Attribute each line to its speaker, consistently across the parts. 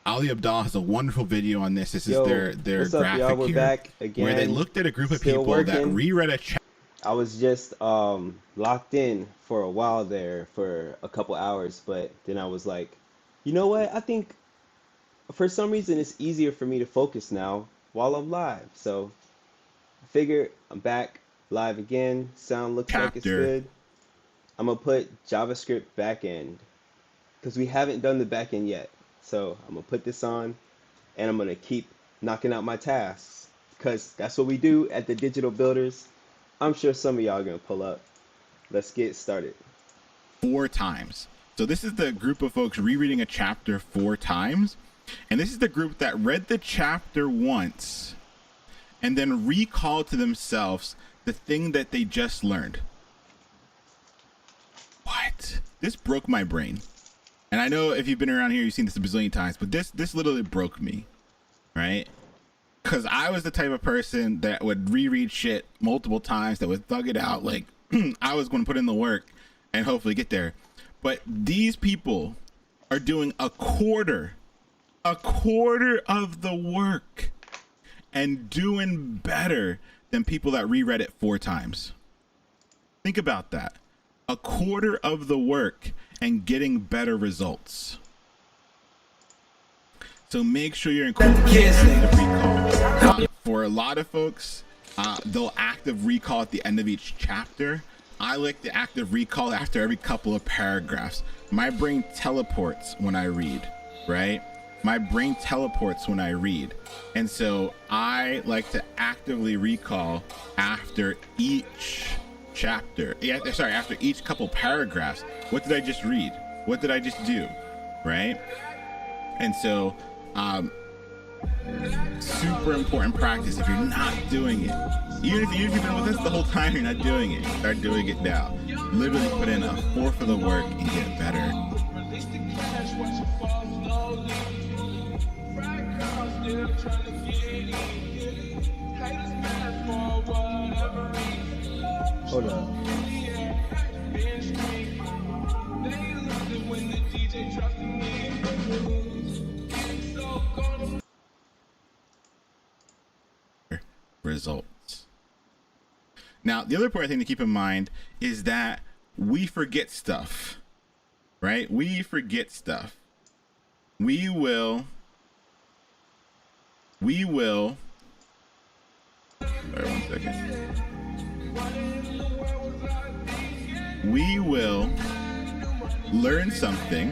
Speaker 1: Ali Abdal has a wonderful video on this. This is their
Speaker 2: what's up,
Speaker 1: graphic
Speaker 2: y'all? We're
Speaker 1: here,
Speaker 2: back again,
Speaker 1: where they looked at a group of
Speaker 2: still
Speaker 1: people that
Speaker 2: working.
Speaker 1: reread a chapter.
Speaker 2: I was just locked in for a while there for a couple hours, but then I was like, you know what? I think for some reason it's easier for me to focus now while I'm live. So I figure I'm back live again. Sound looks like it's good. I'm gonna put JavaScript backend because we haven't done the backend yet. So I'm gonna put this on and I'm gonna keep knocking out my tasks because that's what we do at the Digital Builders. I'm sure some of y'all are gonna pull up. Let's get started.
Speaker 1: 4 times. So this is the group of folks rereading a chapter 4 times. And this is the group that read the chapter once and then recalled to themselves the thing that they just learned. What? This broke my brain. And I know if you've been around here, you've seen this a bazillion times, but this literally broke me, right? Because I was the type of person that would reread shit multiple times, that would thug it out like I was going to put in the work and hopefully get there. But these people are doing a quarter of the work and doing better than people that reread it 4 times. Think about that. A quarter of the work and getting better results. So make sure you're incorporating active recall. For a lot of folks, they'll active recall at the end of each chapter. I like the active recall after every couple of paragraphs. My brain teleports when I read, right? My brain teleports when I read. And so I like to actively recall after each chapter. After each couple paragraphs. What did I just read? What did I just do? Right? And so, super important practice. If you're not doing it, even if you've been with us the whole time, you're not doing it. Start doing it now. Literally put in a 4th of the work and get better.
Speaker 2: Hold up.
Speaker 1: Results. Now, the other important thing to keep in mind is that we forget stuff, right? We forget stuff. We will, sorry, 1 second. We will learn something,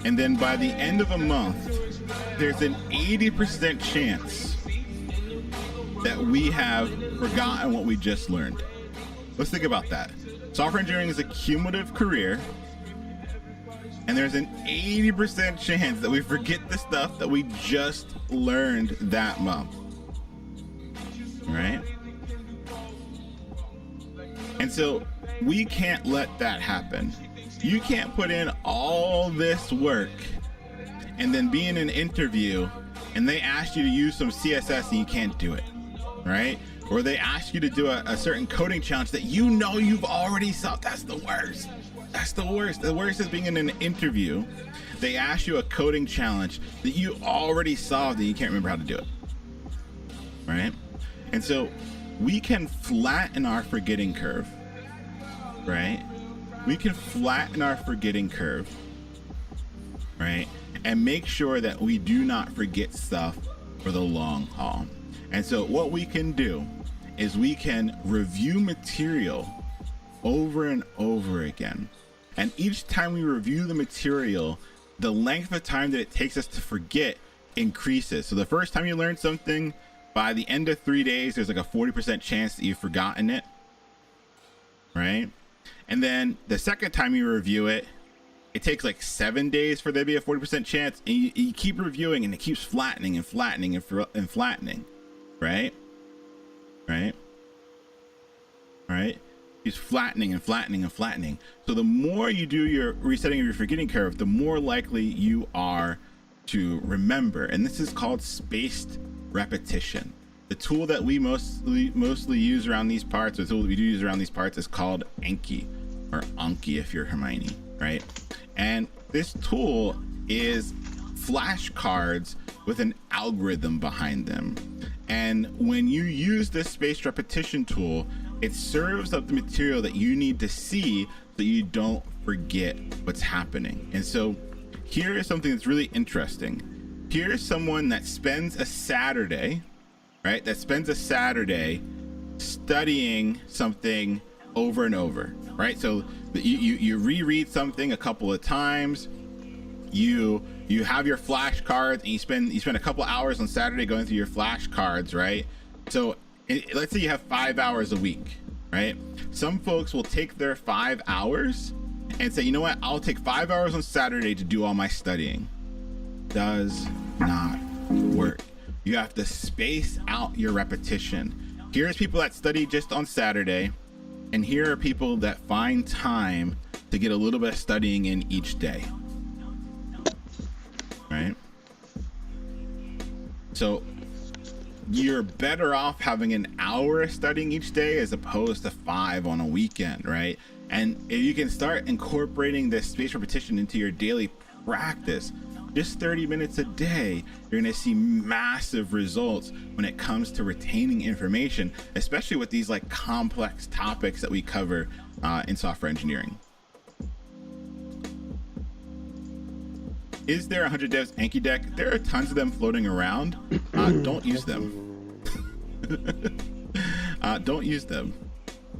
Speaker 1: and then by the end of a month, there's an 80% chance that we have forgotten what we just learned. Let's think about that. Software engineering is a cumulative career, and there's an 80% chance that we forget the stuff that we just learned that month, right? And so we can't let that happen. You can't put in all this work and then be in an interview and they ask you to use some CSS and you can't do it, right? Or they ask you to do a certain coding challenge that you know you've already solved. That's the worst. That's the worst. The worst is being in an interview. They ask you a coding challenge that you already solved and you can't remember how to do it, right? And so we can flatten our forgetting curve, right? We can flatten our forgetting curve, right? And make sure that we do not forget stuff for the long haul. And so what we can do is we can review material over and over again. And each time we review the material, the length of time that it takes us to forget increases. So the first time you learn something, by the end of 3 days, there's like a 40% chance that you've forgotten it, right? And then the second time you review it, it takes like 7 days for there to be a 40% chance. And you keep reviewing and it keeps flattening and flattening and flattening, right? Right? Right? It's flattening and flattening and flattening. So the more you do your resetting of your forgetting curve, the more likely you are to remember. And this is called spaced repetition. The tool that we mostly use around these parts, or the tool that we do use around these parts, is called Anki, or Anki if you're Hermione, right? And this tool is flashcards with an algorithm behind them. And when you use this spaced repetition tool, it serves up the material that you need to see so you don't forget what's happening. And so here is something that's really interesting. Here's someone that spends a Saturday, right? That spends a Saturday studying something over and over, right? So you reread something a couple of times. You have your flashcards, and you spend a couple hours on Saturday going through your flashcards, right? So let's say you have 5 hours a week, right? Some folks will take their 5 hours and say, you know what, I'll take 5 hours on Saturday to do all my studying. Does not work. You have to space out your repetition. Here's people that study just on Saturday, and here are people that find time to get a little bit of studying in each day. Right? So you're better off having an hour of studying each day as opposed to 5 on a weekend, right? And if you can start incorporating this spaced repetition into your daily practice, just 30 minutes a day, you're going to see massive results when it comes to retaining information, especially with these like complex topics that we cover in software engineering. Is there 100 devs Anki deck? There are tons of them floating around. Don't use them. Don't use them.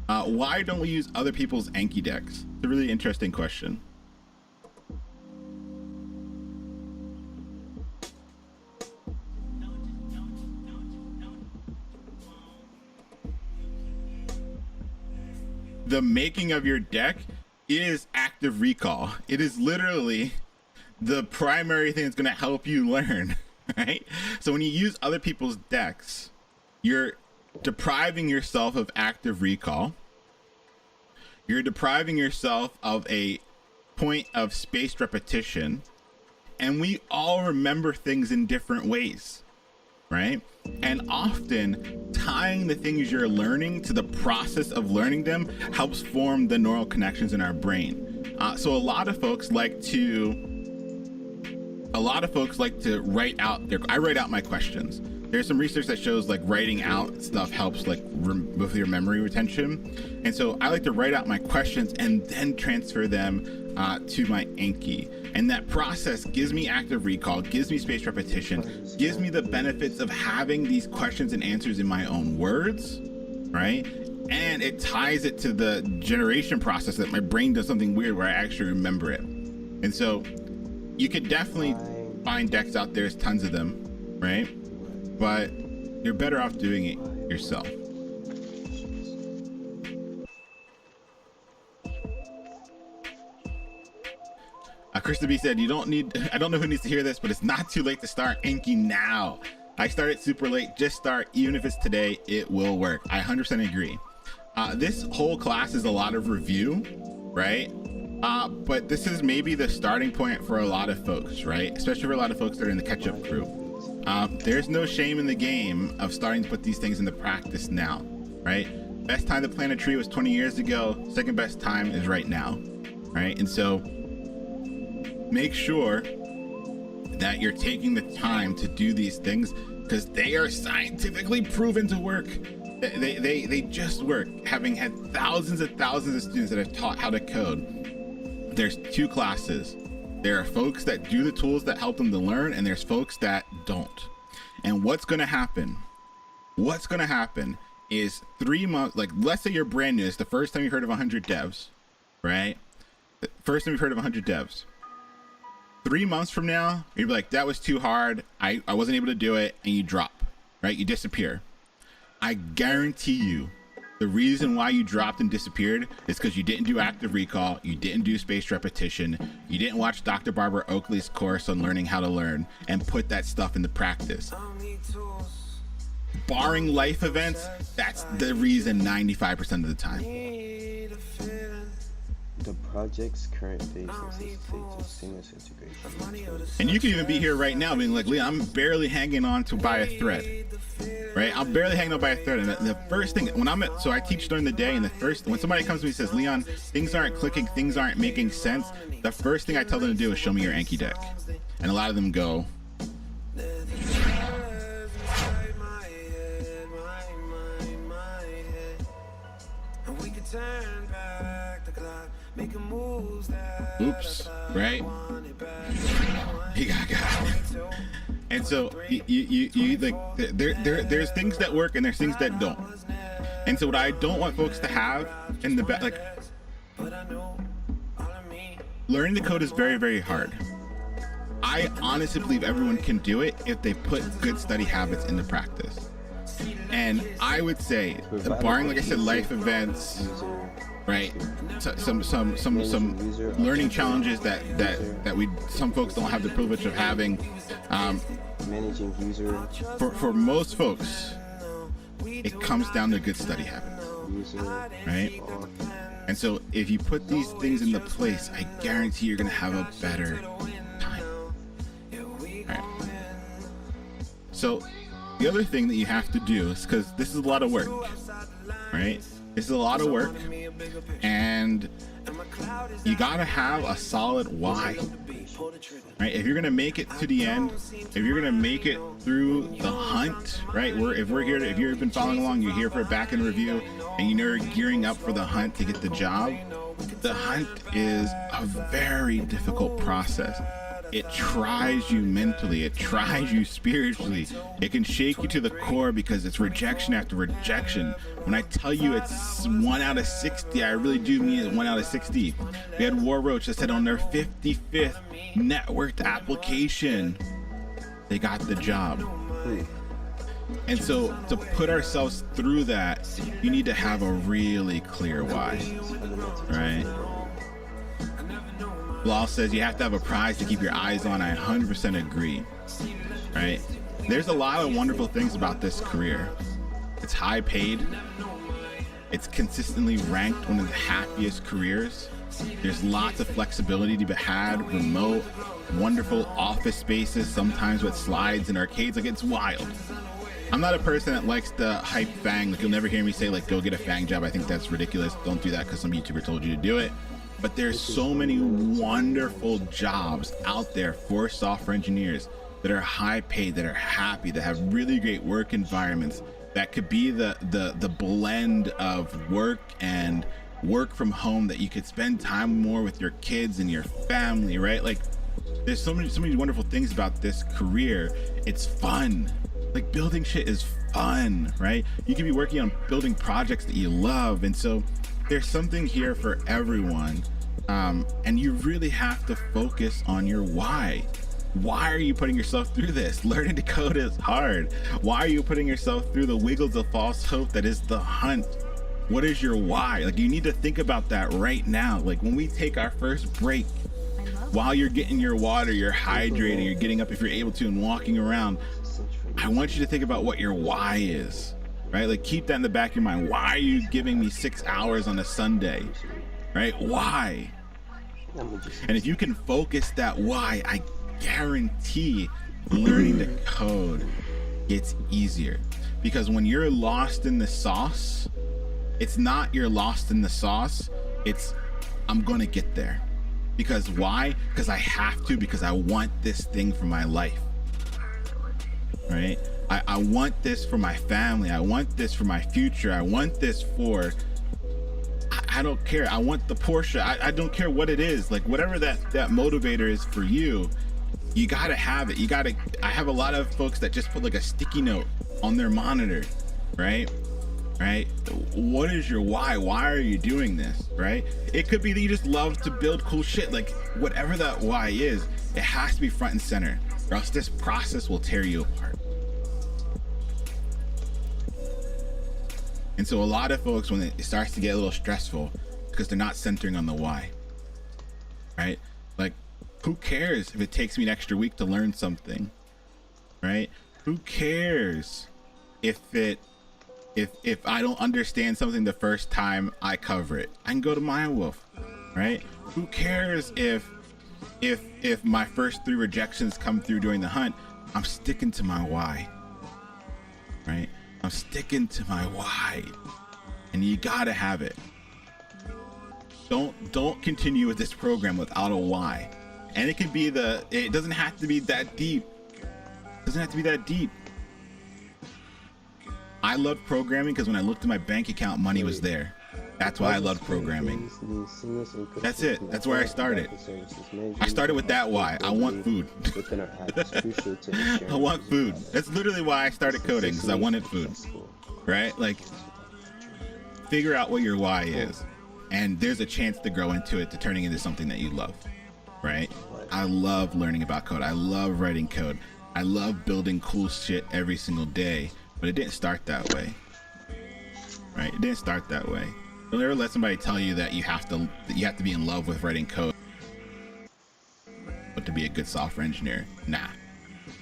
Speaker 1: Why don't we use other people's Anki decks? It's a really interesting question. The making of your deck is active recall. It is literally the primary thing that's going to help you learn, right? So when you use other people's decks, you're depriving yourself of active recall. You're depriving yourself of a point of spaced repetition. And we all remember things in different ways, right? And often tying the things you're learning to the process of learning them helps form the neural connections in our brain. So a lot of folks like to write out I write out my questions. There's some research that shows like writing out stuff helps like with your memory retention. And so I like to write out my questions and then transfer them to my Anki. And that process gives me active recall, gives me spaced repetition, gives me the benefits of having these questions and answers in my own words, right? And it ties it to the generation process that my brain does something weird where I actually remember it. And so you could definitely find decks out there, there's tons of them, right? But you're better off doing it yourself. Krista B said, I don't know who needs to hear this, but it's not too late to start Anki now. I started super late, just start, even if it's today, it will work. I 100% agree. This whole class is a lot of review, right? But this is maybe the starting point for a lot of folks, right? Especially for a lot of folks that are in the catch-up crew. There's no shame in the game of starting to put these things into practice now, right? Best time to plant a tree was 20 years ago. Second best time is right now, right? And so make sure that you're taking the time to do these things because they are scientifically proven to work. They just work. Having had thousands of students that have taught how to code, there's two classes. There are folks that do the tools that help them to learn, and there's folks that don't. And what's going to happen? What's going to happen is 3 months, like let's say you're brand new. It's the first time you heard of 100 devs, right? The first time you've heard of 100 devs. 3 months from now, you'll be like, that was too hard. I wasn't able to do it. And you drop, right? You disappear. I guarantee you the reason why you dropped and disappeared is because you didn't do active recall. You didn't do spaced repetition. You didn't watch Dr. Barbara Oakley's course on learning how to learn and put that stuff into practice. Barring life events, that's the reason 95% of the time.
Speaker 2: The project's current phase necessitates seamless integration.
Speaker 1: And you can even be here right now being like, Leon, I'm barely hanging on to by a thread, right? I'm barely hanging on by a thread. And the first thing, so I teach during the day, and when somebody comes to me and says, Leon, things aren't clicking, things aren't making sense, the first thing I tell them to do is show me your Anki deck. and a lot of them go, oops, right? You got it. And so you like there's things that work and there's things that don't. And so what I don't want folks to have in the back, like, learning the code is very, very hard. I honestly believe everyone can do it if they put good study habits into practice. And I would say, barring, like I said, life events, right? Some learning challenges that some folks don't have the privilege of having.
Speaker 2: Managing user.
Speaker 1: For most folks, it comes down to good study habits, right? And so if you put these things into place, I guarantee you're gonna have a better time. Right. So the other thing that you have to do is, because this is a lot of work, right? This is a lot of work, and you gotta have a solid why. Right? If you're gonna make it to the end, if you're gonna make it through the hunt, right? If you've been following along, you're here for a back-end review, and you're gearing up for the hunt to get the job. The hunt is a very difficult process. It tries you mentally, it tries you spiritually. It can shake you to the core because it's rejection after rejection. When I tell you it's 1 out of 60, I really do mean it, 1 out of 60. We had War Roach that said on their 55th networked application, they got the job. And so to put ourselves through that, you need to have a really clear why, right? Law says you have to have a prize to keep your eyes on. I 100% agree, right? There's a lot of wonderful things about this career. It's high paid. It's consistently ranked one of the happiest careers. There's lots of flexibility to be had, remote, wonderful office spaces, sometimes with slides and arcades. Like, it's wild. I'm not a person that likes to hype Fang. Like, you'll never hear me say, like, go get a Fang job. I think that's ridiculous. Don't do that because some YouTuber told you to do it. But there's so many wonderful jobs out there for software engineers that are high paid, that are happy, that have really great work environments, that could be the blend of work and work from home, that you could spend time more with your kids and your family, right? Like, there's so many wonderful things about this career. It's fun. Like, building shit is fun, right? You could be working on building projects that you love. And so there's something here for everyone. And you really have to focus on your why. Why are you putting yourself through this? Learning to code is hard. Why are you putting yourself through the wiggles of false hope that is the hunt? What is your why? Like, you need to think about that right now. Like, when we take our first break, while you're getting your water, you're hydrating, you're getting up if you're able to and walking around, I want you to think about what your why is, right? Like, keep that in the back of your mind. Why are you giving me 6 hours on a Sunday, right? Why? And if you can focus that why, I guarantee learning to code gets easier. Because when you're lost in the sauce, it's not you're lost in the sauce, it's I'm gonna get there. Because why? Because I have to, because I want this thing for my life, right? I want this for my family. I want this for my future. I want this for, I don't care. I want the Porsche. I don't care what it is. Like, whatever that motivator is for you, you gotta have it. I have a lot of folks that just put like a sticky note on their monitor, right? Right? What is your why? Why are you doing this, right? It could be that you just love to build cool shit. Like, whatever that why is, it has to be front and center, or else this process will tear you apart. And so a lot of folks, when it starts to get a little stressful, because they're not centering on the why, right? Like, who cares if it takes me an extra week to learn something, right? Who cares if I don't understand something the first time I cover it? I can go to MindWolf, right? Who cares if my first 3 rejections come through during the hunt? I'm sticking to my why, right? I'm sticking to my why, and you gotta have it. Don't continue with this program without a why. And it could be it doesn't have to be that deep. It doesn't have to be that deep. I loved programming because when I looked at my bank account, money was there. That's why I loved programming. That's it. That's where I started. I started with that why. I want food. I want food. That's literally why I started coding, because I wanted food. Right? Like, figure out what your why is. And there's a chance to grow into it, to turning into something that you love. Right? I love learning about code. I love writing code. I love building cool shit every single day. But it didn't start that way. Right? It didn't start that way. Don't ever let somebody tell you that you have to be in love with writing code but to be a good software engineer. Nah.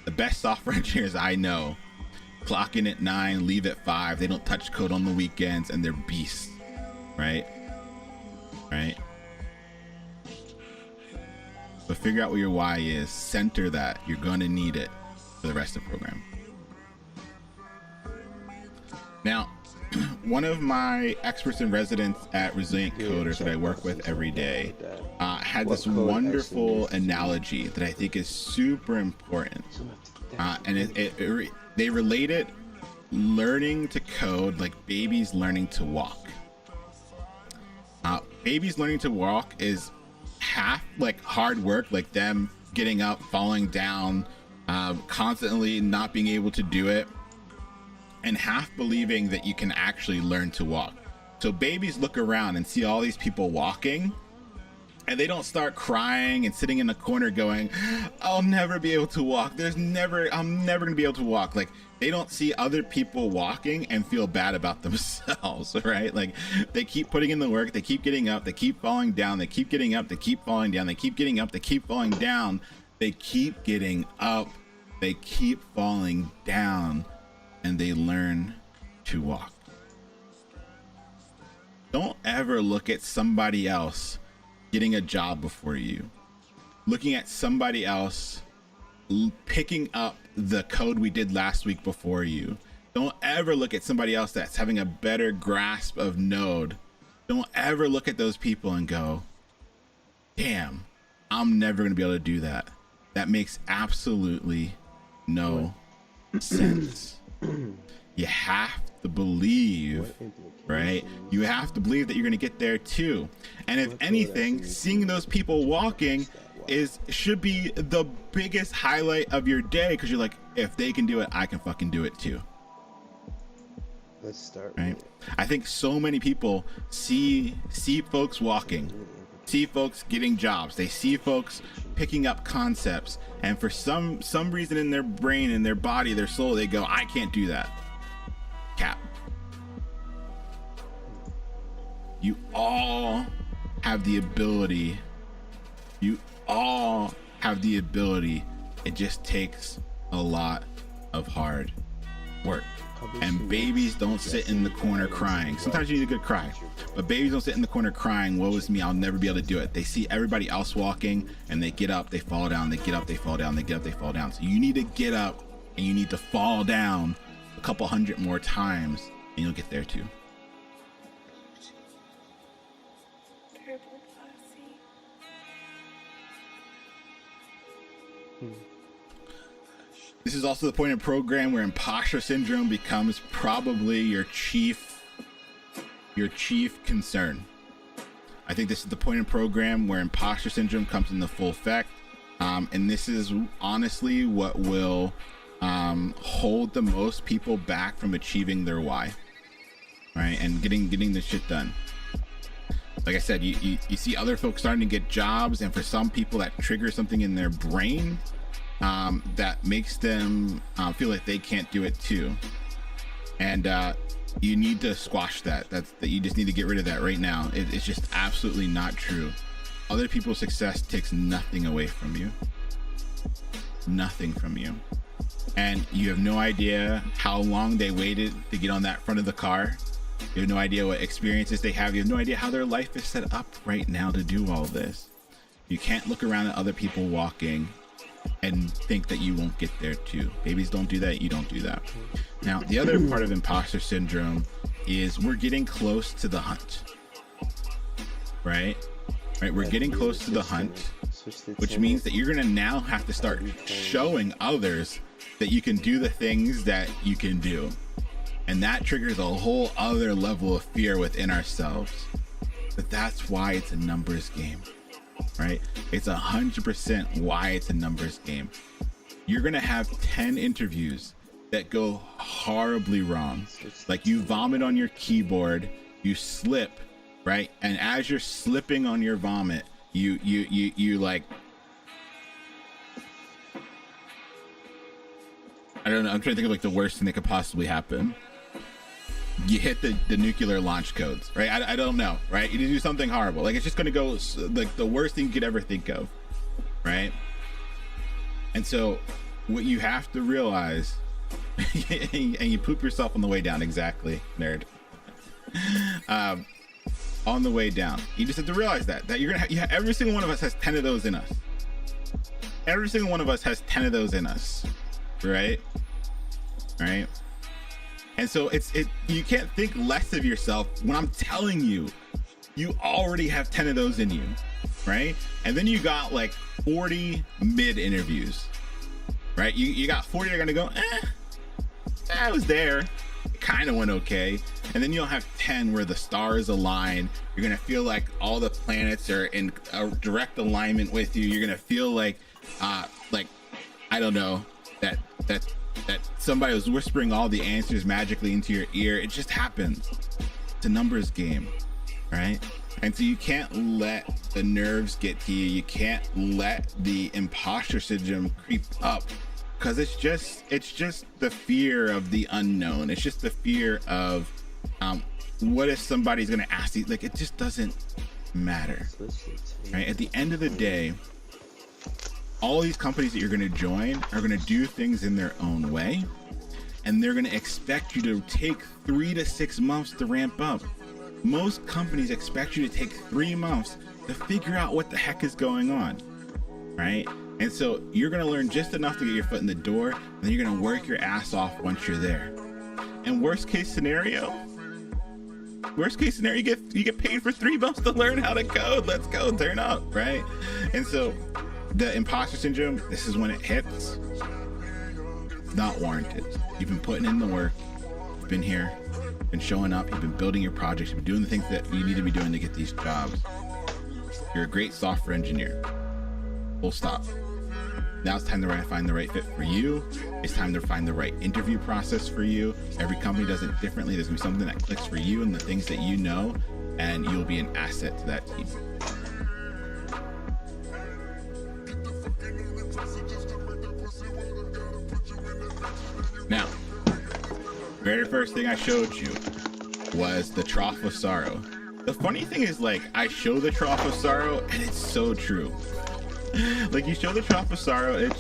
Speaker 1: The best software engineers I know clock in at 9, leave at 5. They don't touch code on the weekends, and they're beasts. Right? Right? So figure out what your why is. Center that. You're gonna need it for the rest of the program. Now, one of my experts in residence at Resilient Coders that I work with every day had this wonderful analogy that I think is super important. And they related learning to code like babies learning to walk. Babies learning to walk is half like hard work, like them getting up, falling down, constantly not being able to do it, and half believing that you can actually learn to walk. So babies look around and see all these people walking, and they don't start crying and sitting in a corner going, I'll never be able to walk. I'm never gonna be able to walk. Like, they don't see other people walking and feel bad about themselves, right? Like, they keep putting in the work, they keep getting up, they keep falling down, they keep getting up, they keep falling down, they keep getting up, they keep falling down, they keep getting up, they keep falling down, and they learn to walk. Don't ever look at somebody else getting a job before you, looking at somebody else picking up the code we did last week before you. Don't ever look at somebody else that's having a better grasp of Node. Don't ever look at those people and go, damn, I'm never gonna be able to do that. That makes absolutely no sense. You have to believe, right? You have to believe that you're going to get there too. And if anything, seeing those people walking should be the biggest highlight of your day, because you're like, if they can do it, I can fucking do it too.
Speaker 2: Let's start.
Speaker 1: Right? I think so many people see folks walking, see folks getting jobs, they see folks picking up concepts, and for some reason in their brain, in their body, their soul, they go, I can't do that. Cap. You all have the ability. You all have the ability. It just takes a lot of hard work. And babies don't sit in the corner crying. Sometimes you need a good cry, but babies don't sit in the corner crying, woe is me, I'll never be able to do it. They see everybody else walking, and they get up, they fall down, they get up, they fall down, they get up, they fall down. So you need to get up, and you need to fall down a couple hundred more times, and you'll get there too. This is also the point of the program where imposter syndrome becomes probably your chief concern. I think this is the point of the program where imposter syndrome comes into full effect. And this is honestly what will hold the most people back from achieving their why, right? And getting this shit done. Like I said, you see other folks starting to get jobs, and for some people that triggers something in their brain that makes them feel like they can't do it too. And you need to squash that. You just need to get rid of that right now. It's just absolutely not true. Other people's success takes nothing away from you. Nothing from you. And you have no idea how long they waited to get on that front of the car. You have no idea what experiences they have. You have no idea how their life is set up right now to do all this. You can't look around at other people walking and think that you won't get there too. Babies don't do that. You don't do that. Now, the other part of imposter syndrome is we're getting close to the hunt, right? We're getting close to the hunt,
Speaker 2: Switch to
Speaker 1: which
Speaker 2: 10.
Speaker 1: means that you're going to now have to start showing others that you can do the things that you can do. And that triggers a whole other level of fear within ourselves. But that's why it's a numbers game, right? It's 100% why it's a numbers game. You're going to have 10 interviews that go horribly wrong. Like you vomit on your keyboard, you slip, right? And as you're slipping on your vomit, you like, I don't know, I'm trying to think of like the worst thing that could possibly happen. You hit the nuclear launch codes, right? I don't know, right? You do something horrible. Like it's just going to go like the worst thing you could ever think of, right? And so what you have to realize, and you poop yourself on the way down, exactly, nerd. On the way down, you just have to realize that you're gonna have, every single one of us has 10 of those in us. Every single one of us has 10 of those in us, right? Right? And so you can't think less of yourself when I'm telling you, you already have 10 of those in you, right? And then you got like 40 mid interviews, right? You got 40 that are gonna go, I was there. It kind of went okay. And then you'll have 10 where the stars align. You're gonna feel like all the planets are in a direct alignment with you. You're gonna feel like I don't know, that somebody was whispering all the answers magically into your ear. It just happens. It's a numbers game, right? And so you can't let the nerves get to you. You can't let the imposter syndrome creep up, because it's just the fear of the unknown. It's just the fear of what if somebody's gonna ask you? Like, it just doesn't matter, right? At the end of the day, all these companies that you're going to join are going to do things in their own way, and they're going to expect you to take 3 to 6 months to ramp up. Most companies expect you to take 3 months to figure out what the heck is going on, right? And so you're going to learn just enough to get your foot in the door, and then you're going to work your ass off once you're there. And worst case scenario, you get paid for 3 months to learn how to code. Let's go, turn up, right? And so the imposter syndrome, this is when it hits. It's not warranted. You've been putting in the work. You've been here, been showing up. You've been building your projects. You've been doing the things that you need to be doing to get these jobs. You're a great software engineer. Full stop. Now it's time to find the right fit for you. It's time to find the right interview process for you. Every company does it differently. There's gonna be something that clicks for you and the things that you know, and you'll be an asset to that team. Now, very first thing I showed you was the trough of sorrow. The funny thing is, like, I show the trough of sorrow and it's so true. Like, you show the trough of sorrow, it's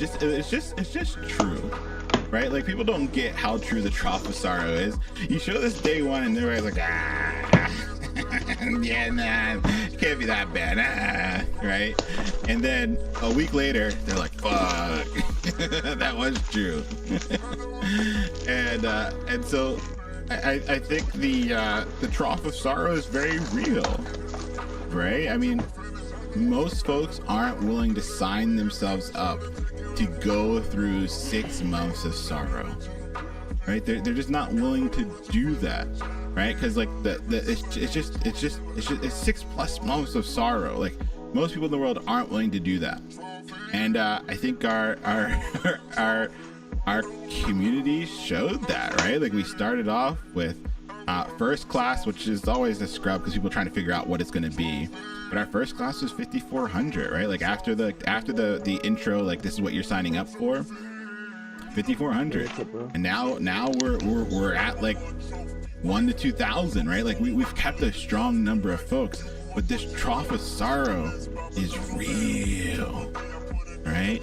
Speaker 1: just true, right? Like, people don't get how true the trough of sorrow is. You show this day one and everybody's like, yeah, nah, it can't be that bad, right? And then a week later, they're like, fuck, that was true. And so I think the trough of sorrow is very real, right? I mean, most folks aren't willing to sign themselves up to go through 6 months of sorrow, right? They're just not willing to do that, right? Because like it's just 6+ months of sorrow. Like, most people in the world aren't willing to do that. And I think our community showed that, right? Like, we started off with first class, which is always a scrub because people are trying to figure out what it's going to be. But our first class was 5,400, right? Like, after the intro, like, this is what you're signing up for, 5,400. And now we're at like 1 to 2,000, right? Like, we've kept a strong number of folks, but this trough of sorrow is real, right?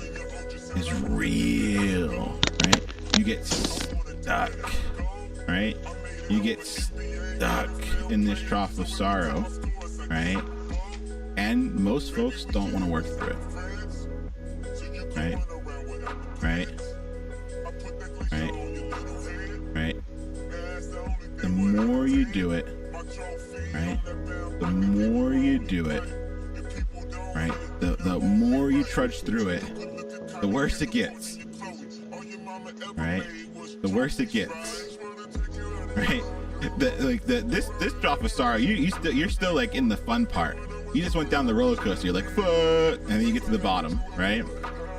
Speaker 1: Is real, right? You get stuck, right? You get stuck in this trough of sorrow, right? And most folks don't want to work through it, right? Right? The more you do it, right? The more you do it, right? The more trudge through it, the worse it gets, right? The worse it gets, right? This drop of sorrow, you're still like in the fun part. You just went down the roller coaster. You're like, fuck, and then you get to the bottom, right?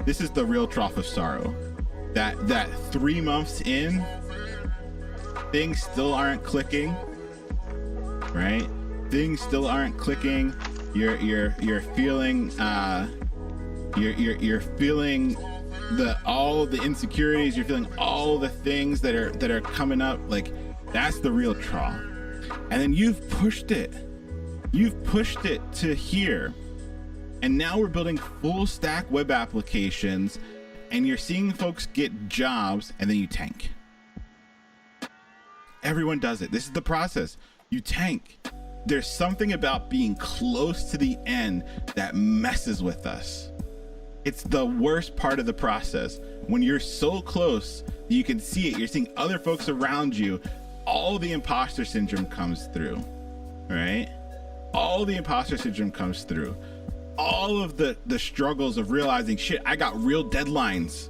Speaker 1: This is the real trough of sorrow. That 3 months in, things still aren't clicking, right? Things still aren't clicking. You're feeling you're feeling all the insecurities. You're feeling all the things that are coming up. Like, that's the real trough. And then you've pushed it to here, and now we're building full stack web applications, and you're seeing folks get jobs, and then you tank. Everyone does it. This is the process. You tank. There's something about being close to the end that messes with us. It's the worst part of the process. When you're so close, you can see it. You're seeing other folks around you. All the imposter syndrome comes through, right? All the imposter syndrome comes through. All of the struggles of realizing, shit, I got real deadlines.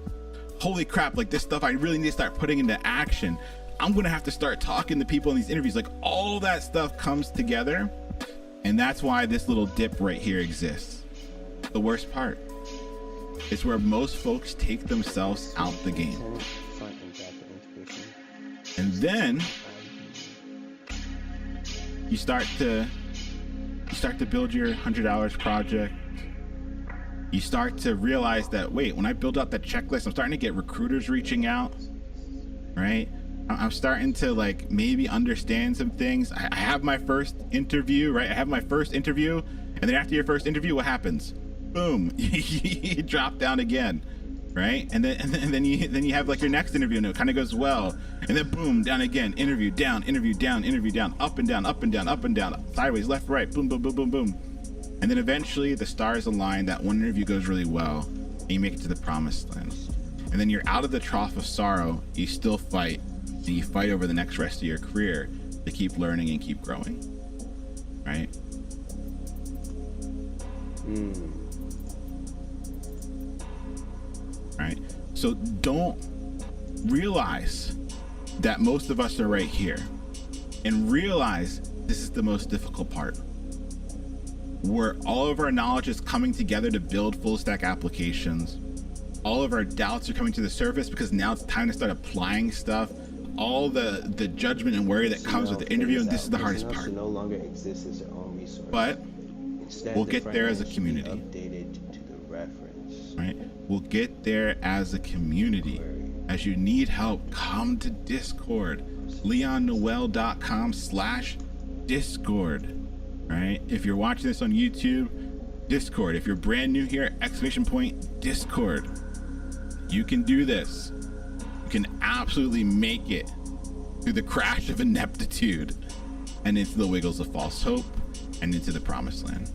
Speaker 1: Holy crap, like this stuff I really need to start putting into action. I'm gonna have to start talking to people in these interviews. Like, all that stuff comes together. And that's why this little dip right here exists. The worst part is where most folks take themselves out the game. And then you start to build your 100 hours project. You start to realize that, wait, when I build out that checklist, I'm starting to get recruiters reaching out, right? I'm starting to like maybe understand some things. I have my first interview, right? I have my first interview, and then after your first interview, what happens? Boom, you drop down again, right? And then you have like your next interview, and it kind of goes well, and then boom, down again, interview down, interview down, interview down, up and down, up and down, up and down, sideways, left, right, boom, boom, boom, boom, boom. And then eventually the stars align, that one interview goes really well, and you make it to the promised land. And then you're out of the trough of sorrow, you still fight, and you fight over the next rest of your career to keep learning and keep growing, right? Right? So don't realize that most of us are right here, and realize this is the most difficult part, where all of our knowledge is coming together to build full stack applications. All of our doubts are coming to the surface because now it's time to start applying stuff. All the judgment and worry that comes with the interview, and this is the hardest part.
Speaker 2: No longer exists as their own resource.
Speaker 1: But
Speaker 2: Instead,
Speaker 1: we'll get there as a community.
Speaker 2: Updated to the reference.
Speaker 1: Right? We'll get there as a community. As you need help, come to Discord. leonnoel.com/Discord. Right? If you're watching this on YouTube, Discord. If you're brand new here, Discord. You can do this. You can absolutely make it through the crash of ineptitude and into the wiggles of false hope and into the promised land.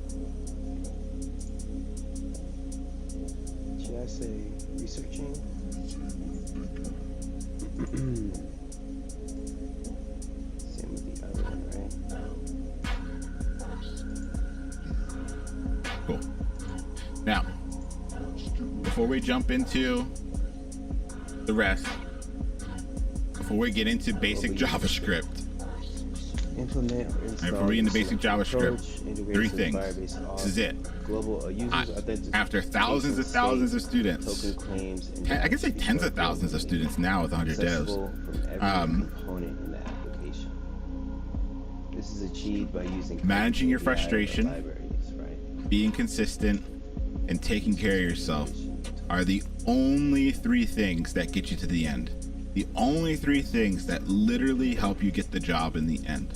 Speaker 2: Should I say researching? Same with the other one, right?
Speaker 1: Cool. Now, before we jump into the rest, before we get into basic JavaScript,
Speaker 2: implement or install.
Speaker 1: before we get into basic JavaScript,
Speaker 2: approach,
Speaker 1: 3 things. This is it.
Speaker 2: Global users
Speaker 1: After thousands and thousands of students,
Speaker 2: token claims, and
Speaker 1: I can say tens of thousands of students now with 100 devs.
Speaker 2: from every component in the application. This is achieved by using
Speaker 1: Managing your
Speaker 2: API
Speaker 1: frustration,
Speaker 2: libraries, right?
Speaker 1: being consistent, and taking care of yourself are the only 3 things that get you to the end. The only 3 things that literally help you get the job in the end.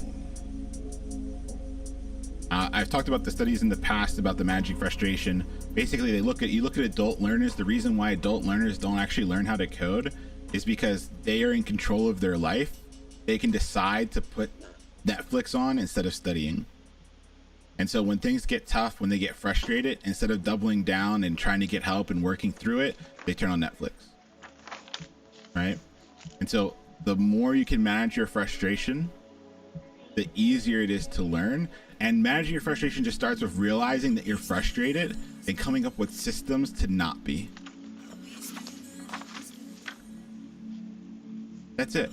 Speaker 1: I've talked about the studies in the past about the managing frustration. Basically, you look at adult learners. The reason why adult learners don't actually learn how to code is because they are in control of their life. They can decide to put Netflix on instead of studying. And so when things get tough, when they get frustrated, instead of doubling down and trying to get help and working through it, they turn on Netflix, right? And so the more you can manage your frustration, the easier it is to learn. And managing your frustration just starts with realizing that you're frustrated and coming up with systems to not be. That's it.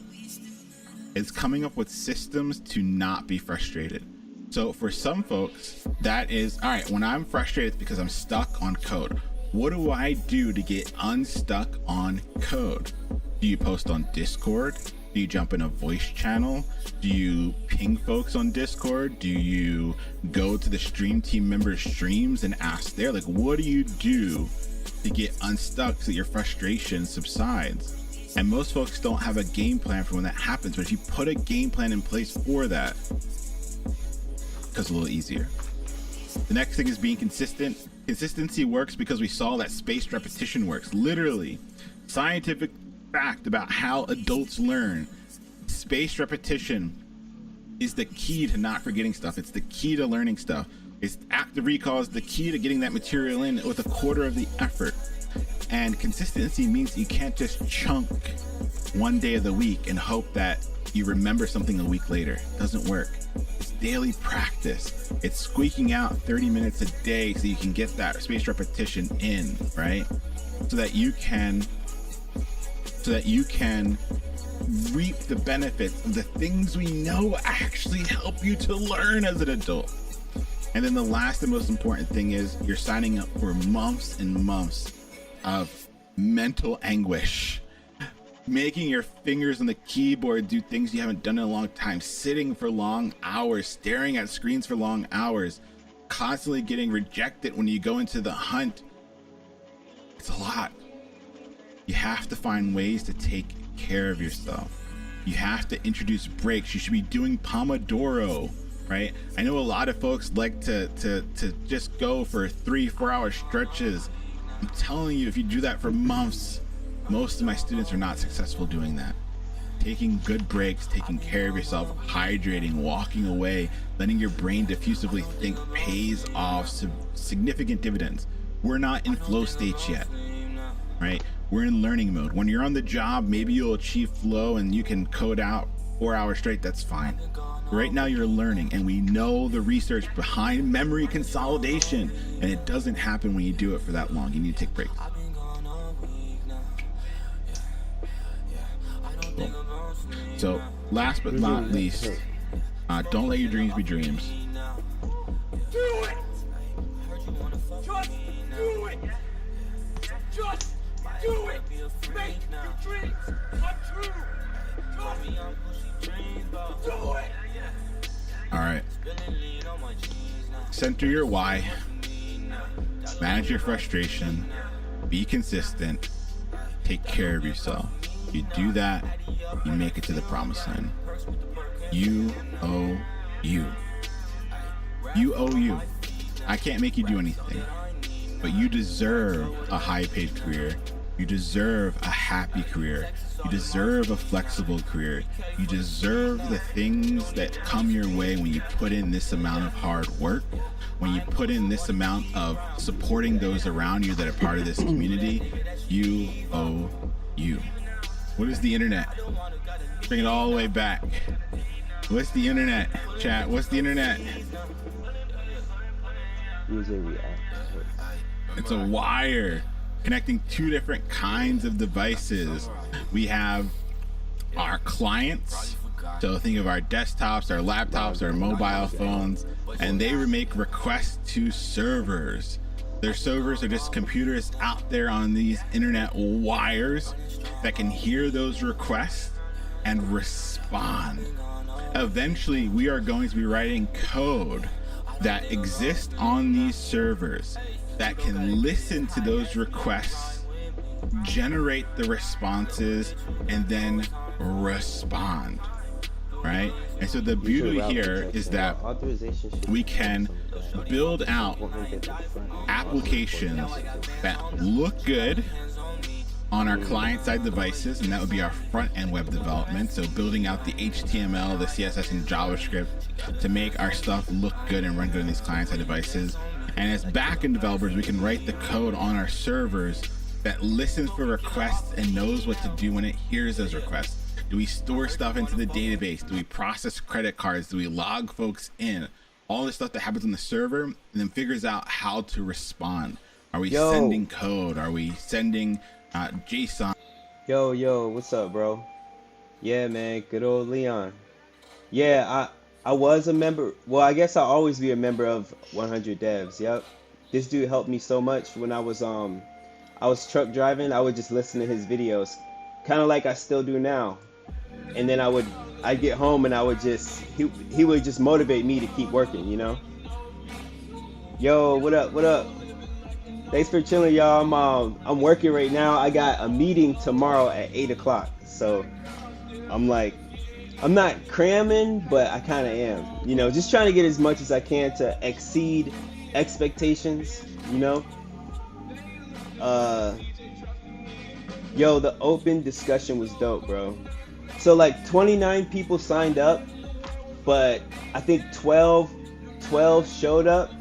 Speaker 1: It's coming up with systems to not be frustrated. So for some folks, that is, all right, when I'm frustrated, it's because I'm stuck on code. What do I do to get unstuck on code? Do you post on Discord? Do you jump in a voice channel? Do you ping folks on Discord? Do you go to the stream team members' streams and ask there? Like, what do you do to get unstuck so your frustration subsides? And most folks don't have a game plan for when that happens. But if you put a game plan in place for that, it becomes a little easier. The next thing is being consistent. Consistency works because we saw that spaced repetition works. Literally, scientific fact about how adults learn. Spaced repetition is the key to not forgetting stuff. It's the key to learning stuff. It's active recall is the key to getting that material in with a quarter of the effort. And consistency means you can't just chunk one day of the week and hope that you remember something a week later. It doesn't work. It's daily practice. It's squeaking out 30 minutes a day so you can get that spaced repetition in, right? So that you can reap the benefits of the things we know actually help you to learn as an adult. And then the last and most important thing is you're signing up for months and months of mental anguish, making your fingers on the keyboard do things you haven't done in a long time, sitting for long hours, staring at screens for long hours, constantly getting rejected when you go into the hunt. It's a lot. You have to find ways to take care of yourself. You have to introduce breaks. You should be doing Pomodoro, right? I know a lot of folks like to just go for 3-4 hour stretches. I'm telling you, if you do that for months, most of my students are not successful doing that. Taking good breaks, taking care of yourself, hydrating, walking away, letting your brain diffusively think pays off significant dividends. We're not in flow states yet, right? We're in learning mode. When you're on the job, maybe you'll achieve flow and you can code out 4 hours straight. That's fine. Right now you're learning, and we know the research behind memory consolidation, and it doesn't happen when you do it for that long. You need to take breaks. Cool. So last but not least, don't let your dreams be dreams.
Speaker 3: Do it! Just do it! Just do it! Make your dreams come true! Just do it!
Speaker 1: All right. Center your why. Manage your frustration. Be consistent. Take care of yourself. You do that, you make it to the promised land. You owe you. You owe you. I can't make you do anything, but you deserve a high-paid career. You deserve a happy career. You deserve a flexible career. You deserve the things that come your way when you put in this amount of hard work, when you put in this amount of supporting those around you that are part of this community. You owe you. What is the internet? Bring it all the way back. What's the internet, chat? What's the internet? It's a wire connecting two different kinds of devices. We have our clients, so think of our desktops, our laptops, our mobile phones, and they make requests to servers. Their servers are just computers out there on these internet wires that can hear those requests and respond. Eventually, we are going to be writing code that exists on these servers that can listen to those requests, generate the responses, and then respond, right? And so the beauty here is that we can build out applications that look good on our client-side devices, and that would be our front-end web development. So building out the HTML, the CSS, and JavaScript to make our stuff look good and run good on these client-side devices. And as back-end developers, we can write the code on our servers that listens for requests and knows what to do when it hears those requests. Do we store stuff into the database? Do we process credit cards? Do we log folks in? All this stuff that happens on the server, and then figures out how to respond. Are we sending code? Are we sending JSON?
Speaker 2: Yo, what's up, bro? Yeah, man, good old Leon. Yeah, I was a member. Well, I guess I'll always be a member of 100 Devs. Yep. This dude helped me so much when I was truck driving. I would just listen to his videos, kind of like I still do now. And then I'd get home and I would just he would just motivate me to keep working, you know. Yo, what up? What up? Thanks for chilling, y'all. I'm working right now. I got a meeting tomorrow at 8 o'clock. So I'm not cramming, but I kind of am. You know, just trying to get as much as I can to exceed expectations, you know. Yo, the open discussion was dope, bro. So like 29 people signed up, but I think 12 showed up.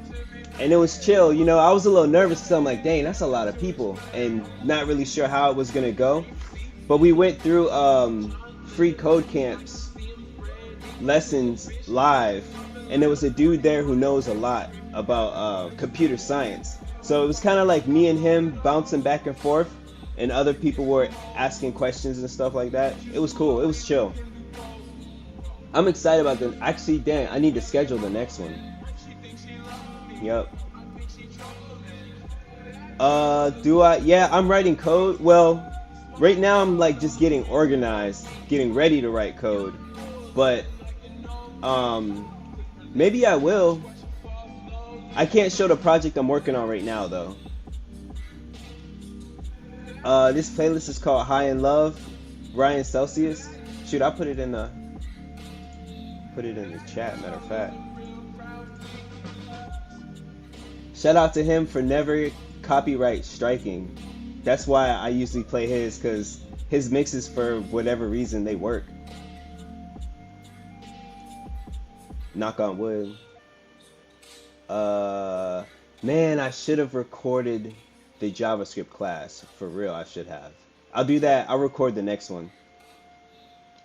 Speaker 2: And it was chill, you know. I was a little nervous because I'm like, dang, that's a lot of people, and not really sure how it was gonna go. But we went through free code camps lessons live, and there was a dude there who knows a lot about computer science. So it was kind of like me and him bouncing back and forth, and other people were asking questions and stuff like that. It was cool. It was chill. I'm excited about this. Actually, dang, I need to schedule the next one. Yep. Do I? Yeah, I'm writing code. Well, right now I'm like just getting organized, getting ready to write code. But maybe I will. I can't show the project I'm working on right now though. This playlist is called High in Love, Ryan Celsius. Shoot, I'll put it in the chat, matter of fact. Shout out to him for never copyright striking. That's why I usually play his, because his mixes, for whatever reason, they work. Knock on wood. Man, I should have recorded the JavaScript class. For real, I should have. I'll do that. I'll record the next one.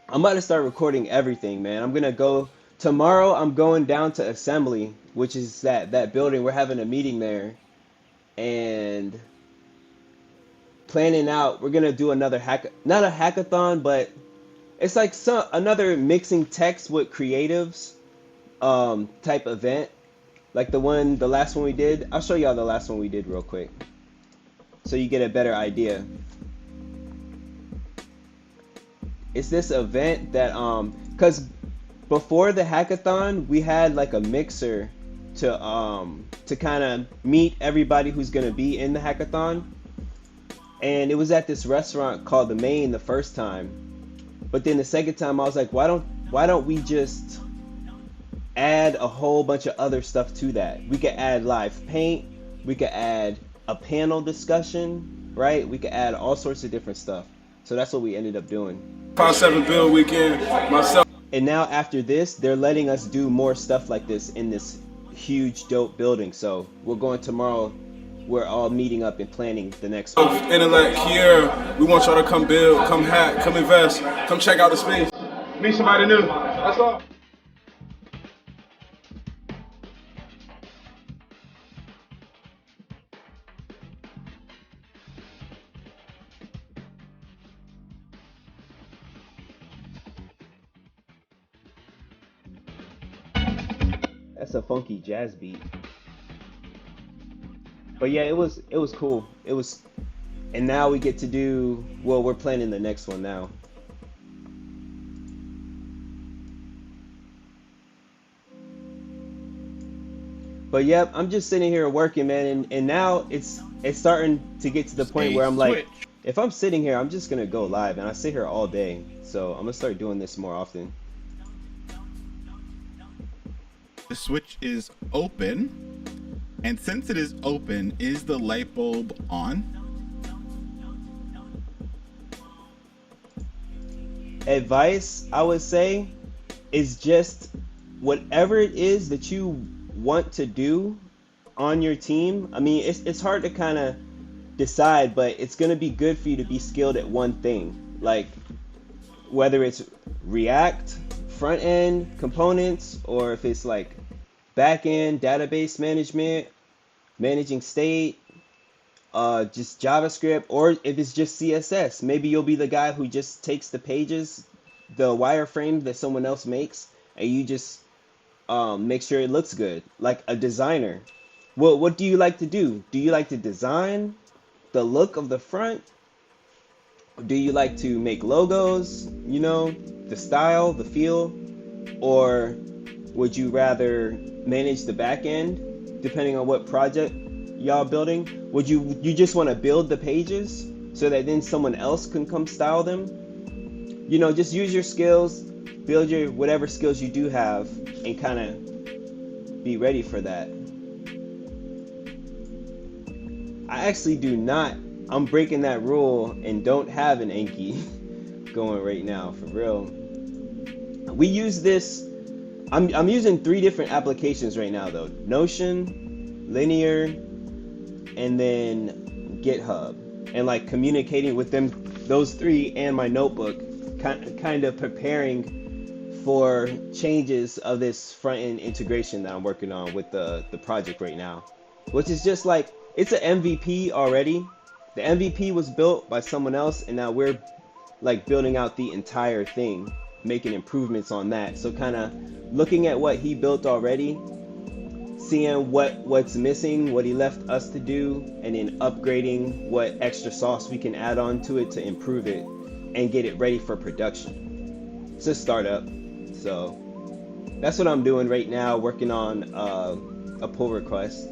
Speaker 2: I'm about to start recording everything, man. I'm gonna go tomorrow. I'm going down to Assembly, which is that building. We're having a meeting there, and planning out. We're gonna do another not a hackathon, but it's like another mixing text with creatives type event, like the last one we did. I'll show y'all the last one we did real quick, so you get a better idea. It's this event that because before the hackathon we had like a mixer to kind of meet everybody who's gonna be in the hackathon, and it was at this restaurant called The Main the first time, but then the second time I was like, why don't we just add a whole bunch of other stuff to that? We could add live paint, we could add a panel discussion, right? We could add all sorts of different stuff. So that's what we ended up doing.
Speaker 4: 5-7 build weekend, myself.
Speaker 2: And now after this, they're letting us do more stuff like this in this huge dope building. So we're going tomorrow. We're all meeting up and planning the next one.
Speaker 4: Intellect here. We want y'all to come build, come hack, come invest, come check out the space. Meet somebody new. That's all.
Speaker 2: That's a funky jazz beat. But yeah, it was cool. It was, and now we get to do, well, we're planning the next one now. But yep, I'm just sitting here working, man, and now it's starting to get to the point where I'm like, if I'm sitting here, I'm just gonna go live, and I sit here all day. So I'm gonna start doing this more often.
Speaker 1: The switch is open, and since it is open, is the light bulb on?
Speaker 2: Advice I would say is just whatever it is that you want to do on your team. I mean, it's hard to kind of decide, but it's gonna be good for you to be skilled at one thing. Like, whether it's React, front end components, or if it's like back end database management, managing state, just JavaScript, or if it's just CSS. Maybe you'll be the guy who just takes the pages, the wireframe that someone else makes, and you just make sure it looks good, like a designer. What do you like to do? Do you like to design the look of the front? Do you like to make logos, the style, the feel? Or would you rather manage the back end, depending on what project y'all building? Would you just want to build the pages so that then someone else can come style them? Just use your skills, build your whatever skills you do have, and kind of be ready for that. I actually do not. I'm breaking that rule and don't have an Anki going right now, for real. We use this. I'm using 3 different applications right now though: Notion, Linear, and then GitHub. And like communicating with them, those 3, and my notebook, kind of preparing for changes of this front end integration that I'm working on with the project right now, which is just like, it's an MVP already. The MVP was built by someone else, and now we're like building out the entire thing, making improvements on that. So kind of looking at what he built already, seeing what's missing, what he left us to do, and then upgrading what extra sauce we can add on to it to improve it and get it ready for production. It's a startup, so that's what I'm doing right now, working on a pull request.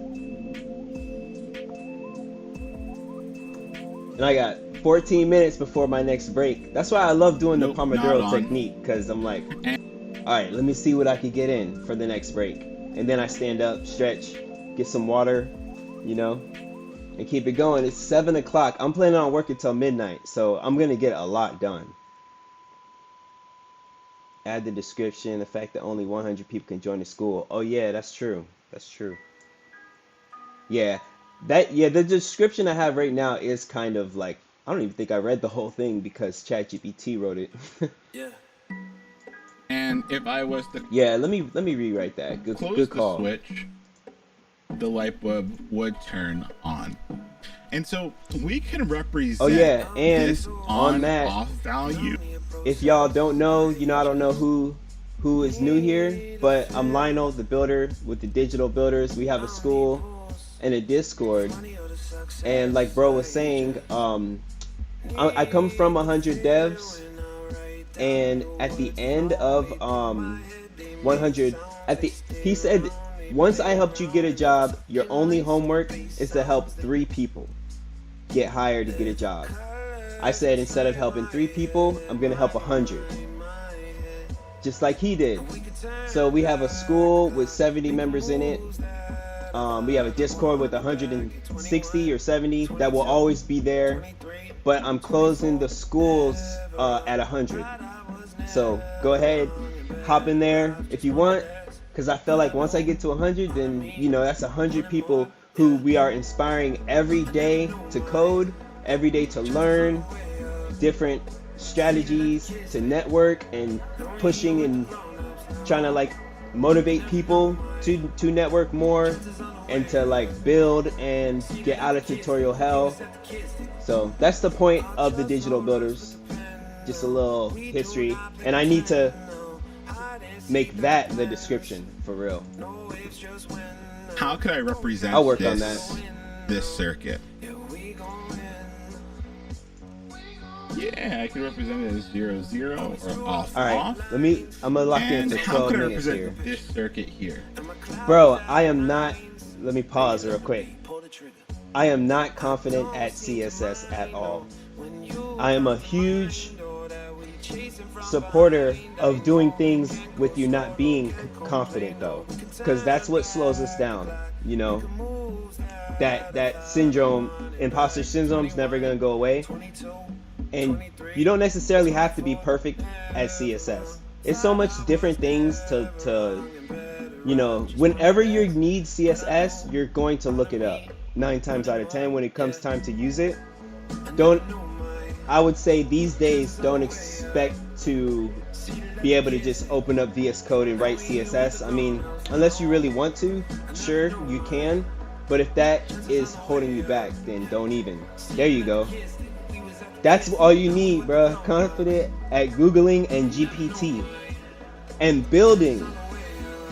Speaker 2: And I got 14 minutes before my next break. That's why I love doing the Pomodoro technique, because I'm like, all right, let me see what I could get in for the next break. And then I stand up, stretch, get some water, and keep it going. It's 7 o'clock. I'm planning on working till midnight, so I'm going to get a lot done. Add the description, the fact that only 100 people can join the school. Oh yeah, that's true. That's true. Yeah. The description I have right now is kind of like, I don't even think I read the whole thing because ChatGPT wrote it.
Speaker 3: Yeah.
Speaker 1: And if I was to
Speaker 2: let me rewrite that. Good call.
Speaker 1: The switch, the light bulb would turn on. And so we can represent
Speaker 2: and
Speaker 1: this
Speaker 2: on that,
Speaker 1: off value.
Speaker 2: If y'all don't know, I don't know who is new here, but I'm Lionel, the builder with the Digital Builders. We have a school and a Discord, and like bro was saying, I come from 100 devs, and at the end of 100, he said, once I helped you get a job, your only homework is to help 3 people get hired to get a job. I said, instead of helping 3 people, I'm gonna help 100, just like he did. So we have a school with 70 members in it. We have a Discord with 160 or 70 that will always be there, but I'm closing the schools at 100. So go ahead, hop in there if you want, because I feel like once I get to 100, then that's 100 people who we are inspiring every day to code, every day to learn different strategies, to network, and pushing and trying to like motivate people to network more and to like build and get out of tutorial hell. So that's the point of the Digital Builders. Just a little history, and I need to make that the description for real.
Speaker 1: How could I represent
Speaker 2: I'll work on that.
Speaker 1: This circuit? Yeah, I can represent it as 0, 0 or off.
Speaker 2: All right,
Speaker 1: off.
Speaker 2: I'm gonna lock in for 12
Speaker 1: could I
Speaker 2: minutes
Speaker 1: represent
Speaker 2: here.
Speaker 1: this circuit here?
Speaker 2: Bro, I am not, let me pause real quick. I am not confident at CSS at all. I am a huge supporter of doing things with you not being confident though, because that's what slows us down. That syndrome, imposter syndrome, is never gonna go away. And you don't necessarily have to be perfect at CSS. It's so much different things to whenever you need CSS, you're going to look it up 9 times out of 10 when it comes time to use it. Don't I would say these days don't expect to be able to just open up VS Code and write CSS. I mean, unless you really want to, sure, you can. But if that is holding you back, then don't even. There you go. That's all you need, bro. Confident at Googling and GPT. And building.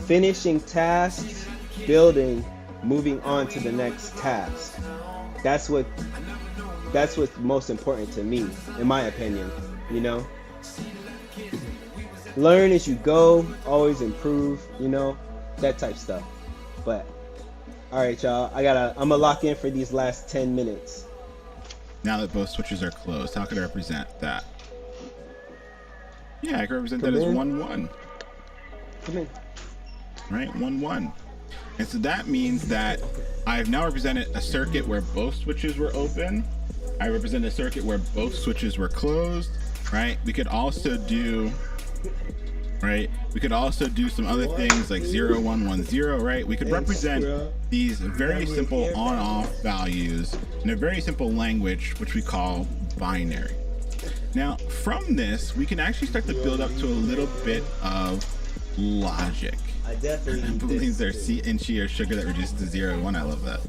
Speaker 2: Finishing tasks, building, moving on to the next task. That's what's most important to me, in my opinion, you know? Learn as you go, always improve, you know, that type stuff. But all right, y'all, I'm gonna lock in for these last 10 minutes.
Speaker 1: Now that both switches are closed, how could I represent that? Yeah, I could represent
Speaker 2: Come
Speaker 1: that
Speaker 2: in.
Speaker 1: as 1-1.
Speaker 2: Come in.
Speaker 1: Right, 1-1. And so that means that I've now represented a circuit where both switches were open. I represented a circuit where both switches were closed, right? We could also do, right? We could also do some other things like 0, 1, 1, 0, right? We could represent these very simple on-off values in a very simple language, which we call binary. Now, from this, we can actually start to build up to a little bit of logic.
Speaker 2: I definitely
Speaker 1: I believe there's C and Chi or sugar that reduces to 0 and 1. I love that.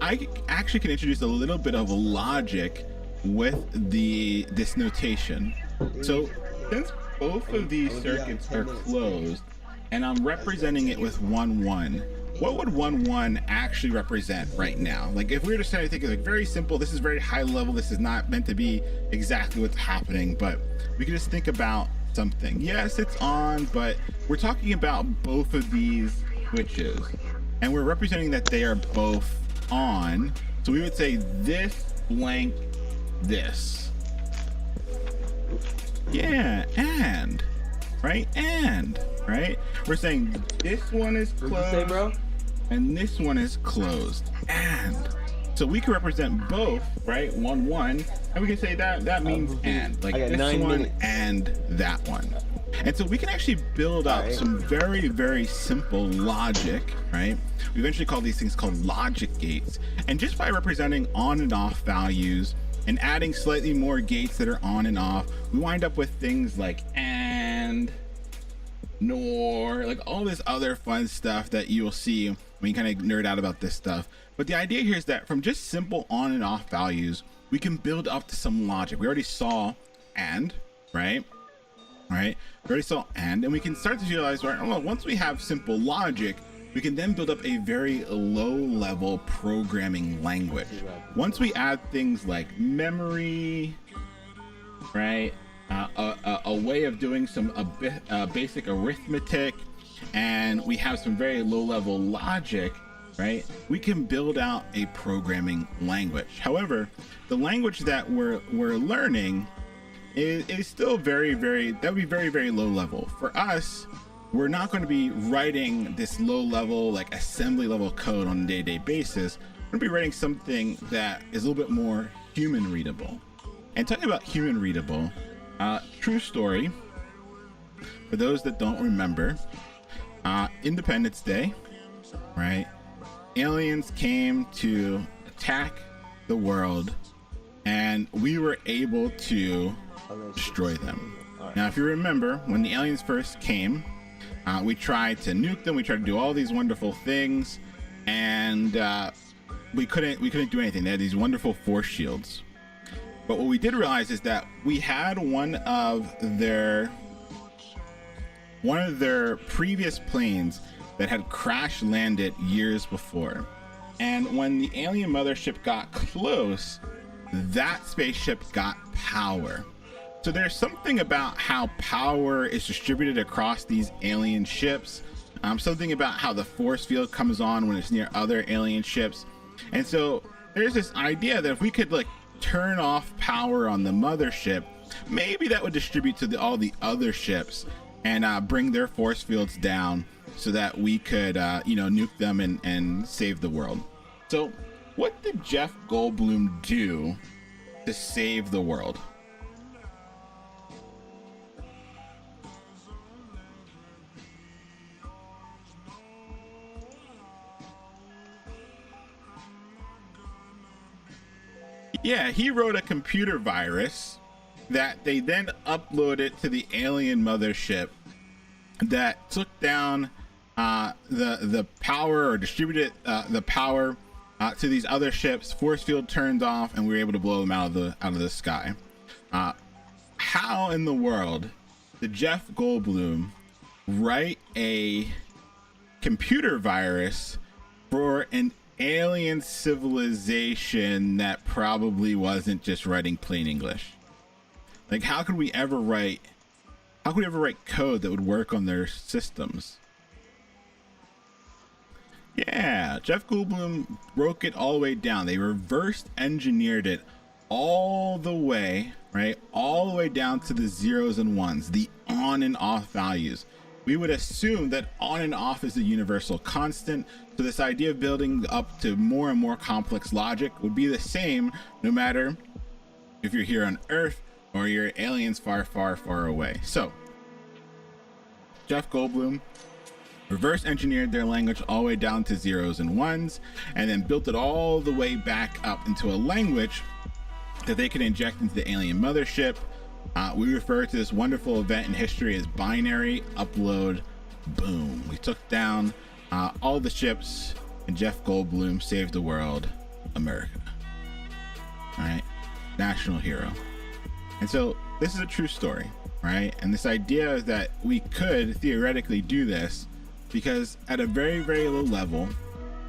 Speaker 1: I actually can introduce a little bit of logic with this notation. So since both of these circuits are closed and I'm representing it with 1-1, what would 1-1 actually represent right now? Like if we were just trying to think of like very simple, this is very high level, this is not meant to be exactly what's happening, but we can just think about something. Yes, it's on, but we're talking about both of these switches and we're representing that they are both on. So we would say this blank this. Yeah, and right, and right, we're saying this one is closed.
Speaker 2: What'd you say, bro?
Speaker 1: And this one is closed, and so we can represent both, right? 1-1, and we can say that means and, like this one
Speaker 2: minutes.
Speaker 1: and that one. And so we can actually build up some very, very simple logic, right? We eventually call these things called logic gates. And just by representing on and off values and adding slightly more gates that are on and off, we wind up with things like and, nor, like all this other fun stuff that you will see when you kind of nerd out about this stuff. But the idea here is that from just simple on and off values, we can build up to some logic. We already saw and, right? Right? We already saw and we can start to realize, right, well, once we have simple logic, we can then build up a very low level programming language. Once we add things like memory, right? A way of doing some basic arithmetic, and we have some very low level logic, right? We can build out a programming language. However, the language that we're learning is still very, that would be very, very low level. For us, we're not going to be writing this low level, like assembly level code on a day-to-day basis. We're going to be writing something that is a little bit more human readable. And talking about human readable, true story, for those that don't remember, Independence Day, right? Aliens came to attack the world and we were able to destroy them. Now, if you remember, when the aliens first came, we tried to nuke them. We tried to do all these wonderful things, and we couldn't do anything. They had these wonderful force shields. But what we did realize is that we had one of their previous planes that had crash landed years before. And when the alien mothership got close, that spaceship got power. So there's something about how power is distributed across these alien ships. Something about how the force field comes on when it's near other alien ships. And so there's this idea that if we could like turn off power on the mothership, maybe that would distribute to all the other ships and bring their force fields down so that we could, nuke them and save the world. So what did Jeff Goldblum do to save the world? Yeah, he wrote a computer virus that they then uploaded to the alien mothership that took down the power, or distributed the power to these other ships. Force field turned off, and we were able to blow them out of the sky. How in the world did Jeff Goldblum write a computer virus for an alien civilization that probably wasn't just writing plain English? Like, how could we ever write code that would work on their systems? Yeah, Jeff Goldblum broke it all the way down. They reverse engineered it all the way, right? All the way down to the zeros and ones, the on and off values. We would assume that on and off is a universal constant. So this idea of building up to more and more complex logic would be the same no matter if you're here on Earth or you're aliens far, far, far away. So Jeff Goldblum reverse engineered their language all the way down to zeros and ones, and then built it all the way back up into a language that they could inject into the alien mothership. We refer to this wonderful event in history as binary upload boom. We took down all the ships, and Jeff Goldblum saved the world, America. All right, national hero. And so this is a true story, right? And this idea is that we could theoretically do this because at a very, very low level,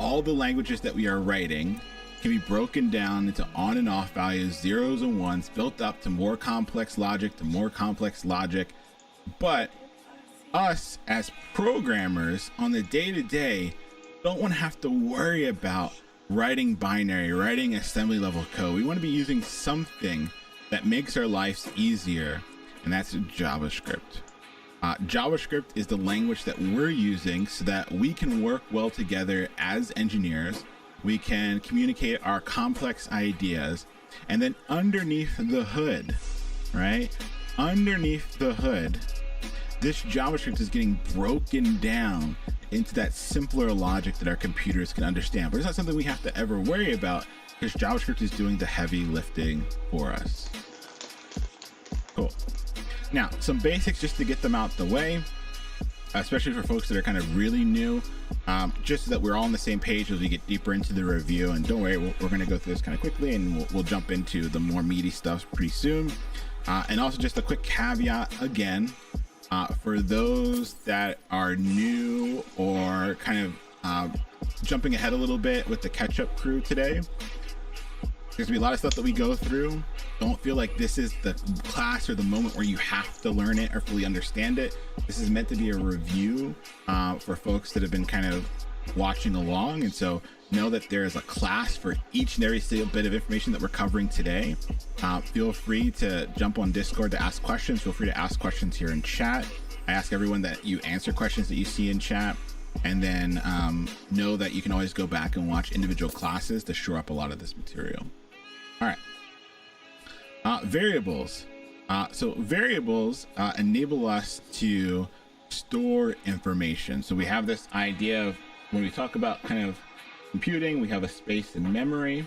Speaker 1: all the languages that we are writing can be broken down into on and off values, zeros and ones, built up to more complex logic, But us as programmers on the day-to-day don't want to have to worry about writing binary, writing assembly level code. We want to be using something that makes our lives easier, and that's JavaScript. JavaScript is the language that we're using so that we can work well together as engineers. We can communicate our complex ideas, and then underneath the hood, right? Underneath the hood, this JavaScript is getting broken down into that simpler logic that our computers can understand. But it's not something we have to ever worry about because JavaScript is doing the heavy lifting for us. Cool. Now, some basics just to get them out the way, especially for folks that are kind of really new, just so that we're all on the same page as we get deeper into the review. And don't worry, we're going to go through this kind of quickly, and we'll jump into the more meaty stuff pretty soon. And also just a quick caveat again, for those that are new or kind of jumping ahead a little bit with the catch-up crew today, there's gonna be a lot of stuff that we go through. Don't feel like this is the class or the moment where you have to learn it or fully understand it. This is meant to be a review for folks that have been kind of watching along. And so know that there is a class for each and every single bit of information that we're covering today. Feel free to jump on Discord to ask questions. Feel free to ask questions here in chat. I ask everyone that you answer questions that you see in chat. And then know that you can always go back and watch individual classes to shore up a lot of this material. All right. Variables. So variables enable us to store information. So we have this idea of when we talk about kind of computing, we have a space and memory,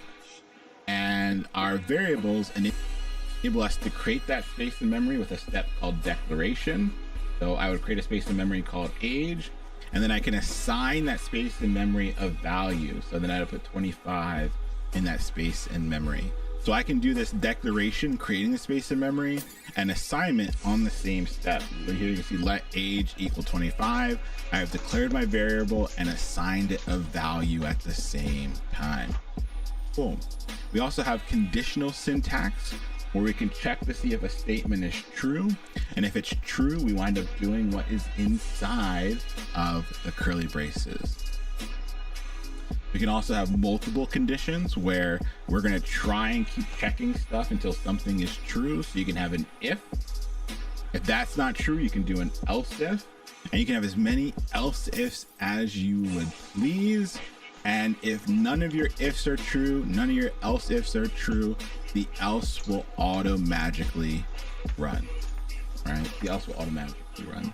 Speaker 1: and our variables enable us to create that space and memory with a step called declaration. So I would create a space and memory called age, and then I can assign that space and memory a value. So then I would put 25 in that space and memory. So I can do this declaration, creating the space and memory, and assignment on the same step. So here you can see let age equal 25. I have declared my variable and assigned it a value at the same time. Boom. We also have conditional syntax, where we can check to see if a statement is true. And if it's true, we wind up doing what is inside of the curly braces. We can also have multiple conditions where we're going to try and keep checking stuff until something is true. So you can have an if. If that's not true, you can do an else if. And you can have as many else ifs as you would please. And if none of your ifs are true, none of your else ifs are true, the else will automatically run. Right? The else will automatically run.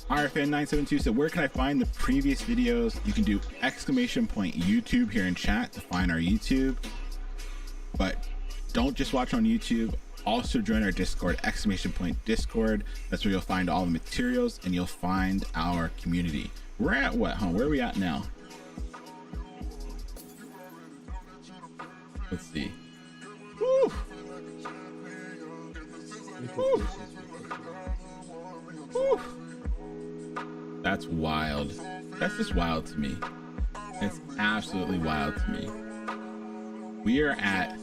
Speaker 1: RFN972 said, where can I find the previous videos? You can do !YouTube here in chat to find our YouTube. But don't just watch on YouTube. Also join our Discord, !Discord. That's where you'll find all the materials and you'll find our community. We're at what, huh? Where are we at now? Let's see. Woo! Woo! Woo! That's wild. That's just wild to me. It's absolutely wild to me. We are at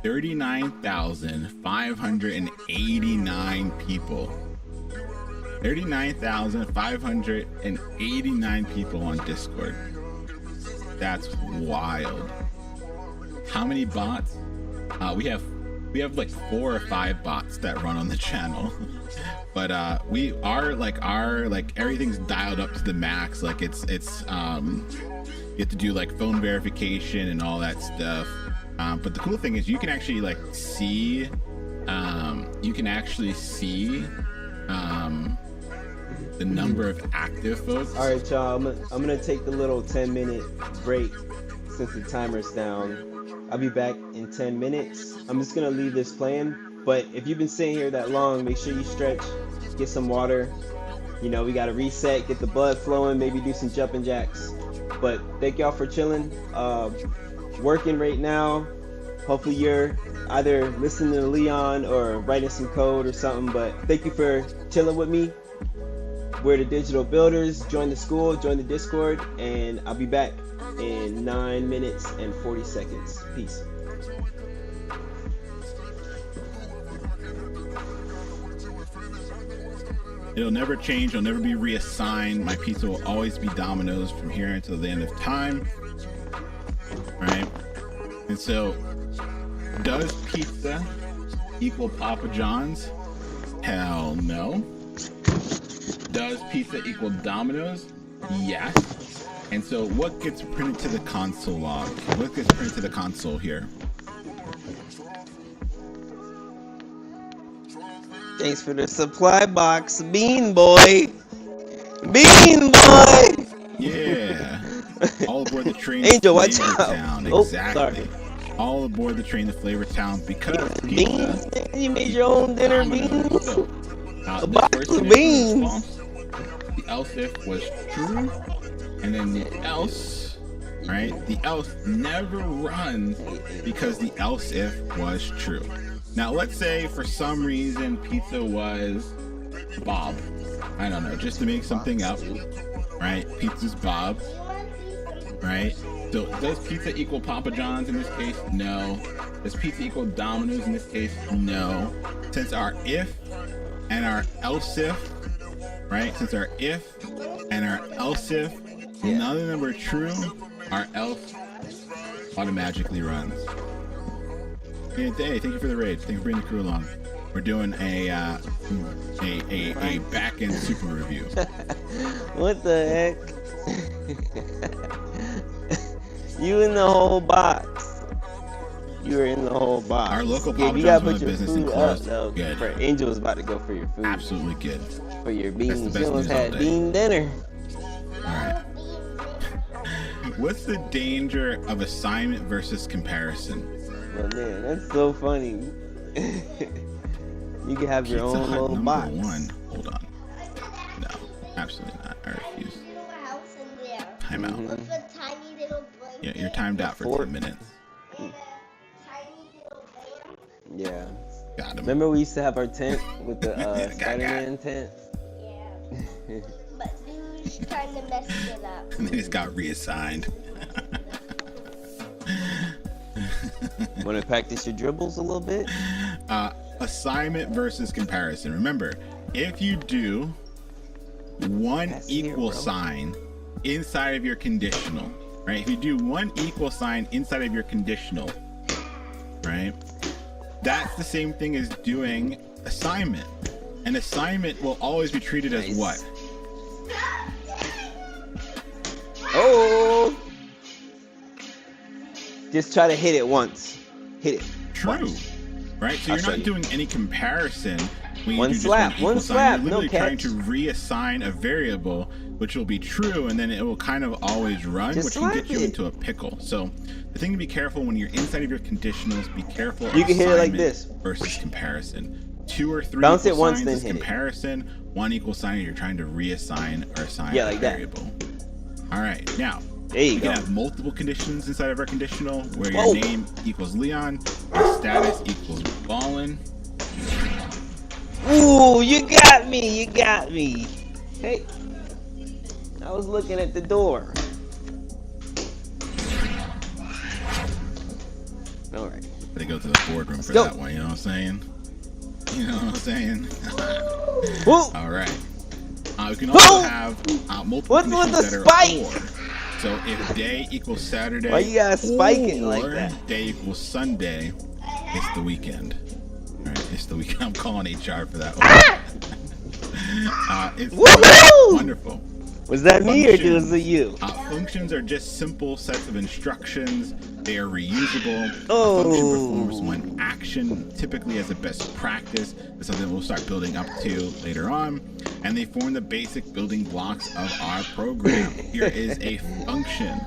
Speaker 1: 39,589 people. 39,589 people on Discord. That's wild. How many bots? We have like 4 or 5 bots that run on the channel. But we are like everything's dialed up to the max. Like it's you have to do like phone verification and all that stuff. But the cool thing is you can actually like see the number of active folks.
Speaker 2: All right, y'all. I'm gonna take the little 10-minute break since the timer's down. I'll be back in 10 minutes. I'm just gonna leave this playing. But if you've been sitting here that long, make sure you stretch, get some water. You know, we gotta reset, get the blood flowing, maybe do some jumping jacks. But thank y'all for chilling. Working right now. Hopefully you're either listening to Leon or writing some code or something. But thank you for chilling with me. We're the Digital Builders. Join the school, join the Discord, and I'll be back in 9 minutes and 40 seconds. Peace.
Speaker 1: It'll never change. It'll never be reassigned. My pizza will always be Domino's from here until the end of time. All right. And so, does pizza equal Papa John's? Hell no. Does pizza equal Domino's? Yes. And so, what gets printed to the console log? What gets printed to the console here?
Speaker 2: Thanks for the supply box, Bean Boy. Bean Boy.
Speaker 1: Yeah. All aboard the train.
Speaker 2: Angel, watch
Speaker 1: Flavor
Speaker 2: out.
Speaker 1: Town.
Speaker 2: Oh,
Speaker 1: Exactly.
Speaker 2: sorry.
Speaker 1: All aboard the train to Flavor Town because
Speaker 2: Beans.
Speaker 1: pizza.
Speaker 2: You made your own dinner,
Speaker 1: Domino's.
Speaker 2: beans.
Speaker 1: A
Speaker 2: A box of beans.
Speaker 1: The else if was true, and then the else, right? The else never runs because the else if was true. Now, let's say for some reason pizza was Bob. I don't know, just to make something up, right? Pizza's Bob, right? So does pizza equal Papa John's in this case? No. Does pizza equal Domino's in this case? No. Since our if and our else if, right? Since our if and our else if, none of them are true, our else automatically runs. Hey, thank you for the raid. Thank you for bringing the crew along. We're doing a back-end super review.
Speaker 2: What the heck? You in the whole box. You were in the whole box.
Speaker 1: Our local
Speaker 2: yeah,
Speaker 1: Papa
Speaker 2: you gotta
Speaker 1: John's
Speaker 2: put your
Speaker 1: business
Speaker 2: food up,
Speaker 1: enclosed.
Speaker 2: though.
Speaker 1: Good.
Speaker 2: For Angel was about to go for your food.
Speaker 1: Absolutely good.
Speaker 2: For your
Speaker 1: That's the
Speaker 2: beans.
Speaker 1: best
Speaker 2: You almost
Speaker 1: news all
Speaker 2: had
Speaker 1: day.
Speaker 2: bean dinner.
Speaker 1: All right. What's the danger of assignment versus comparison?
Speaker 2: Well, man, that's so funny. You can have your
Speaker 1: Pizza
Speaker 2: own
Speaker 1: Hut
Speaker 2: little
Speaker 1: number
Speaker 2: box.
Speaker 1: 1. Hold on. No, absolutely not. I refuse. Time out.
Speaker 2: Mhm.
Speaker 1: Yeah, you're timed out for 10 minutes.
Speaker 2: Yeah.
Speaker 1: Got him.
Speaker 2: Remember we used to have our tent with the
Speaker 1: Got.
Speaker 2: Spider-Man tent?
Speaker 5: Yeah. But dude's trying to mess it up.
Speaker 1: And then it's got reassigned.
Speaker 2: Want to practice your dribbles a little bit?
Speaker 1: Assignment versus comparison. Remember, if you do one
Speaker 2: That's here,
Speaker 1: equal
Speaker 2: bro.
Speaker 1: sign inside of your conditional, right? If you do one equal sign inside of your conditional, right? That's the same thing as doing assignment. An assignment will always be treated as
Speaker 2: Nice.
Speaker 1: what?
Speaker 2: Oh! Just try to hit it once. Hit it.
Speaker 1: True.
Speaker 2: Once.
Speaker 1: Right? So
Speaker 2: I'll
Speaker 1: you're
Speaker 2: show
Speaker 1: not
Speaker 2: you.
Speaker 1: doing any comparison. when you
Speaker 2: One
Speaker 1: do just
Speaker 2: slap,
Speaker 1: equal
Speaker 2: one
Speaker 1: sign,
Speaker 2: slap,
Speaker 1: you're
Speaker 2: no
Speaker 1: literally trying
Speaker 2: catch.
Speaker 1: to reassign a variable, which will be true, and then it will kind of always run,
Speaker 2: Just
Speaker 1: which can get
Speaker 2: slap
Speaker 1: you
Speaker 2: it.
Speaker 1: into a pickle. So the thing to be careful when you're inside of your conditionals, be careful of
Speaker 2: You can hit it like
Speaker 1: assignment
Speaker 2: this.
Speaker 1: versus comparison. 2 or 3
Speaker 2: Bounce
Speaker 1: equal
Speaker 2: it once,
Speaker 1: signs
Speaker 2: then
Speaker 1: is
Speaker 2: hit it.
Speaker 1: comparison. 1 equal sign, you're trying to reassign or assign
Speaker 2: Yeah,
Speaker 1: a
Speaker 2: like that.
Speaker 1: variable. All right, now
Speaker 2: There you
Speaker 1: we
Speaker 2: go.
Speaker 1: can have multiple conditions inside of our conditional, where
Speaker 2: Whoa.
Speaker 1: your name equals Leon, your status equals Ballin.
Speaker 2: Ooh, you got me. You got me. Hey, I was looking at the door. All right.
Speaker 1: They go to the boardroom for
Speaker 2: go.
Speaker 1: that one. You know what I'm saying? You know what I'm saying?
Speaker 2: Whoa.
Speaker 1: All right. We can also
Speaker 2: Whoa.
Speaker 1: have multiple
Speaker 2: What's with
Speaker 1: conditions
Speaker 2: the
Speaker 1: that
Speaker 2: spike?
Speaker 1: are or. So if day equals Saturday,
Speaker 2: Why you gotta spike it like
Speaker 1: or
Speaker 2: that?
Speaker 1: day equals Sunday, it's the weekend. All right, it's the weekend. I'm calling HR for that one. It's
Speaker 2: Woohoo!
Speaker 1: wonderful.
Speaker 2: Was that me or
Speaker 1: Functions.
Speaker 2: was it you?
Speaker 1: Functions are just simple sets of instructions. They are reusable.
Speaker 2: Oh.
Speaker 1: A function performs one action, typically as a best practice. That's something we'll start building up to later on. And they form the basic building blocks of our program. Here is a function.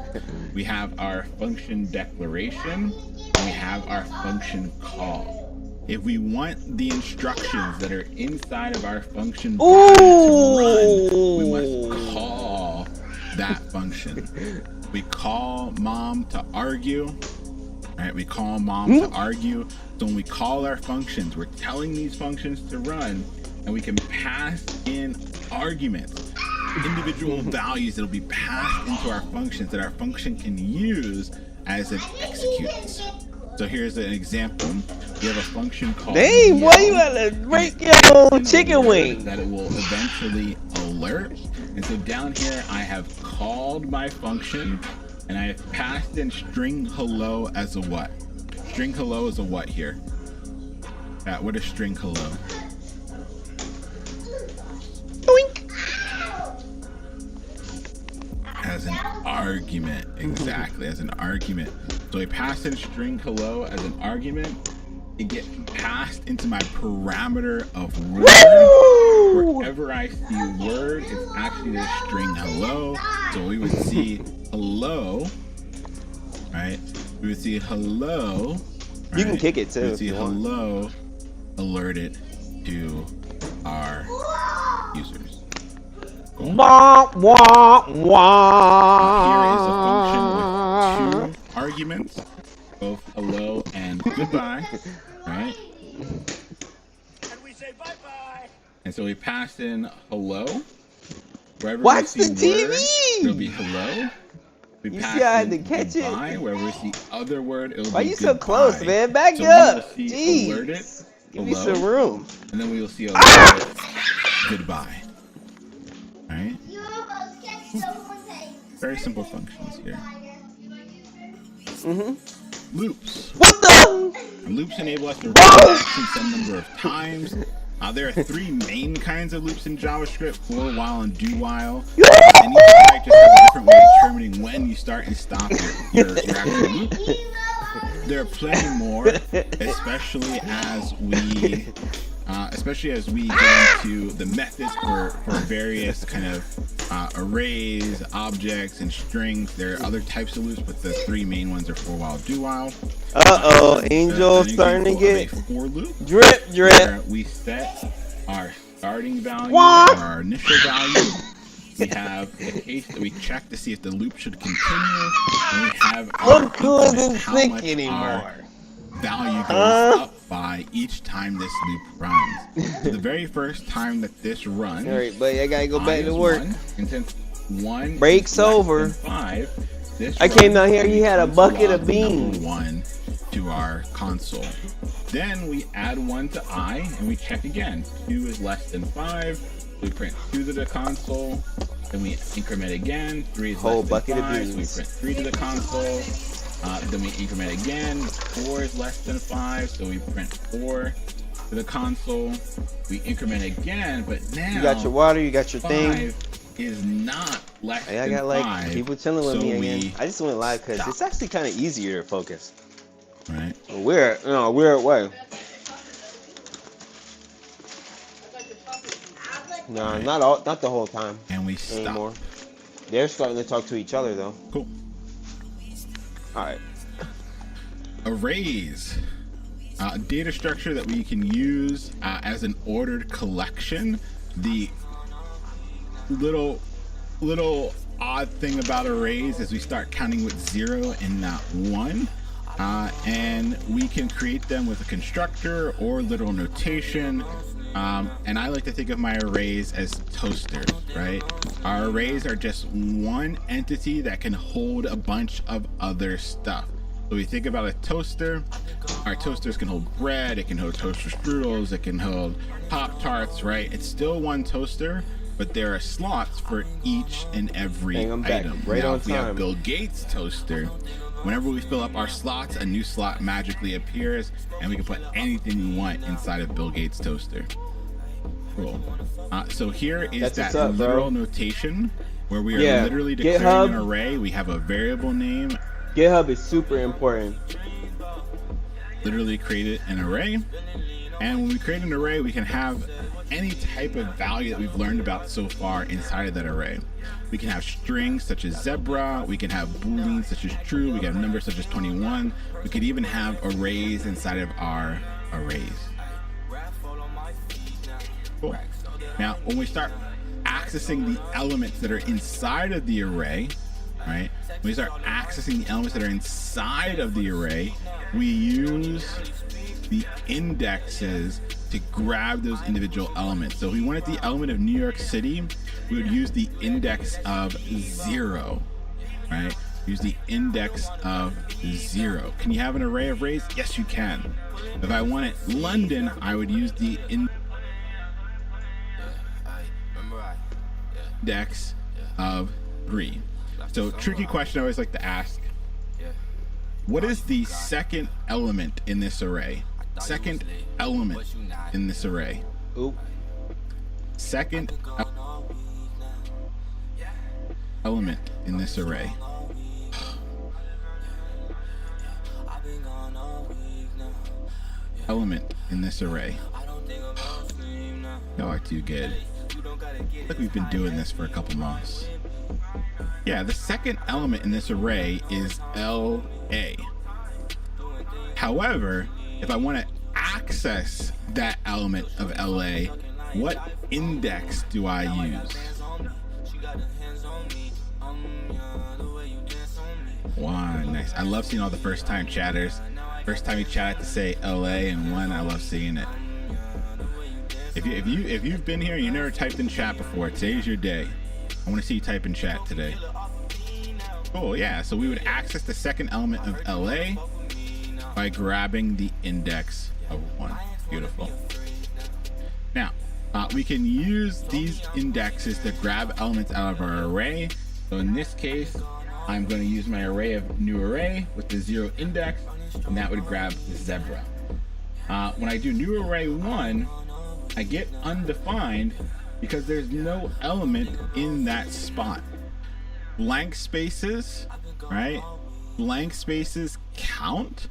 Speaker 1: We have our function declaration, and we have our function call. If we want the instructions that are inside of our function body to run, we must call that function. We call mom to argue. Right? We call mom to argue. So when we call our functions, we're telling these functions to run, and we can pass in arguments, individual values that will be passed into our functions that our function can use as it executes. So here's an example. We have a function called
Speaker 2: Dang, boy, you
Speaker 1: yell,
Speaker 2: gotta break
Speaker 1: and
Speaker 2: your
Speaker 1: it's
Speaker 2: own
Speaker 1: an
Speaker 2: chicken
Speaker 1: alert
Speaker 2: wing.
Speaker 1: that it will eventually alert. And so down here, I have called my function, and I have passed in string hello as a what? String hello is a what here? What is string hello?
Speaker 2: Doink.
Speaker 1: As an argument, exactly, as an argument. So I pass in string hello as an argument. It gets passed into my parameter of word.
Speaker 2: Woo!
Speaker 1: Wherever I see word, it's actually the string hello. So we would see hello, right? We would see hello.
Speaker 2: You can
Speaker 1: right?
Speaker 2: kick it too.
Speaker 1: We would
Speaker 2: if
Speaker 1: see
Speaker 2: you want.
Speaker 1: hello alerted to our users. Cool.
Speaker 2: Wah, wah,
Speaker 1: Here is a
Speaker 2: wah.
Speaker 1: function with 2 arguments, both hello and goodbye, right?
Speaker 3: And we say bye-bye.
Speaker 1: And so we pass in hello. Wherever
Speaker 2: Watch
Speaker 1: we see
Speaker 2: the TV!
Speaker 1: word, it'll be hello. We
Speaker 2: You
Speaker 1: pass
Speaker 2: see I had
Speaker 1: in
Speaker 2: to catch it?
Speaker 1: goodbye. Wherever we see other word, it'll
Speaker 2: Why
Speaker 1: be
Speaker 2: you so close,
Speaker 1: goodbye.
Speaker 2: man? Back
Speaker 1: So we
Speaker 2: up.
Speaker 1: will see alerted,
Speaker 2: Jeez. Give me
Speaker 1: hello,
Speaker 2: some room.
Speaker 1: and then we will see alerted, goodbye. Right? Very simple functions here. Loops.
Speaker 2: What the?
Speaker 1: Loops enable us to repeat actions some number of times. There are 3 main kinds of loops in JavaScript: for, while, and do while. And each type just has a different way of determining when you start and stop your actual loop. There are plenty more, especially as we get into the methods for various kind of arrays, objects, and strings. There are other types of loops, but the 3 main ones are for, while, do while.
Speaker 2: Uh-oh, Angel
Speaker 1: An
Speaker 2: starting to
Speaker 1: example of
Speaker 2: get
Speaker 1: a for loop
Speaker 2: drip, drip.
Speaker 1: where we set our starting value
Speaker 2: What?
Speaker 1: or our initial value. We have a case that we check to see if the loop should continue, and we have our
Speaker 2: Look who isn't
Speaker 1: increment, how
Speaker 2: sick
Speaker 1: much
Speaker 2: anymore.
Speaker 1: our value goes up by each time this loop runs. So the very first time that this runs,
Speaker 2: Alright, buddy, I gotta go
Speaker 1: I
Speaker 2: back
Speaker 1: is
Speaker 2: to work.
Speaker 1: 1, and since 1
Speaker 2: Break's
Speaker 1: is less
Speaker 2: over.
Speaker 1: than 5, this
Speaker 2: I came
Speaker 1: runs
Speaker 2: down here,
Speaker 1: and
Speaker 2: he had a
Speaker 1: returns
Speaker 2: bucket
Speaker 1: log
Speaker 2: of
Speaker 1: number
Speaker 2: beans.
Speaker 1: 1 to our console. Then we add 1 to I, and we check again. 2 is less than 5. We print 2 to the console. Then we increment again. 3 is
Speaker 2: Whole
Speaker 1: less
Speaker 2: bucket
Speaker 1: than
Speaker 2: of
Speaker 1: 5. So we
Speaker 2: beans.
Speaker 1: print 3 to the console. Then we increment again. 4 is less than 5. So we print 4 to the console. We increment again, but now
Speaker 2: You got your water, you got your
Speaker 1: 5
Speaker 2: thing.
Speaker 1: is not less
Speaker 2: Hey, I
Speaker 1: than
Speaker 2: got like
Speaker 1: 5.
Speaker 2: people chilling with
Speaker 1: so
Speaker 2: me
Speaker 1: we
Speaker 2: again. I just went live because it's actually kind of easier to focus.
Speaker 1: Right.
Speaker 2: Weird way. No,
Speaker 1: Right.
Speaker 2: not the whole time
Speaker 1: And we stop.
Speaker 2: anymore. They're starting to talk to each other though.
Speaker 1: Cool.
Speaker 2: All right.
Speaker 1: Arrays, data structure that we can use as an ordered collection. The little odd thing about arrays is we start counting with 0 and not 1. And we can create them with a constructor or literal notation. And I like to think of my arrays as toasters, right? Our arrays are just one entity that can hold a bunch of other stuff. So we think about a toaster. Our toasters can hold bread, it can hold toaster strudels, it can hold Pop-Tarts, right? It's still one toaster, but there are slots for each and every
Speaker 2: Dang, I'm back
Speaker 1: item.
Speaker 2: right
Speaker 1: now,
Speaker 2: on
Speaker 1: if we have
Speaker 2: time.
Speaker 1: Bill Gates' toaster, whenever we fill up our slots, a new slot magically appears, and we can put anything we want inside of Bill Gates' toaster. Cool. So here is
Speaker 2: That's
Speaker 1: that
Speaker 2: what's up, bro.
Speaker 1: literal notation where we are
Speaker 2: Yeah,
Speaker 1: literally declaring
Speaker 2: GitHub.
Speaker 1: an array. We have a variable name,
Speaker 2: GitHub is super important.
Speaker 1: literally created an array. And when we create an array, we can have any type of value that we've learned about so far inside of that array. We can have strings such as zebra, we can have booleans such as true, we can have numbers such as 21. We could even have arrays inside of our arrays. Cool. Now, when we start accessing the elements that are inside of the array, right? When we start accessing the elements that are inside of the array, we use the indexes to grab those individual elements. So if we wanted the element of New York City, we would use the index of 0, right? Use the index of 0. Can you have an array of arrays? Yes, you can. If I wanted London, I would use the index of 3. So tricky question I always like to ask. What is the second element in this array? Second element in this array.
Speaker 2: Oop.
Speaker 1: Second element in this array. Element in this array. Y'all are too good. Like we've been doing this for a couple months. Yeah, the second element in this array is LA. However, if I want to access that element of LA, what index do I use? Wow, nice. I love seeing all the first time chatters. First time you chat to say LA and one, I love seeing it. If you've been here and you never typed in chat before, today's your day. I want to see you type in chat today. Cool, yeah. So we would access the second element of LA by grabbing the index of 1. Beautiful. Now, we can use these indexes to grab elements out of our array. So in this case, I'm going to use my array of new array with the 0 index, and that would grab zebra. When I do new array 1, I get undefined because there's no element in that spot. Blank spaces, right? Blank spaces count,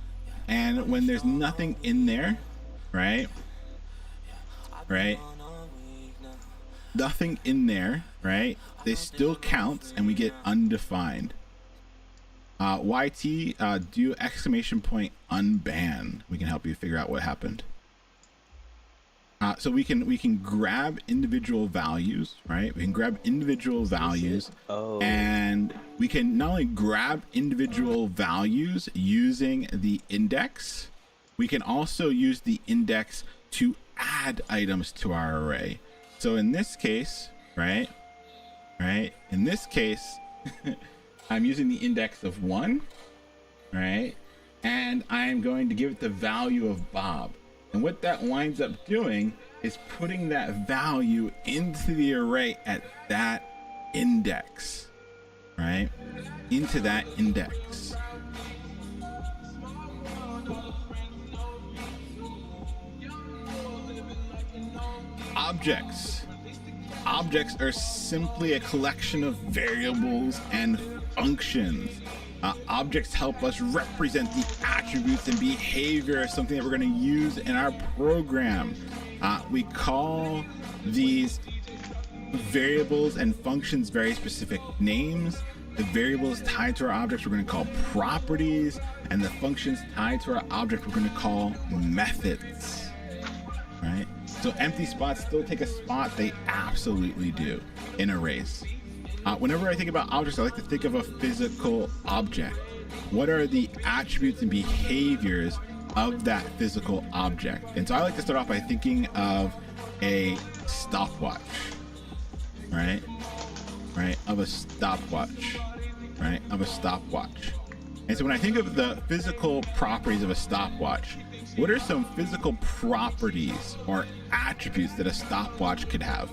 Speaker 1: and when there's nothing in there, right? Nothing in there, right? They still count, and we get undefined. YT, do exclamation point unban. We can help you figure out what happened. So we can grab individual values, right? We can grab individual values, and we can not only grab individual values using the index, we can also use the index to add items to our array. So in this case, right? In this case, I'm using the index of 1, right? And I'm going to give it the value of Bob. And what that winds up doing is putting that value into the array at that index, right? Into that index. Objects. Objects are simply a collection of variables and functions. Objects help us represent the attributes and behavior of something that we're going to use in our program. We call these variables and functions very specific names. The variables tied to our objects we're going to call properties, and the functions tied to our object we're going to call methods, right? So empty spots still take a spot. They absolutely do in arrays. Whenever I think about objects, I like to think of a physical object. What are the attributes and behaviors of that physical object? And so I like to start off by thinking of a stopwatch, right? Of a stopwatch, right? Of a stopwatch. And so when I think of the physical properties of a stopwatch, what are some physical properties or attributes that a stopwatch could have?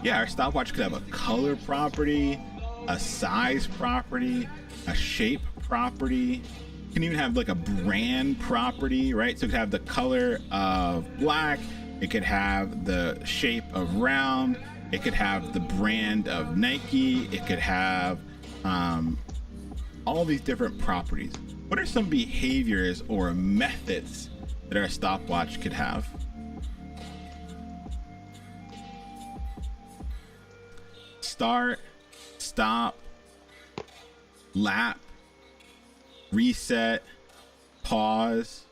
Speaker 1: Yeah, our stopwatch could have a color property, a size property, a shape property. You can even have like a brand property, right? So it could have the color of black, it could have the shape of round, it could have the brand of Nike, it could have all these different properties. What are some behaviors or methods that our stopwatch could have? Start, stop, lap, reset, pause,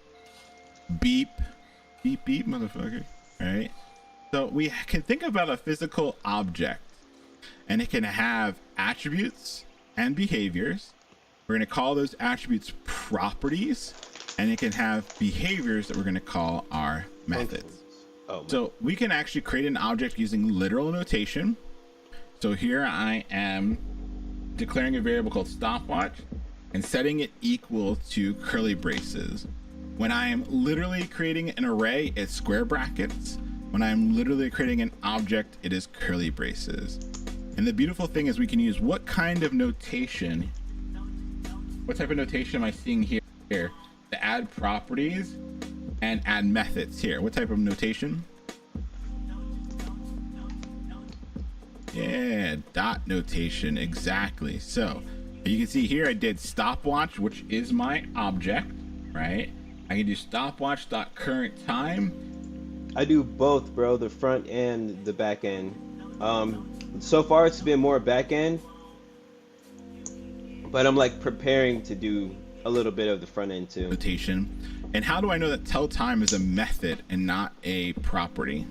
Speaker 1: beep, beep, beep, motherfucker. All right. So we can think about a physical object, and it can have attributes and behaviors. We're going to call those attributes properties, and it can have behaviors that we're going to call our methods. So we can actually create an object using literal notation. So here I am declaring a variable called stopwatch and setting it equal to curly braces. When I am literally creating an array, it's square brackets. When I'm literally creating an object, it is curly braces. And the beautiful thing is we can use what kind of notation, what type of notation am I seeing here to add properties and add methods here? What type of notation? Yeah, dot notation, exactly. So you can see here I did stopwatch, which is my object, right? I can do stopwatch dot current time.
Speaker 2: I do both, bro, the front and the back end. So far it's been more back end, but I'm like preparing to do a little bit of the front end too.
Speaker 1: Notation. And how do I know that tell time is a method and not a property?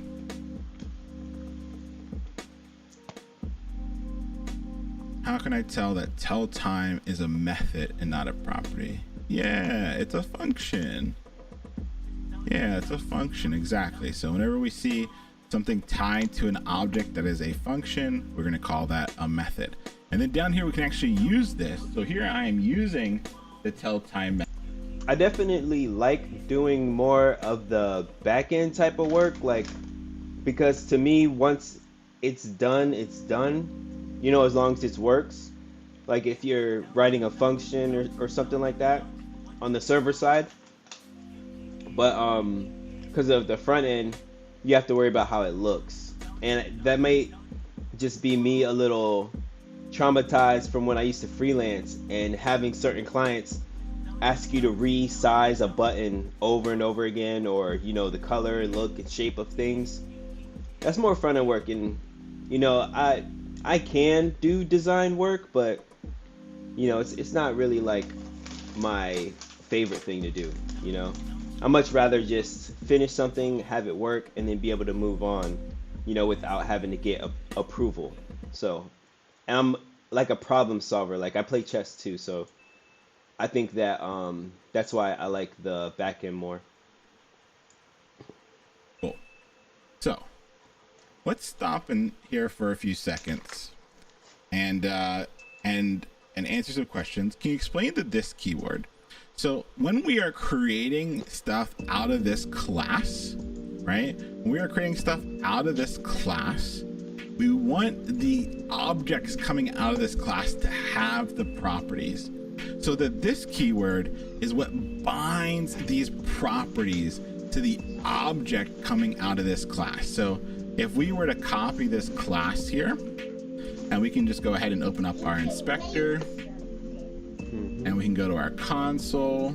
Speaker 1: How can I tell that tell time is a method and not a property? Yeah, it's a function. Yeah, it's a function, exactly. So whenever we see something tied to an object that is a function, we're going to call that a method. And then down here we can actually use this. So here I am using the tell time method.
Speaker 2: I definitely like doing more of the back end type of work, like, because to me, once it's done, it's done. You know, as long as it works. Like if you're writing a function or something like that on the server side. But because of the front end, you have to worry about how it looks. And that may just be me a little traumatized from when I used to freelance and having certain clients ask you to resize a button over and over again, or, you know, the color and look and shape of things. That's more front end work. And, you know, I can do design work, but you know, it's not really like my favorite thing to do, you know. I much rather just finish something, have it work, and then be able to move on, you know, without having to get approval. So, and I'm like a problem solver. Like I play chess too, so I think that that's why I like the back end more.
Speaker 1: Cool. So let's stop in here for a few seconds and answer some questions. Can you explain the this keyword? So when we are creating stuff out of this class, right? When we are creating stuff out of this class, we want the objects coming out of this class to have the properties. So that this keyword is what binds these properties to the object coming out of this class. So if we were to copy this class here, and we can just go ahead and open up our inspector, and we can go to our console,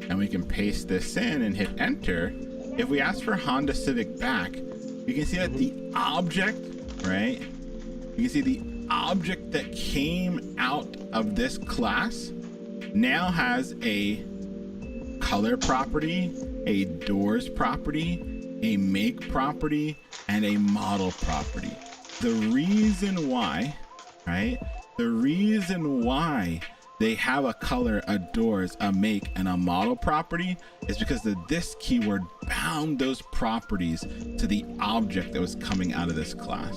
Speaker 1: and we can paste this in and hit enter. If we ask for Honda Civic back, you can see that the object, right? You can see the object that came out of this class now has a color property, a doors property, a make property, and a model property. The reason why, right? The reason why they have a color, a doors, a make, and a model property is because the this keyword bound those properties to the object that was coming out of this class.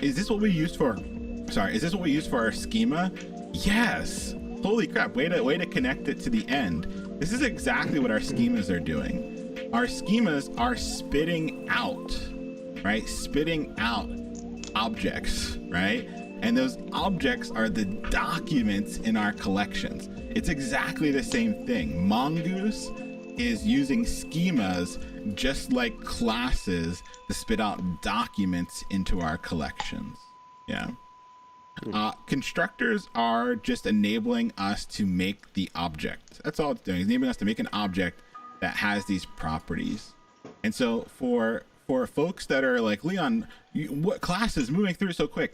Speaker 1: Is this what we use for, is this what we use for our schema? Yes. Holy crap, way to connect it to the end. This is exactly what our schemas are doing. Our schemas are spitting out, right? Spitting out objects, right? And those objects are the documents in our collections. It's exactly the same thing. Mongoose is using schemas just like classes to spit out documents into our collections. Yeah. Constructors are just enabling us to make the object. That's all it's doing. It's enabling us to make an object that has these properties. And so for folks that are like, Leon, what class is moving through so quick?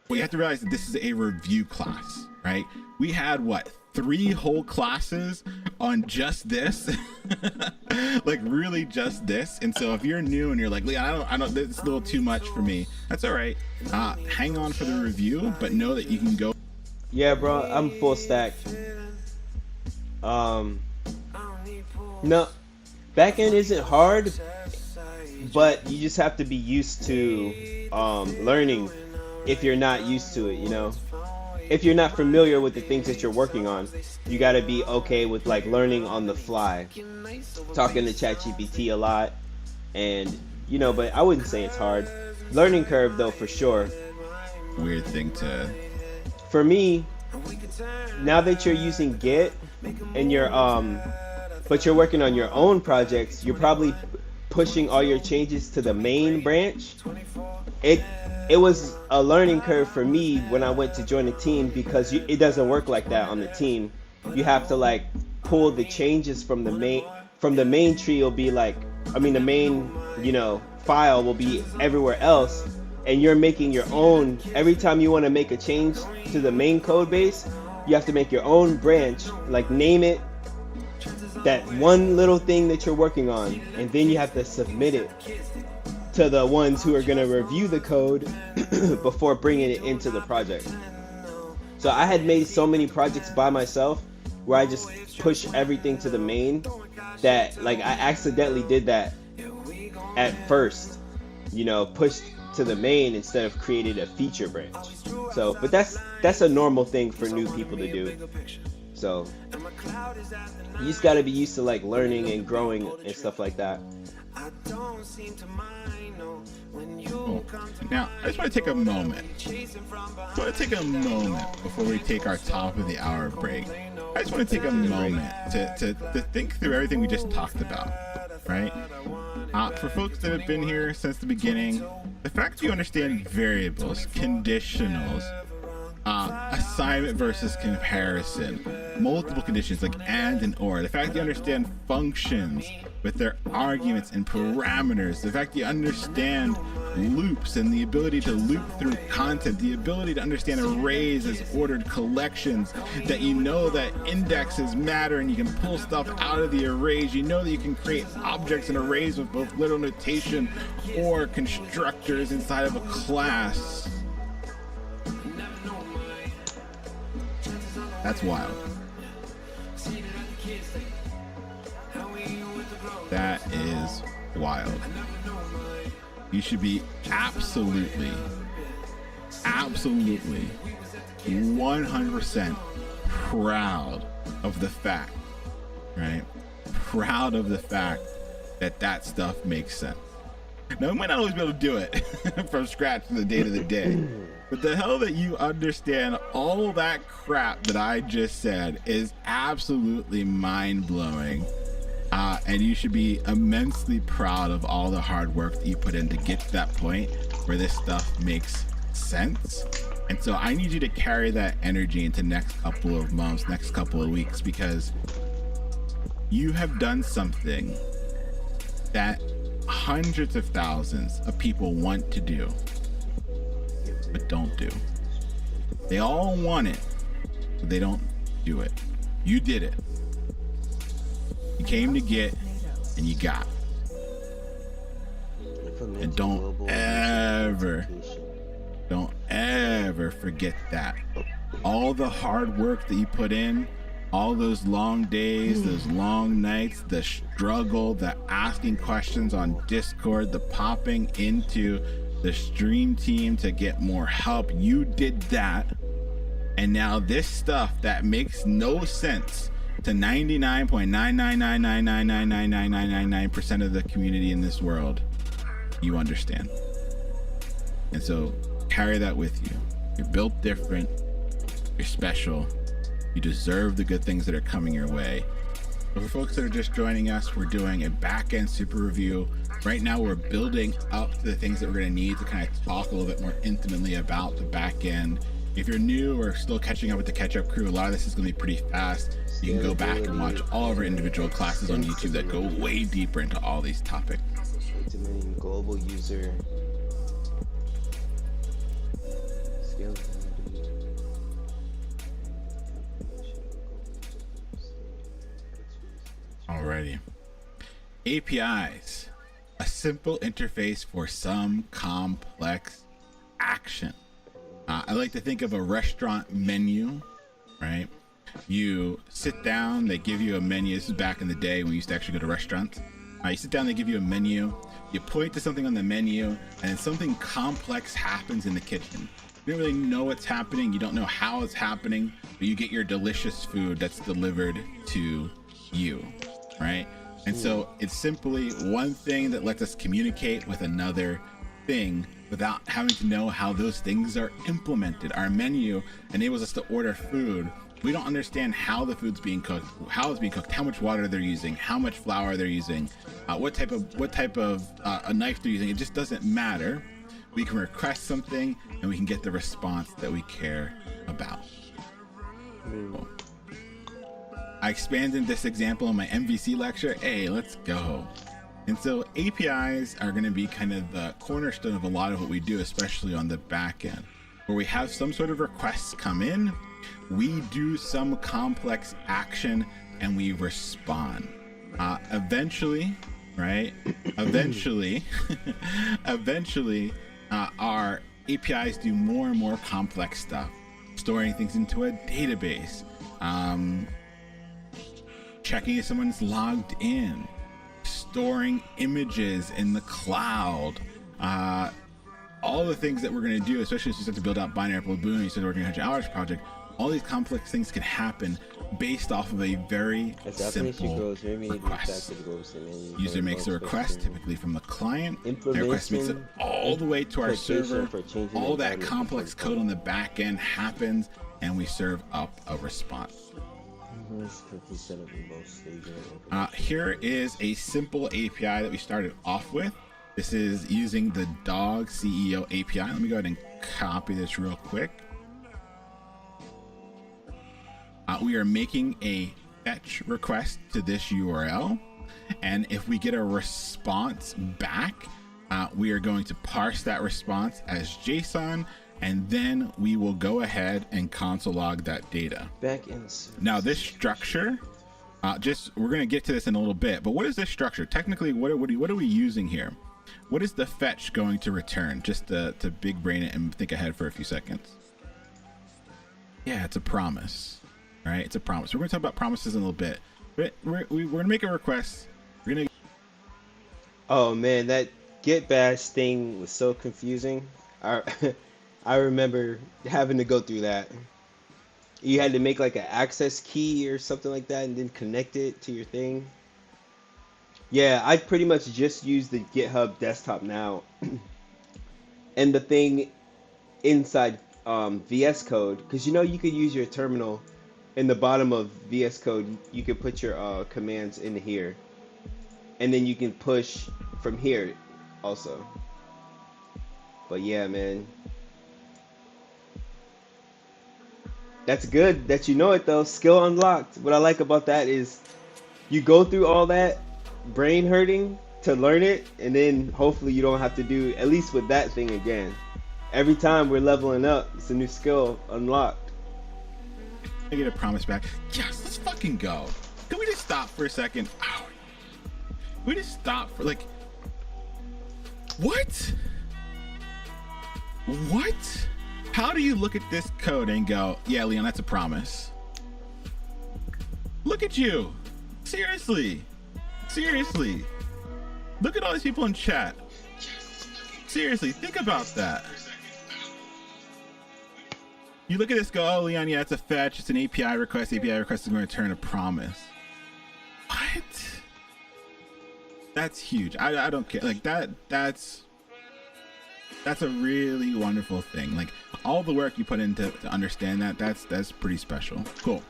Speaker 1: Well, you have to realize that this is a review class, right? We had what, 3 whole classes on just this, like really just this. And so if you're new and you're like, Leon, I don't, it's a little too much for me. That's all right. Hang on for the review, but know that you can go.
Speaker 2: Yeah, bro, I'm full stack. No, backend isn't hard, but you just have to be used to learning if you're not used to it, you know? If you're not familiar with the things that you're working on, you gotta be okay with like learning on the fly. Talking to ChatGPT a lot, and you know, but I wouldn't say it's hard. Learning curve though, for sure.
Speaker 1: Weird thing to...
Speaker 2: For me, now that you're using Git and you're but you're working on your own projects, you're probably pushing all your changes to the main branch. It was a learning curve for me when I went to join a team, because it doesn't work like that on the team. You have to like pull the changes from the main tree. Will be like, I mean, the main, you know, file will be everywhere else, and you're making your own. Every time you want to make a change to the main code base, you have to make your own branch, like name it that one little thing that you're working on, and then you have to submit it to the ones who are going to review the code before bringing it into the project. So I had made so many projects by myself where I just push everything to the main, that like I accidentally did that at first, you know, pushed to the main instead of created a feature branch. So, but that's a normal thing for new people to do. So you just got to be used to like learning and growing and stuff like that.
Speaker 1: Cool. Now, I just want to take a moment. Before we take our top of the hour break. I just want to take a moment to think through everything we just talked about, right? For folks that have been here since the beginning, the fact that you understand variables, conditionals, assignment versus comparison, multiple conditions like and or, the fact that you understand functions with their arguments and parameters, the fact that you understand loops and the ability to loop through content, the ability to understand arrays as ordered collections, that you know that indexes matter and you can pull stuff out of the arrays, you know that you can create objects and arrays with both literal notation or constructors inside of a class. That's wild. That is wild. You should be absolutely 100% proud of the fact, right? Proud of the fact that that stuff makes sense. Now, we might not always be able to do it from scratch from the day to the day, but the hell that you understand all that crap that I just said is absolutely mind-blowing. And you should be immensely proud of all the hard work that you put in to get to that point. where this stuff makes sense. And so I need you to carry that energy into next couple of months, next couple of weeks, because you have done something that hundreds of thousands of people want to do, but don't do. They all want it, but they don't do it. You did it. You came to get, and you got. And don't ever forget that. All the hard work that you put in, all those long days, those long nights, the struggle, the asking questions on Discord, the popping into the stream team to get more help, you did that. And now this stuff that makes no sense to 99.999999999% of the community in this world, you understand. And so carry that with you. You're built different. You're special. You deserve the good things that are coming your way. But for folks that are just joining us, we're doing a back-end super review. Right now, we're building up to the things that we're going to need to kind of talk a little bit more intimately about the back end. If you're new or still catching up with the catch-up crew, a lot of this is going to be pretty fast. You can go back and watch all of our individual classes on YouTube that go way deeper into all these topics.
Speaker 2: Implementing global user
Speaker 1: Alrighty. APIs, a simple interface for some complex action. I like to think of a restaurant menu, right? You sit down, they give you a menu. This is back in the day when we used to actually go to restaurants. You sit down, they give you a menu. You point to something on the menu, and then something complex happens in the kitchen. You don't really know what's happening. You don't know how it's happening, but you get your delicious food that's delivered to you, right? And so it's simply one thing that lets us communicate with another thing without having to know how those things are implemented. Our menu enables us to order food. We don't understand how the food's being cooked, how it's being cooked, how much water they're using, how much flour they're using, what type of a knife they're using. It just doesn't matter. We can request something and we can get the response that we care about. Cool. I expanded this example in my MVC lecture. Hey, let's go. And so APIs are going to be kind of the cornerstone of a lot of what we do, especially on the back end, where we have some sort of requests come in, we do some complex action, and we respond. Eventually, right? Eventually, our APIs do more and more complex stuff, storing things into a database, checking if someone's logged in, storing images in the cloud, all the things that we're going to do, especially as you start to build out binary operational boon, you start working on 100 hours project, all these complex things can happen based off of a very simple request. User makes a request, typically from the client. The request makes it all the way to our server. All that complex code on the back end happens, and we serve up a response. Here is a simple API that we started off with. This is using the Dog CEO API. Let me go ahead and copy this real quick. We are making a fetch request to this URL, and if we get a response back, we are going to parse that response as JSON, and then we will go ahead and console log that data. Now this structure, we're going to get to this in a little bit, but what is this structure? Technically, what are we using here? What is the fetch going to return? Just to big brain it and think ahead for a few seconds. Yeah, it's a promise, right? It's a promise. We're going to talk about promises in a little bit. We're going to make a request. We're going to.
Speaker 2: Oh man, that get bash thing was so confusing. I remember having to go through that. You had to make like an access key or something like that and then connect it to your thing. Yeah, I pretty much just use the GitHub desktop now. And the thing inside VS Code, because you could use your terminal in the bottom of VS Code, you could put your commands in here. And then you can push from here also. But yeah, man. That's good that you know it though. Skill unlocked. What I like about that is you go through all that brain hurting to learn it, and then hopefully you don't have to do at least with that thing again. Every time we're leveling up, it's a new skill unlocked.
Speaker 1: I get a promise back. Yes, let's fucking go. Can we just stop for a second? Ow. Can we just stop for like, what? What? How do you look at this code and go, yeah, Leon, that's a promise? Look at you. Seriously. Seriously. Look at all these people in chat. Seriously, think about that. You look at this, go, oh, Leon, yeah, it's a fetch. It's an API request. API request is going to return a promise. What? That's huge. I don't care. Like that's a really wonderful thing. Like all the work you put into to understand that, that's pretty special. Cool.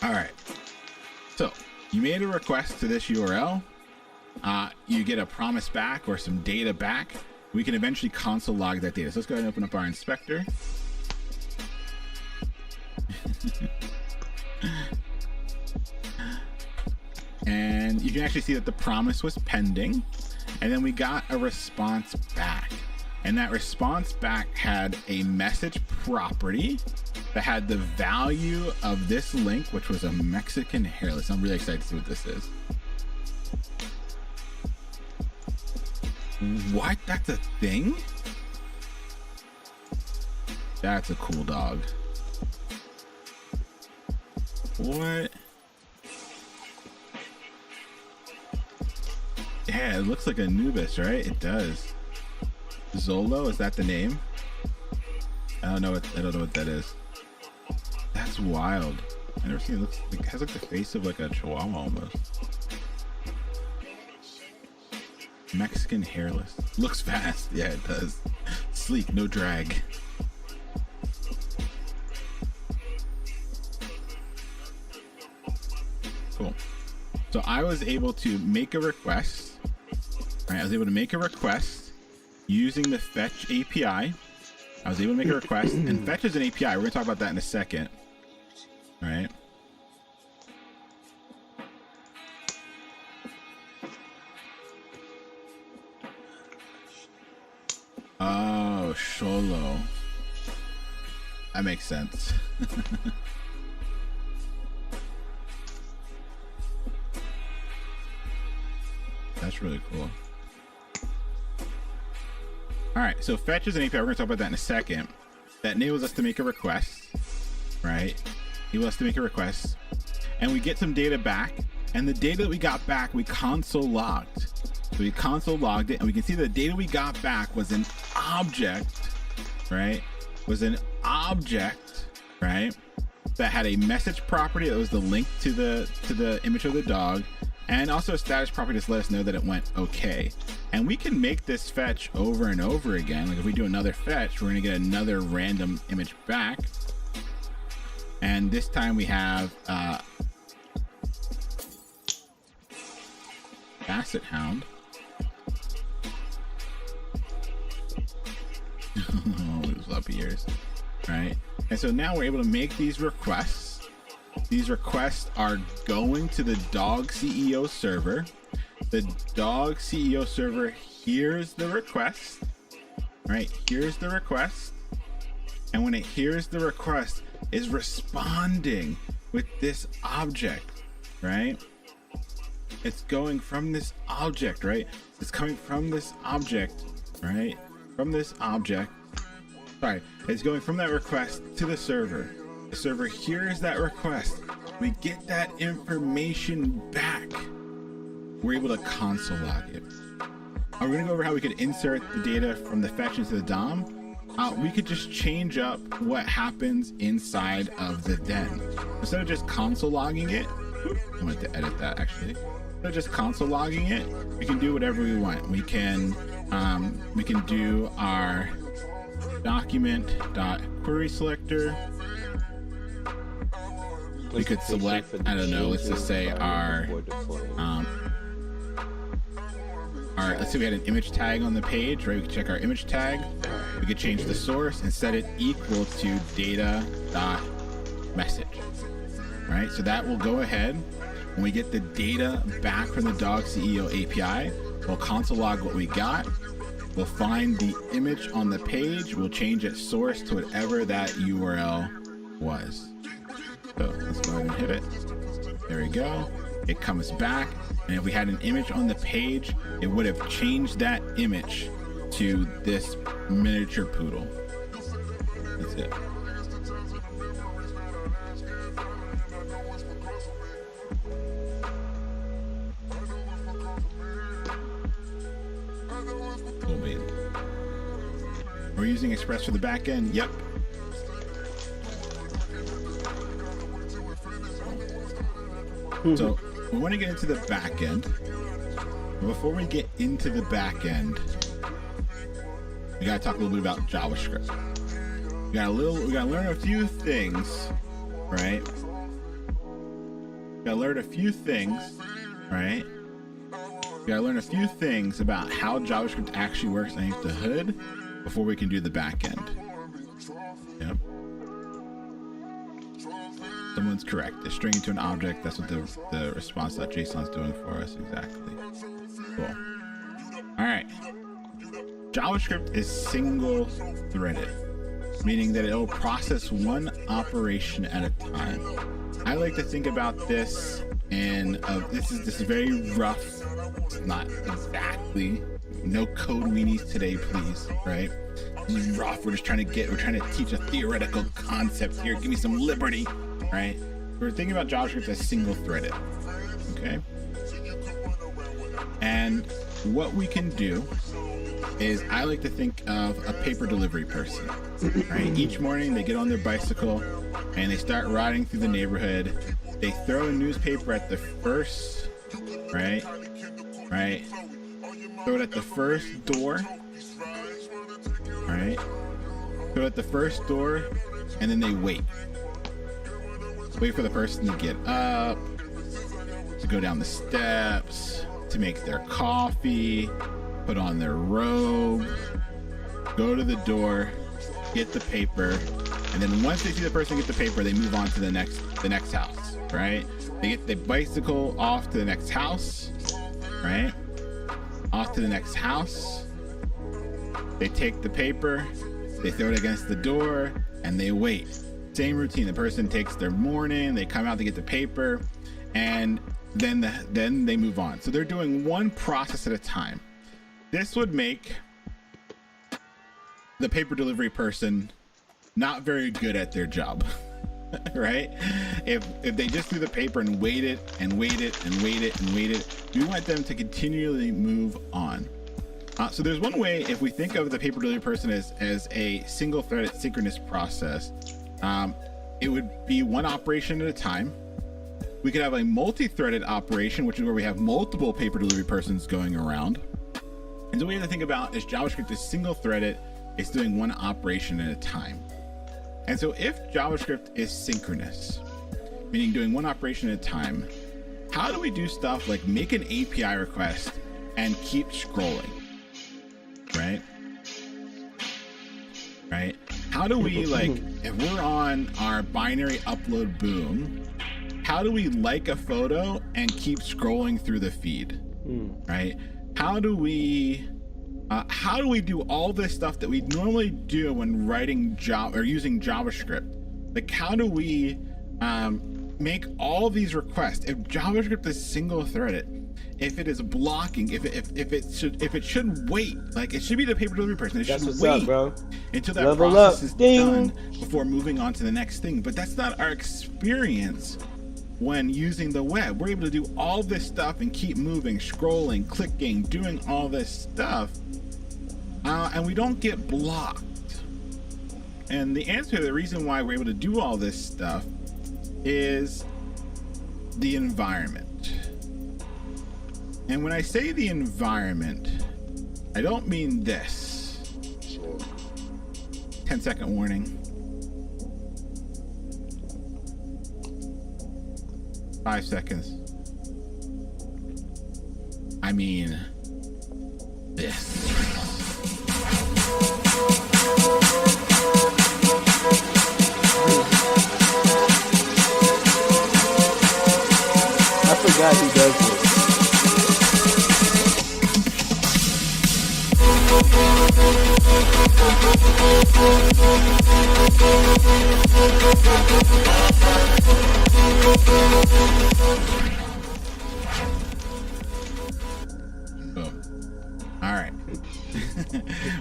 Speaker 1: All right. So you made a request to this URL. You get a promise back or some data back. We can eventually console log that data. So let's go ahead and open up our inspector. And you can actually see that the promise was pending, and then we got a response back, and that response back had a message property that had the value of this link, which was a Mexican hairless. I'm really excited to see what this is. What? That's a thing? That's a cool dog. What? Yeah, it looks like Anubis, right? It does. Zolo, is that the name? I don't know what that is. That's wild. I never seen it. It has like the face of like a chihuahua almost. Mexican hairless. Looks fast. Yeah, it does. Sleek, no drag. Cool. So I was able to make a request. Right, I was able to make a request using the fetch API. I was able to make a request, and fetch is an API. We're gonna talk about that in a second. All right. Oh, Sholo. That makes sense. That's really cool. All right, so fetch is an API. We're gonna talk about that in a second. That enables us to make a request, right? Enables us to make a request, and we get some data back. And the data that we got back, we console logged. So we console logged it, and we can see the data we got back was an object, right? Was an object, right? That had a message property that was the link to the image of the dog, and also a status property to let us know that it went okay. And we can make this fetch over and over again. Like if we do another fetch, we're gonna get another random image back. And this time we have Basset Hound. Oh, those floppy ears. Right? And so now we're able to make these requests. These requests are going to the dog CEO server. The dog CEO server hears the request, right? Hears the request. And when it hears the request, is responding with this object, right? It's going from this object, right? It's coming from this object, right? From this object. Sorry, it's going from that request to the server. The server hears that request. We get that information back. We're able to console log it. We're gonna go over how we could insert the data from the fetch into the DOM. We could just change up what happens inside of the den. Instead of just console logging it, I meant to edit that actually. Instead of just console logging it, we can do whatever we want. We can do our document.query selector. We could select, I don't know, let's just say our let's say we had an image tag on the page, right? We could check our image tag. We could change the source and set it equal to data.message, right? So that will go ahead when we get the data back from the Dog CEO API. We'll console log what we got. We'll find the image on the page. We'll change its source to whatever that URL was. So let's go ahead and hit it. There we go. It comes back. And if we had an image on the page, it would have changed that image to this miniature poodle. That's it. Cool, baby. We're using Express for the back end. Yep. So we want to get into the back end. But before we get into the back end, we gotta talk a little bit about JavaScript. We gotta learn a few things, right? We gotta learn a few things, right? We gotta learn a few things about how JavaScript actually works underneath the hood before we can do the back end. Yep. Someone's correct. The string into an object, that's what the response.json is doing for us. Exactly. Cool. All right. JavaScript is single threaded, meaning that it'll process one operation at a time. I like to think about this in this is very rough. It's not exactly, no code weenies today, please, right? This is rough. We're trying to teach a theoretical concept here. Give me some liberty, right? We're thinking about JavaScript as single threaded, okay? And what we can do is, I like to think of a paper delivery person, right? Each morning they get on their bicycle and they start riding through the neighborhood. They throw a newspaper at the first, right? Throw it at the first door, right? Throw it at the first door, and then they wait for the person to get up, to go down the steps, to make their coffee, put on their robe, go to the door, get the paper, and then once they see the person get the paper, they move on to the next house, right? They get the bicycle off to the next house, right? Off to the next house. They take the paper, they throw it against the door, and they wait. Same routine. The person takes their morning, they come out to get the paper, and then they move on. So they're doing one process at a time. This would make the paper delivery person not very good at their job, right? If they just do the paper and wait it, we want them to continually move on. So there's one way, if we think of the paper delivery person as a single threaded synchronous process, it would be one operation at a time. We could have a multi-threaded operation, which is where we have multiple paper delivery persons going around. And so what we have to think about is JavaScript is single threaded. It's doing one operation at a time. And so if JavaScript is synchronous, meaning doing one operation at a time, how do we do stuff like make an API request and keep scrolling, right? How do we, like, if we're on our binary upload boom, how do we like a photo and keep scrolling through the feed, right? How do we do all this stuff that we normally do when writing Java or using JavaScript? Like, how do we make all these requests? If JavaScript is single threaded, if it is blocking, if it should wait, like it should be the paper delivery person. It should wait until that process is done before moving on to the next thing. But that's not our experience when using the web. We're able to do all this stuff and keep moving, scrolling, clicking, doing all this stuff, and we don't get blocked. And the answer, the reason why we're able to do all this stuff is the environment. And when I say the environment, I don't mean this. 10-second warning. 5 seconds. I mean this.
Speaker 2: I forgot he does this.
Speaker 1: Boom. All right.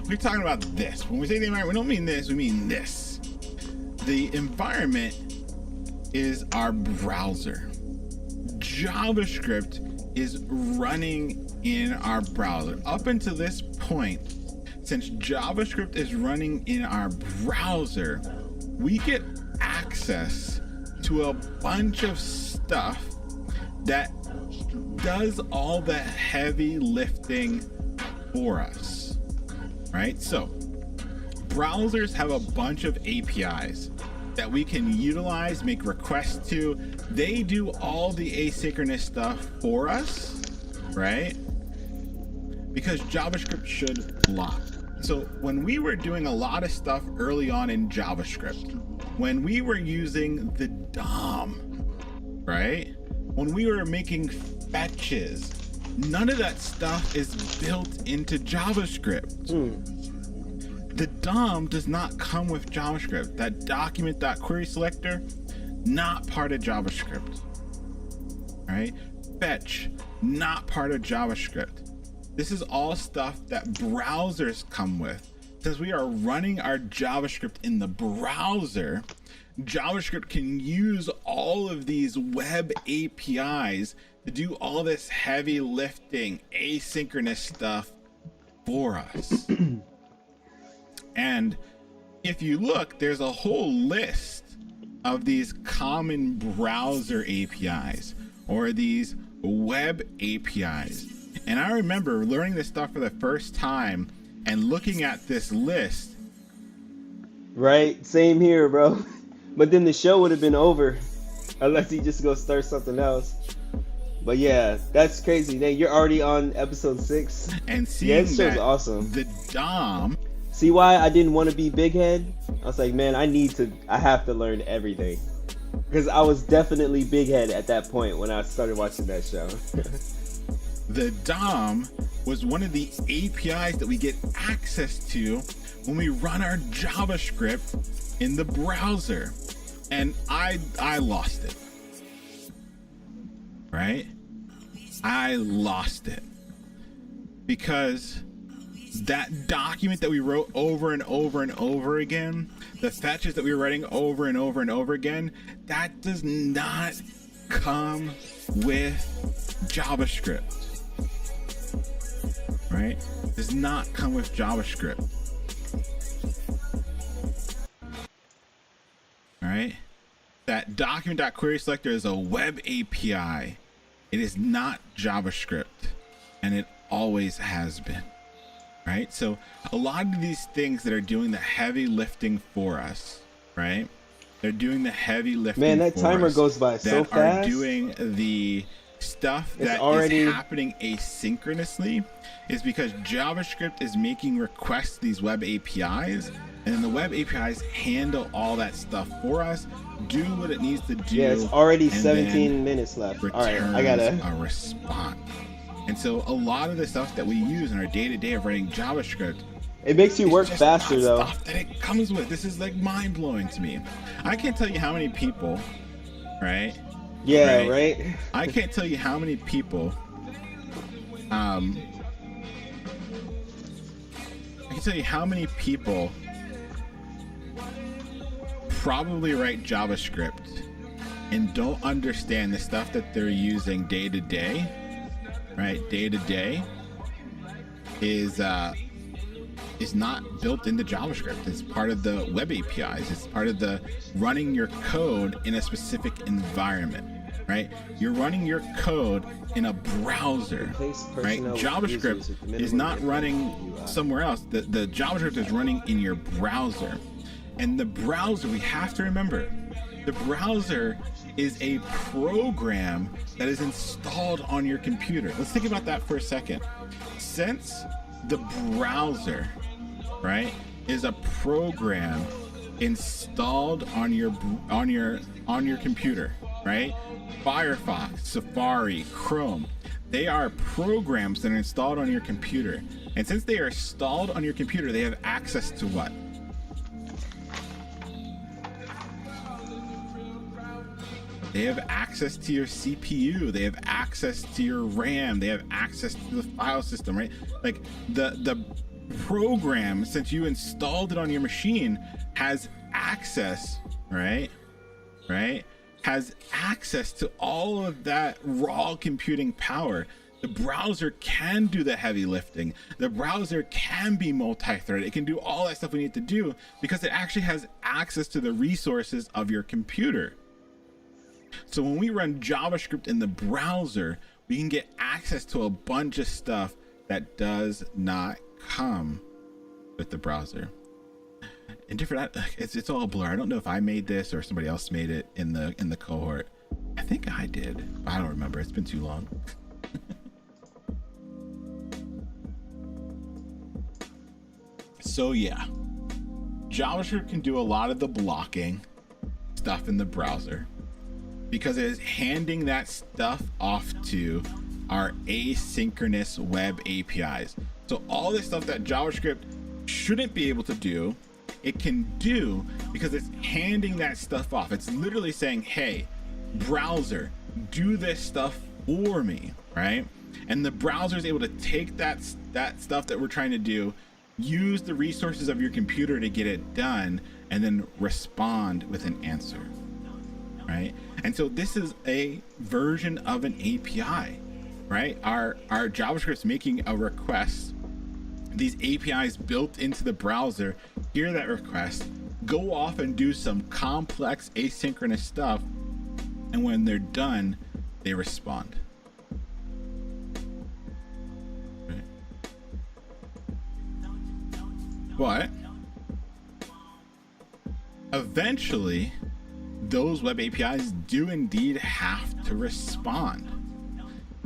Speaker 1: We're talking about this. When we say the environment, we don't mean this, we mean this. The environment is our browser. JavaScript is running in our browser. Up until this point, since JavaScript is running in our browser, we get access to a bunch of stuff that does all the heavy lifting for us, right? So browsers have a bunch of APIs that we can utilize, make requests to. They do all the asynchronous stuff for us, right? Because JavaScript should block. So when we were doing a lot of stuff early on in JavaScript, when we were using the DOM, right? When we were making fetches, none of that stuff is built into JavaScript. The DOM does not come with JavaScript. That document.query selector, not part of JavaScript, right? Fetch, not part of JavaScript. This is all stuff that browsers come with. Since we are running our JavaScript in the browser, JavaScript can use all of these web APIs to do all this heavy lifting, asynchronous stuff for us. And if you look, there's a whole list of these common browser APIs or these web APIs. And I remember learning this stuff for the first time and looking at this list.
Speaker 2: Right, same here, bro. But then the show would have been over unless he just go start something else. But yeah, that's crazy. Dang, you're already on episode 6.
Speaker 1: And seeing
Speaker 2: Yeah, this show's
Speaker 1: that
Speaker 2: awesome.
Speaker 1: the DOM.
Speaker 2: See why I didn't want to be big head? I was like, man, I have to learn everything. Because I was definitely big head at that point when I started watching that show.
Speaker 1: The DOM was one of the APIs that we get access to when we run our JavaScript in the browser. And I lost it. Right? I lost it. Because that document that we wrote over and over and over again, the fetches that we were writing over and over and over again, that does not come with JavaScript. Right? Does not come with JavaScript. All right? That document.query selector is a web API. It is not JavaScript, and it always has been. Right? So a lot of these things that are doing the heavy lifting for us, right? They're doing the heavy lifting.
Speaker 2: Man, that
Speaker 1: for
Speaker 2: timer
Speaker 1: us,
Speaker 2: goes by so
Speaker 1: that
Speaker 2: fast.
Speaker 1: are doing the stuff
Speaker 2: It's
Speaker 1: that
Speaker 2: already
Speaker 1: is happening asynchronously is because JavaScript is making requests to these web APIs, and then the web APIs handle all that stuff for us, do what it needs to do.
Speaker 2: Yeah, it's already
Speaker 1: and
Speaker 2: 17 minutes left. All right, I
Speaker 1: returns
Speaker 2: gotta.
Speaker 1: a response. And so a lot of the stuff that we use in our day-to-day of writing JavaScript,
Speaker 2: It makes you work
Speaker 1: just
Speaker 2: faster
Speaker 1: not
Speaker 2: though.
Speaker 1: stuff that it comes with. This is like mind-blowing to me. I can't tell you how many people, right?
Speaker 2: Yeah, right?
Speaker 1: I can't tell you how many people I can tell you how many people probably write JavaScript and don't understand the stuff that they're using day to day, right? Day to day is not built into JavaScript. It's part of the web APIs. It's part of the running your code in a specific environment, right? You're running your code in a browser, right? JavaScript is not running somewhere else. The JavaScript is running in your browser. And the browser, we have to remember, the browser is a program that is installed on your computer. Let's think about that for a second. Since the browser, right, is a program installed on your computer, right? Firefox, Safari, Chrome, they are programs that are installed on your computer. And since they are installed on your computer, they have access to what? They have access to your CPU. They have access to your RAM. They have access to the file system, right? Like the program, since you installed it on your machine, has access, right? Has access to all of that raw computing power. The browser can do the heavy lifting. The browser can be multi-threaded. It can do all that stuff we need to do because it actually has access to the resources of your computer. So when we run JavaScript in the browser, we can get access to a bunch of stuff that does not come with the browser. And different, it's all a blur. I don't know if I made this or somebody else made it in the cohort. I think I did, but I don't remember. It's been too long. So yeah, JavaScript can do a lot of the blocking stuff in the browser because it is handing that stuff off to our asynchronous web APIs. So all this stuff that JavaScript shouldn't be able to do, it can do because it's handing that stuff off. It's literally saying, hey, browser, do this stuff for me, right? And the browser is able to take that stuff that we're trying to do, use the resources of your computer to get it done, and then respond with an answer, right? And so this is a version of an API, right? Our JavaScript's making a request. These APIs built into the browser hear that request, go off and do some complex asynchronous stuff, and when they're done, they respond. Right? But eventually, those web APIs do indeed have to respond.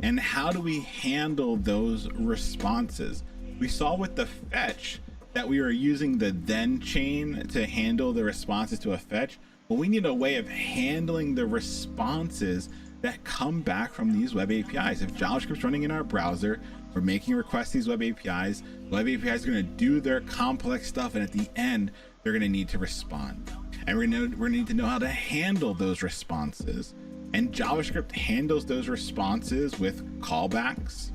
Speaker 1: And how do we handle those responses? We saw with the fetch that we were using the then chain to handle the responses to a fetch. But we need a way of handling the responses that come back from these web APIs. If JavaScript's running in our browser, we're making requests to these web APIs. Web APIs are going to do their complex stuff, and at the end, they're going to need to respond. And we're going to need to know how to handle those responses. And JavaScript handles those responses with callbacks,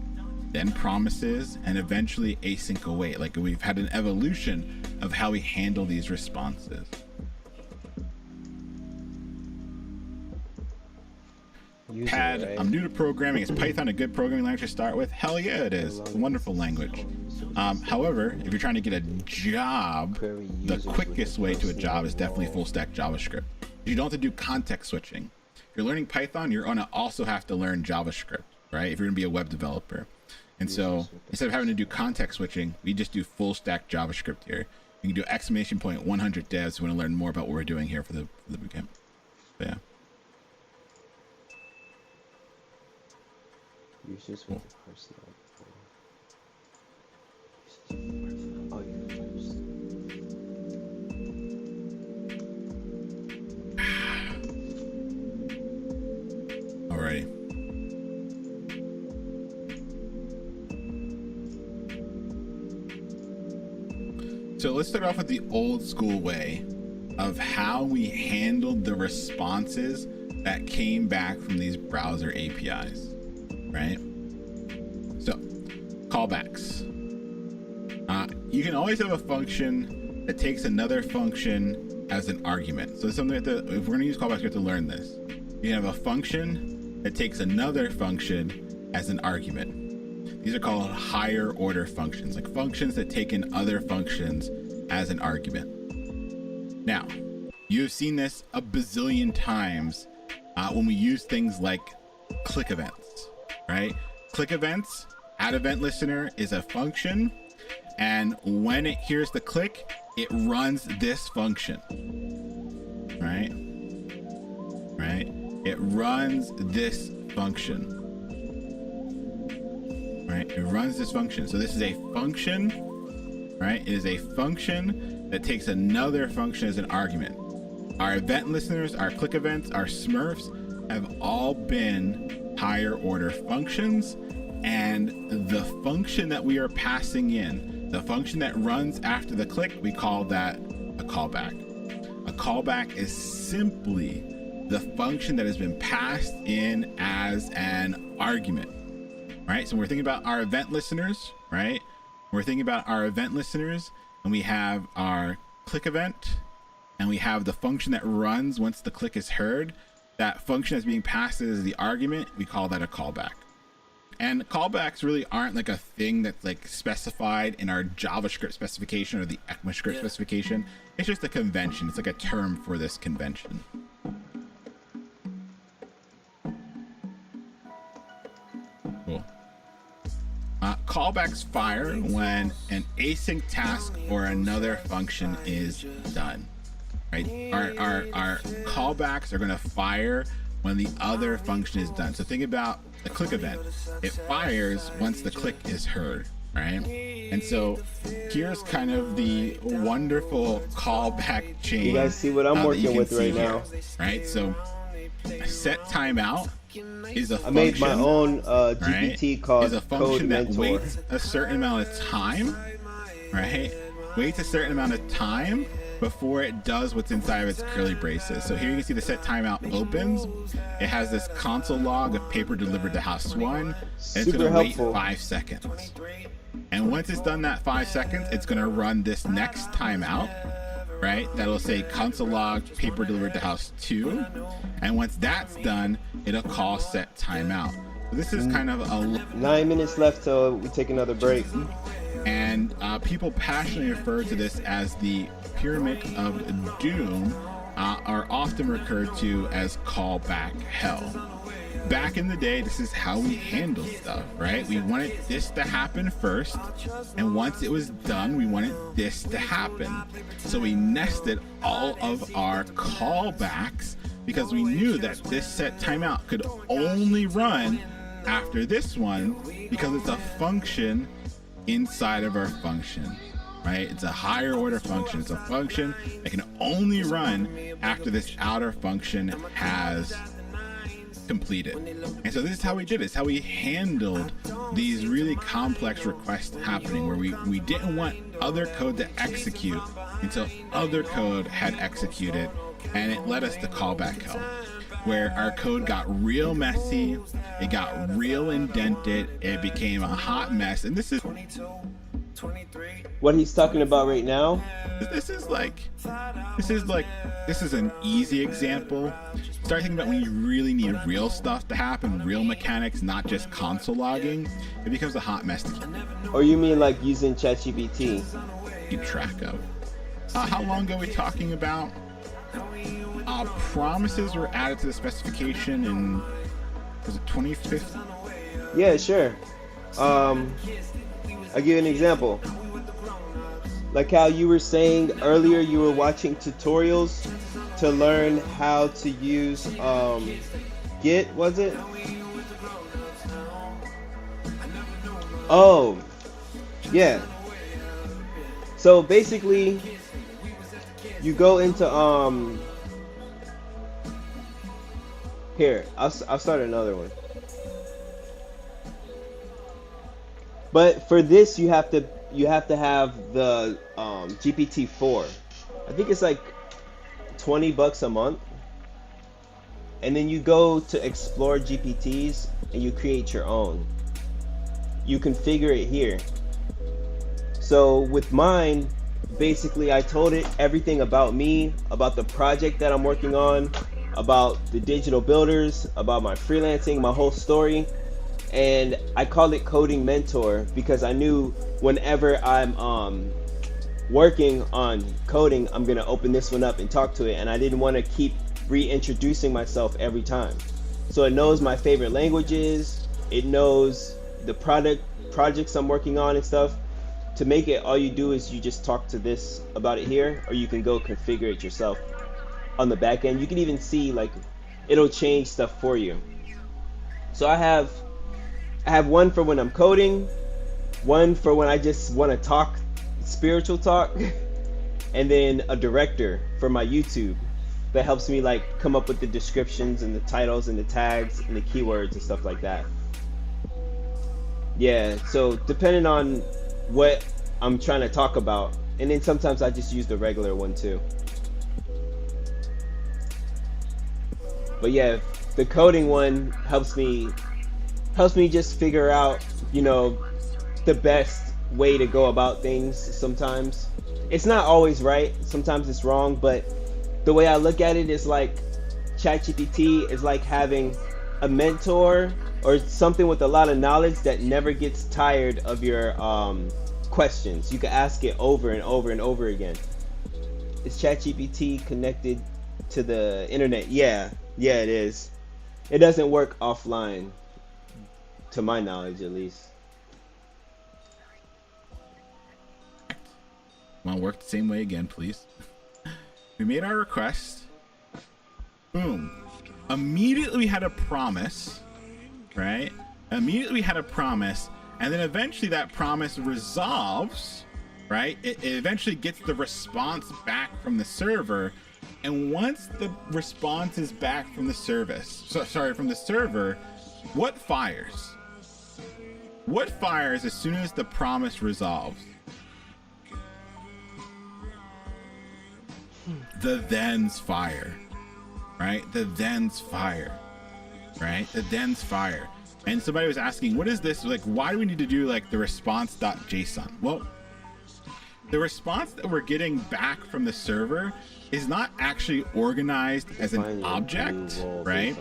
Speaker 1: then promises, and eventually async await. Like we've had an evolution of how we handle these responses. Pad, right? I'm new to programming. Is Python a good programming language to start with? Hell yeah, it is. It's a wonderful language. However, if you're trying to get a job, the quickest way to a job is definitely full stack JavaScript. You don't have to do context switching. If you're learning Python, you're gonna also have to learn JavaScript, right? If you're gonna be a web developer. And so instead of having to do context switching, we just do full stack JavaScript here. You can do exclamation point 100 devs who want to learn more about what we're doing here for the bootcamp. But yeah.
Speaker 2: Users with the personal. Oh, yeah.
Speaker 1: Alrighty. So let's start off with the old school way of how we handled the responses that came back from these browser APIs, right? So callbacks. You can always have a function that takes another function as an argument. So something that if we're gonna use callbacks, we have to learn this. You can have a function that takes another function as an argument. These are called higher order functions, like functions that take in other functions as an argument. Now, you've seen this a bazillion times when we use things like click events, right? Click events, add event listener is a function, and when it hears the click, it runs this function, right? Right? It runs this function. right? It runs this function. So this is a function, right? It is a function that takes another function as an argument. Our event listeners, our click events, our smurfs have all been higher order functions, and the function that we are passing in, the function that runs after the click, we call that a callback. A callback is simply the function that has been passed in as an argument, right? So we're thinking about our event listeners, right? We're thinking about our event listeners, and we have our click event, and we have the function that runs once the click is heard. That function that's being passed as the argument, we call that a callback. And callbacks really aren't like a thing that's like specified in our JavaScript specification or the ECMAScript specification. It's just a convention. It's like a term for this convention. Cool. Callbacks fire when an async task or another function is done. Right? Our callbacks are going to fire when the other function is done. So think about the click event. It fires once the click is heard, right? And so here's kind of the wonderful callback chain.
Speaker 2: You guys see what I'm working with right now,
Speaker 1: right? So set timeout is a function.
Speaker 2: I made my own GPT
Speaker 1: right?
Speaker 2: called
Speaker 1: is a function that
Speaker 2: Mentor.
Speaker 1: waits a certain amount of time, right? Waits a certain amount of time before it does what's inside of its curly braces. So here you can see the set timeout opens. It has this console log of paper delivered to house 1. And it's
Speaker 2: Super
Speaker 1: going to wait
Speaker 2: helpful.
Speaker 1: 5 seconds. And once it's done that 5 seconds, it's going to run this next timeout, right? That'll say console log paper delivered to house 2. And once that's done, it'll call set timeout. So this is kind of a
Speaker 2: 9 minutes left till we take another break.
Speaker 1: and people passionately refer to this as the pyramid of doom, are often referred to as callback hell. Back in the day, this is how we handled stuff, right? We wanted this to happen first, and once it was done, we wanted this to happen. So we nested all of our callbacks because we knew that this set timeout could only run after this one because it's a function inside of our function, right? It's a higher order function. It's a function that can only run after this outer function has completed. And so this is how we did it. It's how we handled these really complex requests happening, where we didn't want other code to execute until other code had executed, and it led us to callback hell, where our code got real messy, it got real indented, it became a hot mess. And this is
Speaker 2: What he's talking about right now,
Speaker 1: this is an easy example. Start thinking about when you really need real stuff to happen, real mechanics, not just console logging. It becomes a hot mess to
Speaker 2: or you mean like using ChatGPT?
Speaker 1: keep track of. How long ago are we talking about? Promises were added to the specification in, was it 2015?
Speaker 2: Yeah, sure. I'll give you an example. Like how you were saying earlier, you were watching tutorials to learn how to use Git, was it? Oh, yeah. So basically, you go into here. I'll start another one. But for this, you have to have the GPT-4. I think it's like $20 a month. And then you go to explore GPTs and you create your own. You configure it here. So with mine, basically I told it everything about me, about the project that I'm working on, about the digital builders, about my freelancing, my whole story. And I call it Coding Mentor because I knew whenever I'm working on coding, I'm gonna open this one up and talk to it, and I didn't want to keep reintroducing myself every time. So it knows my favorite languages, it knows the projects I'm working on and stuff. To make it, all you do is you just talk to this about it here, or you can go configure it yourself on the back end. You can even see like it'll change stuff for you. So I have I have one for when I'm coding, one for when I just want to talk spiritual talk, and then a director for my YouTube that helps me like come up with the descriptions and the titles and the tags and the keywords and stuff like that. Yeah, so depending on what I'm trying to talk about, and then sometimes I just use the regular one too. But yeah, the coding one helps me just figure out, you know, the best way to go about things. Sometimes it's not always right, sometimes it's wrong, but the way I look at it is like ChatGPT is like having a mentor or something with a lot of knowledge that never gets tired of your questions. You can ask it over and over and over again. Is ChatGPT connected to the internet? Yeah, it is. It doesn't work offline, to my knowledge at least.
Speaker 1: Want to work the same way again, please? We made our request. Boom. Immediately we had a promise, right? Immediately we had a promise, and then eventually that promise resolves, right? It eventually gets the response back from the server, and once the response is back from the from the server, what fires? What fires as soon as the promise resolves? The thens fire, right? The thens fire, right? The thens fire. And somebody was asking, what is this? Like, why do we need to do like the response.json? Well, the response that we're getting back from the server is not actually organized as an object, right?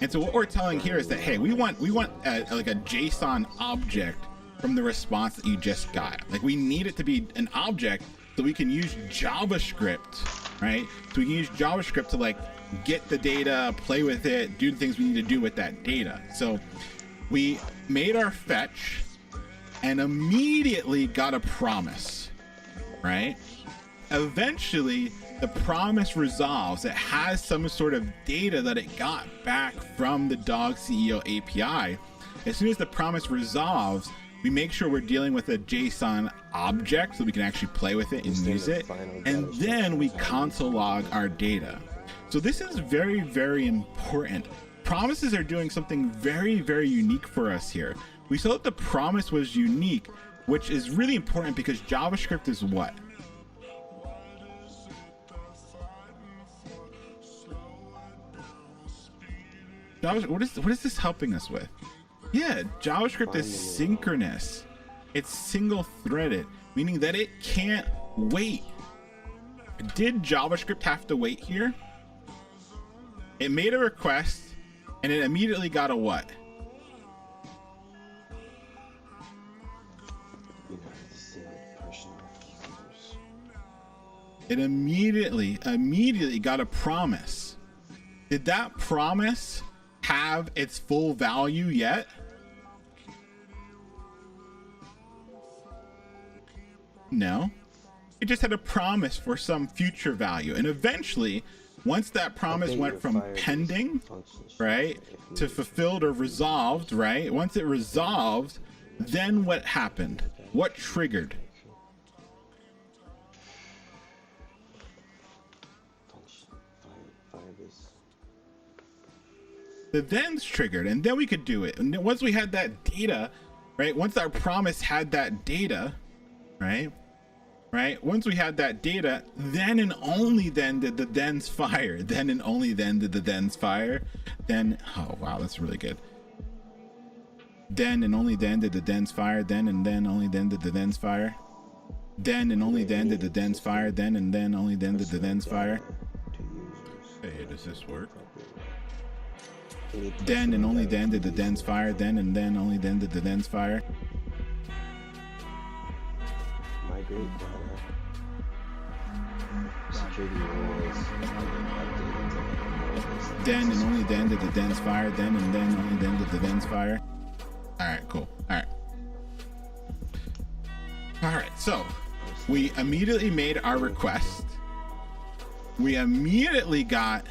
Speaker 1: And so what we're telling here is that, hey, we want like a JSON object from the response that you just got. Like, we need it to be an object so we can use JavaScript, right? So we can use JavaScript to like get the data, play with it, do the things we need to do with that data. So we made our fetch and immediately got a promise, right? Eventually the promise resolves. It has some sort of data that it got back from the Dog CEO API. As soon as the promise resolves, we make sure we're dealing with a JSON object so we can actually play with it and use it. And then we console log our data. So this is very, very important. Promises are doing something very, very unique for us here. We saw that the promise was unique, which is really important because JavaScript is what? What is this helping us with? Yeah, JavaScript is synchronous. It's single threaded, meaning that it can't wait. Did JavaScript have to wait here? It made a request and it immediately got a what? It immediately got a promise. Did that promise have its full value yet? No. It just had a promise for some future value. And eventually, once that promise went from pending, right, to fulfilled or resolved, right? Once it resolved, then what happened? What triggered? The then's triggered, and then we could do it. And once we had that data, right? Once our promise had that data, right? Once we had that data, then and only then did the thens fire. Then and only then did the thens fire. Then, oh wow, that's really good. Then and only then did the thens fire. Then and then only then did the thens fire. Then and only then did the thens fire. Then and then only then did the thens fire. Hey, does this work? Then and only then did the thens fire. Then and then only then did the thens fire.
Speaker 2: Migrate data. Security rules.
Speaker 1: Then and only then did the thens fire. Then and then only then did the thens fire. All right, cool. All right. So we immediately made our request. We immediately got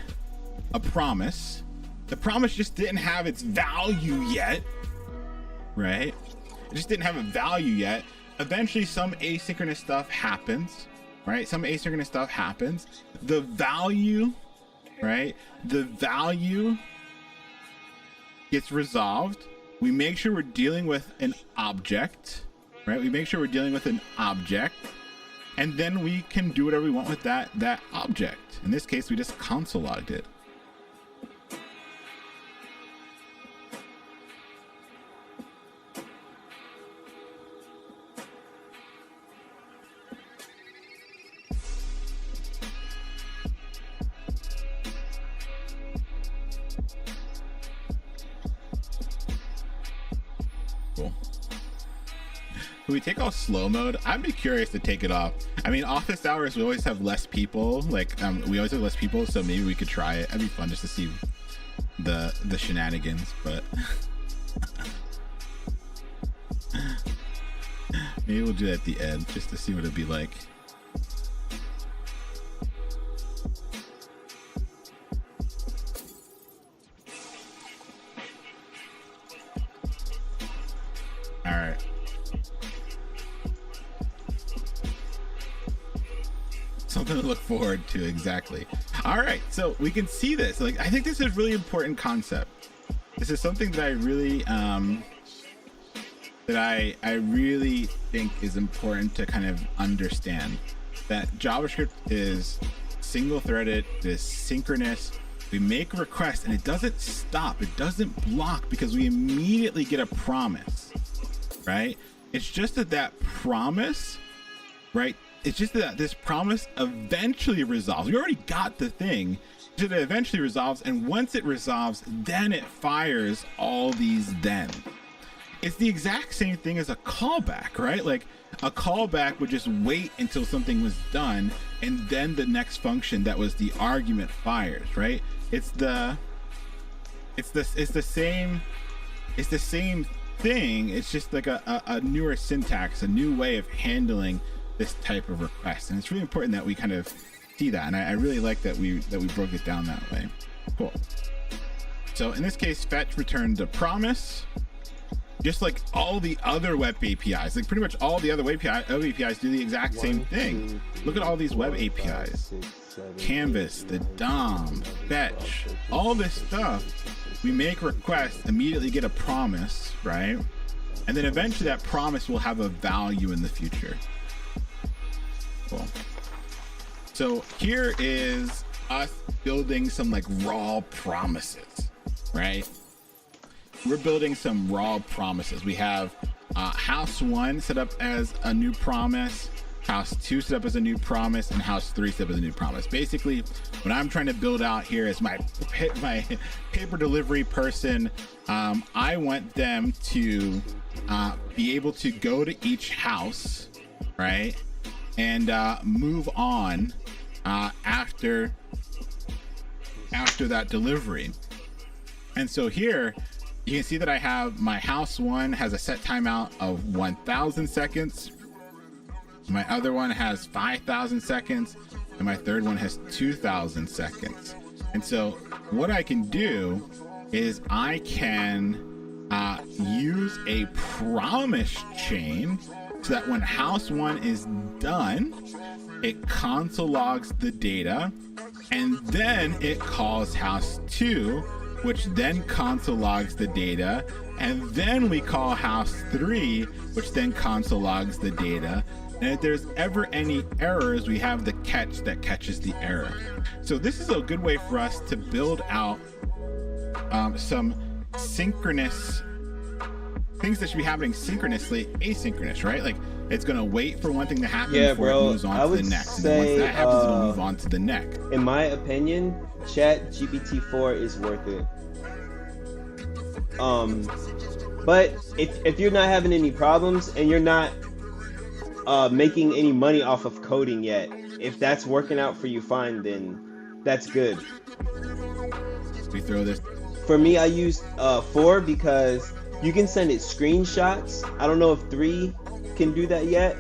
Speaker 1: a promise. The promise just didn't have its value yet, right? It just didn't have a value yet. Eventually some asynchronous stuff happens, right? Some asynchronous stuff happens. The value, right? The value gets resolved. We make sure we're dealing with an object, right? We make sure we're dealing with an object, and then we can do whatever we want with that object. In this case, we just console logged it. Cool. Can we take off slow mode? I'd be curious to take it off. I mean, office hours, we always have less people. Like, we always have less people, so maybe we could try it. That'd be fun just to see the shenanigans, but maybe we'll do that at the end just to see what it'd be like. All right. Something to look forward to, exactly. All right, so we can see this. Like, I think this is a really important concept. This is something that I really really think is important to kind of understand. That JavaScript is single-threaded, it is synchronous. We make a request and it doesn't stop, it doesn't block, because we immediately get a promise, right? It's just that promise, right? It's just that this promise eventually resolves. We already got the thing, so that it eventually resolves, and once it resolves, then it fires all these then. It's the exact same thing as a callback, right? Like, a callback would just wait until something was done, and then the next function that was the argument fires, right? It's the same thing. It's just like a newer syntax, a new way of handling this type of request, and it's really important that we kind of see that, and I really like that we broke it down that way. Cool. So in this case, fetch returned a promise, just like all the other web APIs. Like, pretty much all the other web APIs do the exact same thing. Look at all these web APIs: Canvas, the DOM, fetch, all this stuff. We make requests, immediately get a promise, right? And then eventually that promise will have a value in the future. Cool. So here is us building some like raw promises, right? We're building some raw promises. We have house 1 set up as a new promise, house 2 set up as a new promise, and house 3 set up as a new promise. Basically, what I'm trying to build out here is my paper delivery person. I want them to be able to go to each house, right? And move on after that delivery. And so here you can see that I have my house 1 has a set timeout of 1,000 seconds. My other one has 5,000 seconds, and my third one has 2,000 seconds. And so what I can do is I can use a promise chain, so that when house 1 is done, it console logs the data, and then it calls house 2, which then console logs the data, and then we call house 3, which then console logs the data. And if there's ever any errors, we have the catch that catches the error. So this is a good way for us to build out some synchronous things that should be happening synchronously, asynchronous, right? Like, it's gonna wait for one thing to happen before it moves on to the next. And then once that happens, it'll move on to the next.
Speaker 2: In my opinion, ChatGPT-4 is worth it. But if you're not having any problems and you're not making any money off of coding yet, if that's working out for you fine, then that's good.
Speaker 1: We throw this.
Speaker 2: For me, I used 4 because you can send it screenshots. I don't know if 3 can do that yet,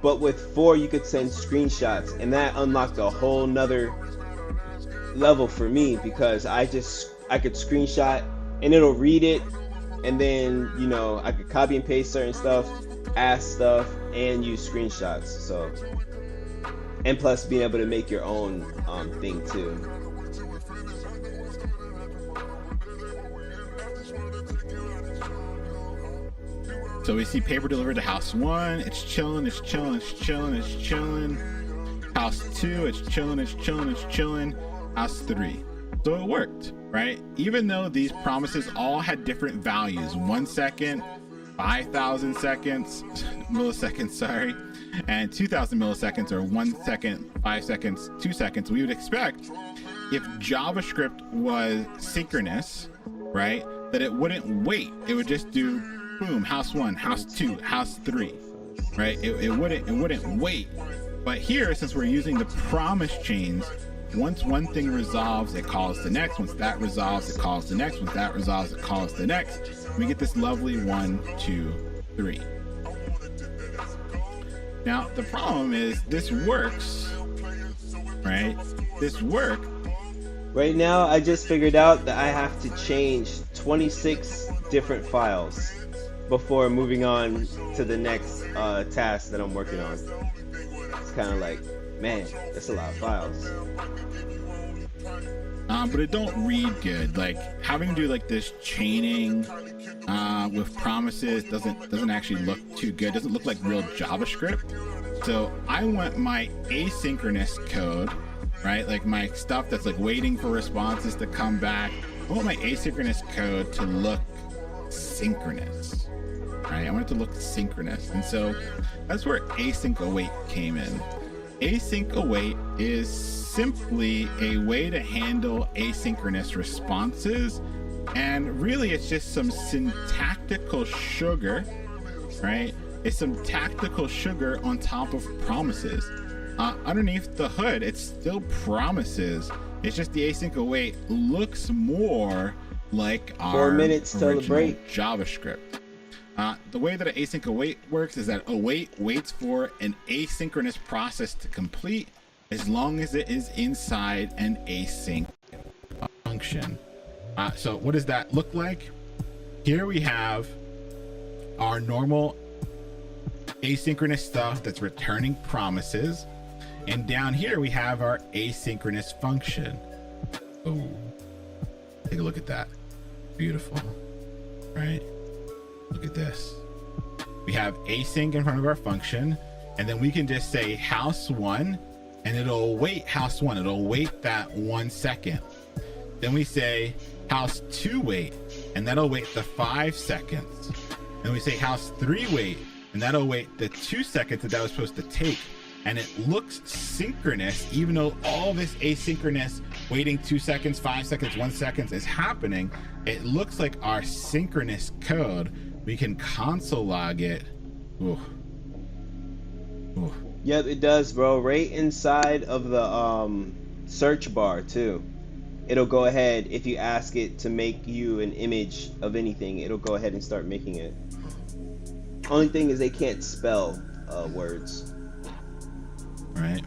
Speaker 2: but with 4 you could send screenshots, and that unlocked a whole nother level for me, because I could screenshot and it'll read it And then, you know, I could copy and paste certain stuff, add stuff, and use screenshots. So, and plus being able to make your own thing too.
Speaker 1: So we see paper delivered to house 1. It's chilling, it's chilling, it's chilling, it's chilling. House 2, it's chilling, it's chilling, it's chilling. House 3. So it worked, right? Even though these promises all had different values, 1 second, 5,000 seconds, milliseconds, sorry, and 2,000 milliseconds, or 1 second, 5 seconds, 2 seconds, we would expect if JavaScript was synchronous, right, that it wouldn't wait. It would just do boom, house 1, house 2, house 3, right? It wouldn't wait. But here, since we're using the promise chains, once one thing resolves, it calls the next. Once that resolves, it calls the next. Once that resolves, it calls the next. We get this lovely 1, 2, 3. Now, the problem is this works, right? This works.
Speaker 2: Right now, I just figured out that I have to change 26 different files before moving on to the next task that I'm working on. It's kind of like, man, that's a lot of files.
Speaker 1: But it don't read good. Like having to do like this chaining with promises doesn't actually look too good. Doesn't look like real JavaScript. So I want my asynchronous code, right? Like my stuff that's like waiting for responses to come back. I want my asynchronous code to look synchronous, right? I want it to look synchronous. And so that's where async await came in. Async await is simply a way to handle asynchronous responses. And really it's just some syntactical sugar, right? It's some tactical sugar on top of promises. Underneath the hood, it's still promises. It's just the async await looks more like our
Speaker 2: 4 minutes till the break.
Speaker 1: JavaScript. The way that an async await works is that await waits for an asynchronous process to complete as long as it is inside an async function. So what does that look like? Here we have our normal asynchronous stuff that's returning promises. And down here we have our asynchronous function. Oh, take a look at that. Beautiful, right? Look at this. We have async in front of our function, and then we can just say house 1, and it'll await house 1. It'll wait that 1 second. Then we say house 2 wait, and that'll wait the 5 seconds. Then we say house 3 wait, and that'll wait the 2 seconds that was supposed to take. And it looks synchronous, even though all this asynchronous waiting 2 seconds, 5 seconds, 1 second is happening. It looks like our synchronous code. We can console log it. Ooh. Ooh.
Speaker 2: Yep, it does, bro. Right inside of the search bar too. It'll go ahead, if you ask it to make you an image of anything, it'll go ahead and start making it. Only thing is they can't spell words.
Speaker 1: Right.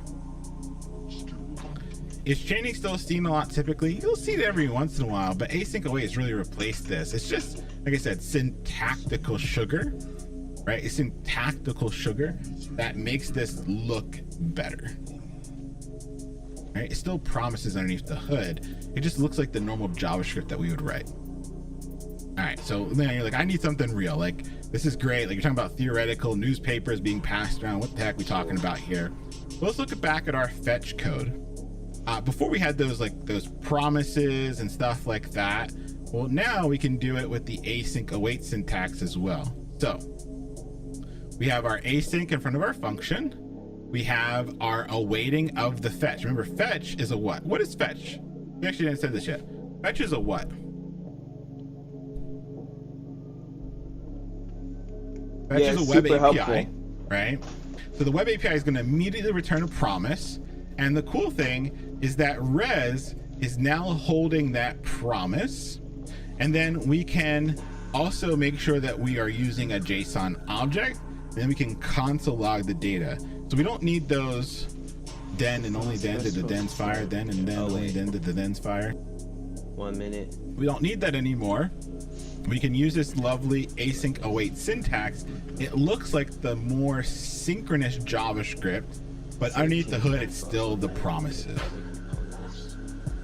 Speaker 1: Is chaining still seen a lot typically? You'll see it every once in a while, but async await has really replaced this. It's just, like I said, syntactical sugar, right? It's syntactical sugar that makes this look better. Right? It still promises underneath the hood. It just looks like the normal JavaScript that we would write. All right, so then you're like, I need something real. Like, this is great. Like, you're talking about theoretical newspapers being passed around. What the heck are we talking about here? Well, let's look back at our fetch code. Before we had those promises and stuff like that. Well, now we can do it with the async await syntax as well. So we have our async in front of our function. We have our awaiting of the fetch. Remember, fetch is a what? What is fetch? We actually didn't say this yet. Fetch is a what? Fetch is a web API, helpful. Right? So the web API is going to immediately return a promise. And the cool thing is that res is now holding that promise. And then we can also make sure that we are using a JSON object. And then we can console log the data. So we don't need those then and only then did the thens fire, then and then only then did the thens fire.
Speaker 2: 1 minute.
Speaker 1: We don't need that anymore. we can use this lovely async await syntax. It looks like the more synchronous JavaScript, but underneath the hood, it's still the promises.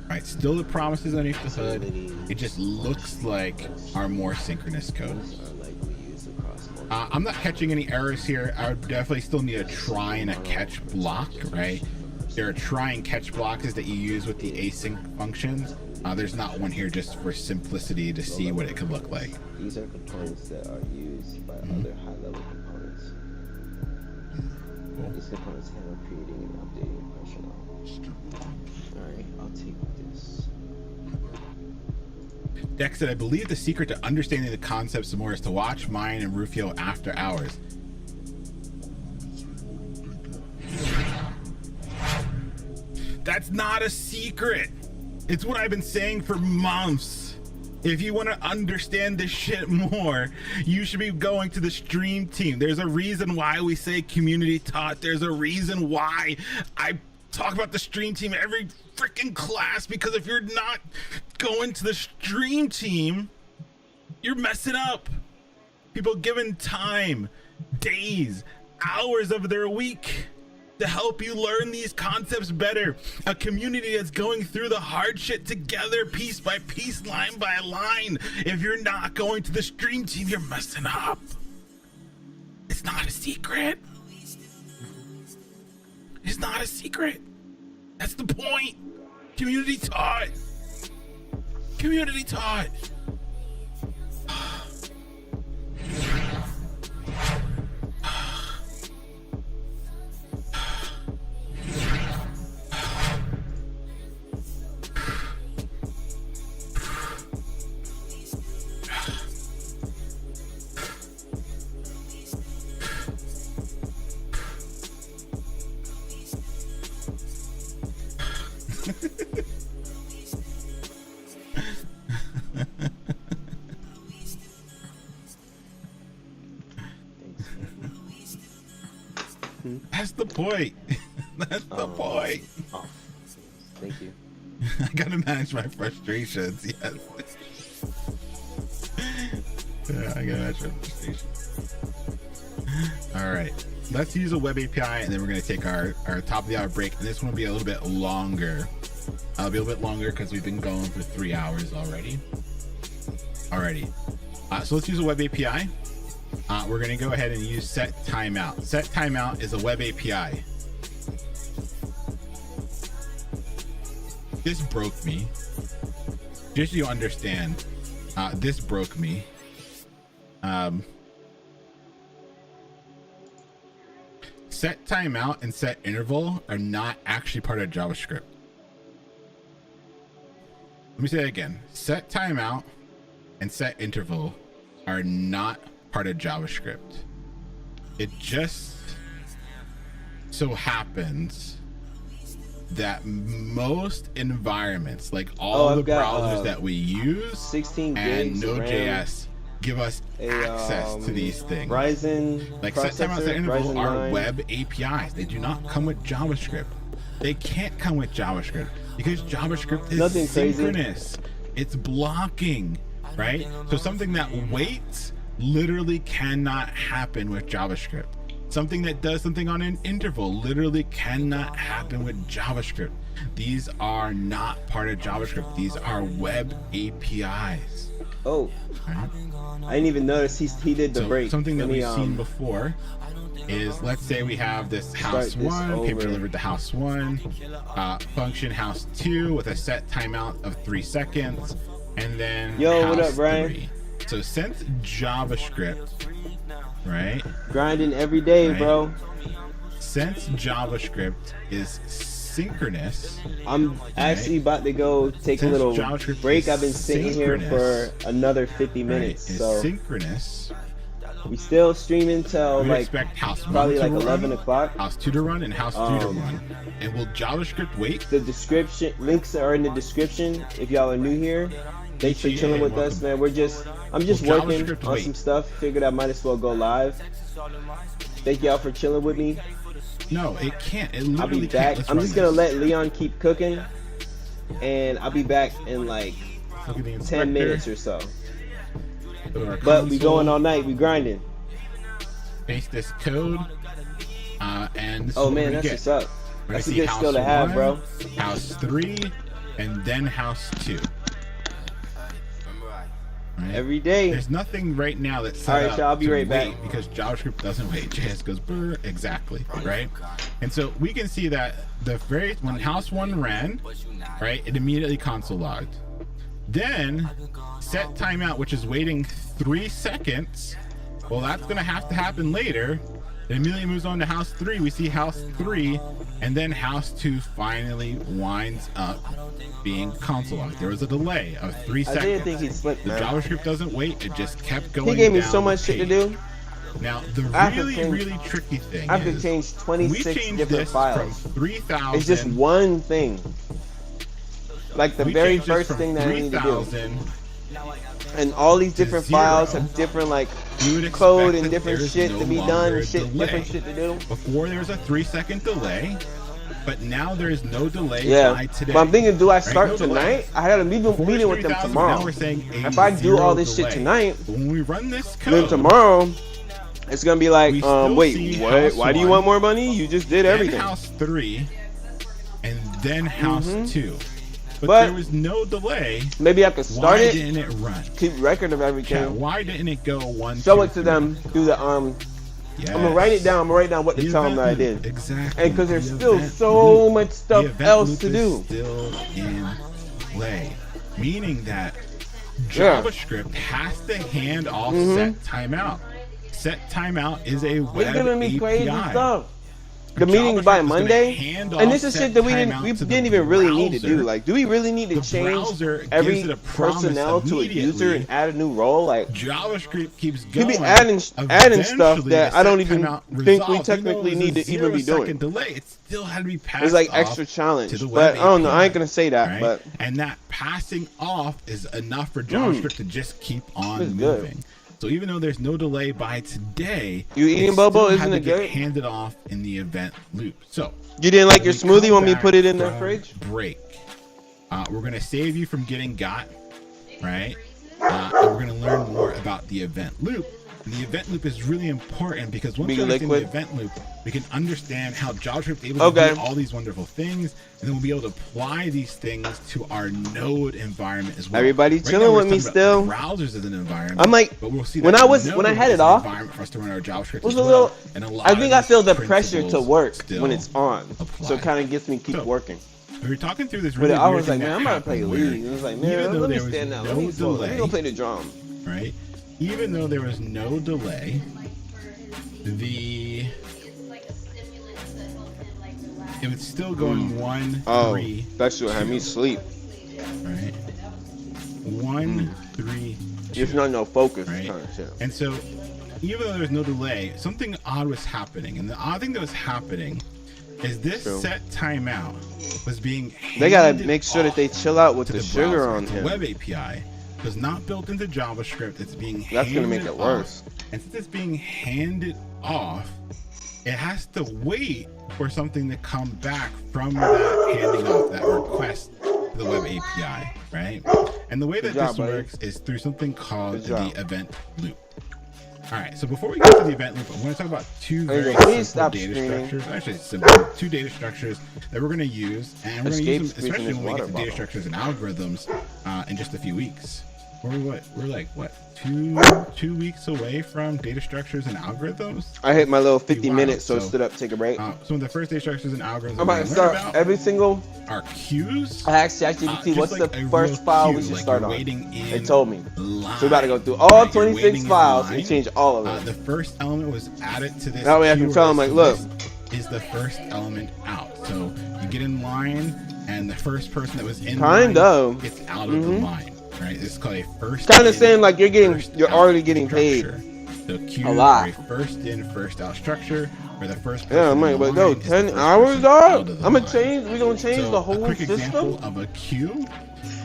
Speaker 1: Right, still the promises underneath the hood. It just looks like our more synchronous code. I'm not catching any errors here. I would definitely still need a try and a catch block, right? There are try and catch blocks that you use with the async functions. There's not one here just for simplicity to see what it could look like.
Speaker 2: These are components that are used by other high-level components.
Speaker 1: Cool.
Speaker 2: These components handle creating and updating functional. Alright, I'll take this.
Speaker 1: Dex said, I believe the secret to understanding the concepts more is to watch mine and Rufio after hours. That's not a secret. It's what I've been saying for months. If you want to understand this shit more, you should be going to the stream team. There's a reason why we say community taught. There's a reason why I talk about the stream team every freaking class, because if you're not going to the stream team, you're messing up. People given time, days, hours of their week to help you learn these concepts better. A community that's going through the hard shit together, piece by piece, line by line. If you're not going to the stream team, you're messing up. It's not a secret. It's not a secret. That's the point. Community taught. Community taught. That's the point. That's the point.
Speaker 2: Oh, thank you.
Speaker 1: I gotta manage my frustrations. Yes. Yeah, I gotta manage my frustrations. All right, let's use a web API, and then we're gonna take our top of the hour break. And this one will be a little bit longer. It'll be a little bit longer because we've been going for 3 hours already. Alrighty. So let's use a web API. We're going to go ahead and use set timeout. Set timeout is a web API. This broke me. Just so you understand, this broke me. Set timeout and set interval are not actually part of JavaScript. Let me say that again. Set timeout and set interval are not part of JavaScript. It just so happens that most environments, like all the browsers that we use,
Speaker 2: 16
Speaker 1: and
Speaker 2: gigs of
Speaker 1: Node.js give us access to these things.
Speaker 2: Ryzen
Speaker 1: Like set timeout, set interval
Speaker 2: Ryzen
Speaker 1: are
Speaker 2: 9.
Speaker 1: web APIs. They do not come with JavaScript. They can't come with JavaScript because JavaScript is
Speaker 2: Nothing crazy.
Speaker 1: synchronous. It's blocking, right? So something that waits literally cannot happen with JavaScript. Something that does something on an interval literally cannot happen with JavaScript. These are not part of JavaScript. These are web APIs.
Speaker 2: Oh,
Speaker 1: Right?
Speaker 2: I didn't even notice he did the break.
Speaker 1: Something that
Speaker 2: Let me,
Speaker 1: we've seen before is, let's say we have this house
Speaker 2: Start this
Speaker 1: 1, paper
Speaker 2: over.
Speaker 1: delivered to house 1, function house 2 with a set timeout of 3 seconds, and then
Speaker 2: Yo,
Speaker 1: house
Speaker 2: what up, Brian?
Speaker 1: 3. So since JavaScript, right?
Speaker 2: grinding every day,
Speaker 1: Right.
Speaker 2: bro.
Speaker 1: Since JavaScript is synchronous,
Speaker 2: I'm actually about to go take a
Speaker 1: Since
Speaker 2: little
Speaker 1: JavaScript
Speaker 2: break.
Speaker 1: is
Speaker 2: I've been sitting here for
Speaker 1: synchronous,
Speaker 2: another 50
Speaker 1: right,
Speaker 2: minutes,
Speaker 1: is
Speaker 2: so
Speaker 1: synchronous,
Speaker 2: we still streaming till
Speaker 1: we
Speaker 2: like
Speaker 1: expect house 1
Speaker 2: probably
Speaker 1: to
Speaker 2: like
Speaker 1: run,
Speaker 2: 11 o'clock.
Speaker 1: house 2 to run, and house 3 to run. And will JavaScript wait?
Speaker 2: The description links are in the description if y'all are new here. Thanks for chilling with us, man. I'm just
Speaker 1: Well,
Speaker 2: working
Speaker 1: JavaScript
Speaker 2: on
Speaker 1: wait.
Speaker 2: some stuff. Figured I might as well go live. Thank y'all for chilling with me.
Speaker 1: No, it can't. It
Speaker 2: I'll
Speaker 1: literally
Speaker 2: be
Speaker 1: can't.
Speaker 2: back.
Speaker 1: Let's
Speaker 2: I'm
Speaker 1: run
Speaker 2: just gonna
Speaker 1: this.
Speaker 2: let Leon keep cooking, and I'll be back in like
Speaker 1: Look at the
Speaker 2: 10
Speaker 1: inspector.
Speaker 2: minutes or so.
Speaker 1: Go to our
Speaker 2: But we
Speaker 1: console,
Speaker 2: going all night. We grinding.
Speaker 1: paste this code, and this is
Speaker 2: Oh
Speaker 1: what we're
Speaker 2: man,
Speaker 1: gonna
Speaker 2: that's
Speaker 1: get.
Speaker 2: what's up.
Speaker 1: We're
Speaker 2: That's a
Speaker 1: gonna see
Speaker 2: good skill to
Speaker 1: house
Speaker 2: have,
Speaker 1: 1,
Speaker 2: bro.
Speaker 1: house 3, and then house 2. Right?
Speaker 2: Every day.
Speaker 1: There's nothing right now that's set
Speaker 2: Alright,
Speaker 1: up
Speaker 2: so I'll be
Speaker 1: to
Speaker 2: right back.
Speaker 1: wait because JavaScript doesn't wait. JS goes brr, exactly, right? And so we can see that when house 1 ran, right, it immediately console logged. Then set timeout, which is waiting 3 seconds. Well, that's gonna have to happen later. It immediately moves on to house 3. We see house 3, and then house 2 finally winds up being console locked. There was a delay of 3
Speaker 2: I
Speaker 1: seconds.
Speaker 2: didn't think he'd slip,
Speaker 1: The
Speaker 2: man.
Speaker 1: JavaScript doesn't wait. It just kept going.
Speaker 2: He gave me
Speaker 1: down
Speaker 2: so
Speaker 1: the
Speaker 2: much shit to
Speaker 1: page.
Speaker 2: do.
Speaker 1: Now, the
Speaker 2: I have to
Speaker 1: really,
Speaker 2: change-
Speaker 1: really tricky thing
Speaker 2: I have to
Speaker 1: is
Speaker 2: change
Speaker 1: we
Speaker 2: 26
Speaker 1: changed
Speaker 2: different
Speaker 1: this
Speaker 2: files.
Speaker 1: from 3,000.
Speaker 2: It's just one thing. Like the
Speaker 1: we
Speaker 2: very
Speaker 1: changed this
Speaker 2: first
Speaker 1: from
Speaker 2: thing that I need to do.
Speaker 1: 3,000.
Speaker 2: And all these different files
Speaker 1: 0.
Speaker 2: have different like
Speaker 1: You would expect
Speaker 2: code and
Speaker 1: that
Speaker 2: different
Speaker 1: there's
Speaker 2: shit
Speaker 1: no
Speaker 2: to be
Speaker 1: longer
Speaker 2: done,
Speaker 1: a
Speaker 2: shit,
Speaker 1: delay.
Speaker 2: different shit to do.
Speaker 1: Before there was a 3-second delay, but now there's no delay
Speaker 2: Yeah,
Speaker 1: by today.
Speaker 2: but I'm thinking, do I
Speaker 1: Right?
Speaker 2: start
Speaker 1: No delay.
Speaker 2: tonight? I had a
Speaker 1: Before
Speaker 2: meeting
Speaker 1: was
Speaker 2: with them
Speaker 1: 3,000,
Speaker 2: tomorrow.
Speaker 1: Now we're saying a
Speaker 2: If I do all
Speaker 1: 0
Speaker 2: this shit
Speaker 1: delay.
Speaker 2: tonight,
Speaker 1: But when we run this code,
Speaker 2: then tomorrow it's gonna be like,
Speaker 1: We still
Speaker 2: wait,
Speaker 1: see
Speaker 2: what?
Speaker 1: house
Speaker 2: Why do you
Speaker 1: 1,
Speaker 2: want more money? You just did
Speaker 1: then
Speaker 2: everything.
Speaker 1: house 3, and then house 2. But,
Speaker 2: But-
Speaker 1: there was no delay.
Speaker 2: Maybe I could start
Speaker 1: Why
Speaker 2: it,
Speaker 1: didn't it run?
Speaker 2: keep record of
Speaker 1: Chat,
Speaker 2: everything,
Speaker 1: why didn't it go 1,
Speaker 2: show
Speaker 1: 2,
Speaker 2: it to
Speaker 1: 3?
Speaker 2: them through the
Speaker 1: Yes.
Speaker 2: I'm gonna write it down. I'm gonna write down what to
Speaker 1: The
Speaker 2: tell them that I
Speaker 1: event
Speaker 2: did.
Speaker 1: loop, exactly.
Speaker 2: And because there's
Speaker 1: The
Speaker 2: still
Speaker 1: event
Speaker 2: so
Speaker 1: loop.
Speaker 2: much
Speaker 1: The
Speaker 2: stuff
Speaker 1: event
Speaker 2: else
Speaker 1: loop
Speaker 2: to
Speaker 1: is
Speaker 2: do.
Speaker 1: Still in play, meaning that
Speaker 2: Yeah.
Speaker 1: JavaScript has to hand off set timeout. Set timeout is a
Speaker 2: They're
Speaker 1: web
Speaker 2: giving me
Speaker 1: API.
Speaker 2: crazy stuff. The meeting's by
Speaker 1: JavaScript is gonna
Speaker 2: Monday,
Speaker 1: hand
Speaker 2: and this
Speaker 1: off
Speaker 2: is
Speaker 1: set
Speaker 2: shit that we
Speaker 1: timeout
Speaker 2: didn't
Speaker 1: to the
Speaker 2: even really need to do.
Speaker 1: browser.
Speaker 2: Like, do we really need to
Speaker 1: The
Speaker 2: change
Speaker 1: browser
Speaker 2: every
Speaker 1: gives it a promise
Speaker 2: personnel to a user
Speaker 1: immediately.
Speaker 2: and add a new role? Like,
Speaker 1: JavaScript keeps
Speaker 2: you
Speaker 1: going.
Speaker 2: be adding stuff
Speaker 1: Eventually,
Speaker 2: that
Speaker 1: the
Speaker 2: I don't
Speaker 1: set
Speaker 2: even
Speaker 1: timeout
Speaker 2: think we
Speaker 1: resolves. Even though
Speaker 2: technically
Speaker 1: it was
Speaker 2: need
Speaker 1: a
Speaker 2: to even be
Speaker 1: 0-second
Speaker 2: doing.
Speaker 1: delay, it still had to be passed
Speaker 2: It's like
Speaker 1: off
Speaker 2: extra
Speaker 1: to
Speaker 2: challenge.
Speaker 1: the
Speaker 2: But
Speaker 1: web
Speaker 2: I don't know. I ain't
Speaker 1: API,
Speaker 2: gonna say that,
Speaker 1: right?
Speaker 2: but
Speaker 1: And that passing off is enough for JavaScript to just keep on
Speaker 2: This is good.
Speaker 1: moving. So even though there's no delay by today,
Speaker 2: You eating,
Speaker 1: it still
Speaker 2: Bobo?
Speaker 1: had
Speaker 2: Isn't
Speaker 1: to
Speaker 2: it
Speaker 1: get
Speaker 2: good?
Speaker 1: handed off in the event loop. So
Speaker 2: you didn't like your
Speaker 1: when we
Speaker 2: smoothie
Speaker 1: come
Speaker 2: when we
Speaker 1: back
Speaker 2: put it in the
Speaker 1: from
Speaker 2: fridge?
Speaker 1: break, we're gonna save you from getting got, right? And we're gonna learn more about the event loop. And the event loop is really important because once
Speaker 2: Be
Speaker 1: we understand
Speaker 2: liquid.
Speaker 1: the event loop, we can understand how JavaScript is able
Speaker 2: Okay.
Speaker 1: to do all these wonderful things, and then we'll be able to apply these things to our node environment as well.
Speaker 2: Everybody
Speaker 1: Right
Speaker 2: chilling
Speaker 1: now, we're
Speaker 2: with me
Speaker 1: talking
Speaker 2: still.
Speaker 1: about browsers as an environment.
Speaker 2: I'm like,
Speaker 1: but we'll see
Speaker 2: when
Speaker 1: that
Speaker 2: I had
Speaker 1: node
Speaker 2: it
Speaker 1: is an
Speaker 2: off,
Speaker 1: environment for us to run our JavaScript
Speaker 2: was
Speaker 1: as
Speaker 2: a
Speaker 1: well,
Speaker 2: little.
Speaker 1: and a lot
Speaker 2: I
Speaker 1: of
Speaker 2: think I
Speaker 1: these
Speaker 2: feel the pressure to
Speaker 1: principles
Speaker 2: work
Speaker 1: still
Speaker 2: when it's on,
Speaker 1: apply.
Speaker 2: so it kind of gets me keep
Speaker 1: So,
Speaker 2: working.
Speaker 1: We were talking through this
Speaker 2: But
Speaker 1: really
Speaker 2: I
Speaker 1: weird
Speaker 2: was like,
Speaker 1: thing
Speaker 2: man, I'm
Speaker 1: that
Speaker 2: about to play
Speaker 1: happened where
Speaker 2: league. It was like,
Speaker 1: even
Speaker 2: man,
Speaker 1: though
Speaker 2: let me
Speaker 1: there was
Speaker 2: stand out.
Speaker 1: no
Speaker 2: Let me
Speaker 1: delay,
Speaker 2: go play the drum.
Speaker 1: right? Even though there was no delay, it was still going 1,
Speaker 2: Oh,
Speaker 1: 3,
Speaker 2: that's what had me
Speaker 1: 2,
Speaker 2: sleep.
Speaker 1: right? 1, 3, 2,
Speaker 2: It's not no focus
Speaker 1: right?
Speaker 2: kind of shit.
Speaker 1: And so, even though there was no delay, something odd was happening, and the odd thing that was happening is this
Speaker 2: True.
Speaker 1: set timeout was being
Speaker 2: They gotta
Speaker 1: handed
Speaker 2: make sure that they
Speaker 1: off
Speaker 2: chill out with
Speaker 1: to
Speaker 2: the
Speaker 1: the
Speaker 2: sugar
Speaker 1: browser.
Speaker 2: on
Speaker 1: It's a
Speaker 2: him.
Speaker 1: web API. It was not built into JavaScript. It's being
Speaker 2: That's gonna make
Speaker 1: handed
Speaker 2: it worse.
Speaker 1: off. And since it's being handed off, it has to wait for something to come back from that handing off, that request to the web API, right? And the way that
Speaker 2: Good job,
Speaker 1: this
Speaker 2: buddy.
Speaker 1: works is through something called
Speaker 2: Good job.
Speaker 1: the event loop. All right, so before we get to the event loop, I want to talk about two
Speaker 2: There you
Speaker 1: very
Speaker 2: go. Please
Speaker 1: simple
Speaker 2: stop
Speaker 1: data
Speaker 2: screaming.
Speaker 1: structures. Actually, simple two data structures that we're going to use, and we're going to
Speaker 2: Escape
Speaker 1: use them,
Speaker 2: squeezing
Speaker 1: especially
Speaker 2: this
Speaker 1: when we get
Speaker 2: water
Speaker 1: to data
Speaker 2: bottle.
Speaker 1: structures and algorithms in just a few weeks. We're like what, two weeks away from data structures and algorithms.
Speaker 2: I hit my little 50
Speaker 1: Wow,
Speaker 2: minutes, so,
Speaker 1: so-
Speaker 2: stood up, take a break.
Speaker 1: Some of the first data structures and algorithms
Speaker 2: I'm
Speaker 1: we're
Speaker 2: about
Speaker 1: going
Speaker 2: to
Speaker 1: to
Speaker 2: start
Speaker 1: learn about
Speaker 2: every single.
Speaker 1: are queues.
Speaker 2: I asked ChatGPT,
Speaker 1: Just
Speaker 2: what's
Speaker 1: like
Speaker 2: the
Speaker 1: a real
Speaker 2: first file we
Speaker 1: queue,
Speaker 2: should
Speaker 1: like
Speaker 2: start
Speaker 1: you're
Speaker 2: on?
Speaker 1: waiting in
Speaker 2: It told me.
Speaker 1: line,
Speaker 2: So we got to go through all
Speaker 1: right? You're
Speaker 2: 26
Speaker 1: waiting in
Speaker 2: files
Speaker 1: line.
Speaker 2: and change all of them.
Speaker 1: The first element was added to this.
Speaker 2: That way I can
Speaker 1: queue
Speaker 2: tell
Speaker 1: or
Speaker 2: 'em,
Speaker 1: this
Speaker 2: like, look.
Speaker 1: list is the first element out. So you get in line, and the first person that was in
Speaker 2: Kind
Speaker 1: line
Speaker 2: of.
Speaker 1: gets out of the line. Right? This is called a first.
Speaker 2: Kind of
Speaker 1: in,
Speaker 2: saying like you're
Speaker 1: first
Speaker 2: you're
Speaker 1: out
Speaker 2: already getting paid.
Speaker 1: structure. So queues
Speaker 2: a lot.
Speaker 1: are a first in, first out structure, where the first person
Speaker 2: Yeah, I'm
Speaker 1: in
Speaker 2: like,
Speaker 1: the
Speaker 2: but no,
Speaker 1: line is the
Speaker 2: 10
Speaker 1: first
Speaker 2: hours,
Speaker 1: person
Speaker 2: dog.
Speaker 1: out of the
Speaker 2: I'm gonna
Speaker 1: line.
Speaker 2: change. We're gonna change
Speaker 1: So
Speaker 2: the whole
Speaker 1: a quick
Speaker 2: system.
Speaker 1: example of a queue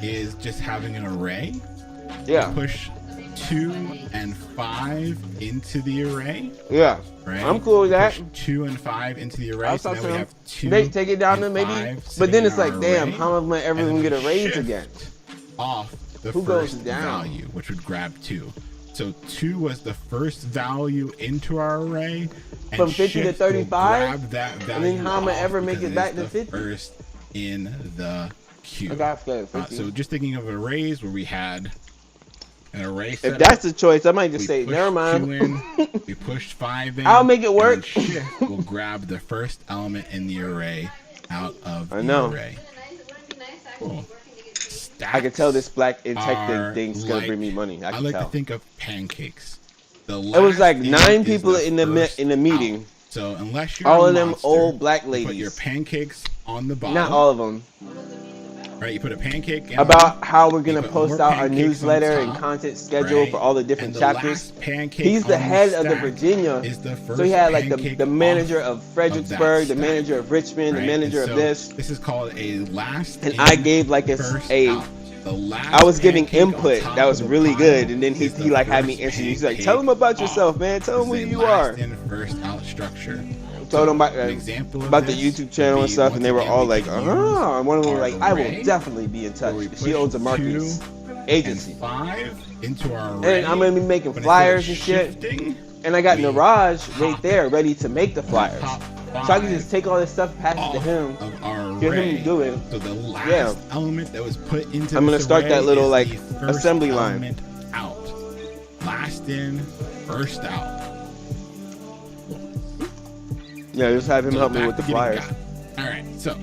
Speaker 1: is just having an array.
Speaker 2: Yeah,
Speaker 1: Push 2 and 5 into the array,
Speaker 2: yeah.
Speaker 1: right?
Speaker 2: I'm cool with that.
Speaker 1: Push 2 and 5 into the array.
Speaker 2: I'll
Speaker 1: So
Speaker 2: talk
Speaker 1: now
Speaker 2: to
Speaker 1: we
Speaker 2: him.
Speaker 1: have 2.
Speaker 2: They take it down to
Speaker 1: and
Speaker 2: maybe,
Speaker 1: 5
Speaker 2: but
Speaker 1: sitting
Speaker 2: then
Speaker 1: in
Speaker 2: it's like,
Speaker 1: our
Speaker 2: damn,
Speaker 1: array,
Speaker 2: how am I ever
Speaker 1: and
Speaker 2: gonna
Speaker 1: then
Speaker 2: get a raise
Speaker 1: shift
Speaker 2: again?
Speaker 1: Off the
Speaker 2: Who goes
Speaker 1: first
Speaker 2: down?
Speaker 1: value, which would grab 2. So 2 was the first value into our array. And
Speaker 2: From 50 to
Speaker 1: shift will
Speaker 2: 35?
Speaker 1: grab that value
Speaker 2: And then how am I
Speaker 1: off
Speaker 2: ever make
Speaker 1: because
Speaker 2: it back
Speaker 1: is
Speaker 2: to
Speaker 1: the
Speaker 2: 50?
Speaker 1: First in the queue.
Speaker 2: I got 50.
Speaker 1: So just thinking of arrays where we had an array set
Speaker 2: If that's
Speaker 1: up,
Speaker 2: the choice, I might just
Speaker 1: we
Speaker 2: say,
Speaker 1: pushed
Speaker 2: never mind.
Speaker 1: 2 in, we pushed 5 in.
Speaker 2: I'll make it work.
Speaker 1: And shift will grab the first element in the array out of
Speaker 2: I
Speaker 1: the
Speaker 2: know.
Speaker 1: array. Cool.
Speaker 2: I can tell this black
Speaker 1: are
Speaker 2: detective thing's gonna
Speaker 1: like-
Speaker 2: bring me money. I
Speaker 1: I
Speaker 2: can
Speaker 1: like
Speaker 2: tell.
Speaker 1: to think of pancakes. The
Speaker 2: It was
Speaker 1: last
Speaker 2: like
Speaker 1: in
Speaker 2: 9
Speaker 1: is
Speaker 2: people in the
Speaker 1: first
Speaker 2: meeting.
Speaker 1: out. So unless you're
Speaker 2: All
Speaker 1: a
Speaker 2: of them
Speaker 1: monster,
Speaker 2: old black
Speaker 1: you put your
Speaker 2: ladies.
Speaker 1: pancakes on the bottom.
Speaker 2: Not all of them.
Speaker 1: Right, you put a pancake in
Speaker 2: About how we're
Speaker 1: you
Speaker 2: gonna
Speaker 1: put
Speaker 2: post
Speaker 1: more
Speaker 2: out our
Speaker 1: pancakes on
Speaker 2: newsletter and
Speaker 1: top,
Speaker 2: content schedule
Speaker 1: right?
Speaker 2: for all the different
Speaker 1: And the
Speaker 2: chapters.
Speaker 1: last pancake
Speaker 2: He's the
Speaker 1: on
Speaker 2: head of the
Speaker 1: stack
Speaker 2: Virginia.
Speaker 1: is the first
Speaker 2: So he had like
Speaker 1: pancake
Speaker 2: the manager
Speaker 1: off
Speaker 2: of Fredericksburg, the
Speaker 1: that
Speaker 2: manager
Speaker 1: stack,
Speaker 2: of Richmond, the
Speaker 1: right?
Speaker 2: manager
Speaker 1: And
Speaker 2: of
Speaker 1: so
Speaker 2: this.
Speaker 1: This is called a last.
Speaker 2: And
Speaker 1: in,
Speaker 2: I gave like
Speaker 1: first
Speaker 2: a
Speaker 1: out. The last
Speaker 2: I was giving
Speaker 1: pancake on
Speaker 2: input
Speaker 1: top
Speaker 2: that was
Speaker 1: of the
Speaker 2: really
Speaker 1: pile
Speaker 2: good, and then he
Speaker 1: is the
Speaker 2: like had me
Speaker 1: first
Speaker 2: answer. He's like,
Speaker 1: pancake
Speaker 2: "Tell him about
Speaker 1: off.
Speaker 2: yourself, man. Tell him who
Speaker 1: It's a
Speaker 2: you
Speaker 1: last
Speaker 2: are."
Speaker 1: in, first out structure.
Speaker 2: Told him
Speaker 1: An example of
Speaker 2: about the
Speaker 1: this
Speaker 2: YouTube channel
Speaker 1: would
Speaker 2: and
Speaker 1: be,
Speaker 2: stuff, and
Speaker 1: once
Speaker 2: they were
Speaker 1: again,
Speaker 2: all
Speaker 1: we
Speaker 2: like,
Speaker 1: can
Speaker 2: "Uh-huh." And one of them
Speaker 1: use
Speaker 2: was like,
Speaker 1: our
Speaker 2: "I will
Speaker 1: array
Speaker 2: definitely be in touch."
Speaker 1: where we
Speaker 2: She owns a
Speaker 1: push
Speaker 2: marketing
Speaker 1: 2
Speaker 2: agency,
Speaker 1: and 5 into our array.
Speaker 2: and I'm gonna be making
Speaker 1: But instead of
Speaker 2: flyers and shit.
Speaker 1: shifting,
Speaker 2: And I got
Speaker 1: we
Speaker 2: Niraj right
Speaker 1: pop-
Speaker 2: there, ready to make the flyers.
Speaker 1: pop
Speaker 2: So I can
Speaker 1: 5
Speaker 2: just take all this stuff, pass it to
Speaker 1: off
Speaker 2: him.
Speaker 1: of our
Speaker 2: get him
Speaker 1: array.
Speaker 2: to do it.
Speaker 1: So the last
Speaker 2: Yeah.
Speaker 1: element that was put into
Speaker 2: I'm gonna
Speaker 1: this
Speaker 2: start
Speaker 1: array
Speaker 2: that little,
Speaker 1: is
Speaker 2: like,
Speaker 1: the first
Speaker 2: assembly line.
Speaker 1: element out. Last in, first out.
Speaker 2: Yeah, just have him
Speaker 1: So
Speaker 2: help me
Speaker 1: back
Speaker 2: with the
Speaker 1: to getting
Speaker 2: flyers,
Speaker 1: got. All right. So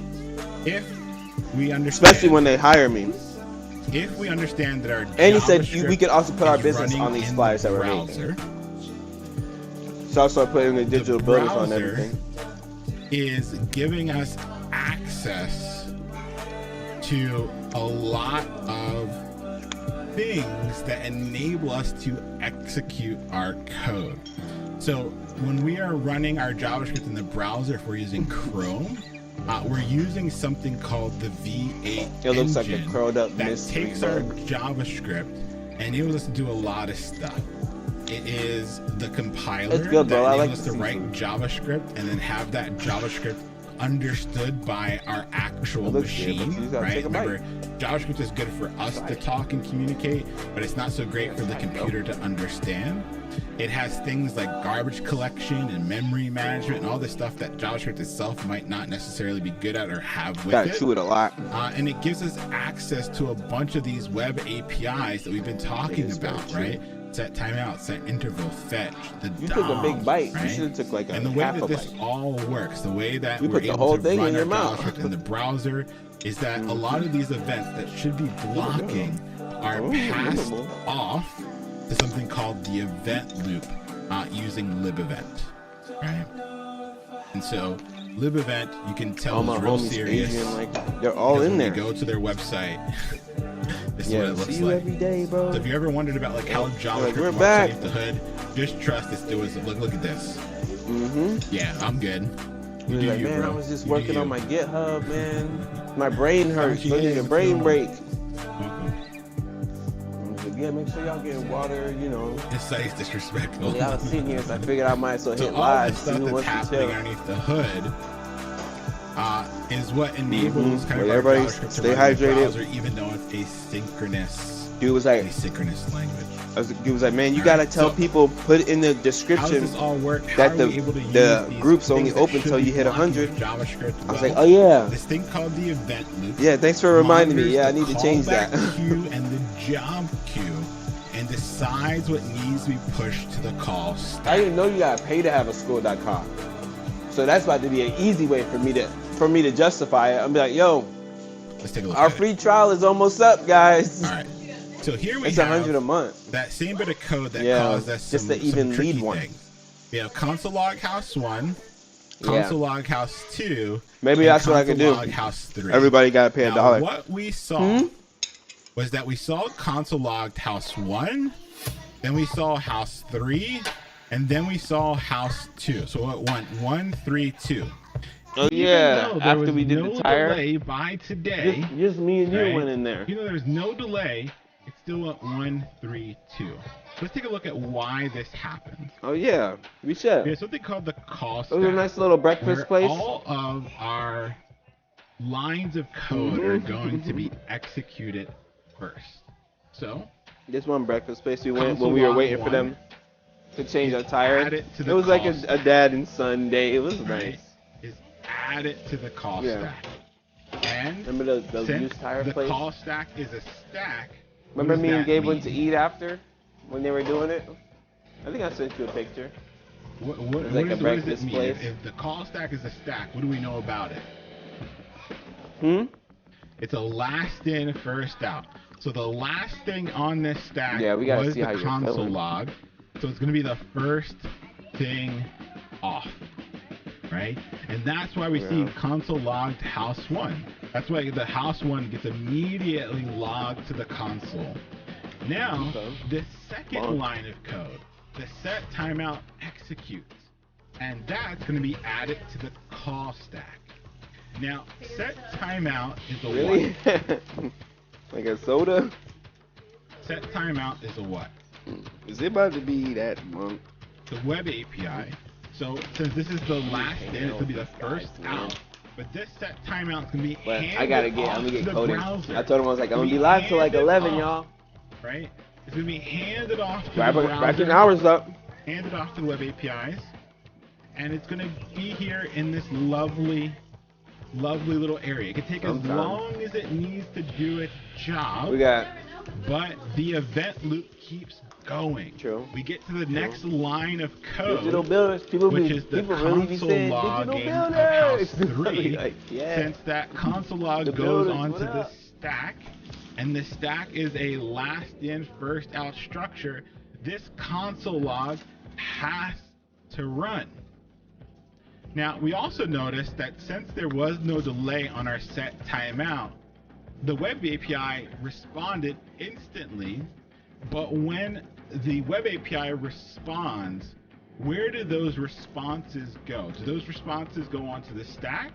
Speaker 1: if we understand,
Speaker 2: especially when they hire me.
Speaker 1: if we understand that our
Speaker 2: And he said
Speaker 1: JavaScript
Speaker 2: we could also put our
Speaker 1: is
Speaker 2: business
Speaker 1: running
Speaker 2: on these
Speaker 1: in
Speaker 2: flyers
Speaker 1: the
Speaker 2: that we're
Speaker 1: browser,
Speaker 2: making. So I'll start putting the digital builders on
Speaker 1: browser
Speaker 2: everything.
Speaker 1: is giving us access to a lot of things that enable us to execute our code. So when we are running our JavaScript in the browser, if we're using Chrome, we're using something called the V8
Speaker 2: It looks like a
Speaker 1: engine
Speaker 2: curled up
Speaker 1: that
Speaker 2: mystery
Speaker 1: takes our
Speaker 2: bug.
Speaker 1: JavaScript and enables us to do a lot of stuff. It is the compiler
Speaker 2: It's good, bro.
Speaker 1: that
Speaker 2: I
Speaker 1: enables
Speaker 2: like
Speaker 1: us
Speaker 2: the
Speaker 1: to write
Speaker 2: seafood.
Speaker 1: JavaScript and then have that JavaScript understood by our actual
Speaker 2: It looks good, but
Speaker 1: machine,
Speaker 2: you just gotta
Speaker 1: right?
Speaker 2: take a bite.
Speaker 1: Remember, JavaScript is good for us to talk and communicate, but it's not so great for the computer to understand. It has things like garbage collection and memory management and all this stuff that JavaScript itself might not necessarily be good at or have with
Speaker 2: Gotta
Speaker 1: it.
Speaker 2: chew it a lot.
Speaker 1: And it gives us access to a bunch of these web APIs that we've been talking
Speaker 2: is very
Speaker 1: about,
Speaker 2: true.
Speaker 1: right? Set timeout, set interval, fetch, the
Speaker 2: You took a big
Speaker 1: DOM,
Speaker 2: bite. You
Speaker 1: right?
Speaker 2: should have took like a
Speaker 1: And the way
Speaker 2: half
Speaker 1: that
Speaker 2: a
Speaker 1: this
Speaker 2: bite.
Speaker 1: all works, the way that
Speaker 2: You
Speaker 1: we're
Speaker 2: put the
Speaker 1: able
Speaker 2: whole
Speaker 1: to
Speaker 2: thing
Speaker 1: run
Speaker 2: in
Speaker 1: our
Speaker 2: your mouth.
Speaker 1: JavaScript in the browser is that a lot of these events that should be blocking are passed
Speaker 2: memorable.
Speaker 1: off to something called the event loop using libevent, right? And so libevent, you can tell
Speaker 2: All my
Speaker 1: is real
Speaker 2: homies
Speaker 1: serious.
Speaker 2: Asian, like they're all
Speaker 1: Because
Speaker 2: in
Speaker 1: when
Speaker 2: there.
Speaker 1: you go to their website, this is what
Speaker 2: Yeah,
Speaker 1: it looks
Speaker 2: see you
Speaker 1: like.
Speaker 2: every day, bro.
Speaker 1: So if you ever wondered about like how JavaScript
Speaker 2: we're
Speaker 1: works
Speaker 2: back.
Speaker 1: underneath the hood, just trust this. Look at this.
Speaker 2: Mm-hmm.
Speaker 1: Yeah, I'm good.
Speaker 2: He
Speaker 1: You
Speaker 2: was
Speaker 1: do
Speaker 2: like,
Speaker 1: you,
Speaker 2: man,
Speaker 1: bro.
Speaker 2: I was just
Speaker 1: You do
Speaker 2: working
Speaker 1: you.
Speaker 2: on my GitHub, man. My brain hurts.
Speaker 1: you
Speaker 2: I need
Speaker 1: is,
Speaker 2: a
Speaker 1: what's
Speaker 2: brain
Speaker 1: going
Speaker 2: break.
Speaker 1: Welcome.
Speaker 2: I was like, yeah, make sure y'all getting water, you know.
Speaker 1: This site is disrespectful.
Speaker 2: Yeah, I was sitting here, so I figured I might as well
Speaker 1: So
Speaker 2: hit
Speaker 1: all
Speaker 2: live,
Speaker 1: this
Speaker 2: see
Speaker 1: stuff
Speaker 2: who
Speaker 1: that's
Speaker 2: wants to
Speaker 1: happening
Speaker 2: chill.
Speaker 1: underneath the hood is what enables kind of
Speaker 2: Well,
Speaker 1: our
Speaker 2: everybody
Speaker 1: JavaScript to
Speaker 2: stay
Speaker 1: run in the
Speaker 2: hydrated.
Speaker 1: browser, even though it's
Speaker 2: Dude was like,
Speaker 1: asynchronous language.
Speaker 2: he was like, man, you
Speaker 1: All
Speaker 2: gotta
Speaker 1: right,
Speaker 2: tell
Speaker 1: so
Speaker 2: people, put in the
Speaker 1: How does
Speaker 2: description
Speaker 1: this all work? How
Speaker 2: that
Speaker 1: are
Speaker 2: the-
Speaker 1: we able to use
Speaker 2: the
Speaker 1: these
Speaker 2: group's only
Speaker 1: things that
Speaker 2: open
Speaker 1: should
Speaker 2: till
Speaker 1: be
Speaker 2: you hit
Speaker 1: blocking
Speaker 2: 100?
Speaker 1: with JavaScript?
Speaker 2: I was
Speaker 1: Well,
Speaker 2: like, oh yeah.
Speaker 1: this thing called the event loop.
Speaker 2: Yeah, thanks for reminding me.
Speaker 1: monitors
Speaker 2: Yeah, I
Speaker 1: the
Speaker 2: need to change that.
Speaker 1: callback queue and the job queue, and decides what needs to be pushed to the call stack.
Speaker 2: I didn't know you gotta pay to have a school.com. So that's about to be an easy way for me to justify it. I'm be like, yo,
Speaker 1: Let's take a look.
Speaker 2: our
Speaker 1: at
Speaker 2: free trial is almost up, guys.
Speaker 1: it. All right. So here we
Speaker 2: It's
Speaker 1: have
Speaker 2: $100 a month.
Speaker 1: that same bit of code that
Speaker 2: Yeah,
Speaker 1: caused us
Speaker 2: just
Speaker 1: some,
Speaker 2: to even
Speaker 1: some tricky
Speaker 2: lead one.
Speaker 1: things. We have console log house 1,
Speaker 2: Yeah.
Speaker 1: console log house 2,
Speaker 2: Maybe
Speaker 1: and
Speaker 2: that's what I could
Speaker 1: console
Speaker 2: do.
Speaker 1: log house 3.
Speaker 2: Everybody gotta pay
Speaker 1: Now,
Speaker 2: $1.
Speaker 1: what we saw was that we saw console logged house 1, then we saw house 3, and then we saw house 2. So it went 1, 3, 2.
Speaker 2: Oh
Speaker 1: Even
Speaker 2: yeah,
Speaker 1: though there
Speaker 2: after
Speaker 1: was
Speaker 2: we did
Speaker 1: no
Speaker 2: the tire,
Speaker 1: delay by today,
Speaker 2: just me and you
Speaker 1: right?
Speaker 2: went in there.
Speaker 1: Even though there's no delay, it still went 1, 3, 2. Let's take a look at why this happened.
Speaker 2: Oh yeah, we should.
Speaker 1: There's something called the call
Speaker 2: It was a
Speaker 1: stack,
Speaker 2: nice little breakfast
Speaker 1: where
Speaker 2: place.
Speaker 1: all of our lines of code are going to be executed first. So
Speaker 2: This one breakfast place we went when we were waiting for them to change our tire.
Speaker 1: Add to
Speaker 2: It
Speaker 1: the
Speaker 2: was like
Speaker 1: call
Speaker 2: a dad and son day. It was
Speaker 1: right?
Speaker 2: nice.
Speaker 1: Is add it to the call
Speaker 2: Yeah.
Speaker 1: stack. And
Speaker 2: Remember the
Speaker 1: since
Speaker 2: used tire
Speaker 1: the
Speaker 2: place?
Speaker 1: call stack is a stack.
Speaker 2: Remember
Speaker 1: what does
Speaker 2: me and
Speaker 1: that
Speaker 2: Gabe
Speaker 1: mean?
Speaker 2: went to eat after when they were doing it? I think I sent you a picture.
Speaker 1: What
Speaker 2: It's like a
Speaker 1: does it
Speaker 2: breakfast
Speaker 1: mean?
Speaker 2: place.
Speaker 1: If the call stack is a stack, what do we know about it? It's a last in, first out. So the last thing on this stack
Speaker 2: Yeah, we gotta
Speaker 1: was
Speaker 2: see how
Speaker 1: the
Speaker 2: you're
Speaker 1: console
Speaker 2: feeling.
Speaker 1: log. So it's going to be the first thing off, right? And that's why we see
Speaker 2: Yeah.
Speaker 1: console logged house 1. That's why the house 1 gets immediately logged to the console. Now,
Speaker 2: Okay.
Speaker 1: the second
Speaker 2: Bonk.
Speaker 1: line of code, the set timeout executes. And that's going to be added to the call stack. Now, set timeout is a
Speaker 2: Really?
Speaker 1: what?
Speaker 2: Like a soda?
Speaker 1: Set timeout is a what?
Speaker 2: Is it about to be that monk?
Speaker 1: The web API. So since this is the last in, it's gonna be the first out. But this set timeout is gonna be
Speaker 2: But
Speaker 1: handed
Speaker 2: I gotta get,
Speaker 1: off
Speaker 2: I'm gonna
Speaker 1: to
Speaker 2: get
Speaker 1: the
Speaker 2: coding.
Speaker 1: browser.
Speaker 2: I told him I was like, I'm
Speaker 1: It's
Speaker 2: gonna be
Speaker 1: gonna
Speaker 2: live till like
Speaker 1: handed
Speaker 2: 11,
Speaker 1: off,
Speaker 2: y'all.
Speaker 1: Right? It's gonna be handed off to
Speaker 2: Right,
Speaker 1: the
Speaker 2: but
Speaker 1: browser.
Speaker 2: wrapping hours up.
Speaker 1: Handed off to the web APIs, and it's gonna be here in this lovely little area. It can take as
Speaker 2: Sometime.
Speaker 1: long as it needs to do its job.
Speaker 2: We got
Speaker 1: But the event loop keeps going.
Speaker 2: True.
Speaker 1: We get to the next line of code,
Speaker 2: digital builders. People
Speaker 1: which
Speaker 2: be,
Speaker 1: is the
Speaker 2: people really be
Speaker 1: console
Speaker 2: saying
Speaker 1: logging
Speaker 2: digital
Speaker 1: of house
Speaker 2: builders.
Speaker 1: 3.
Speaker 2: Like, yeah.
Speaker 1: Since that console log
Speaker 2: The
Speaker 1: goes
Speaker 2: builders,
Speaker 1: onto
Speaker 2: what
Speaker 1: the
Speaker 2: up?
Speaker 1: stack, and the stack is a last in, first out structure, this console log has to run. Now, we also noticed that since there was no delay on our set timeout, the web API responded instantly, but when the web API responds, where do those responses go? Do those responses go onto the stack?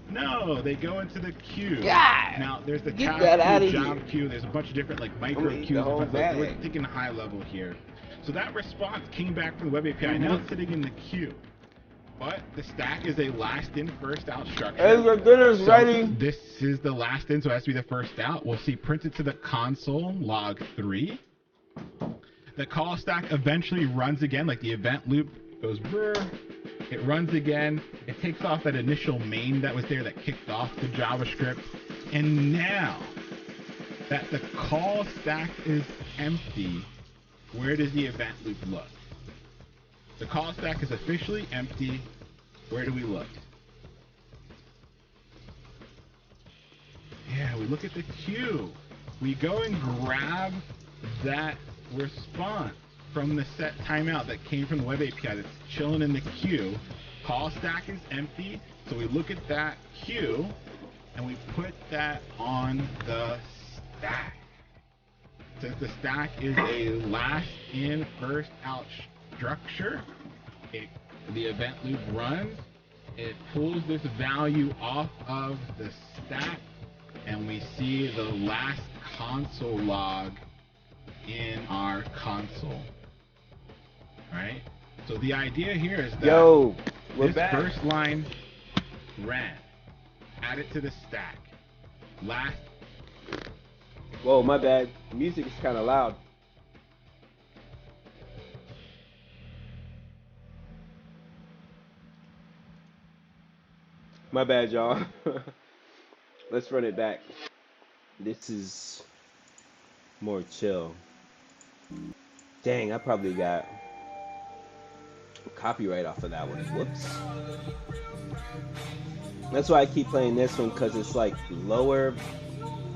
Speaker 1: No, they go into the queue.
Speaker 2: Yeah.
Speaker 1: Now, there's the
Speaker 2: Get
Speaker 1: task
Speaker 2: that
Speaker 1: queue,
Speaker 2: outta
Speaker 1: job
Speaker 2: here.
Speaker 1: queue. There's a bunch of different like micro
Speaker 2: I'm eating
Speaker 1: queues.
Speaker 2: the whole
Speaker 1: But
Speaker 2: bag.
Speaker 1: we're thinking high level here. So that response came back from the web API. Now it's sitting in the queue. But the stack is a last in, first out structure.
Speaker 2: Hey, your dinner's
Speaker 1: So
Speaker 2: ready.
Speaker 1: this is the last in, so it has to be the first out. We'll see printed to the console log 3. The call stack eventually runs again, like the event loop goes brr. It runs again. It takes off that initial main that was there that kicked off the JavaScript. And now that the call stack is empty, where does the event loop look? The call stack is officially empty. Where do we look? Yeah, we look at the queue. We go and grab that response from the set timeout that came from the web API that's chilling in the queue. Call stack is empty, so we look at that queue and we put that on the stack. Since the stack is a last in, first out structure, the event loop runs, it pulls this value off of the stack, and we see the last console log in our console. Right? So the idea here is that
Speaker 2: Yo, we're
Speaker 1: this
Speaker 2: back.
Speaker 1: first line ran, add it to the stack. Last
Speaker 2: Whoa, my bad. The music is kind of loud. My bad, y'all. Let's run it back. This is more chill. Dang, I probably got copyright off of that one. Whoops. That's why I keep playing this one, because it's like lower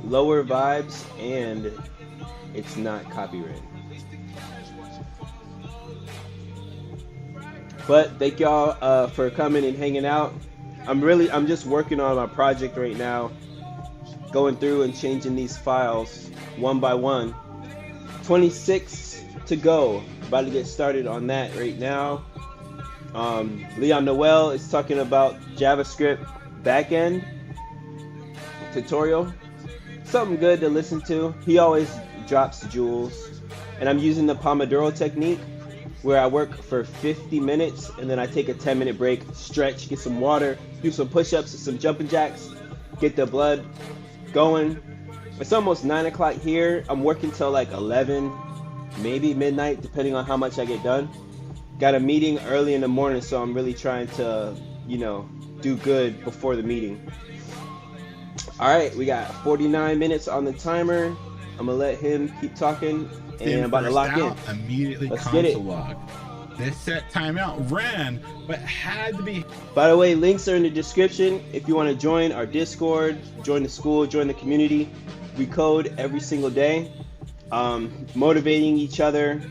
Speaker 2: vibes and it's not copyrighted. But thank y'all for coming and hanging out. I'm just working on my project right now, going through and changing these files one by one. 26 to go. About to get started on that right now. Leon Noel is talking about JavaScript backend tutorial. Something good to listen to. He always drops jewels. And I'm using the Pomodoro technique, where I work for 50 minutes and then I take a 10-minute break, stretch, get some water, do some push-ups, some jumping jacks, get the blood going. It's almost 9 o'clock here. I'm working till like 11, maybe midnight, depending on how much I get done. Got a meeting early in the morning, so I'm really trying to, you know, do good before the meeting. All right, we got 49 minutes on the timer. I'm gonna let him keep talking, and I'm about to lock in.
Speaker 1: Immediately
Speaker 2: Let's get it.
Speaker 1: console log. This set timeout ran, but had to be.
Speaker 2: By the way, links are in the description. If you want to join our Discord, join the school, join the community. We code every single day, motivating each other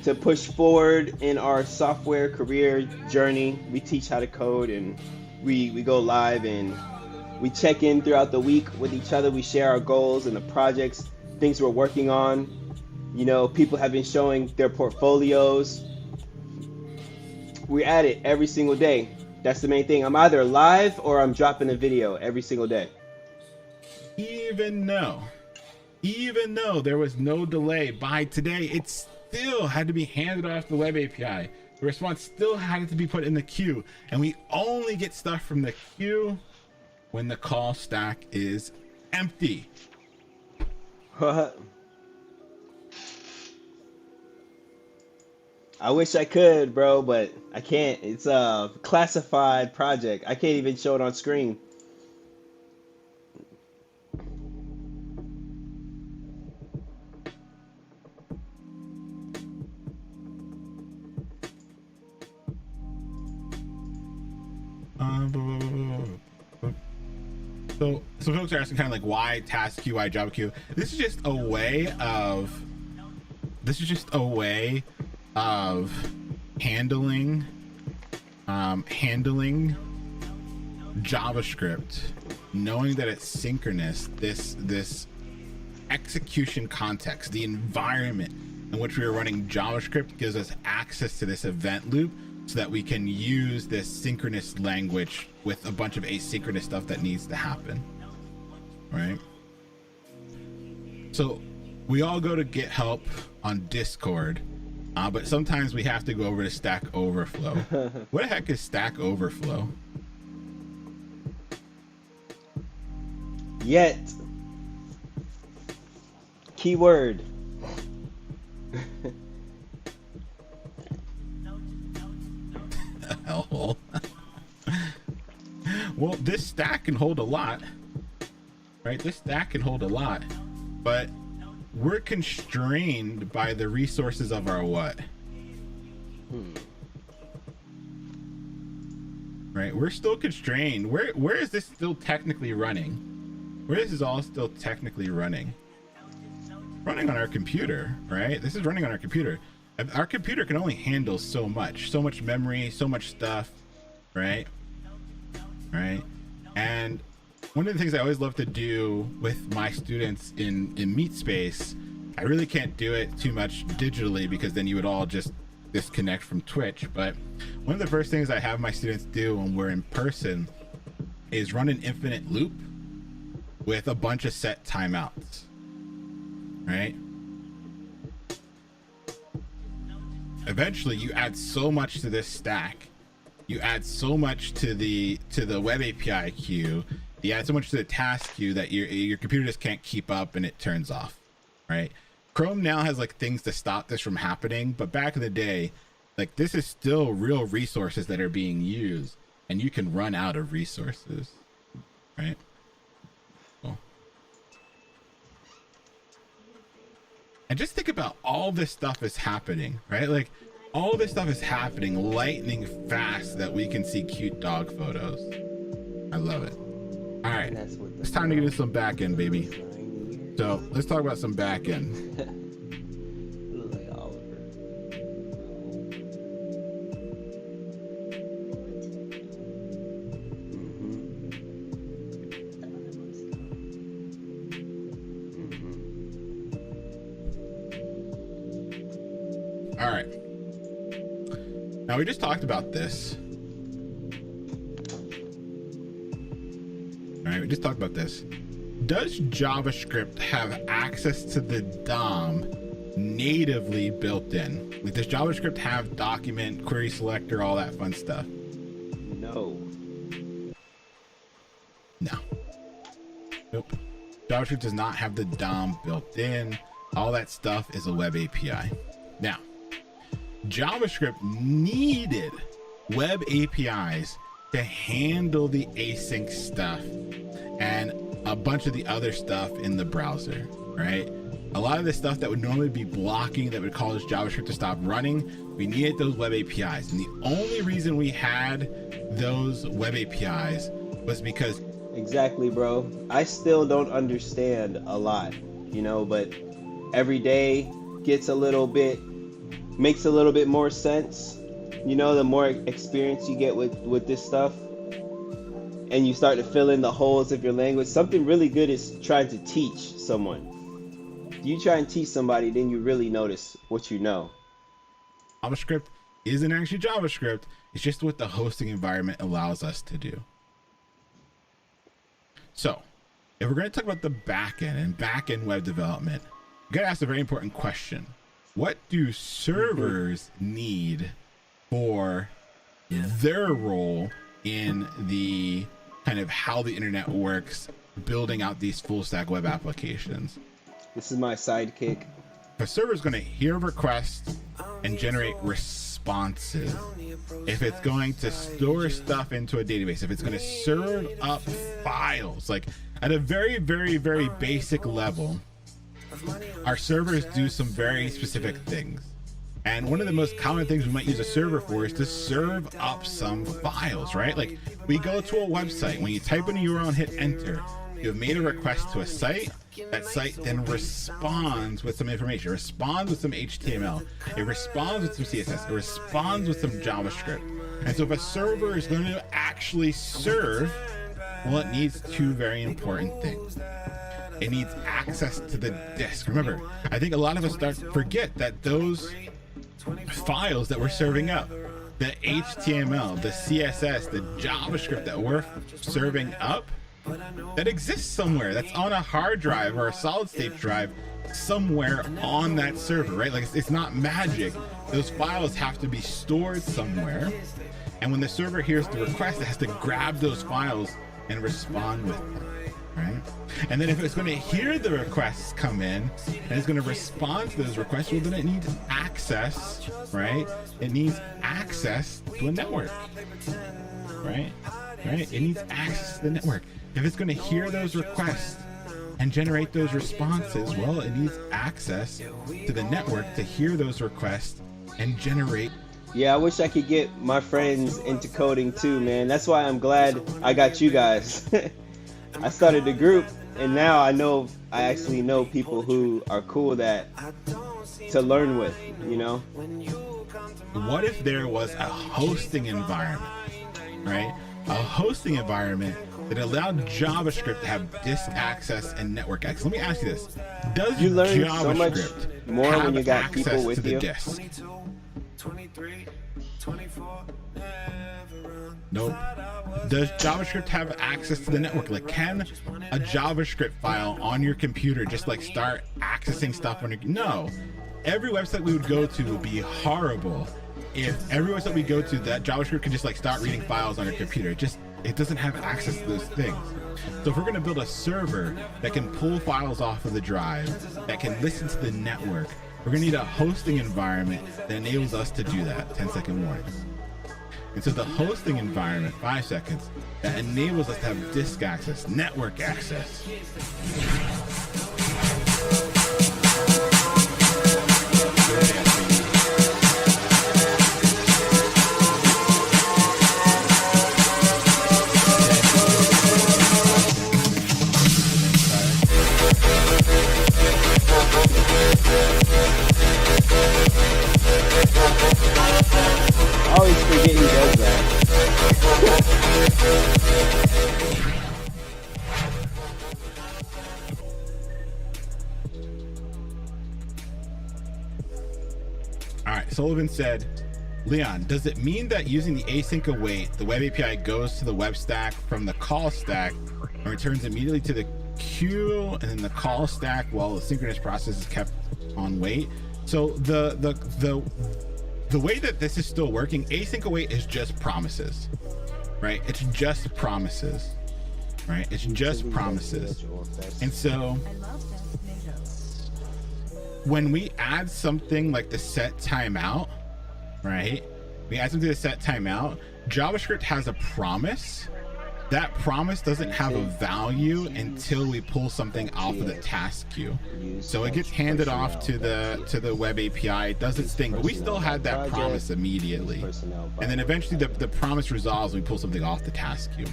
Speaker 2: to push forward in our software career journey. We teach how to code, and we go live, and we check in throughout the week with each other. We share our goals and the projects, things we're working on. You know, people have been showing their portfolios. We're at it every single day. That's the main thing. I'm either live or I'm dropping a video every single day.
Speaker 1: Even though there was no delay by today, it still had to be handed off the web API. The response still had to be put in the queue, and we only get stuff from the queue when the call stack is empty.
Speaker 2: I wish I could, bro, but I can't. It's a classified project. I can't even show it on screen.
Speaker 1: So folks are asking kind of like why task queue, why Java queue. This is just a way of handling JavaScript, knowing that it's synchronous. This execution context, the environment in which we are running JavaScript, gives us access to this event loop so that we can use this synchronous language with a bunch of asynchronous stuff that needs to happen, right? So we all go to get help on Discord, but sometimes we have to go over to Stack Overflow. What the heck is Stack Overflow?
Speaker 2: Yet. Keyword.
Speaker 1: Hellhole. Well, this stack can hold a lot, right? This stack can hold a lot, but we're constrained by the resources of our what? Right? We're still constrained. Where is this still technically running? Where is this all still technically running? Running on our computer, right? This is running on our computer. Our computer can only handle so much memory, so much stuff, right? Right? And one of the things I always love to do with my students in Meet Space, I really can't do it too much digitally because then you would all just disconnect from Twitch. But one of the first things I have my students do when we're in person is run an infinite loop with a bunch of set timeouts, right? Eventually you add so much to this stack, you add so much to the web API queue, you add so much to the task queue that your computer just can't keep up and it turns off, right? Chrome now has like things to stop this from happening, but back in the day, like this is still real resources that are being used, and you can run out of resources, right? Cool. And just think about all this stuff is happening, right? Like all this stuff is happening lightning fast that we can see cute dog photos. I love it. All right, it's time to get into some backend, baby. So let's talk about some backend.
Speaker 2: Like Oliver.
Speaker 1: All right. Now we just talked about this. All right, we just talked about this. Does JavaScript have access to the DOM natively built in? Like, does JavaScript have document, query selector, all that fun stuff?
Speaker 2: No.
Speaker 1: No. Nope. JavaScript does not have the DOM built in. All that stuff is a web API. Now, JavaScript needed web APIs to handle the async stuff and a bunch of the other stuff in the browser, right? A lot of the stuff that would normally be blocking, that would cause JavaScript to stop running, we needed those web APIs. And the only reason we had those web APIs was because...
Speaker 2: Exactly, bro. I still don't understand a lot, you know, but every day makes a little bit more sense, you know, the more experience you get with this stuff, and you start to fill in the holes of your language. Something really good is trying to teach someone. You try and teach somebody, then you really notice what you know.
Speaker 1: JavaScript isn't actually JavaScript. It's just what the hosting environment allows us to do. So if we're going to talk about the backend and backend web development, we got to ask a very important question. What do servers need for their role in the kind of how the internet works, building out these full stack web applications?
Speaker 2: This is my sidekick.
Speaker 1: A server is going to hear requests and generate responses. If it's going to store stuff into a database, if it's going to serve up files, like at a very, very, very basic level, our servers do some very specific things. And one of the most common things we might use a server for is to serve up some files, right? Like we go to a website, when you type in a URL and hit enter, you have made a request to a site. That site then responds with some information. It responds with some HTML. It responds with some CSS. It responds with some JavaScript. And so if a server is going to actually serve, well, it needs two very important things. It needs access to the disk. Remember, I think a lot of us forget that those files that we're serving up, the HTML, the CSS, the JavaScript that we're serving up, that exists somewhere. That's on a hard drive or a solid state drive somewhere on that server, right? Like it's not magic. Those files have to be stored somewhere. And when the server hears the request, it has to grab those files and respond with them, right? And then if it's going to hear the requests come in and it's going to respond to those requests, well, then it needs access, right? It needs access to a network, right? It needs access to the network. If it's going to hear those requests and generate those responses, well, it needs access to the network to hear those requests and generate.
Speaker 2: Yeah, I wish I could get my friends into coding too, man. That's why I'm glad I got you guys. I started a group, and now I actually know people who are cool to learn with, you know?
Speaker 1: What if there was a hosting environment, right? A hosting environment that allowed JavaScript to have disk access and network access. Let me ask you this. Does
Speaker 2: you learn
Speaker 1: JavaScript
Speaker 2: so much more
Speaker 1: have
Speaker 2: when you got
Speaker 1: access
Speaker 2: people with
Speaker 1: to the
Speaker 2: you?
Speaker 1: disk? Nope. Does JavaScript have access to the network? Like, can a JavaScript file on your computer just like start accessing stuff on your... No. Every website we would go to would be horrible if every website we go to, that JavaScript can just like start reading files on your computer. It doesn't have access to those things. So if we're going to build a server that can pull files off of the drive, that can listen to the network, we're going to need a hosting environment that enables us to do that. 10-second warnings. And so the hosting environment, 5 seconds, that enables us to have disk access, network access.
Speaker 2: I always forget he does that.
Speaker 1: All right, Sullivan said, Leon, does it mean that using the async await, the web API goes to the web stack from the call stack and returns immediately to the queue, and then the call stack while the synchronous process is kept on wait? So the way that this is still working, async await is just promises, right? It's just promises. right? It's just promises. And so when we add something like the set timeout, right? We add something to set timeout. JavaScript has a promise. That promise doesn't have a value until we pull something off of the task queue. So it gets handed off to the web API. It does its thing, but we still had that promise immediately. And then eventually the promise resolves when we pull something off the task queue.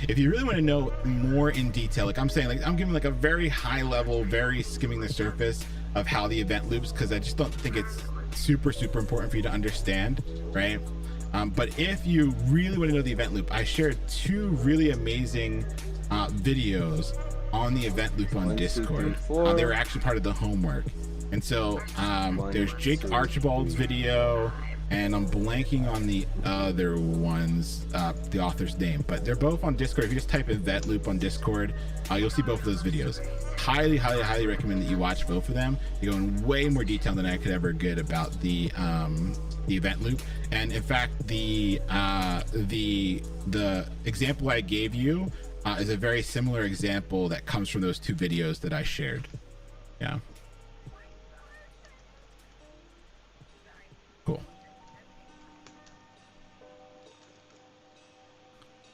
Speaker 1: If you really want to know more in detail, like I'm saying, like I'm giving like a very high level, very skimming the surface of how the event loops, because I just don't think it's super important for you to understand, right? But if you really want to know the event loop, I shared 2 really amazing videos on the event loop on Discord. They were actually part of the homework. And so there's Jake Archibald's video, and I'm blanking on the other one's, the author's name, but they're both on Discord. If you just type event loop on Discord, you'll see both of those videos. Highly recommend that you watch both of them. You go in way more detail than I could ever get about the event loop. And in fact, the example I gave you is a very similar example that comes from those 2 videos that I shared. Yeah. Cool.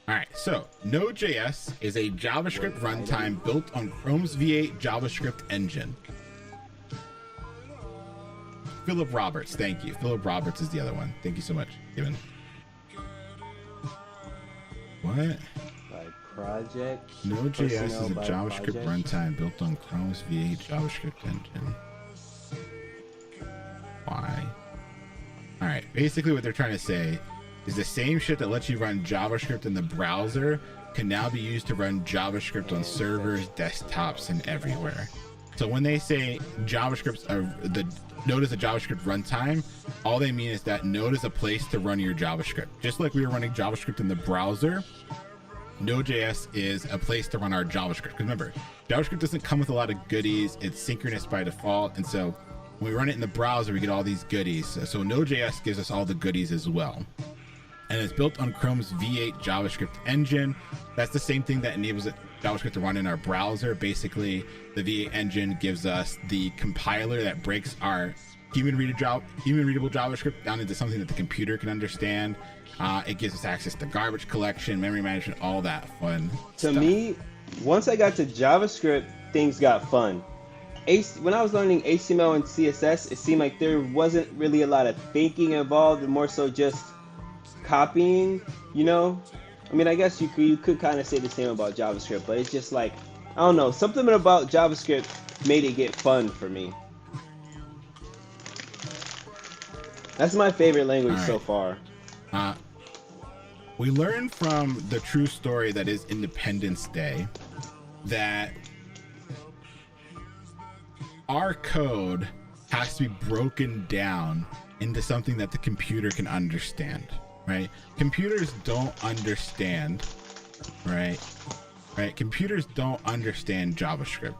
Speaker 1: All right, so Node.js is a JavaScript runtime built on Chrome's V8 JavaScript engine. Philip Roberts, thank you. Philip Roberts is the other one. Thank you so much, Given. What?
Speaker 2: By project.
Speaker 1: Node.js is a JavaScript runtime built on Chrome's V8 JavaScript engine. Why? All right, basically what they're trying to say is the same shit that lets you run JavaScript in the browser can now be used to run JavaScript on servers, desktops, and everywhere. So when they say JavaScript, the Node is a JavaScript runtime, all they mean is that Node is a place to run your JavaScript. Just like we were running JavaScript in the browser, Node.js is a place to run our JavaScript. Because remember, JavaScript doesn't come with a lot of goodies. It's synchronous by default. And so when we run it in the browser, we get all these goodies. So Node.js gives us all the goodies as well. And it's built on Chrome's V8 JavaScript engine. That's the same thing that enables JavaScript to run in our browser. Basically, the V8 engine gives us the compiler that breaks our human readable JavaScript down into something that the computer can understand. It gives us access to garbage collection, memory management, all that fun stuff.
Speaker 2: To me, once I got to JavaScript, things got fun. When I was learning HTML and CSS, it seemed like there wasn't really a lot of thinking involved, and more so just copying, you know? I mean, I guess you could kind of say the same about JavaScript, but it's just like, I don't know, something about JavaScript made it get fun for me. That's my favorite language so far.
Speaker 1: We learned from the true story that is Independence Day that our code has to be broken down into something that the computer can understand, right? Computers don't understand, right? Computers don't understand JavaScript.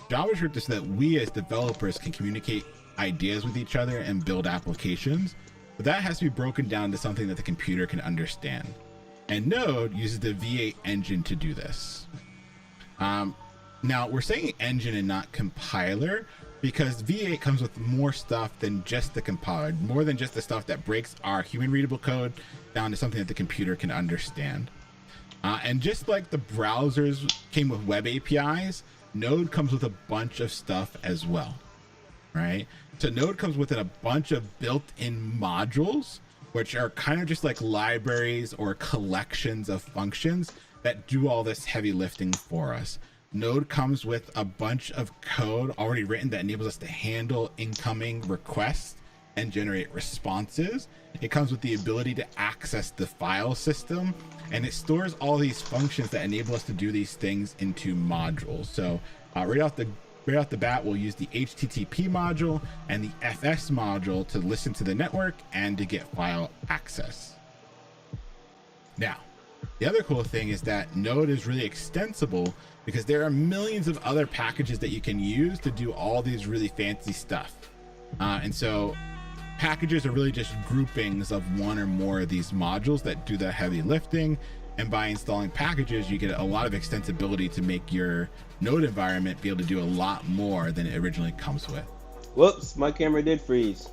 Speaker 1: JavaScript is so that we as developers can communicate ideas with each other and build applications, but that has to be broken down to something that the computer can understand. And Node uses the V8 engine to do this. Now we're saying engine and not compiler because V8 comes with more stuff than just the compiler, more than just the stuff that breaks our human readable code down to something that the computer can understand. And just like the browsers came with web APIs, Node comes with a bunch of stuff as well, right? So Node comes with a bunch of built-in modules, which are kind of just like libraries or collections of functions that do all this heavy lifting for us. Node comes with a bunch of code already written that enables us to handle incoming requests and generate responses. It comes with the ability to access the file system, and it stores all these functions that enable us to do these things into modules. So right off the bat, we'll use the HTTP module and the FS module to listen to the network and to get file access. Now, the other cool thing is that Node is really extensible because there are millions of other packages that you can use to do all these really fancy stuff. And so packages are really just groupings of one or more of these modules that do the heavy lifting. And by installing packages, you get a lot of extensibility to make your Node environment be able to do a lot more than it originally comes with.
Speaker 2: Whoops, my camera did freeze.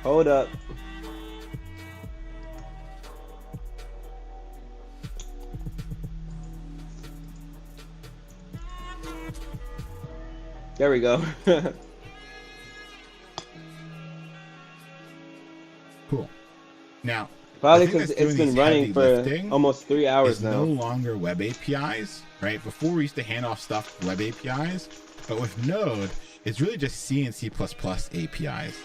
Speaker 2: Hold up. There we go.
Speaker 1: Cool. Now,
Speaker 2: Probably because it's been running for almost 3 hours now.
Speaker 1: No longer web APIs, right? Before we used to hand off stuff to web APIs, but with Node, it's really just C and C++ APIs,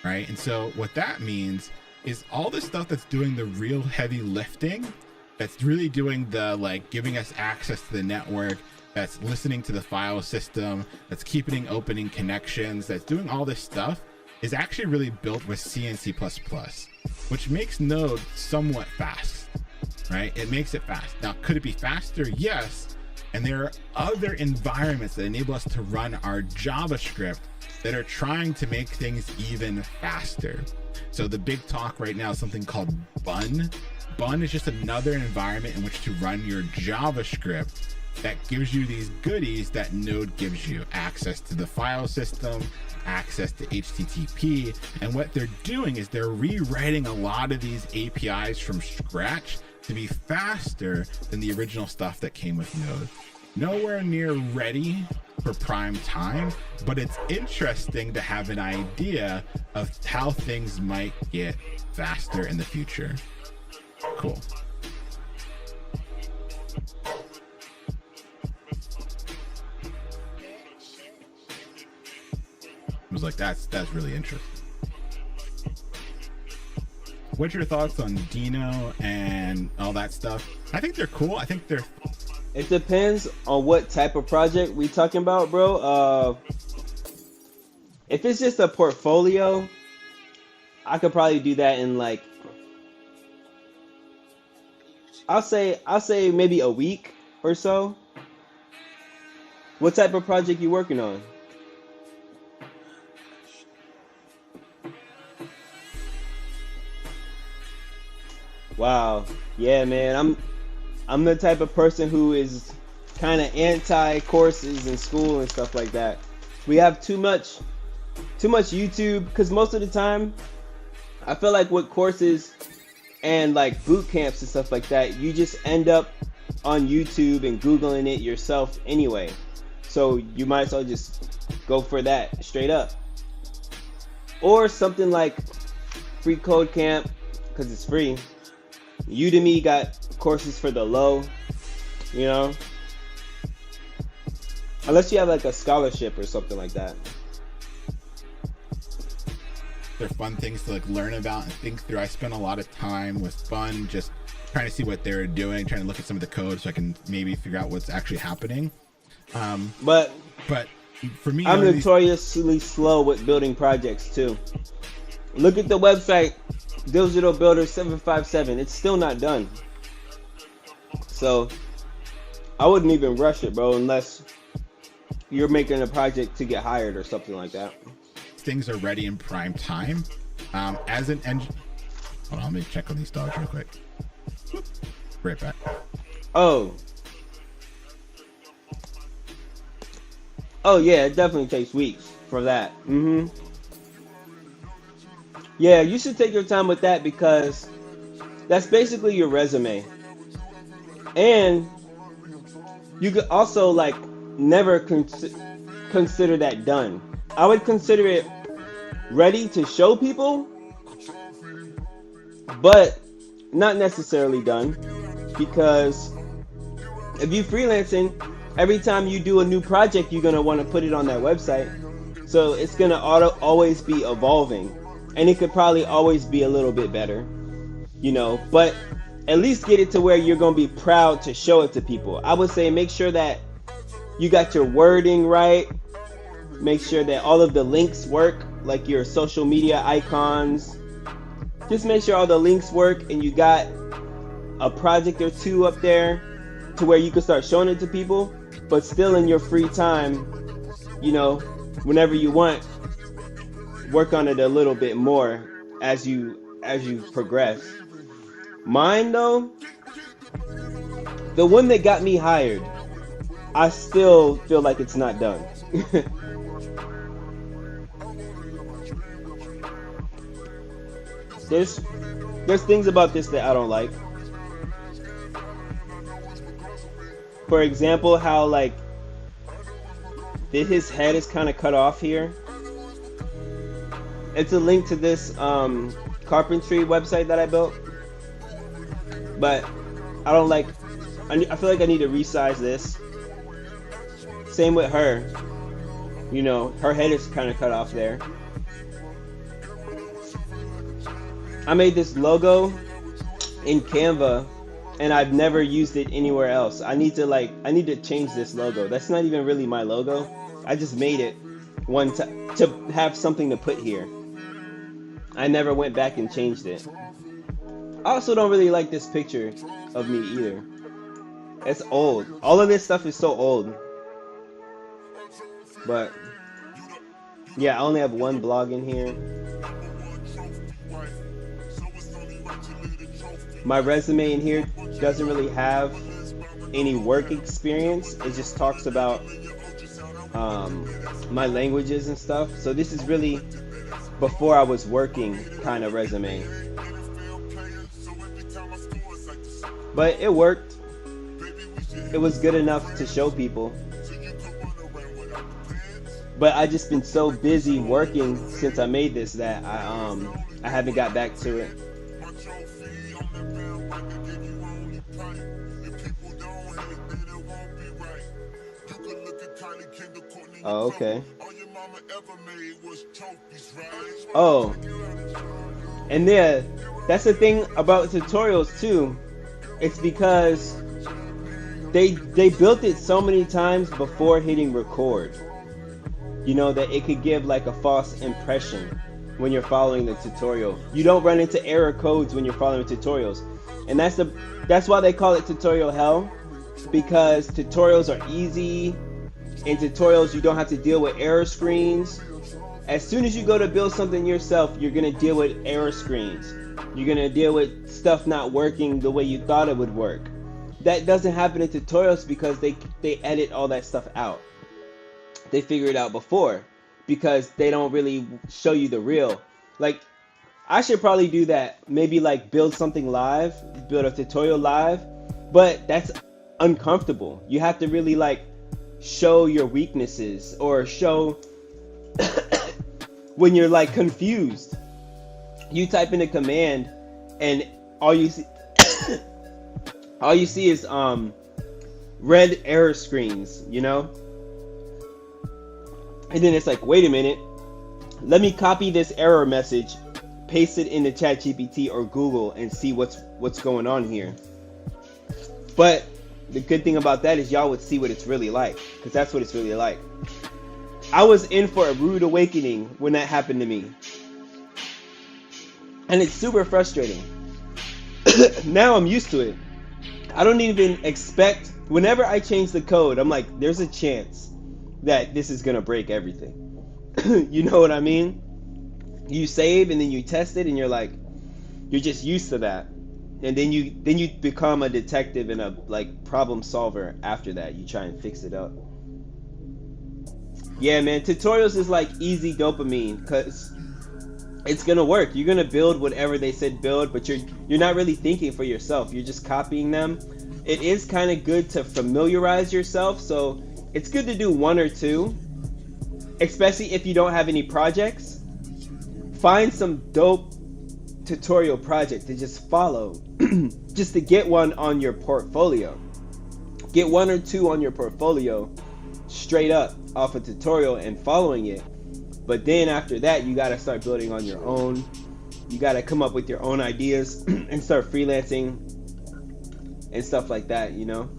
Speaker 1: right? And so what that means is all the stuff that's doing the real heavy lifting, that's really doing the like giving us access to the network, that's listening to the file system, that's keeping opening connections, that's doing all this stuff, is actually really built with C and C++, which makes Node somewhat fast, right? It makes it fast. Now, could it be faster? Yes. And there are other environments that enable us to run our JavaScript that are trying to make things even faster. So the big talk right now is something called Bun. Bun is just another environment in which to run your JavaScript that gives you these goodies that Node gives you: access to the file system, access to HTTP. And what they're doing is they're rewriting a lot of these APIs from scratch to be faster than the original stuff that came with Node. Nowhere near ready for prime time, but it's interesting to have an idea of how things might get faster in the future. Cool. I was like, that's really interesting. What's your thoughts on Dino and all that stuff? I think they're cool. I think they're...
Speaker 2: It depends on what type of project we talking about, bro. If it's just a portfolio, I could probably do that in like, I'll say maybe a week or so. What type of project you working on? Wow. Yeah, man. I'm the type of person who is kind of anti courses in school and stuff like that. We have too much YouTube, because most of the time I feel like with courses and like boot camps and stuff like that, you just end up on YouTube and Googling it yourself anyway. So you might as well just go for that straight up. Or something like Free Code Camp, because it's free. Udemy got courses for the low, you know, unless you have like a scholarship or something like that.
Speaker 1: They're fun things to like learn about and think through. I spent a lot of time with Fun just trying to see what they're doing, trying to look at some of the code so I can maybe figure out what's actually happening.
Speaker 2: But
Speaker 1: for me,
Speaker 2: I'm notoriously slow with building projects too. Look at the website, Digital Builder 757. It's still not done. So I wouldn't even rush it, bro, unless you're making a project to get hired or something like that.
Speaker 1: Things are ready in prime time. As an engine, hold on, let me check on these dogs real quick. Right back.
Speaker 2: Oh yeah, it definitely takes weeks for that. Yeah, you should take your time with that, because that's basically your resume. And you could also like never consider that done. I would consider it ready to show people, but not necessarily done, because if you freelancing, every time you do a new project, you're gonna want to put it on that website. So it's gonna always be evolving, and it could probably always be a little bit better, you know, but at least get it to where you're gonna be proud to show it to people. I would say make sure that you got your wording right. Make sure that all of the links work, like your social media icons. Just make sure all the links work, and you got a project or two up there to where you can start showing it to people, but still in your free time, you know, whenever you want, work on it a little bit more as you progress. Mine though, the one that got me hired, I still feel like it's not done. there's there's things about this that I don't like. For example, how like his head is kind of cut off here. It's a link to this carpentry website that I built, but I don't like. I feel like I need to resize this. Same with her. You know, her head is kind of cut off there. I made this logo in Canva, and I've never used it anywhere else. I need to change this logo. That's not even really my logo. I just made it to have something to put here. I never went back and changed it. I also don't really like this picture of me either. It's old. All of this stuff is so old. But yeah, I only have one blog in here. My resume in here doesn't really have any work experience. It just talks about my languages and stuff. So this is really before I was working kind of resume. But it worked. It was good enough to show people. But I just been so busy working since I made this that I haven't got back to it. Oh, okay. Oh, and that's the thing about tutorials too. It's because they built it so many times before hitting record. You know, that it could give like a false impression when you're following the tutorial. You don't run into error codes when you're following tutorials. And that's why they call it tutorial hell, because tutorials are easy. In tutorials, you don't have to deal with error screens. As soon as you go to build something yourself, you're gonna deal with error screens. You're gonna deal with stuff not working the way you thought it would work. That doesn't happen in tutorials because they edit all that stuff out. They figure it out before, because they don't really show you the real. Like, I should probably do that. Maybe like build something live, build a tutorial live, but that's uncomfortable. You have to really like show your weaknesses, or show when you're like confused. You type in a command and all you see is red error screens, you know? And then it's like, wait a minute, let me copy this error message, paste it into ChatGPT or Google and see what's going on here. But the good thing about that is y'all would see what it's really like, because that's what it's really like. I was in for a rude awakening when that happened to me. And it's super frustrating. Now I'm used to it. I don't even expect, whenever I change the code, I'm like, there's a chance that this is gonna break everything. You know what I mean? You save and then you test it and you're like, you're just used to that. And then you become a detective and a like problem solver after that. You try and fix it up. Yeah, man, tutorials is like easy dopamine, because it's gonna work. You're gonna build whatever they said build, but you're not really thinking for yourself. You're just copying them. It is kind of good to familiarize yourself, so it's good to do one or two, especially if you don't have any projects. Find some dope tutorial project to just follow, just to get one on your portfolio. Get one or two on your portfolio straight up off a tutorial and following it. But then after that, you got to start building on your own. You got to come up with your own ideas and start freelancing and stuff like that, you know?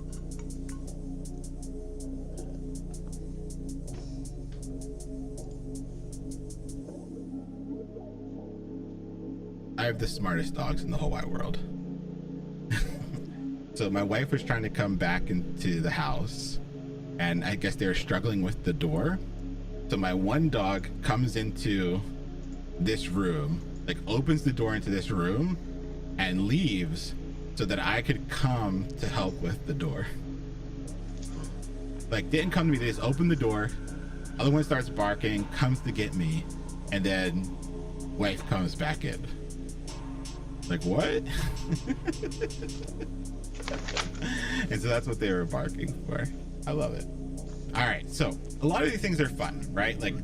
Speaker 1: I have the smartest dogs in the whole wide world. So my wife was trying to come back into the house, and I guess they were struggling with the door. So my one dog comes into this room, like opens the door into this room and leaves so that I could come to help with the door. Like, didn't come to me, they just opened the door, other one starts barking, comes to get me, and then wife comes back in. Like, what? And so that's what they were barking for. I love it. All right, so a lot of these things are fun, right? Like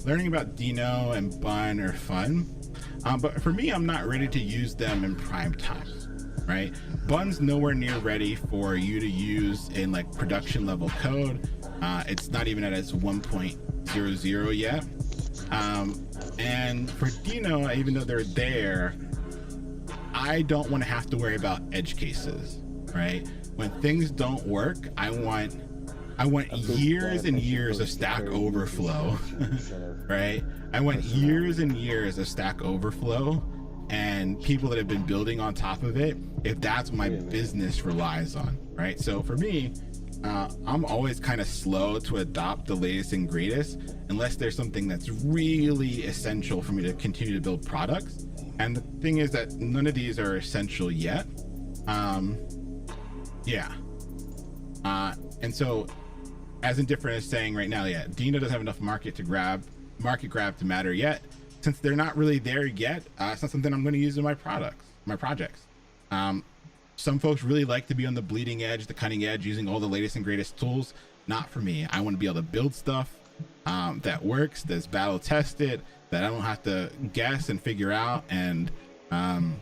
Speaker 1: learning about Dino and Bun are fun, but for me, I'm not ready to use them in prime time, right? Bun's nowhere near ready for you to use in like production level code. It's not even at its 1.00 yet. And for Dino, even though they're there, I don't want to have to worry about edge cases, right? When things don't work, I want years and years of Stack Overflow, right? I want years and years of Stack Overflow and people that have been building on top of it, if that's what my business relies on, right? So for me, I'm always kind of slow to adopt the latest and greatest unless there's something that's really essential for me to continue to build products. And the thing is that none of these are essential yet. And so, as Indifferent is saying right now, Dino doesn't have enough market grab to matter yet. Since they're not really there yet, it's not something I'm going to use in my projects. Some folks really like to be on the bleeding edge, the cutting edge, using all the latest and greatest tools. Not for me. I want to be able to build stuff that works, that's battle tested, that I don't have to guess and figure out. And I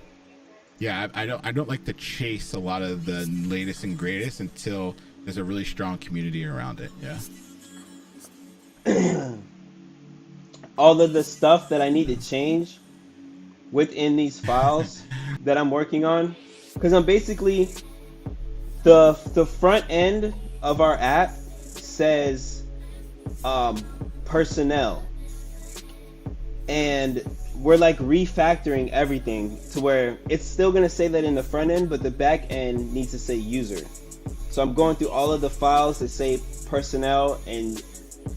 Speaker 1: don't like to chase a lot of the latest and greatest until there's a really strong community around it.
Speaker 2: All of the stuff that I need to change within these files that I'm working on, because I'm basically the front end of our app says personnel, and we're like refactoring everything to where it's still going to say that in the front end, but the back end needs to say user. So I'm going through all of the files that say personnel and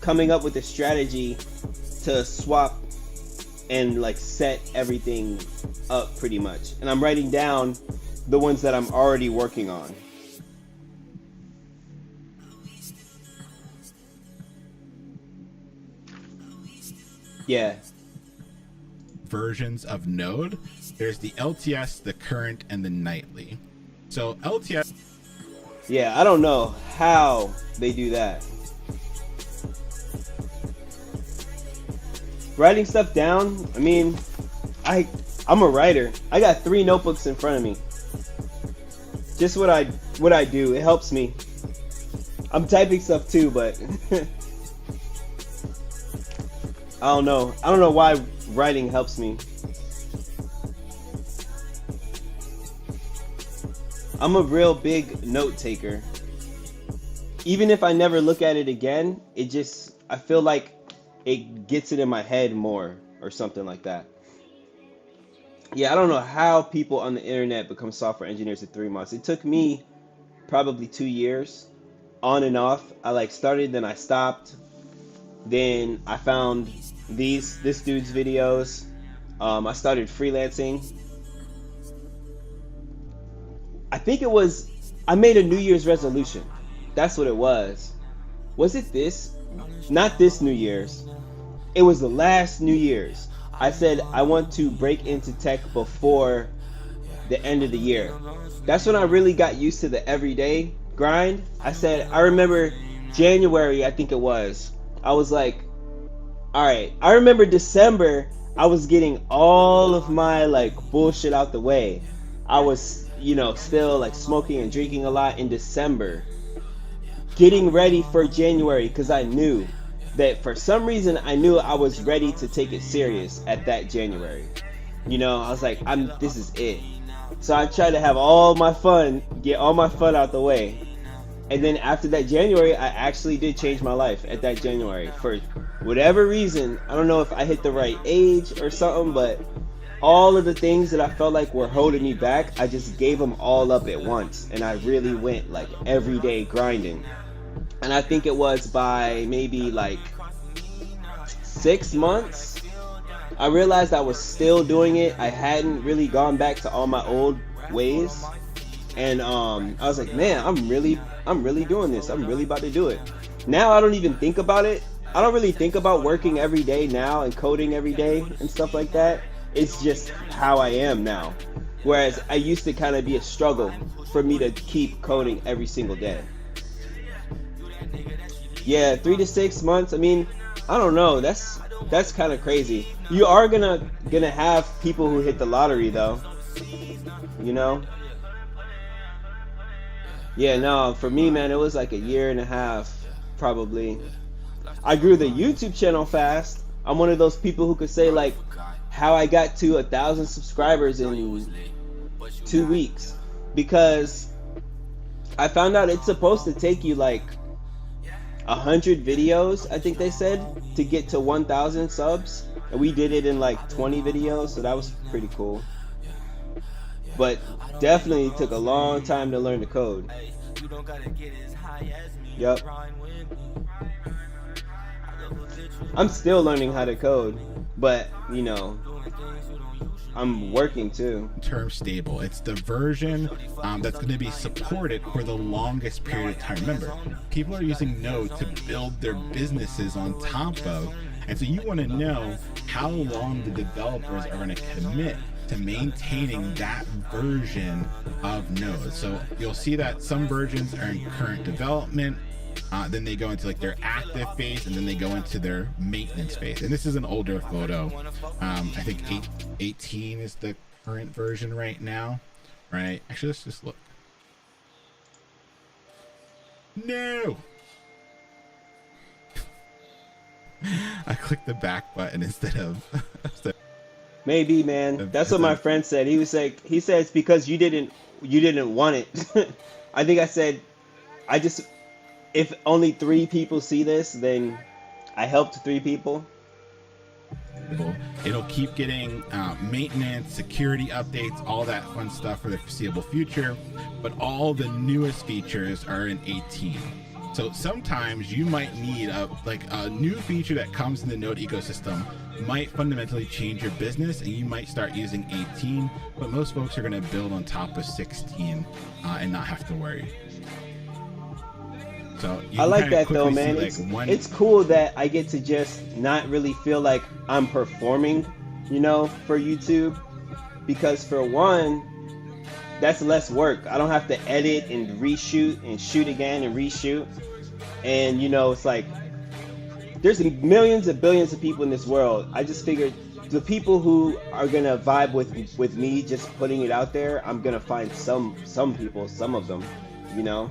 Speaker 2: coming up with a strategy to swap and like set everything up pretty much. And I'm writing down the ones that I'm already working on. Yeah.
Speaker 1: Versions of Node. There's the LTS, the current, and the nightly. So LTS.
Speaker 2: Yeah, I don't know how they do that. Writing stuff down, I mean, I'm a writer. I got 3 notebooks in front of me. Just what I do, it helps me. I'm typing stuff too, but I don't know why writing helps me. I'm a real big note taker. Even if I never look at it again, I feel like it gets it in my head more or something like that. Yeah, I don't know how people on the internet become software engineers in 3 months. It took me probably 2 years, on and off. I started, then I stopped. Then I found this dude's videos. I started freelancing. I think I made a New Year's resolution. That's what it was. Was it this? Not this New Year's. It was the last New Year's. I said I want to break into tech before the end of the year. That's when I really got used to the everyday grind. I remember January, I think it was. I was like, all right. I remember December, I was getting all of my bullshit out the way. I was, still smoking and drinking a lot in December. Getting ready for January because I knew that for some reason I knew I was ready to take it serious at that January. I was like, this is it. So I tried to have all my fun, get all my fun out the way. And then after that January, I actually did change my life at that January. For whatever reason, I don't know if I hit the right age or something, but all of the things that I felt like were holding me back, I just gave them all up at once. And I really went every day grinding. And I think it was by maybe 6 months, I realized I was still doing it. I hadn't really gone back to all my old ways. And I was like, man, I'm really doing this. I'm really about to do it. Now I don't even think about it. I don't really think about working every day now and coding every day and stuff like that. It's just how I am now. Whereas I used to kind of be a struggle for me to keep coding every single day. Yeah, 3 to 6 months. I mean, I don't know. That's kind of crazy. You are gonna have people who hit the lottery though. You know? Yeah, no, for me, man, it was like a year and a half, probably. I grew the YouTube channel fast. I'm one of those people who could say like how I got to 1,000 subscribers in 2 weeks, because I found out it's supposed to take you like 100 videos, I think they said, to get to 1,000 subs, and we did it in like 20 videos, so that was pretty cool. But definitely took a long time to learn the code. Yep. I'm still learning how to code, but you know, I'm working too.
Speaker 1: Term stable. It's the version that's going to be supported for the longest period of time. Remember, people are using Node to build their businesses on top of, and so you want to know how long the developers are going to commit to maintaining that version of Node. So you'll see that some versions are in current development, then they go into like their active phase, and then they go into their maintenance phase. And this is an older photo. I think 18 is the current version right now, right? Actually, let's just look. No! I clicked the back button instead of...
Speaker 2: Maybe, man. That's what my friend said. He was like, he said it's because you didn't want it. I think I said, if only 3 people see this, then I helped 3 people.
Speaker 1: It'll keep getting maintenance, security updates, all that fun stuff for the foreseeable future, but all the newest features are in 18. So sometimes you might need a new feature that comes in the Node ecosystem might fundamentally change your business, and you might start using 18, but most folks are going to build on top of 16 and not have to worry. So
Speaker 2: I like that though, man. It's cool that I get to just not really feel like I'm performing, you know, for YouTube, because for one, that's less work. I don't have to edit and reshoot and shoot again and reshoot. And you know, it's like there's millions and billions of people in this world. I just figured the people who are gonna vibe with me just putting it out there, I'm gonna find some people, some of them, you know.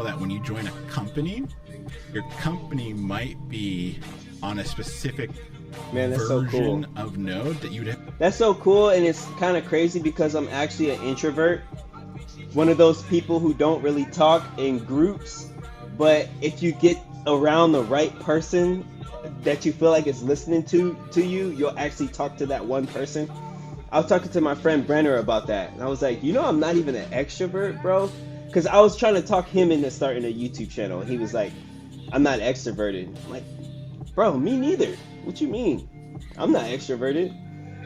Speaker 1: That when you join a company, your company might be on a specific
Speaker 2: that's so cool
Speaker 1: of Node that you'd have.
Speaker 2: That's so cool, and it's kind of crazy because I'm actually an introvert, one of those people who don't really talk in groups, but if you get around the right person that you feel like is listening to you, you'll actually talk to that one person. I was talking to my friend Brenner about that, and I was like, you know, I'm not even an extrovert, bro. Because I was trying to talk him into starting a YouTube channel, and he was like, I'm not extroverted. I'm like, bro, me neither. What you mean? I'm not extroverted.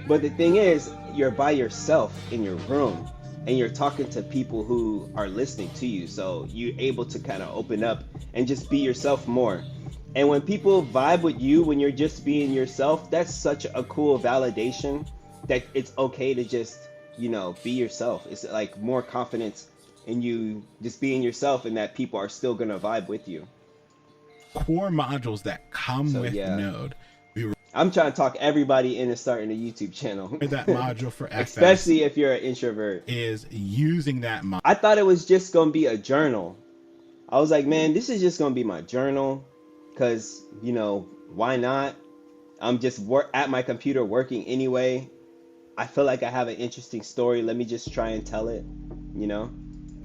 Speaker 2: But the thing is, you're by yourself in your room, and you're talking to people who are listening to you. So you're able to kind of open up and just be yourself more. And when people vibe with you, when you're just being yourself, that's such a cool validation that it's okay to just, you know, be yourself. It's like more confidence and you just being yourself, and that people are still gonna vibe with you.
Speaker 1: Core modules that come with Node.
Speaker 2: I'm trying to talk everybody into starting a YouTube channel.
Speaker 1: That module for FS,
Speaker 2: especially if you're an introvert,
Speaker 1: is using that module.
Speaker 2: I thought it was just gonna be a journal. I was like, man, this is just gonna be my journal, cause you know, why not? I'm just at my computer working anyway. I feel like I have an interesting story. Let me just try and tell it, you know.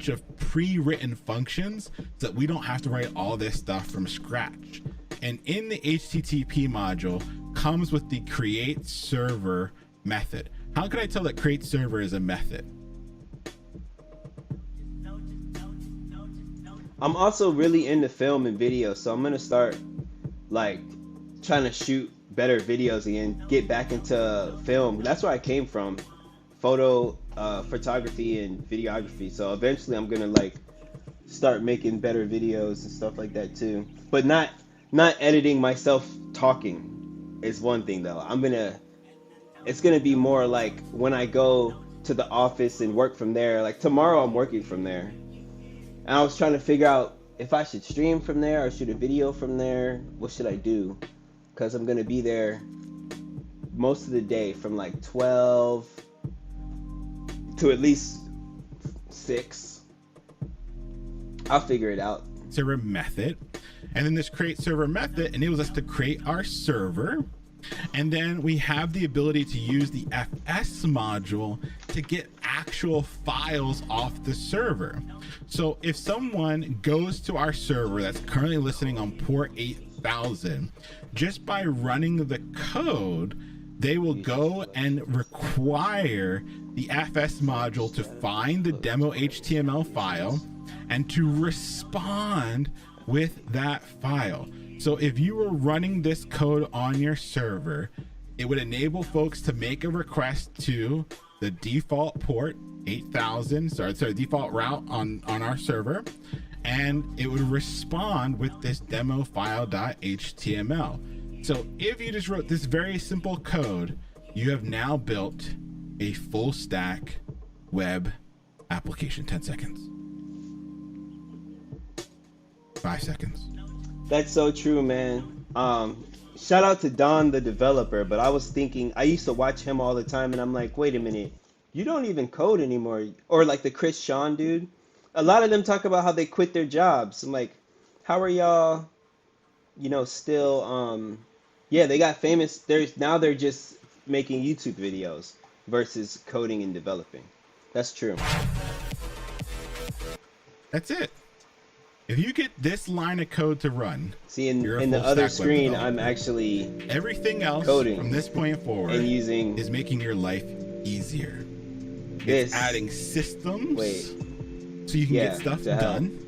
Speaker 1: Of pre-written functions so that we don't have to write all this stuff from scratch. And in the HTTP module comes with the create server method. How can I tell that create server is a method?
Speaker 2: I'm also really into film and video, so I'm gonna start like trying to shoot better videos again, get back into film. That's where I came from photo photography and videography. So eventually I'm gonna like start making better videos and stuff like that too. But not editing myself talking is one thing though. It's gonna be more like when I go to the office and work from there. Like tomorrow I'm working from there. And I was trying to figure out if I should stream from there or shoot a video from there. What should I do? Because I'm gonna be there most of the day from like 12 to at least 6. I'll figure it out.
Speaker 1: Server method, and then this create server method enables us to create our server, and then we have the ability to use the FS module to get actual files off the server. So if someone goes to our server that's currently listening on port 8000, just by running the code, they will go and require the FS module to find the demo HTML file and to respond with that file. So if you were running this code on your server, it would enable folks to make a request to the default port 8000, sorry, default route on our server, and it would respond with this demo file.html. So if you just wrote this very simple code, you have now built a full stack web application. 10 seconds. 5 seconds.
Speaker 2: That's so true, man. Shout out to Don, the developer, but I was thinking, I used to watch him all the time, and I'm like, wait a minute, you don't even code anymore. Or like the Chris Sean dude. A lot of them talk about how they quit their jobs. I'm like, how are y'all, still, yeah, they got famous. They're just making YouTube videos versus coding and developing. That's true.
Speaker 1: That's it. If you get this line of code to run,
Speaker 2: see in the other screen, I'm actually
Speaker 1: everything else
Speaker 2: coding
Speaker 1: from this point forward
Speaker 2: and using
Speaker 1: is making your life easier.
Speaker 2: This,
Speaker 1: it's adding systems so you can get stuff done.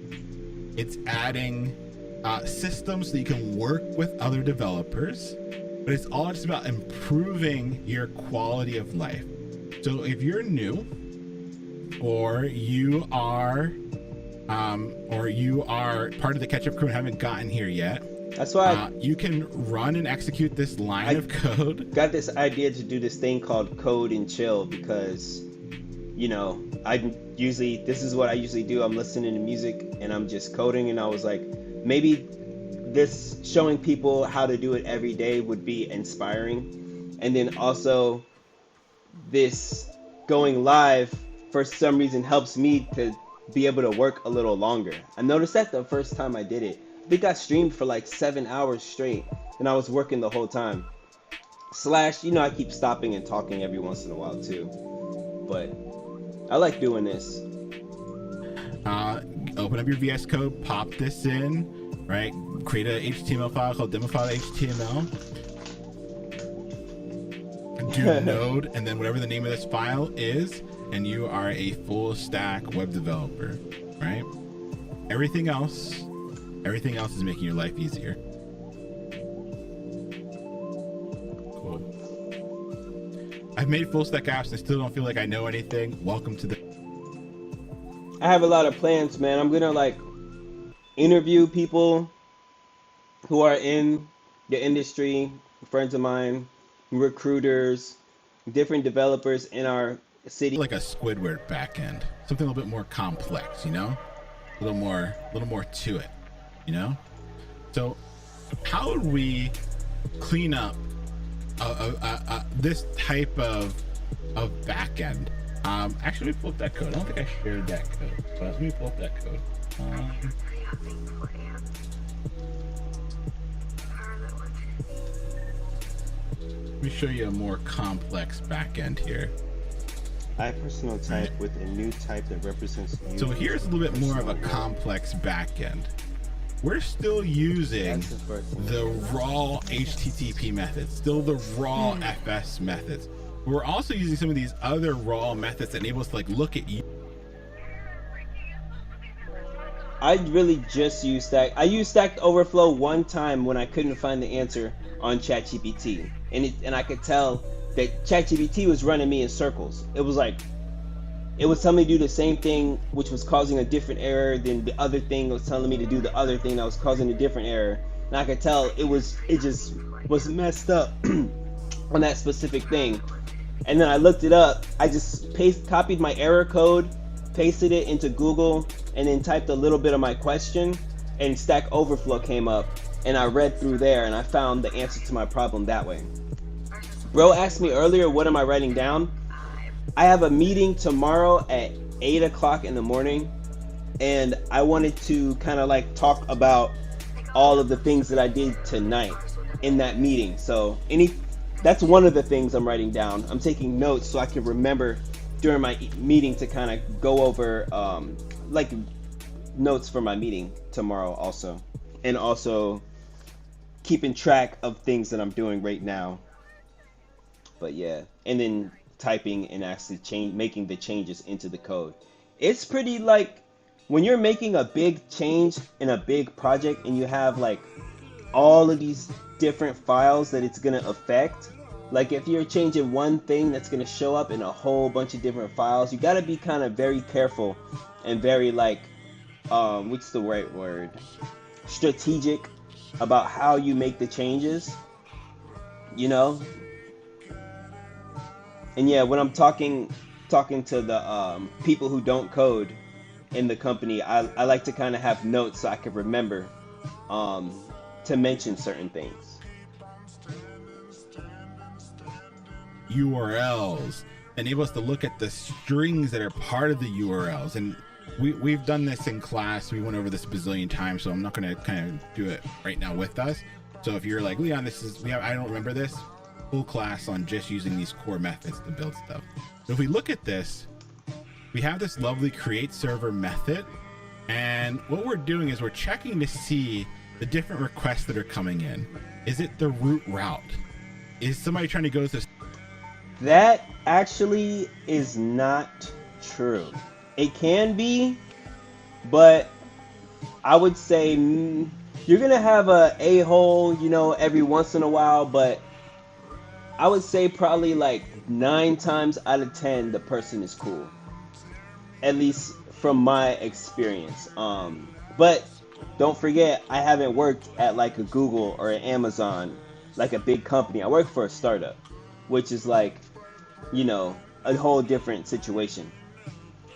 Speaker 1: It's adding systems so you can work with other developers, but it's all just about improving your quality of life. So if you're new, or you are part of the catch-up crew and haven't gotten here yet,
Speaker 2: that's why
Speaker 1: you can run and execute this line of code.
Speaker 2: Got this idea to do this thing called code and chill because, this is what I usually do. I'm listening to music and I'm just coding, and I was like, maybe this showing people how to do it every day would be inspiring. And then also this going live for some reason helps me to be able to work a little longer. I noticed that the first time I did it. I think I streamed for like 7 hours straight and I was working the whole time. I keep stopping and talking every once in a while too. But I like doing this.
Speaker 1: Open up your VS Code, pop this in, right? Create a HTML file called demo file.html. Do node, and then whatever the name of this file is, and you are a full stack web developer, right? Everything else is making your life easier. Cool. I've made full stack apps and still don't feel like I know anything. Welcome to the...
Speaker 2: I have a lot of plans, man. I'm gonna interview people who are in the industry, friends of mine, recruiters, different developers in our city.
Speaker 1: Like a Squidward backend, something a little bit more complex, a little more to it, So how would we clean up this type of backend? Actually, let me pull up that code. I don't think I shared that code, but let me pull up that code. Let me show you a more complex backend here.
Speaker 2: I personal type with a new type that represents.
Speaker 1: So here's a little bit more of a complex backend. We're still using the raw HTTP methods, still the raw FS methods. We're also using some of these other raw methods that enable us to look at you.
Speaker 2: I really just use Stack. I used Stack Overflow one time when I couldn't find the answer on ChatGPT, and I could tell that ChatGPT was running me in circles. It was like it was telling me to do the same thing, which was causing a different error than the other thing. It was telling me to do the other thing that was causing a different error, and I could tell it just was messed up on that specific thing. And then I looked it up. I just copied my error code, pasted it into Google, and then typed a little bit of my question, and Stack Overflow came up, and I read through there, and I found the answer to my problem that way. Bro asked me earlier, what am I writing down? I have a meeting tomorrow at 8 o'clock in the morning, and I wanted to kind of like talk about all of the things that I did tonight in that meeting. So that's one of the things I'm writing down. I'm taking notes so I can remember during my meeting to kind of go over like notes for my meeting tomorrow also. And also keeping track of things that I'm doing right now. But yeah, and then typing and actually making the changes into the code. It's pretty like when you're making a big change in a big project and you have like all of these different files that it's gonna affect. Like if you're changing one thing that's gonna show up in a whole bunch of different files, you gotta be kind of very careful and very like, what's the right word? Strategic about how you make the changes, you know? And yeah, when I'm talking to the people who don't code in the company, I like to kind of have notes so I can remember to mention certain things.
Speaker 1: URLs enable us to look at the strings that are part of the URLs, and we've done this in class. We went over this a bazillion times, so I'm not going to kind of do it right now with us. So if you're like, Leon, I don't remember this, full class on just using these core methods to build stuff. So if we look at this, we have this lovely create server method, and what we're doing is we're checking to see the different requests that are coming in. Is it the root route? Is somebody trying to go to...
Speaker 2: That actually is not true. It can be, but I would say you're gonna have a a-hole, you know, every once in a while, but I would say probably like 9 times out of 10 the person is cool, at least from my experience. But don't forget, I haven't worked at like a Google or an Amazon, like a big company. I work for a startup, which is like, you know, a whole different situation.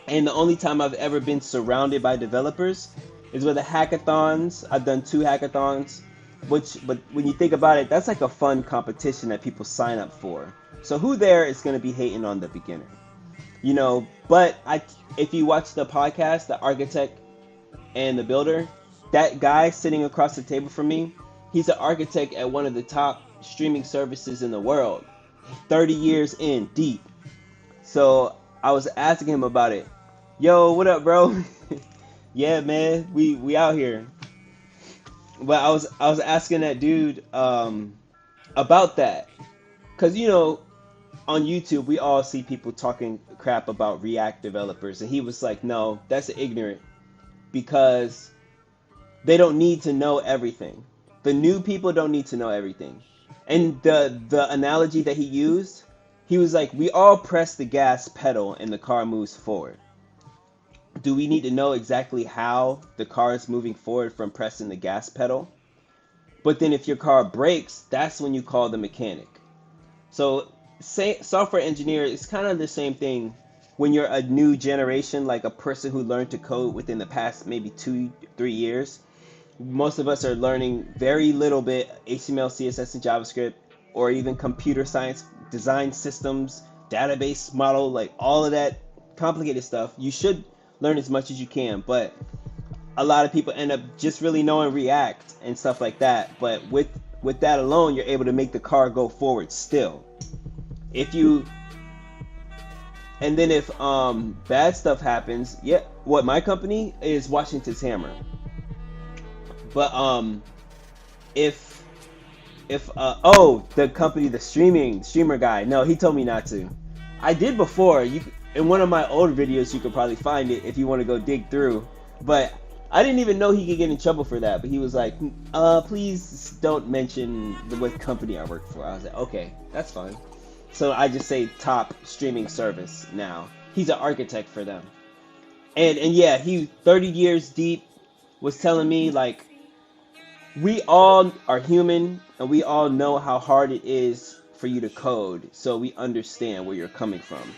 Speaker 2: And the only time I've ever been surrounded by developers is with the hackathons. I've done 2 hackathons, but when you think about it, that's like a fun competition that people sign up for. So who there is going to be hating on the beginner? You know, but if you watch the podcast, the architect and the builder, that guy sitting across the table from me, he's an architect at one of the top streaming services in the world, 30 years in deep. So I was asking him about it. Yo, what up, bro? Yeah, man, we out here. But I was asking that dude about that, cause you know, on YouTube we all see people talking crap about React developers, and he was like, no, that's ignorant, because they don't need to know everything. The new people don't need to know everything. And the analogy that he used, he was like, we all press the gas pedal and the car moves forward. Do we need to know exactly how the car is moving forward from pressing the gas pedal? But then if your car breaks, that's when you call the mechanic. So software engineer is kind of the same thing when you're a new generation, like a person who learned to code within the past maybe 2-3 years. Most of us are learning very little bit HTML, CSS, and JavaScript, or even computer science, design systems, database model, like all of that complicated stuff. You should learn as much as you can, but a lot of people end up just really knowing React and stuff like that. But with that alone, you're able to make the car go forward still. If bad stuff happens, what my company is Washington's Hammer. But if the company, the streamer guy, no, he told me not to. I did before. In one of my old videos, you could probably find it if you want to go dig through. But I didn't even know he could get in trouble for that, but he was like, please don't mention what company I work for. I was like, okay, that's fine. So I just say top streaming service now. He's an architect for them. And yeah, he 30 years deep was telling me like, we all are human and we all know how hard it is for you to code, so we understand where you're coming from.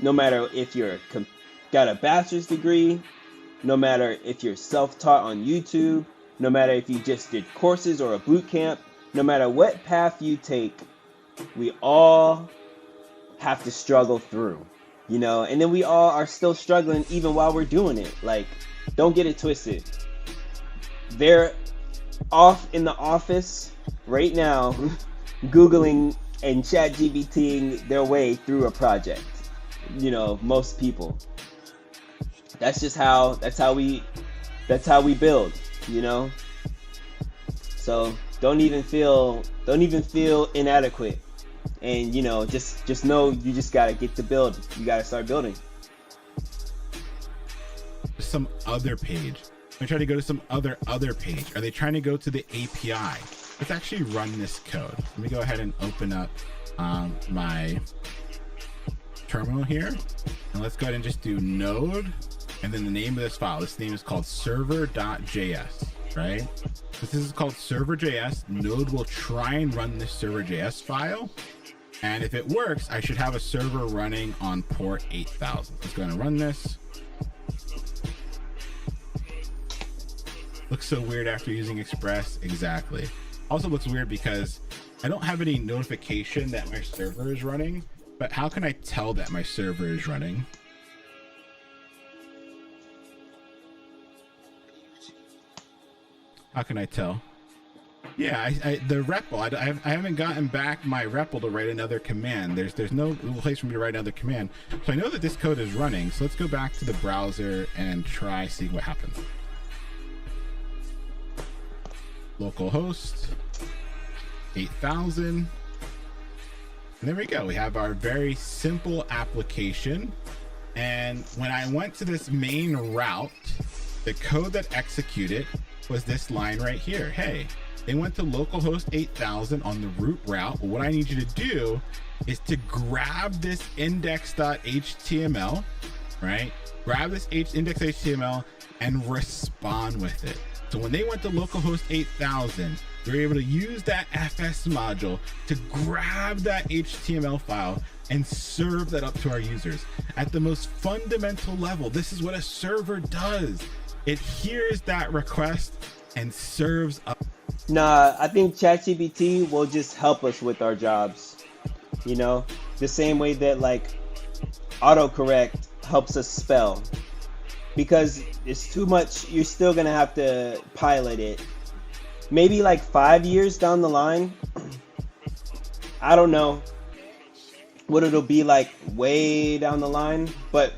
Speaker 2: No matter if you're got a bachelor's degree, no matter if you're self-taught on YouTube, no matter if you just did courses or a boot camp, no matter what path you take, we all have to struggle through, you know, and then we all are still struggling even while we're doing it. Like, don't get it twisted. They're off in the office right now, Googling and ChatGPTing their way through a project. You know, most people. That's how we build, you know? So don't even feel inadequate. And you know, just know you just gotta get to build. You gotta start building.
Speaker 1: Some other page. I'm trying to go to some other page. Are they trying to go to the API? Let's actually run this code. Let me go ahead and open up my terminal here, and let's go ahead and just do node, and then the name of this file. This name is called server.js, right? This is called server.js. Node will try and run this server.js file, and if it works, I should have a server running on port 8000. Let's go ahead and run this. Looks so weird after using Express. Exactly. Also looks weird because I don't have any notification that my server is running, but how can I tell that my server is running? How can I tell? Yeah, the REPL, I haven't gotten back my REPL to write another command. There's no place for me to write another command. So I know that this code is running. So let's go back to the browser and try seeing what happens. Localhost 8000. And there we go. We have our very simple application. And when I went to this main route, the code that executed was this line right here. Hey, they went to localhost 8000 on the root route. Well, what I need you to do is to grab this index.html, right? Grab this index.html and respond with it. So when they went to localhost 8000, they were able to use that FS module to grab that HTML file and serve that up to our users. At the most fundamental level, this is what a server does. It hears that request and serves up.
Speaker 2: Nah, I think ChatGPT will just help us with our jobs. You know, the same way that like autocorrect helps us spell. Because it's too much, you're still gonna have to pilot it. Maybe like 5 years down the line, I don't know what it'll be like way down the line, but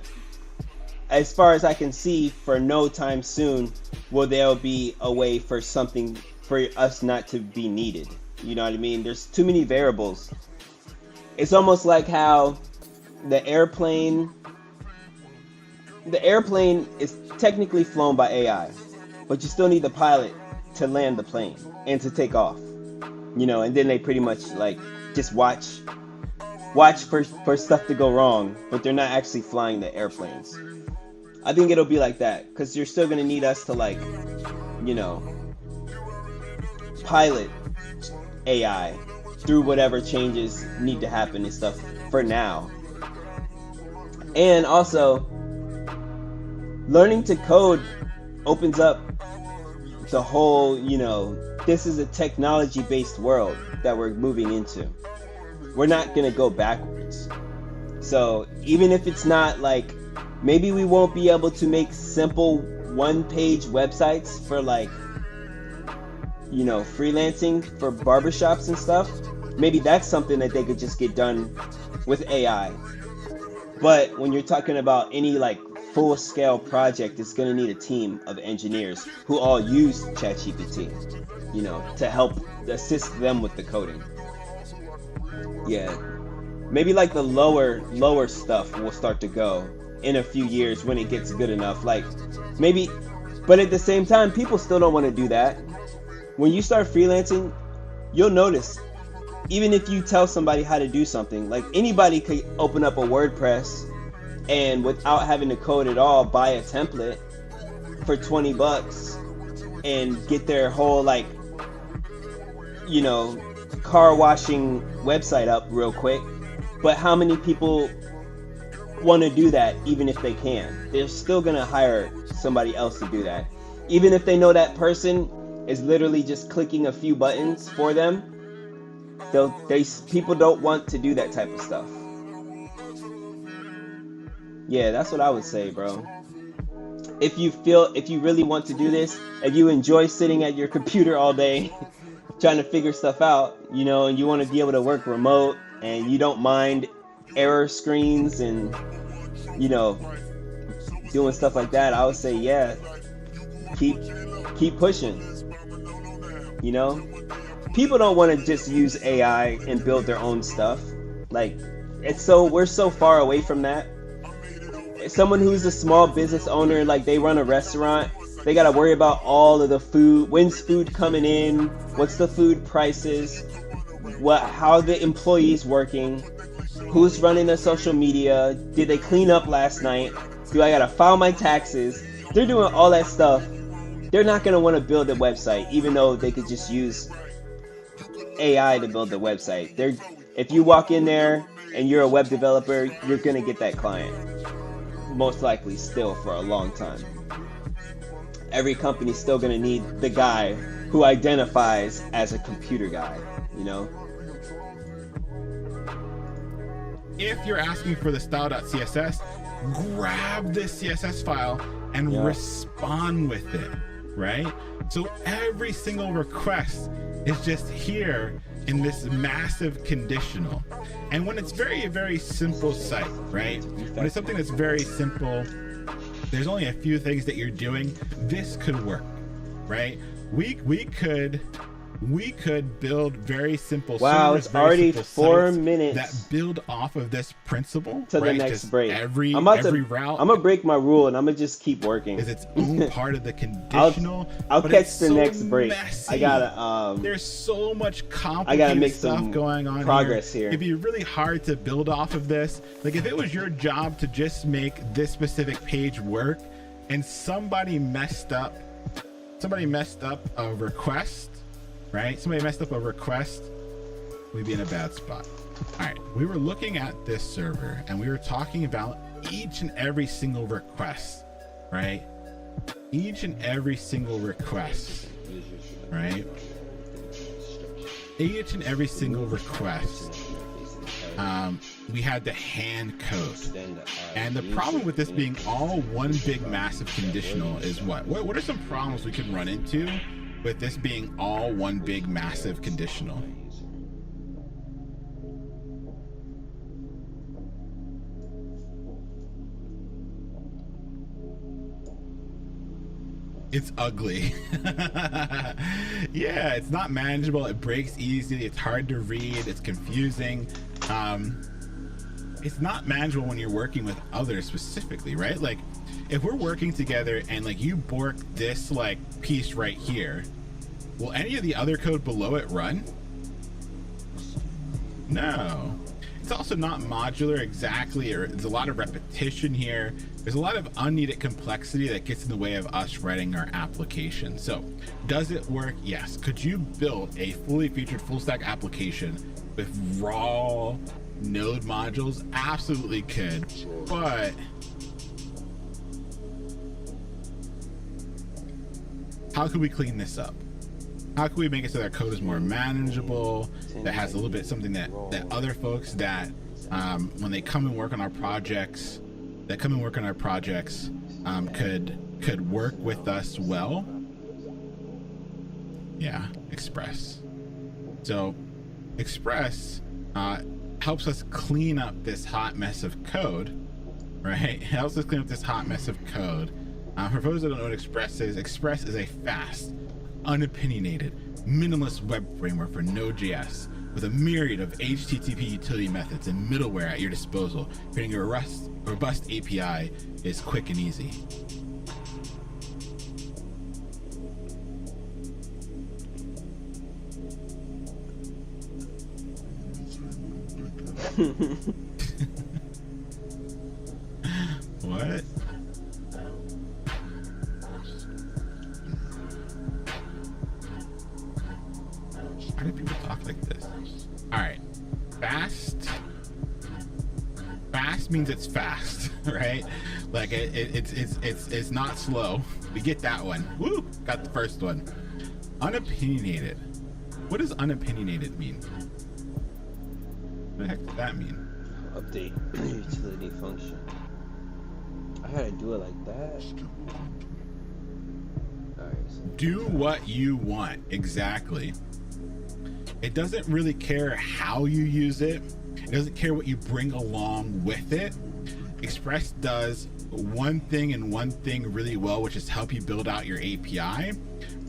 Speaker 2: as far as I can see, for no time soon will there be a way for something for us not to be needed. You know what I mean? There's too many variables. It's almost like how the airplane is technically flown by AI, but you still need the pilot to land the plane and to take off, you know, and then they pretty much like just watch for stuff to go wrong, but they're not actually flying the airplanes. I think it'll be like that, because you're still gonna need us to like, you know, pilot AI through whatever changes need to happen and stuff for now. And also, learning to code opens up the whole, you know, this is a technology-based world that we're moving into. We're not gonna go backwards. So even if it's not like, maybe we won't be able to make simple one-page websites for like, you know, freelancing for barbershops and stuff. Maybe that's something that they could just get done with AI. But when you're talking about any like full-scale project, it's going to need a team of engineers who all use ChatGPT, you know, to help assist them with the coding. Yeah, maybe like the lower stuff will start to go in a few years when it gets good enough. Like maybe But at the same time, people still don't want to do that. When you start freelancing, you'll notice, even if you tell somebody how to do something, like anybody could open up a WordPress and without having to code at all, buy a template for 20 bucks and get their whole, like, you know, car washing website up real quick. But how many people want to do that even if they can? They're still going to hire somebody else to do that. Even if they know that person is literally just clicking a few buttons for them, people don't want to do that type of stuff. Yeah, that's what I would say, bro. If you really want to do this, if you enjoy sitting at your computer all day trying to figure stuff out, you know, and you want to be able to work remote and you don't mind error screens and, you know, doing stuff like that, I would say, yeah, keep pushing. You know, people don't want to just use AI and build their own stuff. Like, we're so far away from that. Someone who's a small business owner, like they run a restaurant, they got to worry about all of the food. When's food coming in? What's the food prices? How are the employees working? Who's running their social media? Did they clean up last night? Do I got to file my taxes? They're doing all that stuff. They're not going to want to build a website, even though they could just use AI to build the website. If you walk in there and you're a web developer, you're going to get that client. Most likely still for a long time. Every company's still going to need the guy who identifies as a computer guy, you know?
Speaker 1: If you're asking for the style.css, grab this CSS file and respond with it, right? So every single request is just here in this massive conditional. And when it's very, very simple site, right? When it's something that's very simple, there's only a few things that you're doing, this could work, right? We could build very simple
Speaker 2: Wow,
Speaker 1: servers,
Speaker 2: it's already 4
Speaker 1: sites
Speaker 2: minutes
Speaker 1: that build off of this principle
Speaker 2: to
Speaker 1: right?
Speaker 2: the next
Speaker 1: Just
Speaker 2: break.
Speaker 1: Every route
Speaker 2: I'm gonna break my rule and I'm gonna just keep working.
Speaker 1: is its own part of the conditional.
Speaker 2: I'll
Speaker 1: but
Speaker 2: catch
Speaker 1: it's
Speaker 2: the
Speaker 1: so
Speaker 2: next break.
Speaker 1: messy.
Speaker 2: I gotta
Speaker 1: There's so much complicated
Speaker 2: I gotta make
Speaker 1: stuff
Speaker 2: some
Speaker 1: going on
Speaker 2: progress here.
Speaker 1: It'd be really hard to build off of this. Like if it was your job to just make this specific page work, and somebody messed up a request, right? Somebody messed up a request, we'd be in a bad spot. All right, we were looking at this server and we were talking about each and every single request, right? Each and every single request, right? Each and every single request, we had to hand code. And the problem with this being all one big massive conditional is what are some problems we can run into with this being all one big massive conditional? It's ugly. Yeah, it's not manageable. It breaks easily. It's hard to read. It's confusing. It's not manageable when you're working with others specifically, right? Like if we're working together and like you bork this like piece right here, will any of the other code below it run? No. It's also not modular exactly, or there's a lot of repetition here. There's a lot of unneeded complexity that gets in the way of us writing our application. So does it work? Yes. Could you build a fully featured full stack application with raw node modules? Absolutely could, but how could we clean this up? How can we make it so that code is more manageable, that has a little bit something that other folks that when they come and work on our projects, could work with us well? Yeah, Express. So Express helps us clean up this hot mess of code, right? It helps us clean up this hot mess of code. For those that don't know what Express is a fast, unopinionated, minimalist web framework for Node.js with a myriad of HTTP utility methods and middleware at your disposal. Creating a robust API is quick and easy. What? Why do people talk like this? All right, fast. Fast means it's fast, right? Like it's not slow. We get that one. Woo! Got the first one. Unopinionated. What does unopinionated mean? What the heck does that mean?
Speaker 2: Update utility function. I had to do it like that. Alright. So
Speaker 1: Do what you want. Exactly. It doesn't really care how you use it. It doesn't care what you bring along with it. Express does one thing and one thing really well, which is help you build out your API.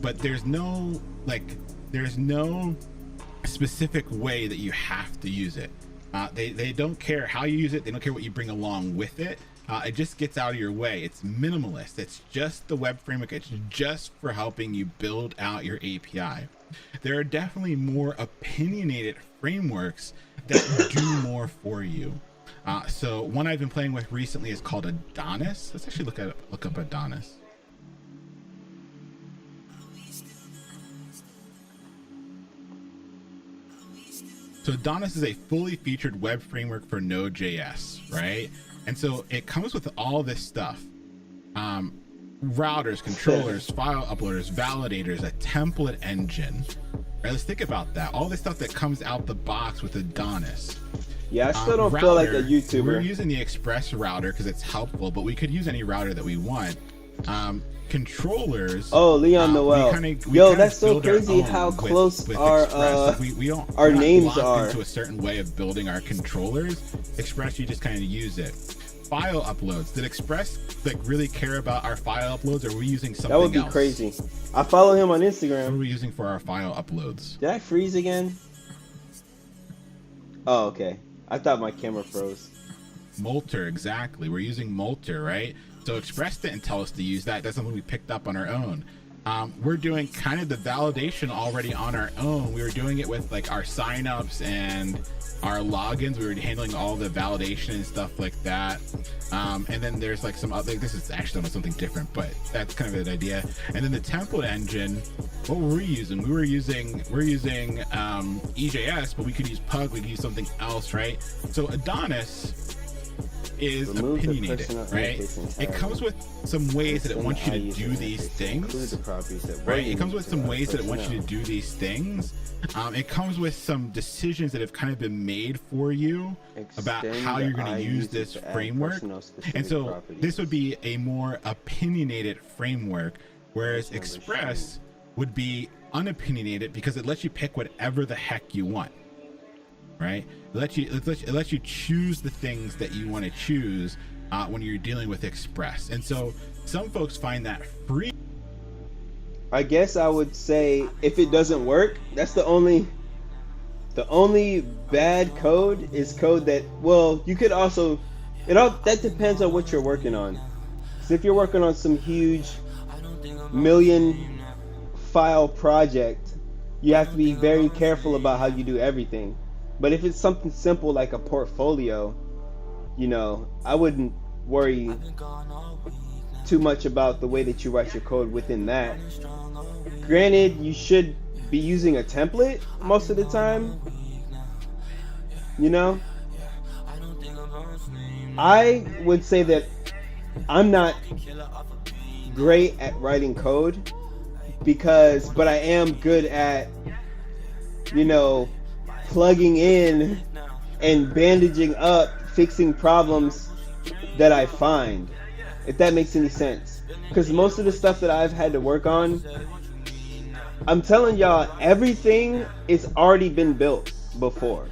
Speaker 1: But there's no specific way that you have to use it. They don't care how you use it. They don't care what you bring along with it. It just gets out of your way. It's minimalist. It's just the web framework. It's just for helping you build out your API. There are definitely more opinionated frameworks that do more for you. So one I've been playing with recently is called Adonis. Let's actually look up Adonis. So Adonis is a fully featured web framework for Node.js, right? And so it comes with all this stuff. Routers, controllers, file uploaders, validators, a template engine. Right, let's think about that. All this stuff that comes out the box with Adonis.
Speaker 2: yeah, I still don't feel like a
Speaker 1: We're
Speaker 2: YouTuber.
Speaker 1: using the Express router because it's helpful, but we could use any router that we want. Controllers.
Speaker 2: Oh, Leon Noel. Yo, that's so
Speaker 1: build our
Speaker 2: crazy
Speaker 1: own
Speaker 2: how
Speaker 1: with
Speaker 2: close
Speaker 1: Express.
Speaker 2: our
Speaker 1: we don't,
Speaker 2: our
Speaker 1: we're not
Speaker 2: names
Speaker 1: locked
Speaker 2: are.
Speaker 1: into a certain way of building our controllers. Express, you just kind of use it. File uploads. Did Express like really care about our file uploads, or are we using something
Speaker 2: That would be
Speaker 1: else?
Speaker 2: crazy. I follow him on
Speaker 1: What are
Speaker 2: Instagram.
Speaker 1: we using for our file uploads?
Speaker 2: Did I freeze again? Oh, okay. I thought my camera froze.
Speaker 1: Molter, exactly. We're using Molter, right? So Express didn't tell us to use that. That's something we picked up on our own. We're doing kind of the validation already on our own. We were doing it with like our signups and our logins. We were handling all the validation and stuff like that. And then there's like some other, this is actually something different, but that's kind of an idea. And then the template engine, what were we using? We're using EJS, but we could use Pug, we could use something else, right? So Adonis is
Speaker 2: Remove the
Speaker 1: opinionated,
Speaker 2: personal
Speaker 1: right?
Speaker 2: interface
Speaker 1: It
Speaker 2: entirely.
Speaker 1: comes with some ways that it
Speaker 2: Send
Speaker 1: wants you
Speaker 2: the
Speaker 1: to
Speaker 2: IE
Speaker 1: do
Speaker 2: user
Speaker 1: these
Speaker 2: interface. Include
Speaker 1: things,
Speaker 2: the properties that
Speaker 1: right?
Speaker 2: were
Speaker 1: It comes with
Speaker 2: unique
Speaker 1: some
Speaker 2: to our
Speaker 1: ways that it wants you to
Speaker 2: personnel.
Speaker 1: do these things. It comes with some decisions that have kind of been made for you about
Speaker 2: Extend
Speaker 1: how
Speaker 2: the
Speaker 1: you're going to
Speaker 2: IE
Speaker 1: use
Speaker 2: user
Speaker 1: this
Speaker 2: to add
Speaker 1: framework.
Speaker 2: personnel-specific
Speaker 1: And so
Speaker 2: properties.
Speaker 1: this would be a more opinionated framework, whereas
Speaker 2: Personal
Speaker 1: Express would be unopinionated because it lets you pick whatever the heck you want, right? It lets you choose the things that you want to choose when you're dealing with Express. And so some folks find that free.
Speaker 2: I guess I would say if it doesn't work, that's the only bad code is code that, well, you could also, that depends on what you're working on. So if you're working on some huge million file project, you have to be very careful about how you do everything. But if it's something simple like a portfolio, I wouldn't worry too much about the way that you write your code within that. Granted, you should be using a template most of the time. I would say that I'm not great at writing code but I am good at, plugging in and bandaging up, fixing problems that I find, if that makes any sense. Because most of the stuff that I've had to work on, I'm telling y'all, everything is already been built before.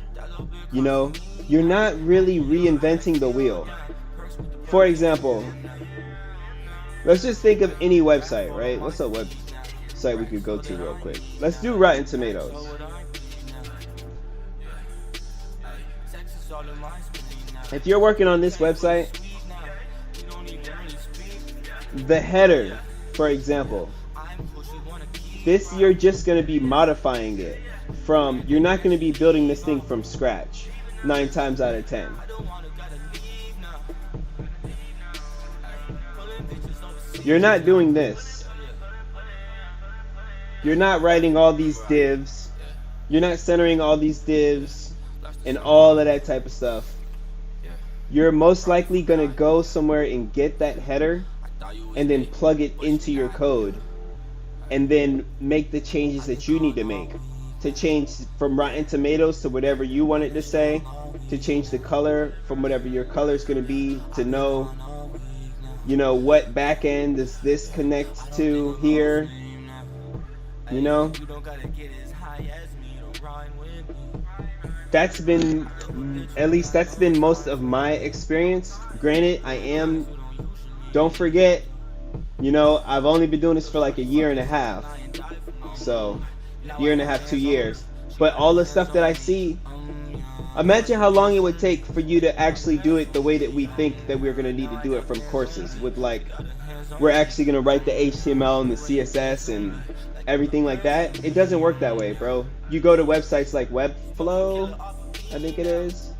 Speaker 2: You're not really reinventing the wheel. For example, let's just think of any website, right? What's a website we could go to real quick? Let's do Rotten Tomatoes. If you're working on this website, the header, for example, this you're just going to be modifying it you're not going to be building this thing from scratch. 9 times out of 10. You're not doing this. You're not writing all these divs. You're not centering all these divs and all of that type of stuff. You're most likely going to go somewhere and get that header and then plug it into your code and then make the changes that you need to make to change from Rotten Tomatoes to whatever you want it to say, to change the color from whatever your color is going to be, to know, you know, what backend does this connect to here, you know. That's been, at least that's been most of my experience. Granted, don't forget, you know, I've only been doing this for like a year and a half. So, year and a half, 2 years. But all the stuff that I see, imagine how long it would take for you to actually do it the way that we think that we're going to need to do it from courses. With like, we're actually going to write the HTML and the CSS and everything like that. It doesn't work that way, bro. You go to websites like Webflow, I think it is,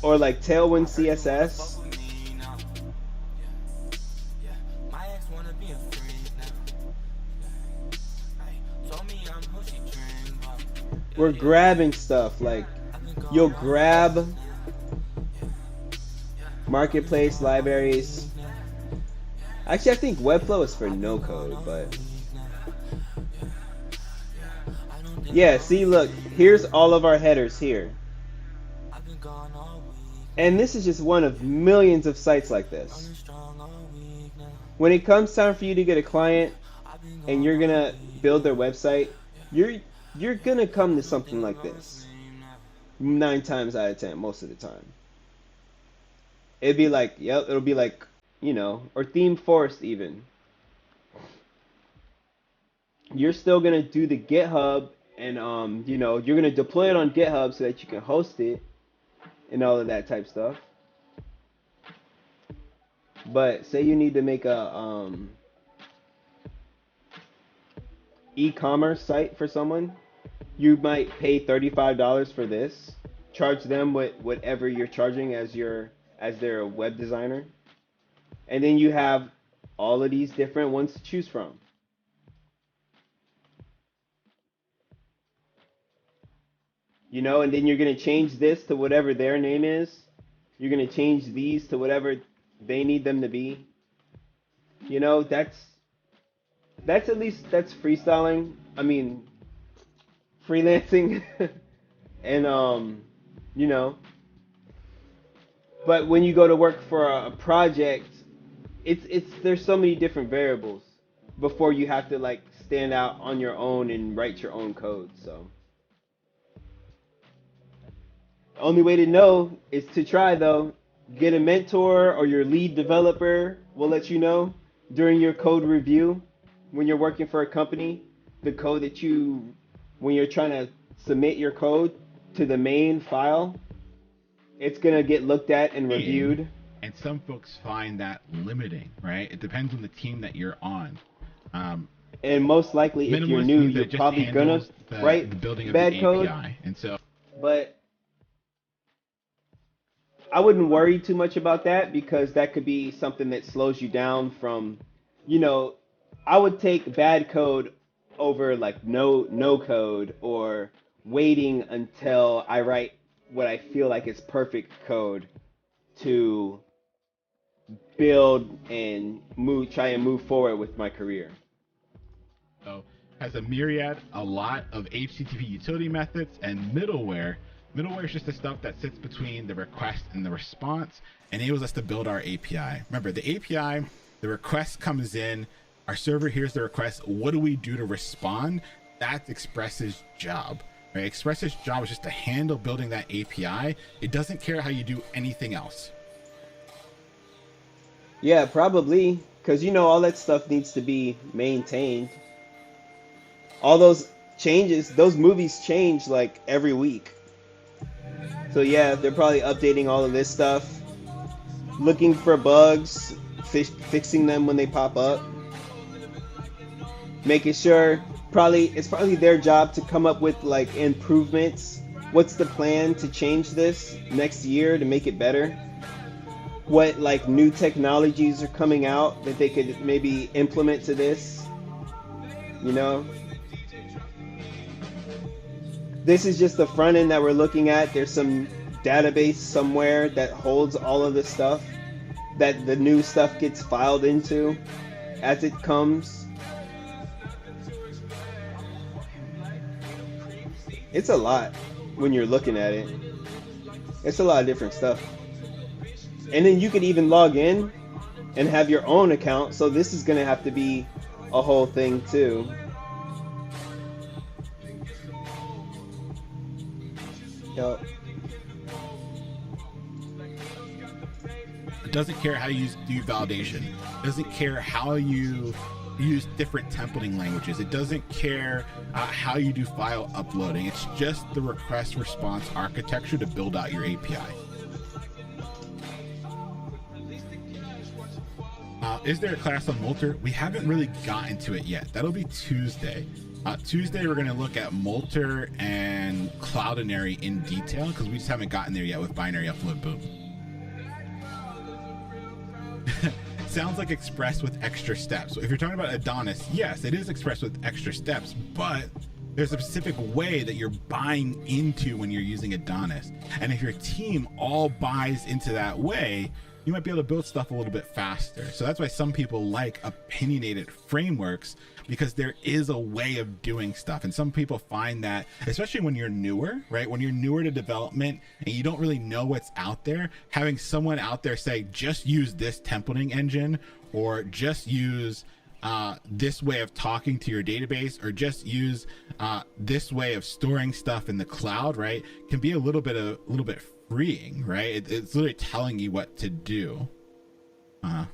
Speaker 2: or like Tailwind CSS. We're grabbing stuff, like you'll grab marketplace libraries. Actually, I think Webflow is for no code, but yeah, see, look, here's all of our headers here. And this is just one of millions of sites like this. When it comes time for you to get a client and you're gonna build their website, you're gonna come to something like this 9 times out of 10 most of the time. It'd be like, yep, it'll be like, you know, or Theme Forest even. You're still gonna do the GitHub and you know, you're gonna deploy it on GitHub so that you can host it and all of that type stuff. But say you need to make a e-commerce site for someone, you might pay $35 for this, charge them whatever you're charging as their web designer, and then you have all of these different ones to choose from. You know, and then you're going to change this to whatever their name is. You're going to change these to whatever they need them to be. You know, that's freestyling. I mean, freelancing. And, you know, but when you go to work for a project, there's so many different variables before you have to like stand out on your own and write your own code. So the only way to know is to try, though. Get a mentor, or your lead developer will let you know during your code review when you're working for a company, the code that when you're trying to submit your code to the main file, it's going to get looked at and reviewed.
Speaker 1: And some folks find that limiting, right? It depends on the team that you're on.
Speaker 2: And most likely, if you're new, you're probably going to write bad code.
Speaker 1: And so,
Speaker 2: but I wouldn't worry too much about that, because that could be something that slows you down from, you know, I would take bad code over like no code, or waiting until I write what I feel like is perfect code to build and try and move forward with my career.
Speaker 1: So has a lot of HTTP utility methods and middleware. Middleware is just the stuff that sits between the request and the response, enables us to build our API. Remember, the API, the request comes in, our server hears the request. What do we do to respond? That's Express's job. Right? Express's job is just to handle building that API. It doesn't care how you do anything else.
Speaker 2: Yeah, probably, because you know all that stuff needs to be maintained. All those changes, those movies change like every week. So yeah, they're probably updating all of this stuff, looking for bugs, fixing them when they pop up, making sure, it's probably their job to come up with like improvements What's the plan to change this next year to make it better? What like new technologies are coming out that they could maybe implement to this? You know, this is just the front end that we're looking at. There's some database somewhere that holds all of this stuff that the new stuff gets filed into as it comes. It's a lot when you're looking at it. It's a lot of different stuff. And then you could even log in and have your own account. So this is going to have to be a whole thing too. Yep.
Speaker 1: It doesn't care how you do validation. It doesn't care how you use different templating languages. It doesn't care how you do file uploading. It's just the request response architecture to build out your API. Is there a class on Molter? We haven't really gotten to it yet. That'll be Tuesday. Tuesday, we're going to look at Molter and Cloudinary in detail because we just haven't gotten there yet with binary upload boom. Sounds like Express with extra steps. So if you're talking about Adonis, yes, it is Express with extra steps, but there's a specific way that you're buying into when you're using Adonis. And if your team all buys into that way, you might be able to build stuff a little bit faster. So that's why some people like opinionated frameworks, because there is a way of doing stuff. And some people find that, especially when you're newer, right? When you're newer to development and you don't really know what's out there, having someone out there say, just use this templating engine, or just use this way of talking to your database, or just use this way of storing stuff in the cloud, right? Can be a little bit freeing, right? It's literally telling you what to do. And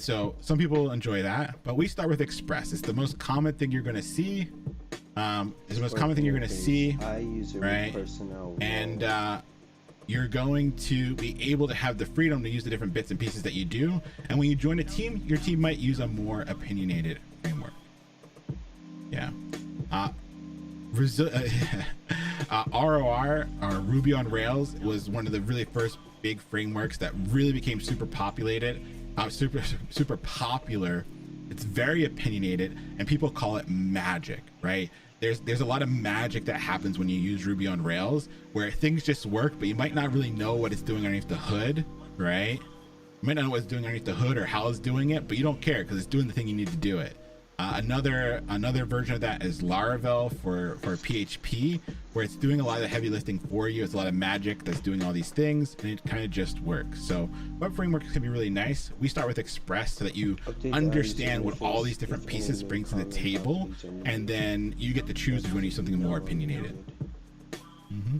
Speaker 1: so some people enjoy that, but we start with Express. It's the most common thing you're going to see. It's the most common thing you're going to see, right? And you're going to be able to have the freedom to use the different bits and pieces that you do. And when you join a team, your team might use a more opinionated framework. Yeah. ROR, or Ruby on Rails, was one of the really first big frameworks that really became super popular. It's very opinionated, and people call it magic, right? There's a lot of magic that happens when you use Ruby on Rails, where things just work, but you might not really know what it's doing underneath the hood, right? You might not know what it's doing underneath the hood or how it's doing it, but you don't care because it's doing the thing you need to do it. Another version of that is Laravel for PHP, where it's doing a lot of the heavy lifting for you. It's a lot of magic that's doing all these things, and it kind of just works. So web frameworks can be really nice. We start with Express so that you understand what all these different pieces bring to the table, and then you get to choose if you want to use something more opinionated. Mm-hmm.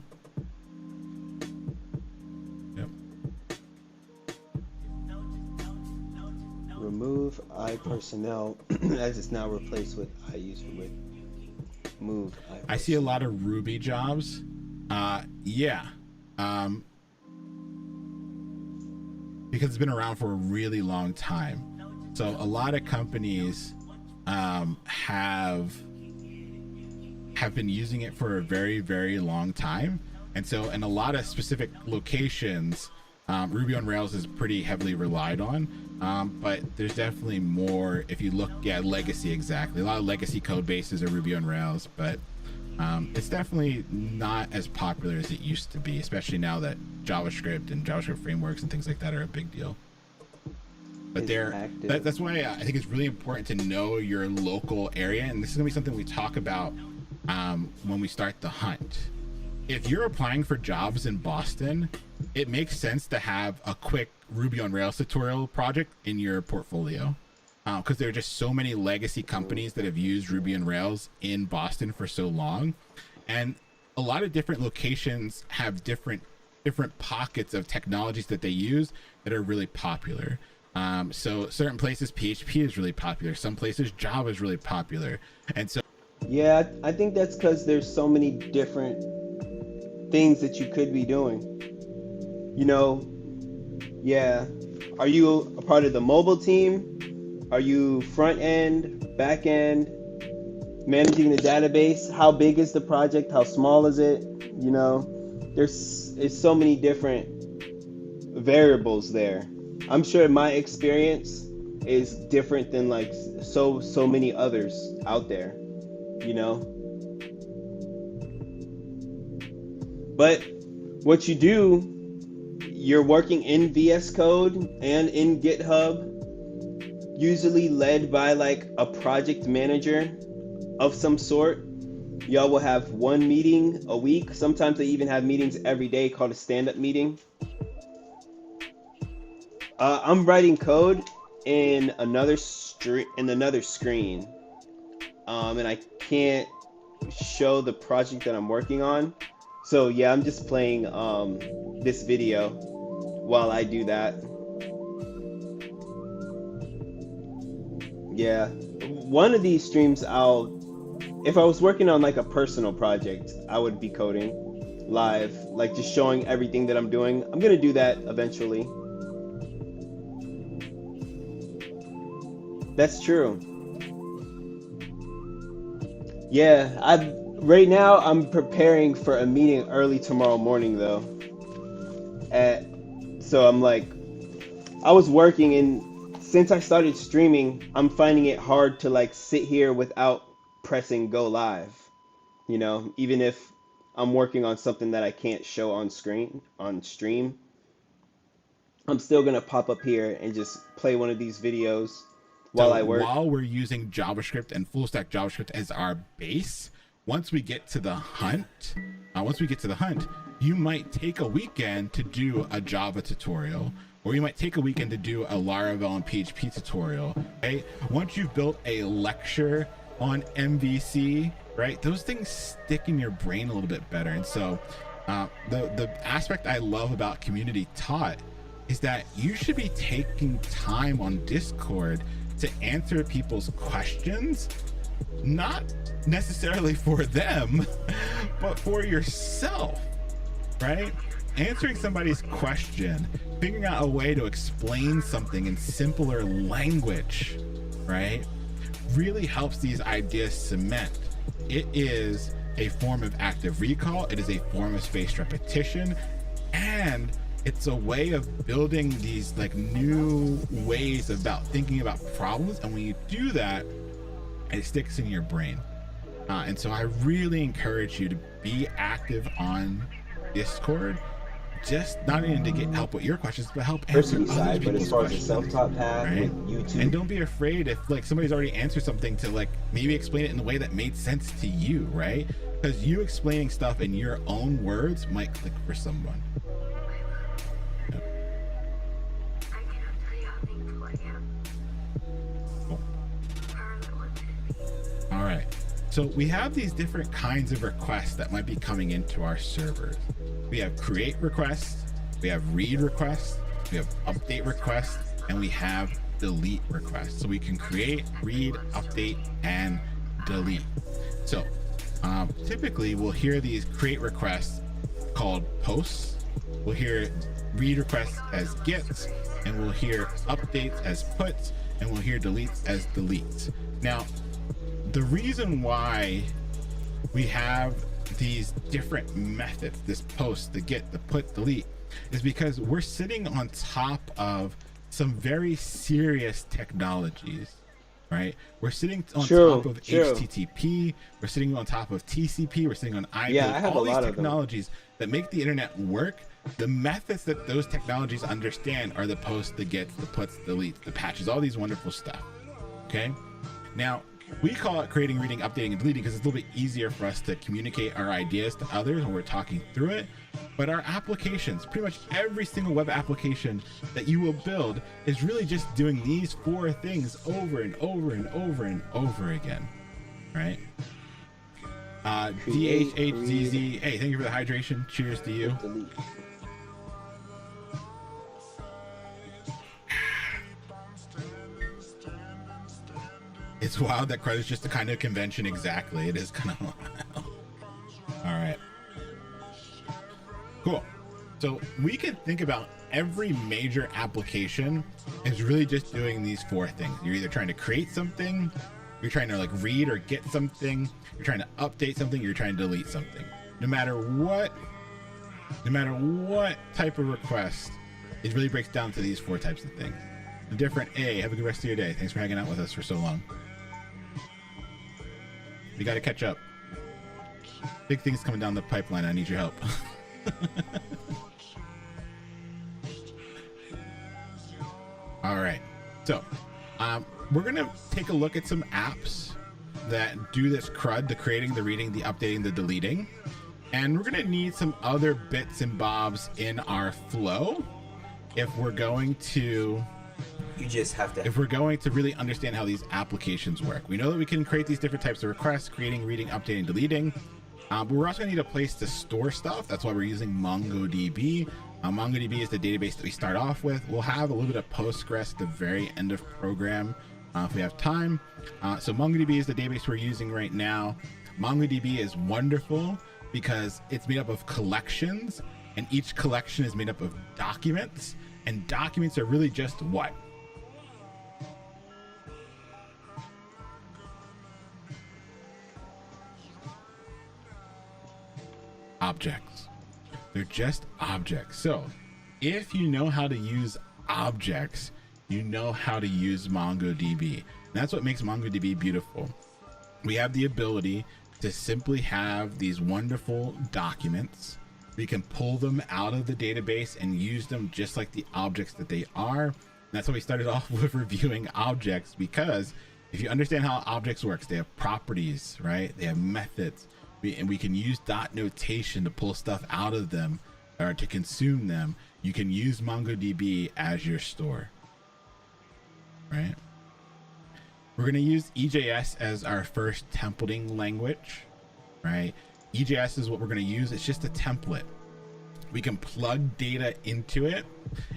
Speaker 2: Remove iPersonnel as it's now replaced with iUser with move.
Speaker 1: I see a lot of Ruby jobs. Yeah. Because it's been around for a really long time. So a lot of companies have been using it for a very, very long time. And so in a lot of specific locations, Ruby on Rails is pretty heavily relied on. But there's definitely more if you look at legacy. Exactly, a lot of legacy code bases are Ruby on Rails, but it's definitely not as popular as it used to be, especially now that JavaScript and JavaScript frameworks and things like that are a big deal. But that's why I think it's really important to know your local area, and this is gonna be something we talk about when we start the hunt. If you're applying for jobs in Boston, it makes sense to have a quick Ruby on Rails tutorial project in your portfolio, because there are just so many legacy companies that have used Ruby on Rails in Boston for so long, and a lot of different locations have different pockets of technologies that they use that are really popular. So certain places PHP is really popular, some places Java is really popular, and so
Speaker 2: yeah, I think that's because there's so many different things that you could be doing. You know, yeah. Are you a part of the mobile team? Are you front end, back end? managing the database. How big is the project? How small is it? You know, it's so many different variables there. I'm sure my experience is different than like so many others out there, you know. But what you do, you're working in VS Code and in GitHub, usually led by like a project manager of some sort. Y'all will have one meeting a week. Sometimes they even have meetings every day called a stand-up meeting. I'm writing code in another screen, and I can't show the project that I'm working on. So yeah, I'm just playing this video while I do that. Yeah, one of these streams if I was working on like a personal project, I would be coding live, like just showing everything that I'm doing. I'm gonna do that eventually. That's true. Yeah, right now I'm preparing for a meeting early tomorrow morning though. So I'm like, I was working, and since I started streaming, I'm finding it hard to like sit here without pressing go live. You know, even if I'm working on something that I can't show on stream, I'm still gonna pop up here and just play one of these videos while I work.
Speaker 1: While we're using JavaScript and full stack JavaScript as our base, once we get to the hunt, you might take a weekend to do a Java tutorial, or you might take a weekend to do a Laravel and PHP tutorial. Okay, once you've built a lecture on MVC, right, those things stick in your brain a little bit better. And so the aspect I love about Community Taught is that you should be taking time on Discord to answer people's questions, not necessarily for them, but for yourself, right? Answering somebody's question, figuring out a way to explain something in simpler language, right, really helps these ideas cement. It is a form of active recall. It is a form of spaced repetition, and it's a way of building these like new ways about thinking about problems. And when you do that, it sticks in your brain. And so I really encourage you to be active on Discord, just not even to get help with your questions, but help answer other
Speaker 2: Side, but as
Speaker 1: people's
Speaker 2: far as the
Speaker 1: questions,
Speaker 2: self-taught path
Speaker 1: right?
Speaker 2: with YouTube,
Speaker 1: And don't be afraid if like somebody's already answered something to like maybe explain it in a way that made sense to you, right? Because you explaining stuff in your own words might click for someone. All right, so we have these different kinds of requests that might be coming into our servers. We have create requests, we have read requests, we have update requests, and we have delete requests. So we can create, read, update, and delete. So typically we'll hear these create requests called posts, we'll hear read requests as gets, and we'll hear updates as puts, and we'll hear deletes as deletes. Now, the reason why we have these different methods, this post, the get, the put, delete, is because we're sitting on top of some very serious technologies, right? We're sitting on top of HTTP, we're sitting on top of TCP, we're sitting on IP, all these technologies that make the internet work. The methods that those technologies understand are the posts, the gets, the puts, the deletes, the patches, all these wonderful stuff, okay? Now, we call it creating, reading, updating, and deleting because it's a little bit easier for us to communicate our ideas to others when we're talking through it. But our applications, pretty much every single web application that you will build is really just doing these four things over and over and over and over again, right? DHHZZ, hey, thank you for the hydration. Cheers to you. It's wild that credit's just a kind of convention. Exactly. It is kind of wild. All right. Cool. So we can think about every major application is really just doing these four things. You're either trying to create something, you're trying to like read or get something, you're trying to update something, you're trying to delete something. No matter what type of request, it really breaks down to these 4 types of things. The different A, have a good rest of your day. Thanks for hanging out with us for so long. We got to catch up. Big things coming down the pipeline. I need your help. All right. So, we're going to take a look at some apps that do this CRUD, the creating, the reading, the updating, the deleting. And we're going to need some other bits and bobs in our flow if we're going to really understand how these applications work. We know that we can create these different types of requests, creating, reading, updating, deleting, but we're also going to need a place to store stuff. That's why we're using MongoDB. MongoDB is the database that we start off with. We'll have a little bit of Postgres at the very end of program if we have time. So MongoDB is the database we're using right now. MongoDB is wonderful because it's made up of collections, and each collection is made up of documents, and documents are really just what? Objects. They're just objects. So if you know how to use objects, you know how to use MongoDB. And that's what makes MongoDB beautiful. We have the ability to simply have these wonderful documents. We can pull them out of the database and use them just like the objects that they are. And that's why we started off with reviewing objects, because if you understand how objects works, they have properties, right? They have methods, and we can use dot notation to pull stuff out of them or to consume them. You can use MongoDB as your store, right? We're going to use EJS as our first templating language, right? EJS is what we're going to use. It's just a template. We can plug data into it,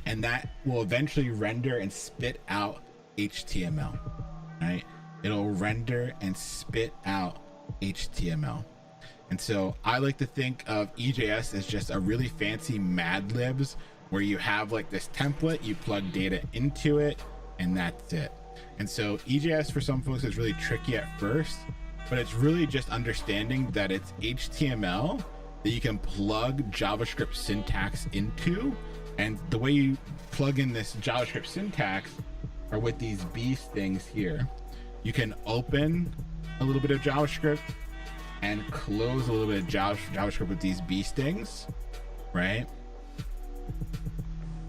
Speaker 1: and that will eventually render and spit out HTML, right? It'll render and spit out HTML. And so I like to think of EJS as just a really fancy Mad Libs where you have like this template, you plug data into it, and that's it. And so EJS for some folks is really tricky at first, but it's really just understanding that it's HTML that you can plug JavaScript syntax into. And the way you plug in this JavaScript syntax are with these beast things here. You can open a little bit of JavaScript and close a little bit of JavaScript with these bee stings, right?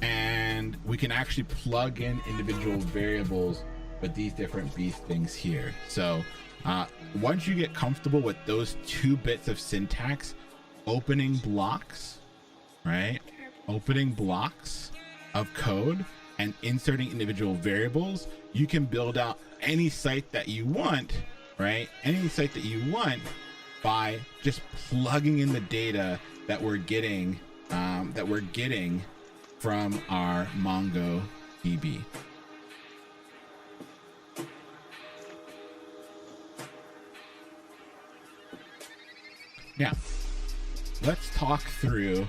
Speaker 1: And we can actually plug in individual variables with these different bee stings here. So once you get comfortable with those 2 bits of syntax, opening blocks, right? Opening blocks of code and inserting individual variables, you can build out any site that you want, right? Any site that you want by just plugging in the data that we're getting from our MongoDB. Now, let's talk through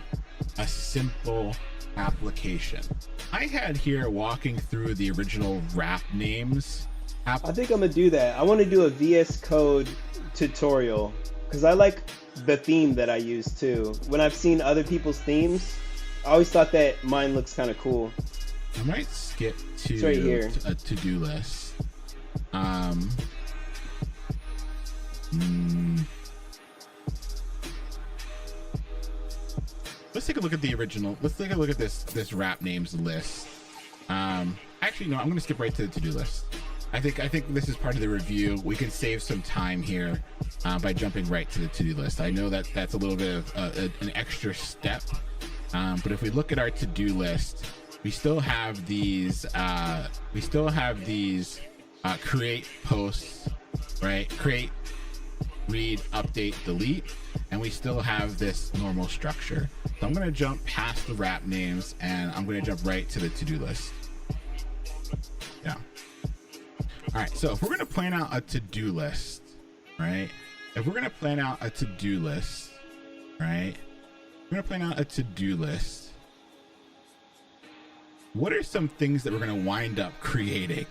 Speaker 1: a simple application. I had here walking through the original wrap names.
Speaker 2: I think I'm gonna do that. I want to do a VS Code tutorial because I like the theme that I use too. When I've seen other people's themes, I always thought that mine looks kind of cool.
Speaker 1: I might skip to
Speaker 2: It's right here.
Speaker 1: A to-do list. Let's take a look at the original. Let's take a look at this wrap names list. Actually, no, I'm going to skip right to the to-do list. I think this is part of the review. We can save some time here by jumping right to the to-do list. I know that that's a little bit of an extra step, but if we look at our to-do list, we still have these. Create posts, right? Create, read, update, delete, and we still have this normal structure. So I'm going to jump past the wrap names and I'm going to jump right to the to-do list. Yeah. All right. So if we're going to plan out a to-do list, right? If we're going to plan out a to-do list, right? We're going to plan out a to-do list. What are some things that we're going to wind up creating?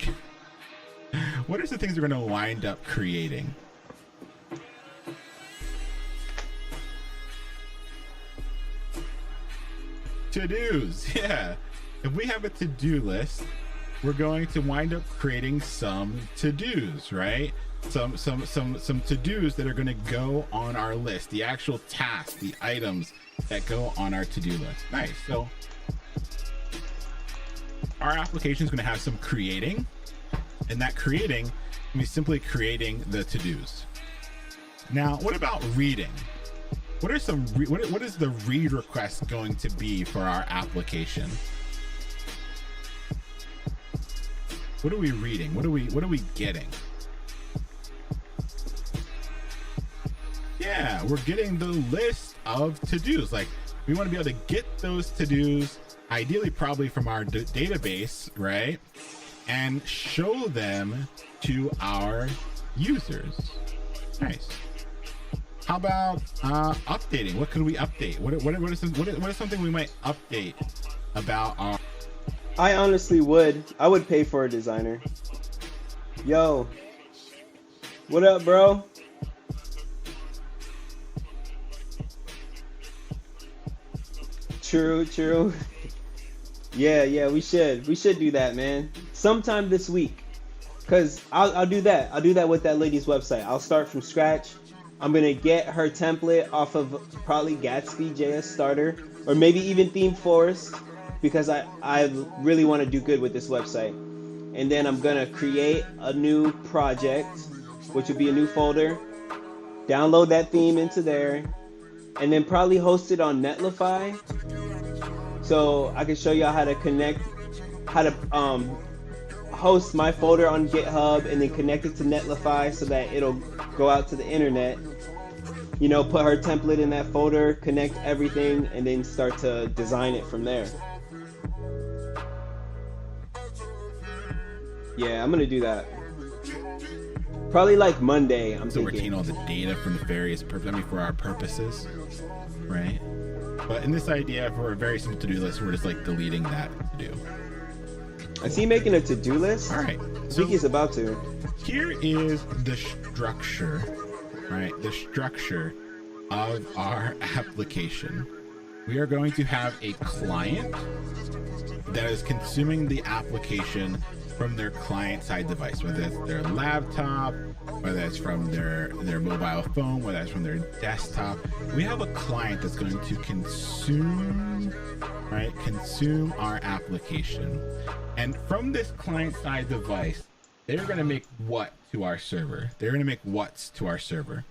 Speaker 1: what are some things we're going to wind up creating? To-dos, yeah. If we have a to-do list, we're going to wind up creating some to-dos, right? Some to-dos that are going to go on our list, the actual tasks, the items that go on our to-do list. Nice. So our application is going to have some creating, and that creating can be simply creating the to-dos. Now, what about reading? What are some what is the read request going to be for our application? What are we reading? What are we getting? Yeah, we're getting the list of to-dos. Like, we want to be able to get those to-dos, ideally probably from our database, right? And show them to our users. Nice. How about updating? What could we update? What is something we might update about our...
Speaker 2: I honestly would. I would pay for a designer. Yo. What up, bro? True. Yeah, we should do that, man. Sometime this week. Cause I'll do that. I'll do that with that lady's website. I'll start from scratch. I'm gonna get her template off of probably Gatsby JS Starter, or maybe even Theme Forest, because I really want to do good with this website. And then I'm gonna create a new project, which would be a new folder, download that theme into there, and then probably host it on Netlify, so I can show y'all how to connect, how to host my folder on GitHub and then connect it to Netlify so that it'll go out to the internet. You know, put her template in that folder, connect everything, and then start to design it from there. Yeah, I'm gonna do that. Probably like Monday, I'm
Speaker 1: So
Speaker 2: thinking.
Speaker 1: we're taking all the data from the various purposes, I mean, for our purposes, right? But in this idea, for a very simple to-do list, we're just like deleting that to-do.
Speaker 2: Is he making a to-do list?
Speaker 1: All right.
Speaker 2: I think he's about to.
Speaker 1: Here is the structure, right? The structure of our application. We are going to have a client that is consuming the application from their client-side device, whether it's their laptop, whether it's from their mobile phone, whether it's from their desktop. We have a client that's going to consume, right? Consume our application. And from this client-side device, they're going to make what to our server? They're going to make what's to our server?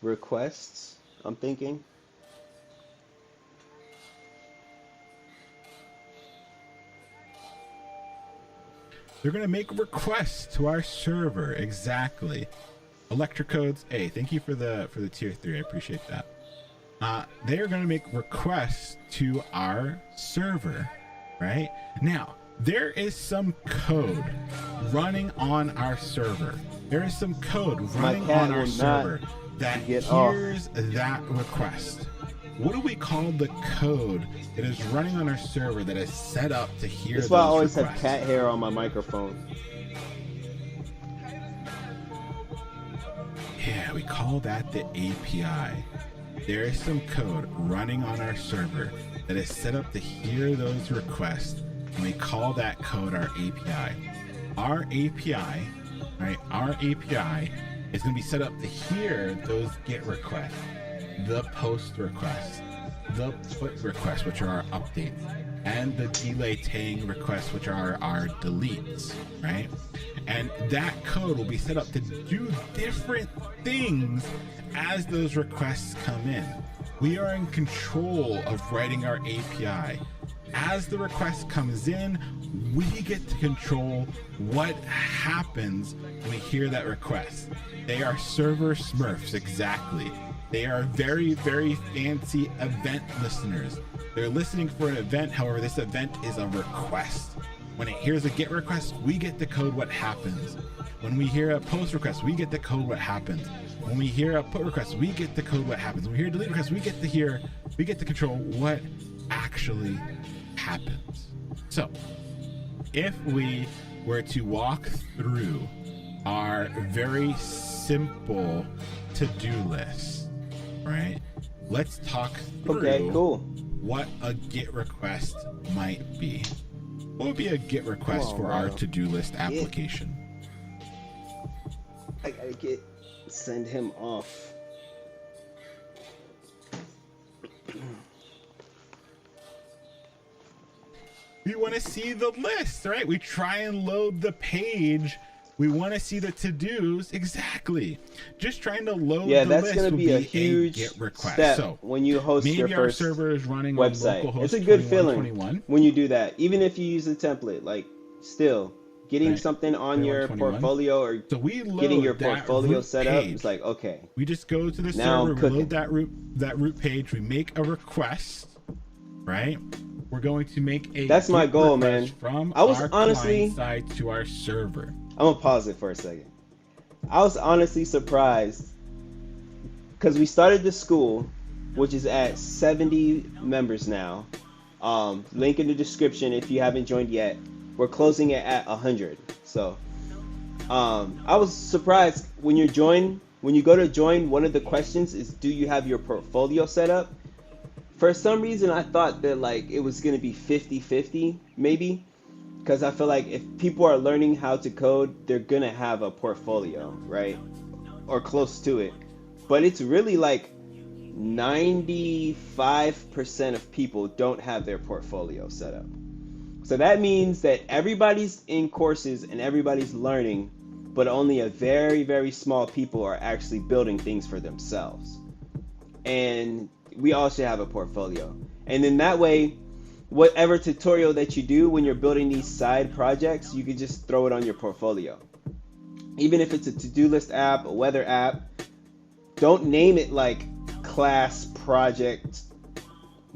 Speaker 2: Requests, I'm thinking.
Speaker 1: They're going to make requests to our server. Exactly. Electrocodes A, thank you for the tier 3. I appreciate that. They are going to make requests to our server, right? Now, there is some code running on our server. There is some code running on our server that hears that request. What do we call the code that is running on our server that is set up to hear those requests?
Speaker 2: That's why I always have cat hair on my microphone.
Speaker 1: Yeah, we call that the API. There is some code running on our server that is set up to hear those requests, and we call that code our API. Our API, right? Our API is going to be set up to hear those GET requests, the POST requests, the PUT requests, which are our updates, and the delay tang requests, which are our deletes, right? And that code will be set up to do different things as those requests come in. We are in control of writing our API. As the request comes in, we get to control what happens when we hear that request. They are server smurfs, exactly. They are very, very fancy event listeners. They're listening for an event, however, this event is a request. When it hears a GET request, we get to code what happens. When we hear a POST request, we get to code what happens. When we hear a PUT request, we get to code what happens. When we hear a delete request, we get to control what actually happens. So, if we were to walk through are very simple to-do lists, right? Let's talk through
Speaker 2: Okay, cool.
Speaker 1: what a GET request might be. What would be a GET request
Speaker 2: Come on,
Speaker 1: for our
Speaker 2: bro.
Speaker 1: to-do list application?
Speaker 2: I gotta send him off.
Speaker 1: We want to see the list, right? We try and load the page. We want to see the to-dos. Exactly. Just trying to load
Speaker 2: Yeah,
Speaker 1: the
Speaker 2: that's
Speaker 1: list
Speaker 2: gonna
Speaker 1: would
Speaker 2: be a huge
Speaker 1: GET request.
Speaker 2: step
Speaker 1: So
Speaker 2: when you host
Speaker 1: maybe
Speaker 2: your
Speaker 1: our
Speaker 2: first
Speaker 1: server is running
Speaker 2: website.
Speaker 1: on localhost
Speaker 2: It's a good feeling
Speaker 1: 2121.
Speaker 2: when you do that, even if you use a template. Like, still getting
Speaker 1: Right.
Speaker 2: something on your
Speaker 1: 2121.
Speaker 2: portfolio or
Speaker 1: So we load
Speaker 2: getting your
Speaker 1: that
Speaker 2: portfolio
Speaker 1: root
Speaker 2: set up.
Speaker 1: page.
Speaker 2: It's like, okay,
Speaker 1: We just go to the
Speaker 2: Now I'm
Speaker 1: server, we
Speaker 2: cooking.
Speaker 1: load that root page, we make a request, right? We're going to make a
Speaker 2: That's my
Speaker 1: GET
Speaker 2: goal,
Speaker 1: request
Speaker 2: man.
Speaker 1: from
Speaker 2: I was
Speaker 1: our
Speaker 2: honestly-
Speaker 1: client side to our server.
Speaker 2: I'm gonna pause it for a second. I was honestly surprised because we started the school, which is at 70 members now. Link in the description if you haven't joined yet. We're closing it at 100. So, I was surprised when you go to join. One of the questions is, do you have your portfolio set up? For some reason, I thought that like it was gonna be 50-50, maybe. Because I feel like if people are learning how to code, they're gonna have a portfolio, right? Or close to it. But it's really like 95% of people don't have their portfolio set up. So that means that everybody's in courses and everybody's learning, but only a very, very small people are actually building things for themselves. And we all should have a portfolio. And then that way, whatever tutorial that you do when you're building these side projects, you can just throw it on your portfolio. Even if it's a to-do list app, a weather app, don't name it like class project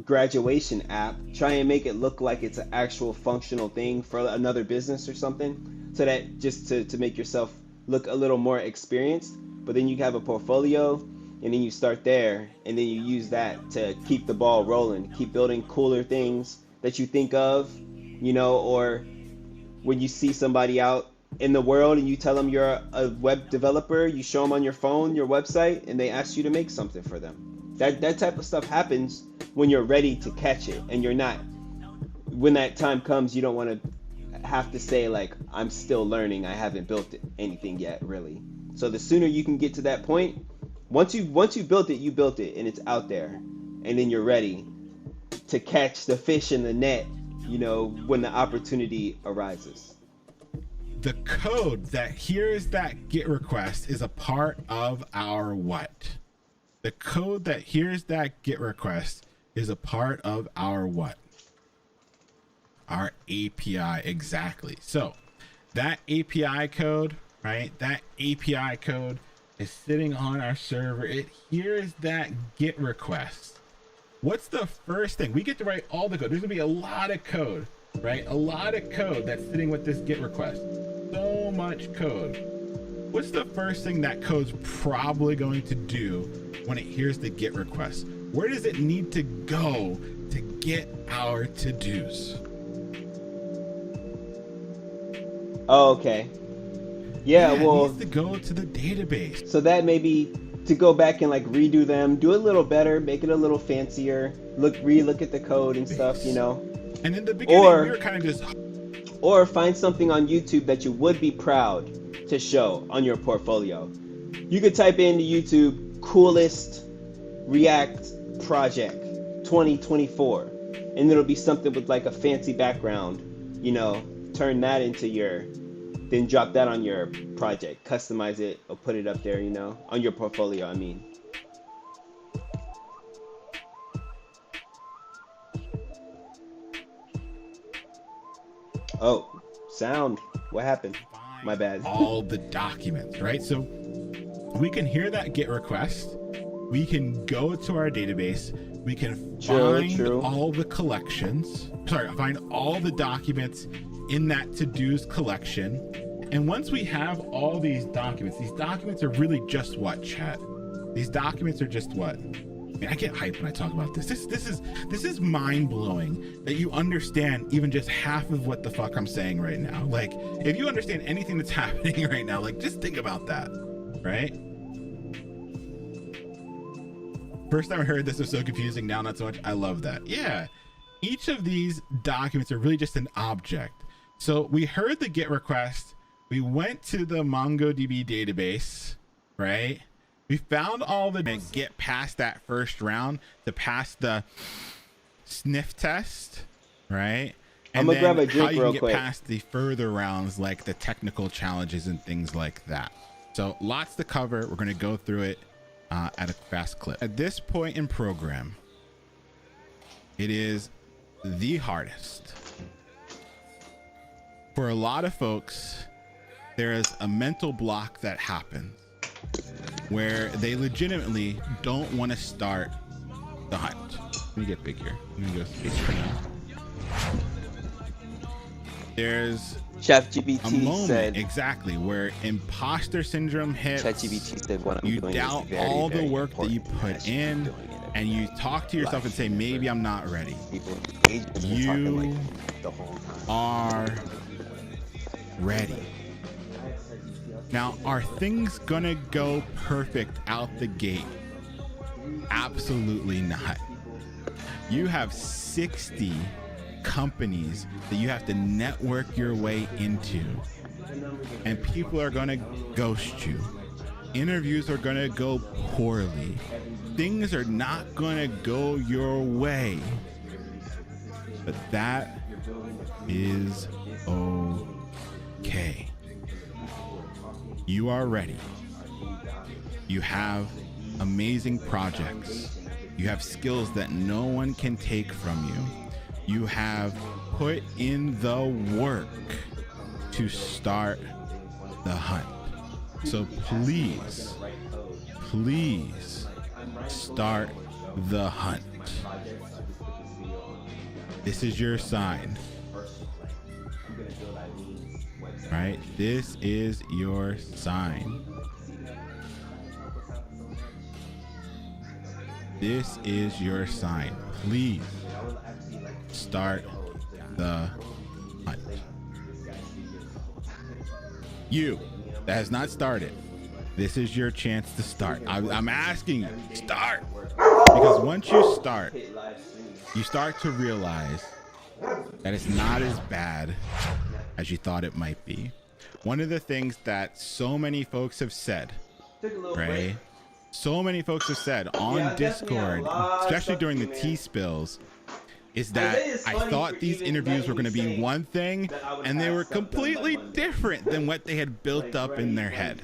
Speaker 2: graduation app. Try and make it look like it's an actual functional thing for another business or something, so that just to make yourself look a little more experienced. But then you have a portfolio, and then you start there, and then you use that to keep the ball rolling, keep building cooler things that you think of, or when you see somebody out in the world and you tell them you're a web developer, you show them on your phone your website, and they ask you to make something for them. That type of stuff happens when you're ready to catch it, and you're not. When that time comes, you don't want to have to say like, I'm still learning, I haven't built anything yet, really. So the sooner you can get to that point, once you built it, you built it, and it's out there, and then you're ready to catch the fish in the net, when the opportunity arises.
Speaker 1: The code that hears that GET request is a part of our what? The code that hears that GET request is a part of our what? Our API, exactly. So that API code, right? That API code is sitting on our server. It hears that GET request. What's the first thing? We get to write all the code. There's gonna be a lot of code, right? A lot of code that's sitting with this GET request. So much code. What's the first thing that code's probably going to do when it hears the GET request? Where does it need to go to get our to-dos?
Speaker 2: Oh, okay. Yeah,
Speaker 1: It
Speaker 2: well,
Speaker 1: needs to go to the database.
Speaker 2: so that may be to go back and like redo them, do it a little better, make it a little fancier, relook at the code and stuff,
Speaker 1: And in the beginning,
Speaker 2: Or-
Speaker 1: we were kind of just,
Speaker 2: or find something on YouTube that you would be proud to show on your portfolio. You could type into YouTube coolest React project 2024, and it'll be something with like a fancy background, turn that into then drop that on your project, customize it, or put it up there, on your portfolio, I mean. Oh, sound. What happened? My bad.
Speaker 1: all the documents, right? So we can hear that GET request. We can go to our database. We can find all the collections. Find all the documents in that to-dos collection. And once we have all these documents are really just what, chat? These documents are just what? mean, I get hyped when I talk about this. This is mind blowing that you understand even just half of what the fuck I'm saying right now. Like, if you understand anything that's happening right now, like, just think about that, right? First time I heard this was so confusing. Now not so much. I love that. Yeah, each of these documents are really just an object. So we heard the GET request. We went to the MongoDB database, right? We found all the and get past that first round to pass the sniff test, right? And
Speaker 2: I'm gonna grab a drink
Speaker 1: how you
Speaker 2: real
Speaker 1: can
Speaker 2: quick.
Speaker 1: get past the further rounds, like the technical challenges and things like that. So lots to cover. We're gonna go through it at a fast clip. At this point in program, it is the hardest. For a lot of folks, there is a mental block that happens where they legitimately don't want to start the hunt. Let me get big here. Let me go big for now. There's a
Speaker 2: ChatGPT
Speaker 1: moment
Speaker 2: said,
Speaker 1: exactly where imposter syndrome hits.
Speaker 2: ChatGPT said, what I'm
Speaker 1: You
Speaker 2: doing
Speaker 1: doubt
Speaker 2: is very,
Speaker 1: all the
Speaker 2: very
Speaker 1: work that you
Speaker 2: important. I
Speaker 1: put
Speaker 2: should be
Speaker 1: in,
Speaker 2: doing it every
Speaker 1: and you talk to yourself and say, maybe I'm not ready.
Speaker 2: People engage with me
Speaker 1: You
Speaker 2: talking like the whole time.
Speaker 1: are ready. Now, are things gonna go perfect out the gate? Absolutely not. You have 60 companies that you have to network your way into, and people are gonna ghost you. Interviews are gonna go poorly. Things are not gonna go your way. But that is okay. You are ready. You have amazing projects. You have skills that no one can take from you. You have put in the work to start the hunt. So please, please start the hunt. This is your sign. Right? This is your sign. This is your sign. Please start the hunt. You that has not started, this is your chance to start. I'm asking you, start. Because once you start, you start to realize that it's not as bad as you thought it might be. One of the things that so many folks have said, right? So many folks have said on Discord, especially during the T-spills, is that I thought these interviews were going to be one thing and they were completely different than what they had built up in their head,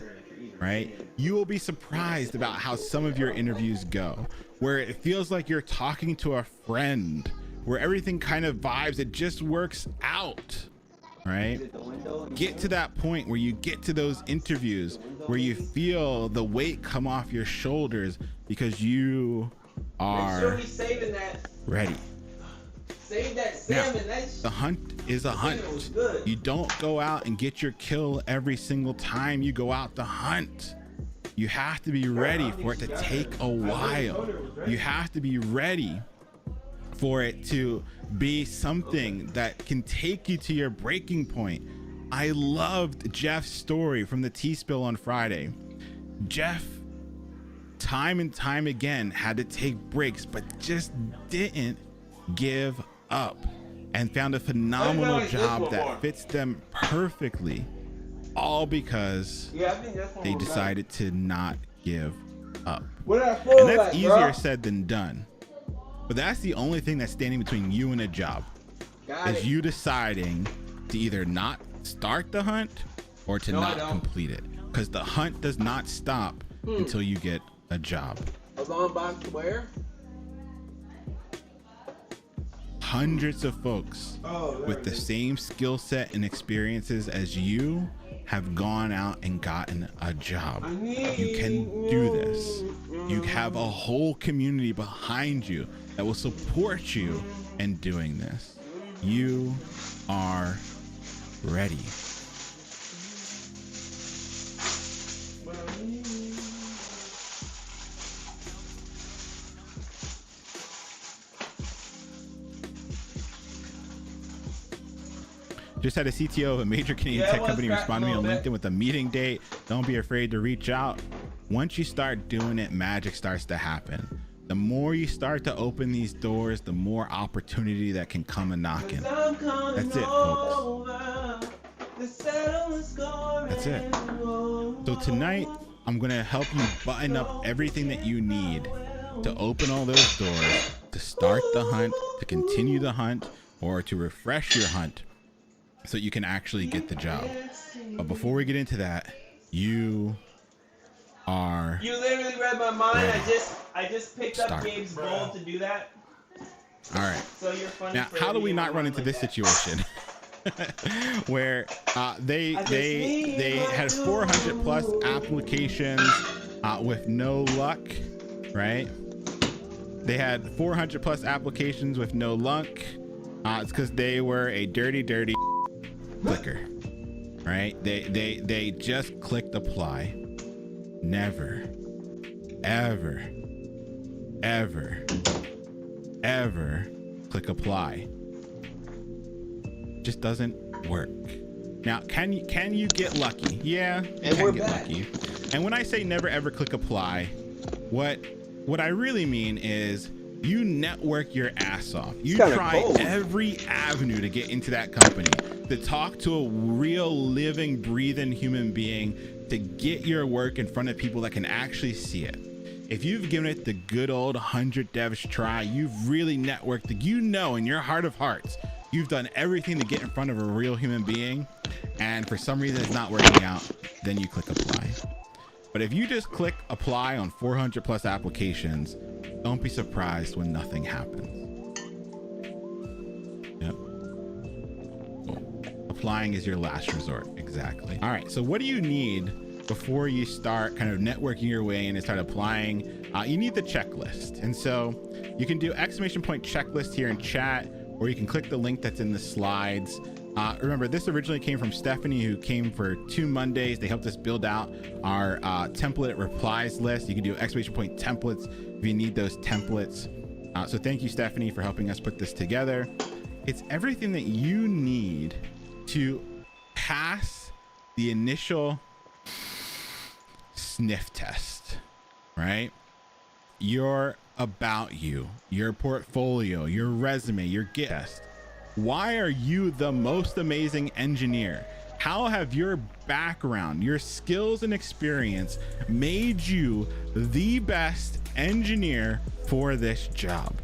Speaker 1: right? You will be surprised about how some of your interviews go, where it feels like you're talking to a friend, where everything kind of vibes, it just works out, right? Get to that point where you get to those interviews where you feel the weight come off your shoulders because you are ready. Now, the hunt is a hunt. You don't go out and get your kill every single time you go out to hunt. You have to be ready for it to take a while. You have to be ready for it to be something that can take you to your breaking point. I loved Jeff's story from the T-spill on Friday. Jeff, time and time again, had to take breaks, but just didn't give up and found a phenomenal job that fits them perfectly, all because they decided to not give up. And that's easier said than done. But that's the only thing that's standing between you and a job, is you deciding to either not start the hunt or to not complete it. Because the hunt does not stop until you get a job. Hundreds of folks with the same skill set and experiences as you have gone out and gotten a job. You can do this. You have a whole community behind you that will support you in doing this. You are ready. Just had a CTO of a major Canadian tech company respond to me on LinkedIn with a meeting date. Don't be afraid to reach out. Once you start doing it, magic starts to happen. The more you start to open these doors, the more opportunity that can come a knocking. That's it, folks. That's it. So tonight, I'm gonna help you button up everything that you need to open all those doors, to start the hunt, to continue the hunt, or to refresh your hunt so you can actually get the job. But before we get into that, you
Speaker 2: literally read my mind.
Speaker 1: ready.
Speaker 2: I just picked up Gabe's goal to do that.
Speaker 1: All right.
Speaker 2: So you're funny.
Speaker 1: Now, how do we not run into this situation where they had 400 plus applications with no luck, right? They had 400 plus applications with no luck. It's because they were a dirty clicker, right? They just clicked apply. Never, ever click apply. Just doesn't work. Now, can you get lucky? Yeah, you can get lucky. And when I say never ever click apply, what I really mean is you network your ass off. You try every avenue to get into that company, to talk to a real living, breathing human being, to get your work in front of people that can actually see it. If you've given it the good old 100 devs try, you've really networked, you know in your heart of hearts, you've done everything to get in front of a real human being, and for some reason it's not working out, then you click apply. But if you just click apply on 400 plus applications, don't be surprised when nothing happens. Yep. Cool. Applying is your last resort. Exactly. All right. So what do you need before you start kind of networking your way in and start applying? You need the checklist. And so you can do ! checklist here in chat, or you can click the link that's in the slides. Remember, this originally came from Stephanie, who came for 2 Mondays. They helped us build out our template replies list. You can do ! templates if you need those templates. So thank you, Stephanie, for helping us put this together. It's everything that you need to pass the initial sniff test, right? Your about you, your portfolio, your resume, your Git test. Why are you the most amazing engineer? How have your background, your skills and experience made you the best engineer for this job?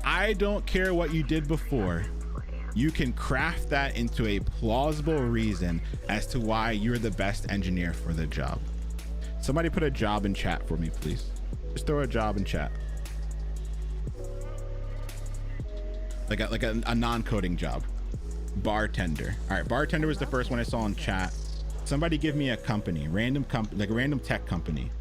Speaker 1: I don't care what you did before. You can craft that into a plausible reason as to why you're the best engineer for the job. Somebody put a job in chat for me, please. Just throw a job in chat. Like a non-coding job. Bartender. All right, bartender was the first one I saw in chat. Somebody give me a company, like a random tech company.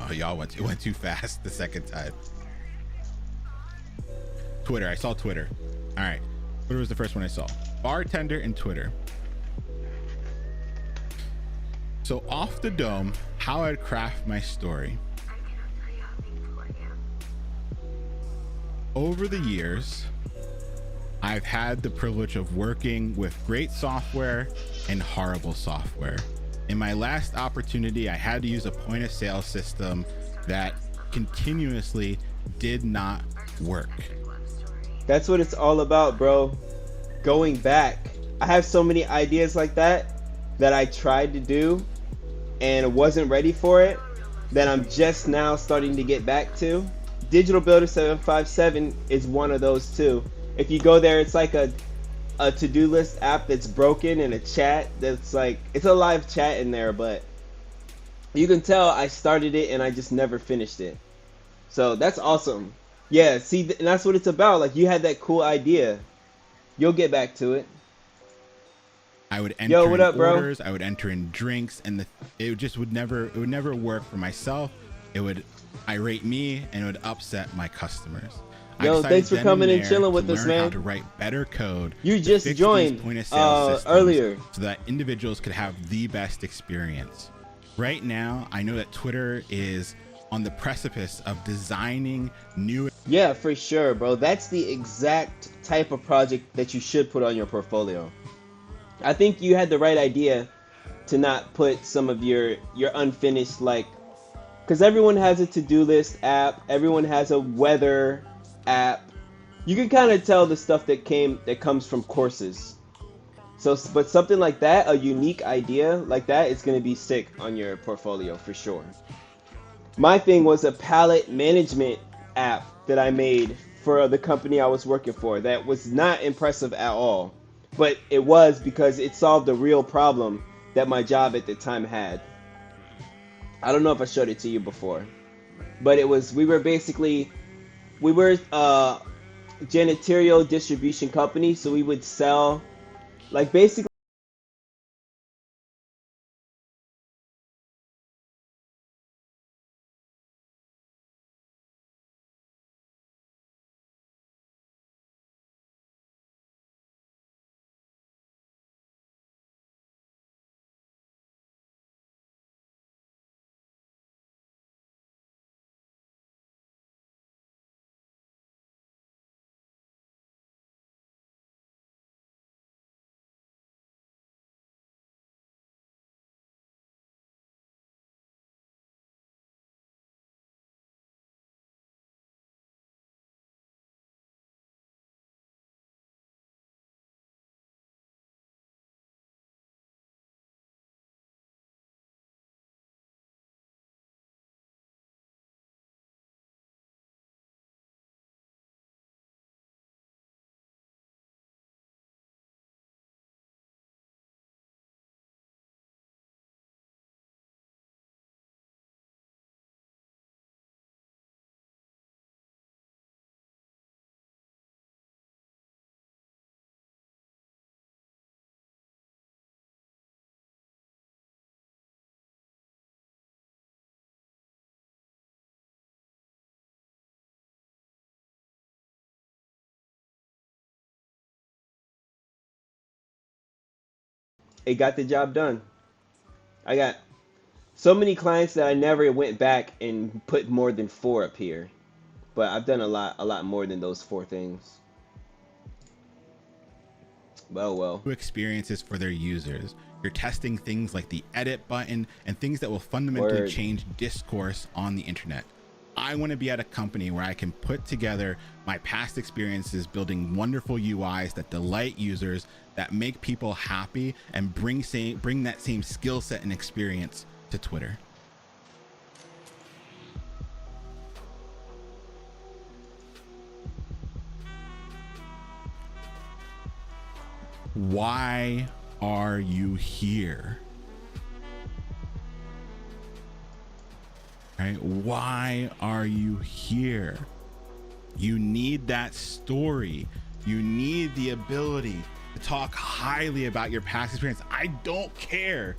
Speaker 1: Oh, y'all went too fast the second time. Twitter, I saw Twitter. All right, Twitter was the first one I saw. Bartender and Twitter. So off the dome, how I'd craft my story. Over the years, I've had the privilege of working with great software and horrible software. In my last opportunity, I had to use a point of sale system that continuously did not work.
Speaker 2: That's what it's all about, bro. Going back. I have so many ideas like that I tried to do and wasn't ready for it, that I'm just now starting to get back to. Digital Builder 757 is one of those too. If you go there, it's like a to-do list app that's broken, and a chat that's like, it's a live chat in there, but you can tell I started it and I just never finished it. So that's awesome. Yeah, see, and that's what it's about. Like, you had that cool idea. You'll get back to it.
Speaker 1: I would enter in orders, I would enter in drinks, and it would never work for myself. It would irate me, and it would upset my customers. I
Speaker 2: Yo,
Speaker 1: decided
Speaker 2: thanks for
Speaker 1: then
Speaker 2: coming and
Speaker 1: there
Speaker 2: chilling
Speaker 1: to
Speaker 2: with us,
Speaker 1: learn how
Speaker 2: man.
Speaker 1: to write better code.
Speaker 2: You
Speaker 1: to
Speaker 2: just
Speaker 1: fix these
Speaker 2: joined
Speaker 1: point-of-sale systems
Speaker 2: earlier.
Speaker 1: so that individuals could have the best experience. Right now, I know that Twitter is on the precipice of designing new.
Speaker 2: Yeah, for sure, bro. That's the exact type of project that you should put on your portfolio. I think you had the right idea to not put some of your unfinished, like, because everyone has a to-do list app, everyone has a weather app. You can kind of tell the stuff that comes from courses. So, but something like that, a unique idea like that, is going to be sick on your portfolio for sure. My thing was a palette management app that I made for the company I was working for that was not impressive at all. But it was because it solved a real problem that my job at the time had. I don't know if I showed it to you before. But it was, we were a janitorial distribution company, so we would sell, like, basically it got the job done. I got so many clients that I never went back and put more than 4 up here. But I've done a lot more than those 4 things. Well.
Speaker 1: New experiences for their users. You're testing things like the edit button and things that will fundamentally
Speaker 2: Word.
Speaker 1: change discourse on the internet. I want to be at a company where I can put together my past experiences building wonderful UIs that delight users, that make people happy, and bring that same skill set and experience to Twitter. Why are you here? Right? Why are you here? You need that story. You need the ability to talk highly about your past experience. I don't care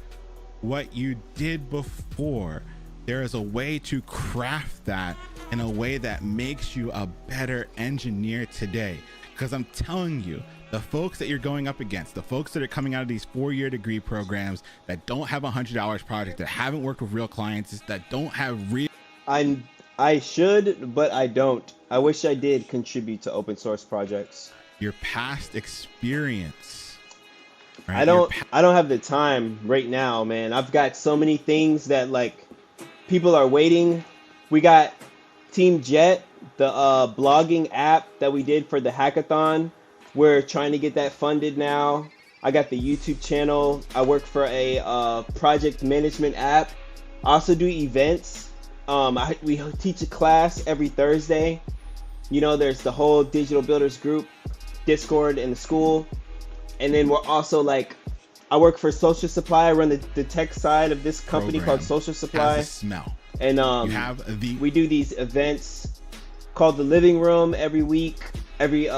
Speaker 1: what you did before. There is a way to craft that in a way that makes you a better engineer today. Because I'm telling you, the folks that you're going up against, the folks that are coming out of these 4-year degree programs that don't have a $100 project, that haven't worked with real clients, that don't have real.
Speaker 2: I should, but I don't. I wish I did contribute to open source projects.
Speaker 1: Your past experience. Right?
Speaker 2: I don't have the time right now, man. I've got so many things that, like, people are waiting. We got Team Jet, the blogging app that we did for the hackathon. We're trying to get that funded now. I got the YouTube channel. I work for a project management app. I also do events. We teach a class every Thursday. You know, there's the whole Digital Builders group, Discord, and the school. And then we're also, like, I work for Social Supply. I run the tech side of this company called Social Supply.
Speaker 1: Has a smell.
Speaker 2: And we do these events called The Living Room every week, every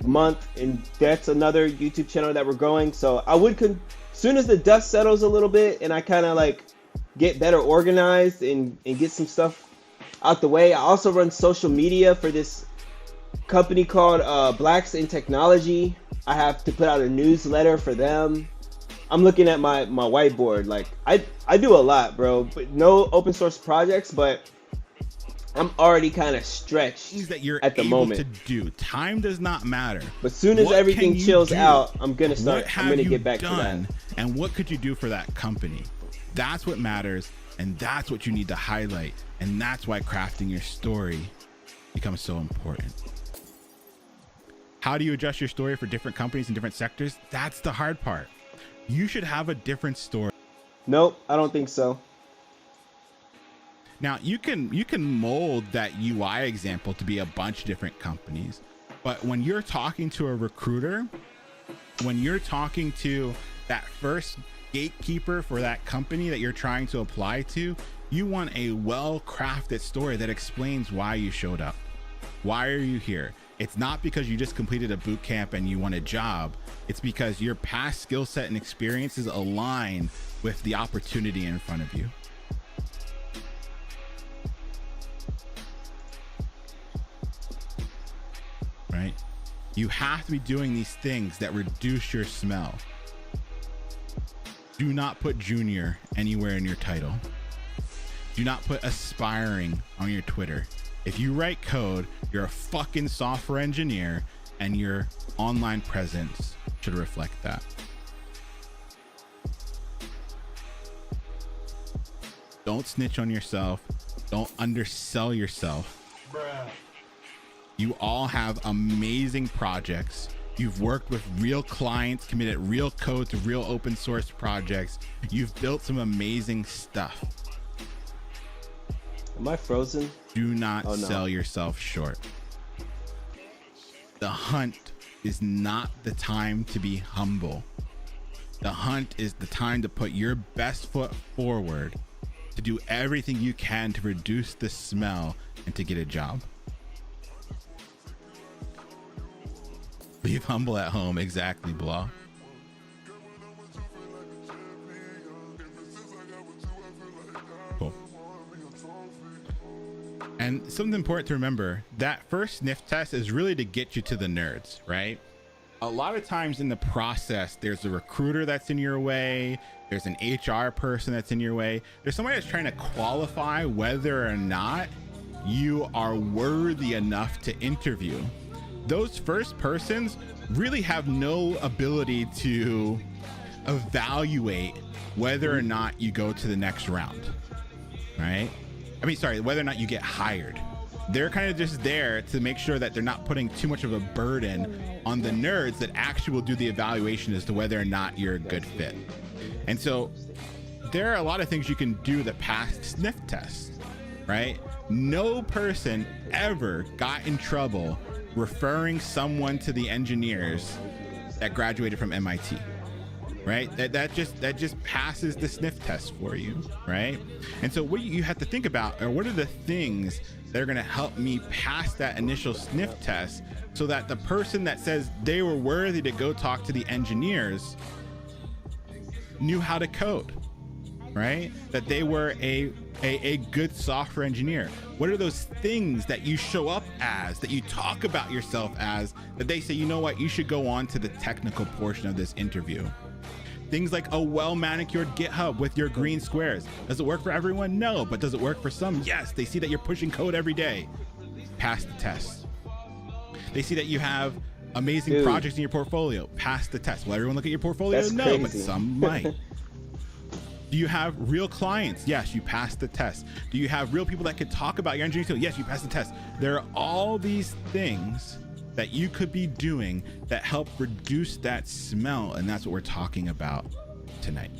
Speaker 2: month, and that's another YouTube channel that we're growing. So I would, soon as the dust settles a little bit and I kind of, like, get better organized and get some stuff out the way. I also run social media for this company called Blacks in Technology. I have to put out a newsletter for them. I'm looking at my whiteboard. Like I do a lot, bro. But no open source projects, but I'm already kind of stretched
Speaker 1: Things that you're
Speaker 2: at the
Speaker 1: able
Speaker 2: moment.
Speaker 1: to do. Time does not matter.
Speaker 2: But soon as
Speaker 1: What
Speaker 2: everything
Speaker 1: can you
Speaker 2: chills
Speaker 1: do?
Speaker 2: out, I'm gonna
Speaker 1: What have
Speaker 2: get back to
Speaker 1: done,
Speaker 2: that.
Speaker 1: and what could you do for that company? That's what matters, and that's what you need to highlight, and that's why crafting your story becomes so important. How do you adjust your story for different companies and different sectors? That's the hard part. You should have a different story.
Speaker 2: Nope, I don't think so.
Speaker 1: Now you can mold that UI example to be a bunch of different companies, but when you're talking to a recruiter, when you're talking to that first gatekeeper for that company that you're trying to apply to, you want a well-crafted story that explains why you showed up. Why are you here? It's not because you just completed a boot camp and you want a job. It's because your past skill set and experiences align with the opportunity in front of you. Right? You have to be doing these things that reduce your smell. Do not put junior anywhere in your title. Do not put aspiring on your Twitter. If you write code, you're a fucking software engineer, and your online presence should reflect that. Don't snitch on yourself. Don't undersell yourself. You all have amazing projects. You've worked with real clients, committed real code to real open source projects. You've built some amazing stuff.
Speaker 2: Am I frozen?
Speaker 1: Do not
Speaker 2: Oh, no.
Speaker 1: sell yourself short. The hunt is not the time to be humble. The hunt is the time to put your best foot forward, to do everything you can to reduce the smell and to get a job. Leave humble at home. Exactly, Blah. Cool. And something important to remember, that first sniff test is really to get you to the nerds, right? A lot of times in the process, there's a recruiter that's in your way. There's an HR person that's in your way. There's somebody that's trying to qualify whether or not you are worthy enough to interview. Those first persons really have no ability to evaluate whether or not you go to the next round, right? I mean, sorry, whether or not you get hired. They're kind of just there to make sure that they're not putting too much of a burden on the nerds that actually will do the evaluation as to whether or not you're a good fit. And so there are a lot of things you can do that pass sniff tests, right? No person ever got in trouble referring someone to the engineers that graduated from MIT, right? That just passes the sniff test for you, right? And so what you have to think about are what are the things that are going to help me pass that initial sniff test so that the person that says they were worthy to go talk to the engineers knew how to code, right? That they were a good software engineer. What are those things that you show up as, that you talk about yourself as, that they say, you know what, you should go on to the technical portion of this interview? Things like a well-manicured GitHub with your green squares. Does it work for everyone? No, but does it work for some? Yes, they see that you're pushing code every day. Pass the test. They see that you have amazing projects in your portfolio. Pass the test. Will everyone look at your portfolio?
Speaker 2: That's
Speaker 1: No,
Speaker 2: crazy.
Speaker 1: but some might. Do you have real clients? Yes, you passed the test. Do you have real people that can talk about your engineering skill? Yes, you passed the test. There are all these things that you could be doing that help reduce that smell, and that's what we're talking about tonight.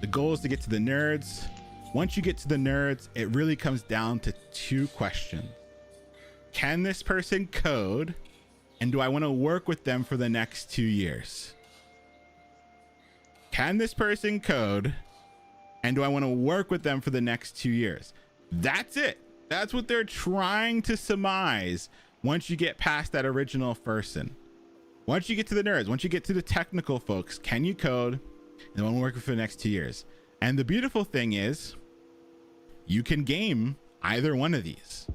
Speaker 1: The goal is to get to the nerds. Once you get to the nerds, it really comes down to two questions. Can this person code? And do I want to work with them for the next 2 years? Can this person code? And do I want to work with them for the next 2 years? That's it. That's what they're trying to surmise once you get past that original person. Once you get to the nerds, once you get to the technical folks, can you code? And I want to work with for the next 2 years. And the beautiful thing is, you can game either one of these.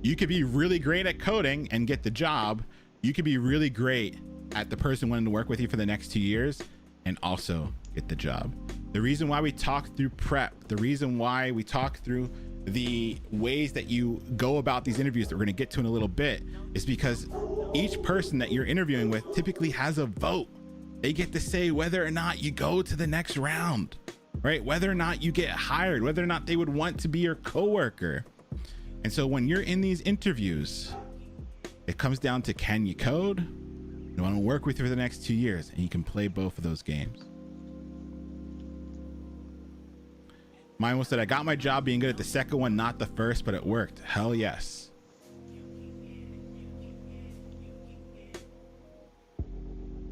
Speaker 1: You could be really great at coding and get the job. You could be really great at the person wanting to work with you for the next 2 years and also get the job. The reason why we talk through prep, the reason why we talk through the ways that you go about these interviews that we're going to get to in a little bit is because each person that you're interviewing with typically has a vote. They get to say whether or not you go to the next round, right? Whether or not you get hired, whether or not they would want to be your coworker. And so when you're in these interviews, it comes down to, can you code? You want to work with you for the next 2 years, and you can play both of those games. Mine was that I got my job being good at the second one, not the first, but it worked. Hell yes.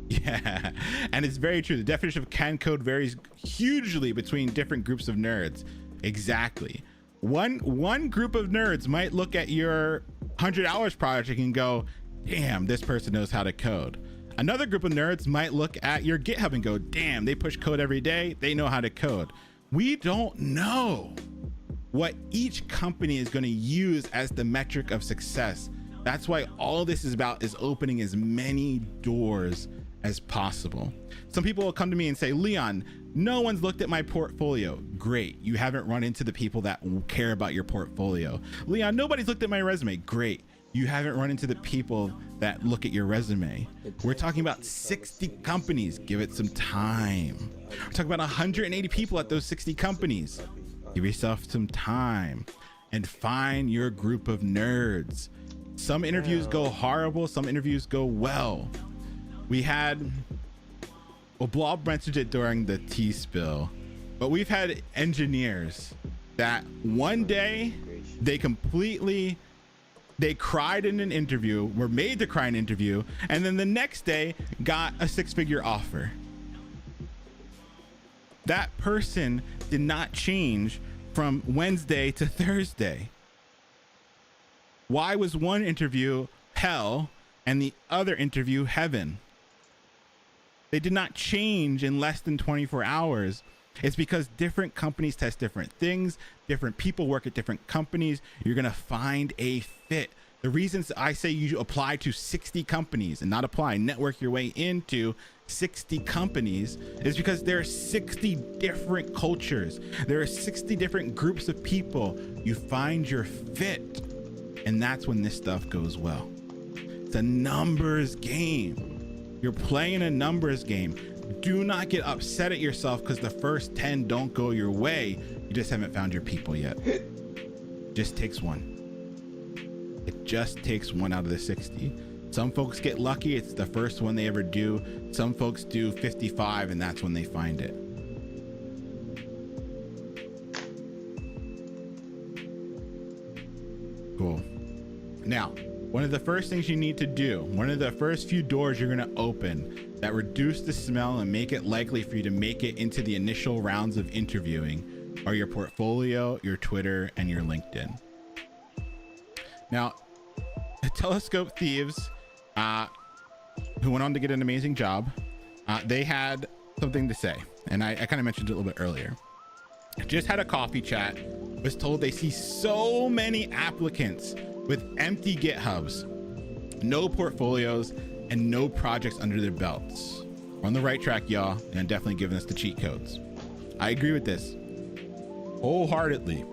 Speaker 1: Yeah, and it's very true. The definition of can code varies hugely between different groups of nerds. Exactly. One group of nerds might look at your 100 hours project and go, damn, this person knows how to code. Another group of nerds might look at your GitHub and go, damn, they push code every day. They know how to code. We don't know what each company is going to use as the metric of success. That's why all this is about is opening as many doors as possible. Some people will come to me and say, Leon, no one's looked at my portfolio. Great. You haven't run into the people that care about your portfolio. Leon, nobody's looked at my resume. Great. You haven't run into the people that look at your resume. We're talking about 60 companies. Give it some time. We're talking about 180 people at those 60 companies. Give yourself some time and find your group of nerds. Some interviews go horrible. Some interviews go well. We had, well, Blob mentioned it during the tea spill, but we've had engineers that one day they cried in an interview, were made to cry in an interview, and then the next day got a 6-figure offer. That person did not change from Wednesday to Thursday. Why was one interview hell and the other interview heaven? They did not change in less than 24 hours. It's because different companies test different things. Different people work at different companies. You're going to find a fit. The reasons I say you apply to 60 companies and not apply, network your way into 60 companies is because there are 60 different cultures. There are 60 different groups of people. You find your fit. And that's when this stuff goes well. It's a numbers game. You're playing a numbers game. Do not get upset at yourself because the first 10 don't go your way. You just haven't found your people yet. Just takes one. It just takes one out of the 60. Some folks get lucky. It's the first one they ever do. Some folks do 55 and that's when they find it. Cool. Now, one of the first things you need to do, one of the first few doors you're going to open that reduce the smell and make it likely for you to make it into the initial rounds of interviewing are your portfolio, your Twitter, and your LinkedIn. Now, the Telescope Thieves, who went on to get an amazing job, they had something to say, and I kind of mentioned it a little bit earlier. Just had a coffee chat, was told they see so many applicants with empty GitHubs, no portfolios, and no projects under their belts. We're on the right track, y'all, and definitely giving us the cheat codes. I agree with this wholeheartedly.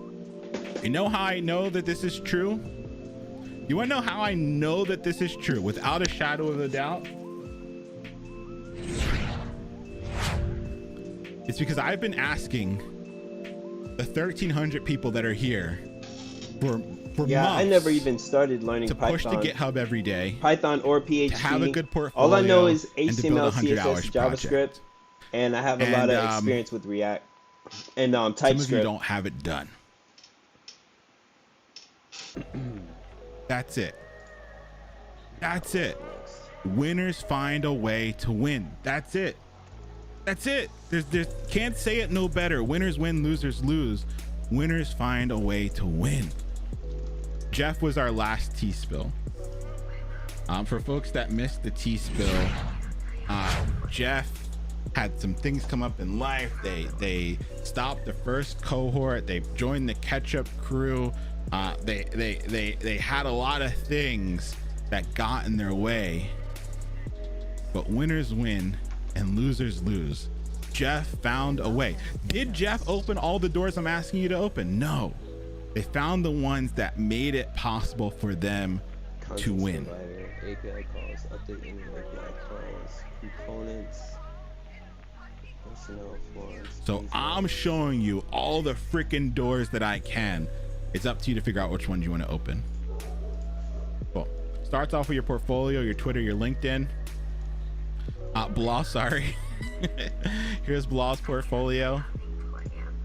Speaker 1: You know how I know that this is true? You want to know how I know that this is true without a shadow of a doubt? It's because I've been asking the 1,300 people that are here for months.
Speaker 2: I never even started learning
Speaker 1: to
Speaker 2: Python.
Speaker 1: Push to GitHub every day.
Speaker 2: Python or PHP.
Speaker 1: To have a good portfolio.
Speaker 2: All I know is
Speaker 1: and to build a
Speaker 2: HTML,
Speaker 1: 100 hours
Speaker 2: CSS, JavaScript,
Speaker 1: project.
Speaker 2: and I have a lot of experience with React and TypeScript.
Speaker 1: Some of you don't have it done. That's it. That's it. Winners find a way to win. That's it. That's it. There's can't say it no better. Winners win, losers lose. Winners find a way to win. Jeff was our last tea spill. For folks that missed the tea spill, Jeff had some things come up in life. They stopped the first cohort. They joined the catch-up crew. They had a lot of things that got in their way. But winners win and losers lose. Jeff found a way. Did Jeff open all the doors I'm asking you to open? No. They found the ones that made it possible for them to win.
Speaker 2: Provider, API calls, update any API calls, components, personnel forms.
Speaker 1: So I'm showing you all the freaking doors that I can. It's up to you to figure out which ones you want to open. Cool. Starts off with your portfolio, your Twitter, your LinkedIn. Blah, sorry. Here's Blah's portfolio.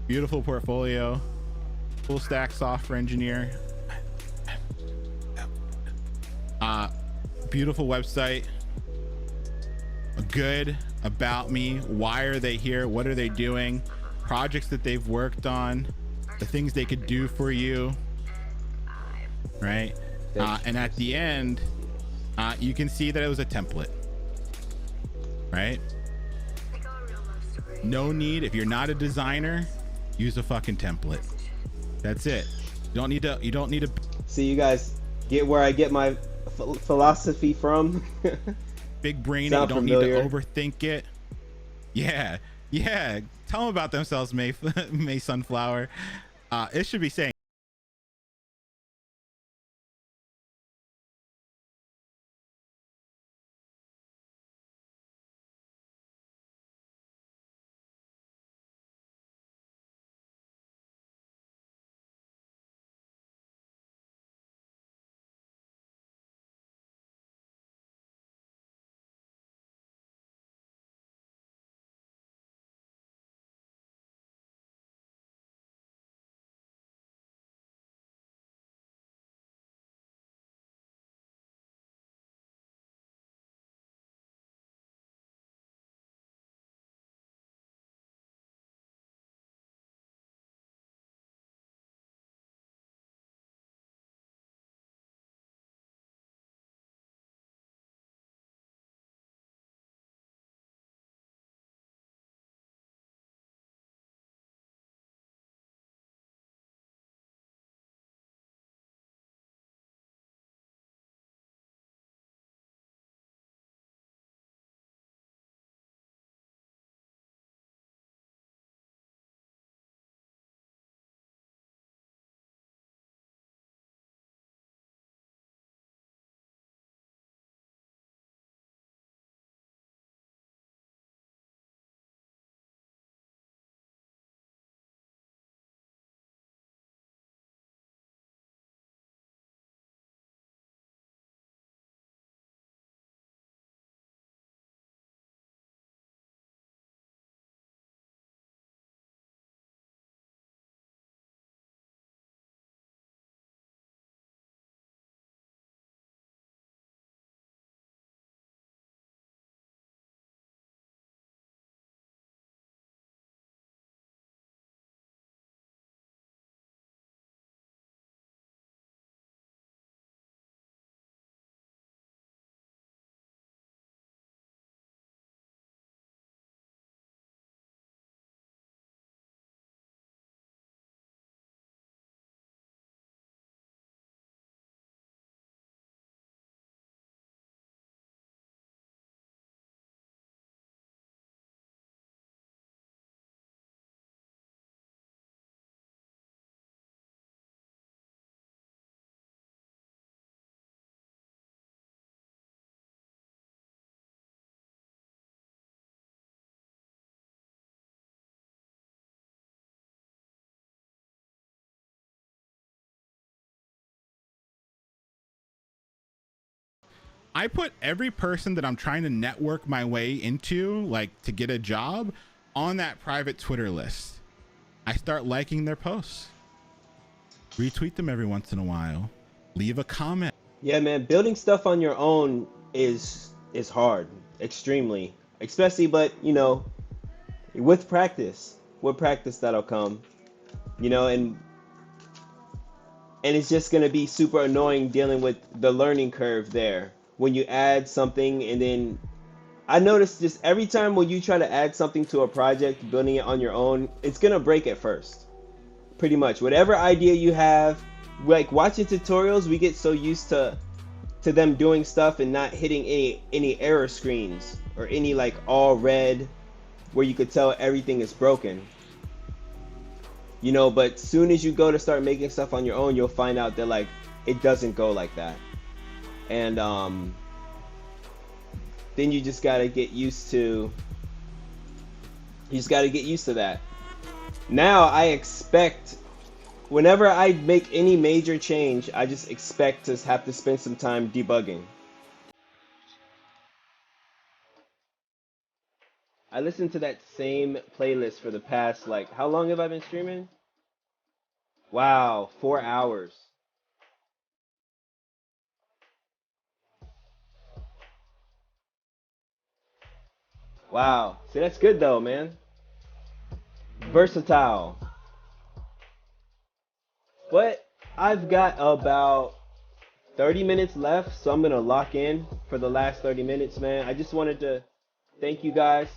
Speaker 1: Beautiful portfolio. Full stack software engineer. Beautiful website. Good about me. Why are they here? What are they doing? Projects that they've worked on. The things they could do for you. Right? And at the end, you can see that it was a template. Right? No need. If you're not a designer, use a fucking template. That's it. You don't need to
Speaker 2: See, you guys get where I get my philosophy from.
Speaker 1: big brain it. You
Speaker 2: Sound
Speaker 1: don't
Speaker 2: familiar?
Speaker 1: need to overthink it. Yeah. Tell them about themselves, May Sunflower. It should be saying I put every person that I'm trying to network my way into, like to get a job, on that private Twitter list. I start liking their posts, retweet them every once in a while, leave a comment.
Speaker 2: Yeah, man, building stuff on your own is hard, extremely, especially, but with practice that'll come, and it's just gonna be super annoying dealing with the learning curve there when you add something and then I noticed just every time when you try to add something to a project, building it on your own, it's gonna break at first. Pretty much. Whatever idea you have, like watching tutorials, we get so used to them doing stuff and not hitting any error screens or any like all red where you could tell everything is broken. You know, but soon as you go to start making stuff on your own, you'll find out that like it doesn't go like that. And then you just gotta get used to that. Now I expect whenever I make any major change, I just expect to have to spend some time debugging. I listened to that same playlist for the past, like, how long have I been streaming? Wow, 4 hours. Wow. See, that's good though, man. Versatile. But I've got about 30 minutes left, so I'm gonna lock in for the last 30 minutes, man. I just wanted to thank you guys.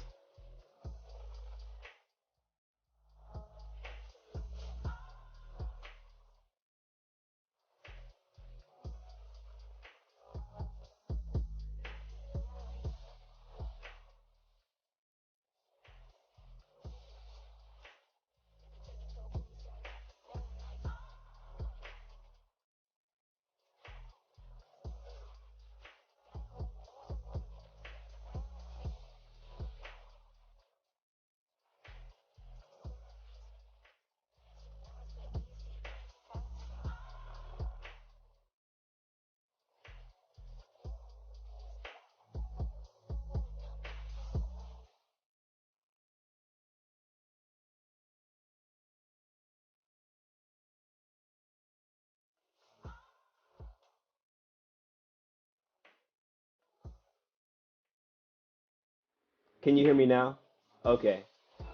Speaker 2: Can you hear me now? Okay.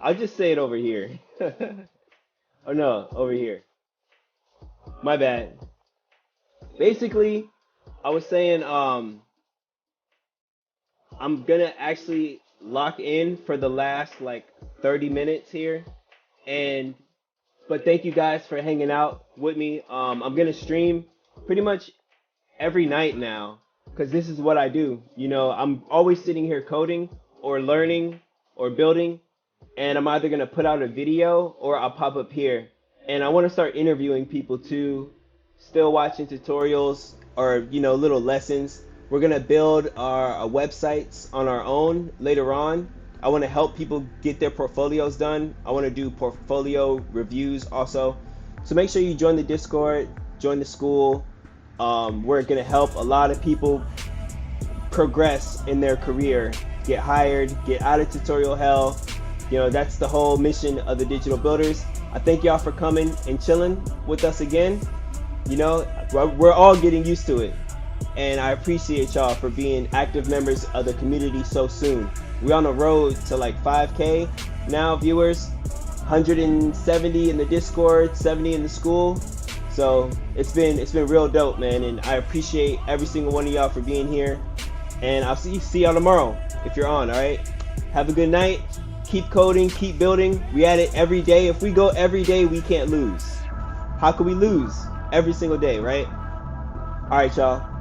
Speaker 2: I'll just say it over here. Oh no, over here. My bad. Basically, I was saying I'm gonna actually lock in for the last like 30 minutes here. And but thank you guys for hanging out with me. I'm gonna stream pretty much every night now because this is what I do. You know, I'm always sitting here coding or learning or building, and I'm either gonna put out a video or I'll pop up here. And I want to start interviewing people too, still watching tutorials or little lessons. We're gonna build our websites on our own later on. I want to help people get their portfolios done. I want to do portfolio reviews also. So make sure you join the Discord, join the school. We're gonna help a lot of people progress in their career, get hired, get out of tutorial hell. That's the whole mission of the Digital Builders. I thank y'all for coming and chilling with us again. We're all getting used to it. And I appreciate y'all for being active members of the community so soon. We're on the road to like 5K now, viewers. 170 in the Discord, 70 in the school. So it's been real dope, man. And I appreciate every single one of y'all for being here. And I'll see y'all tomorrow if you're on, all right? Have a good night. Keep coding, keep building. We at it every day. If we go every day, we can't lose. How can we lose? Every single day, right? All right, y'all.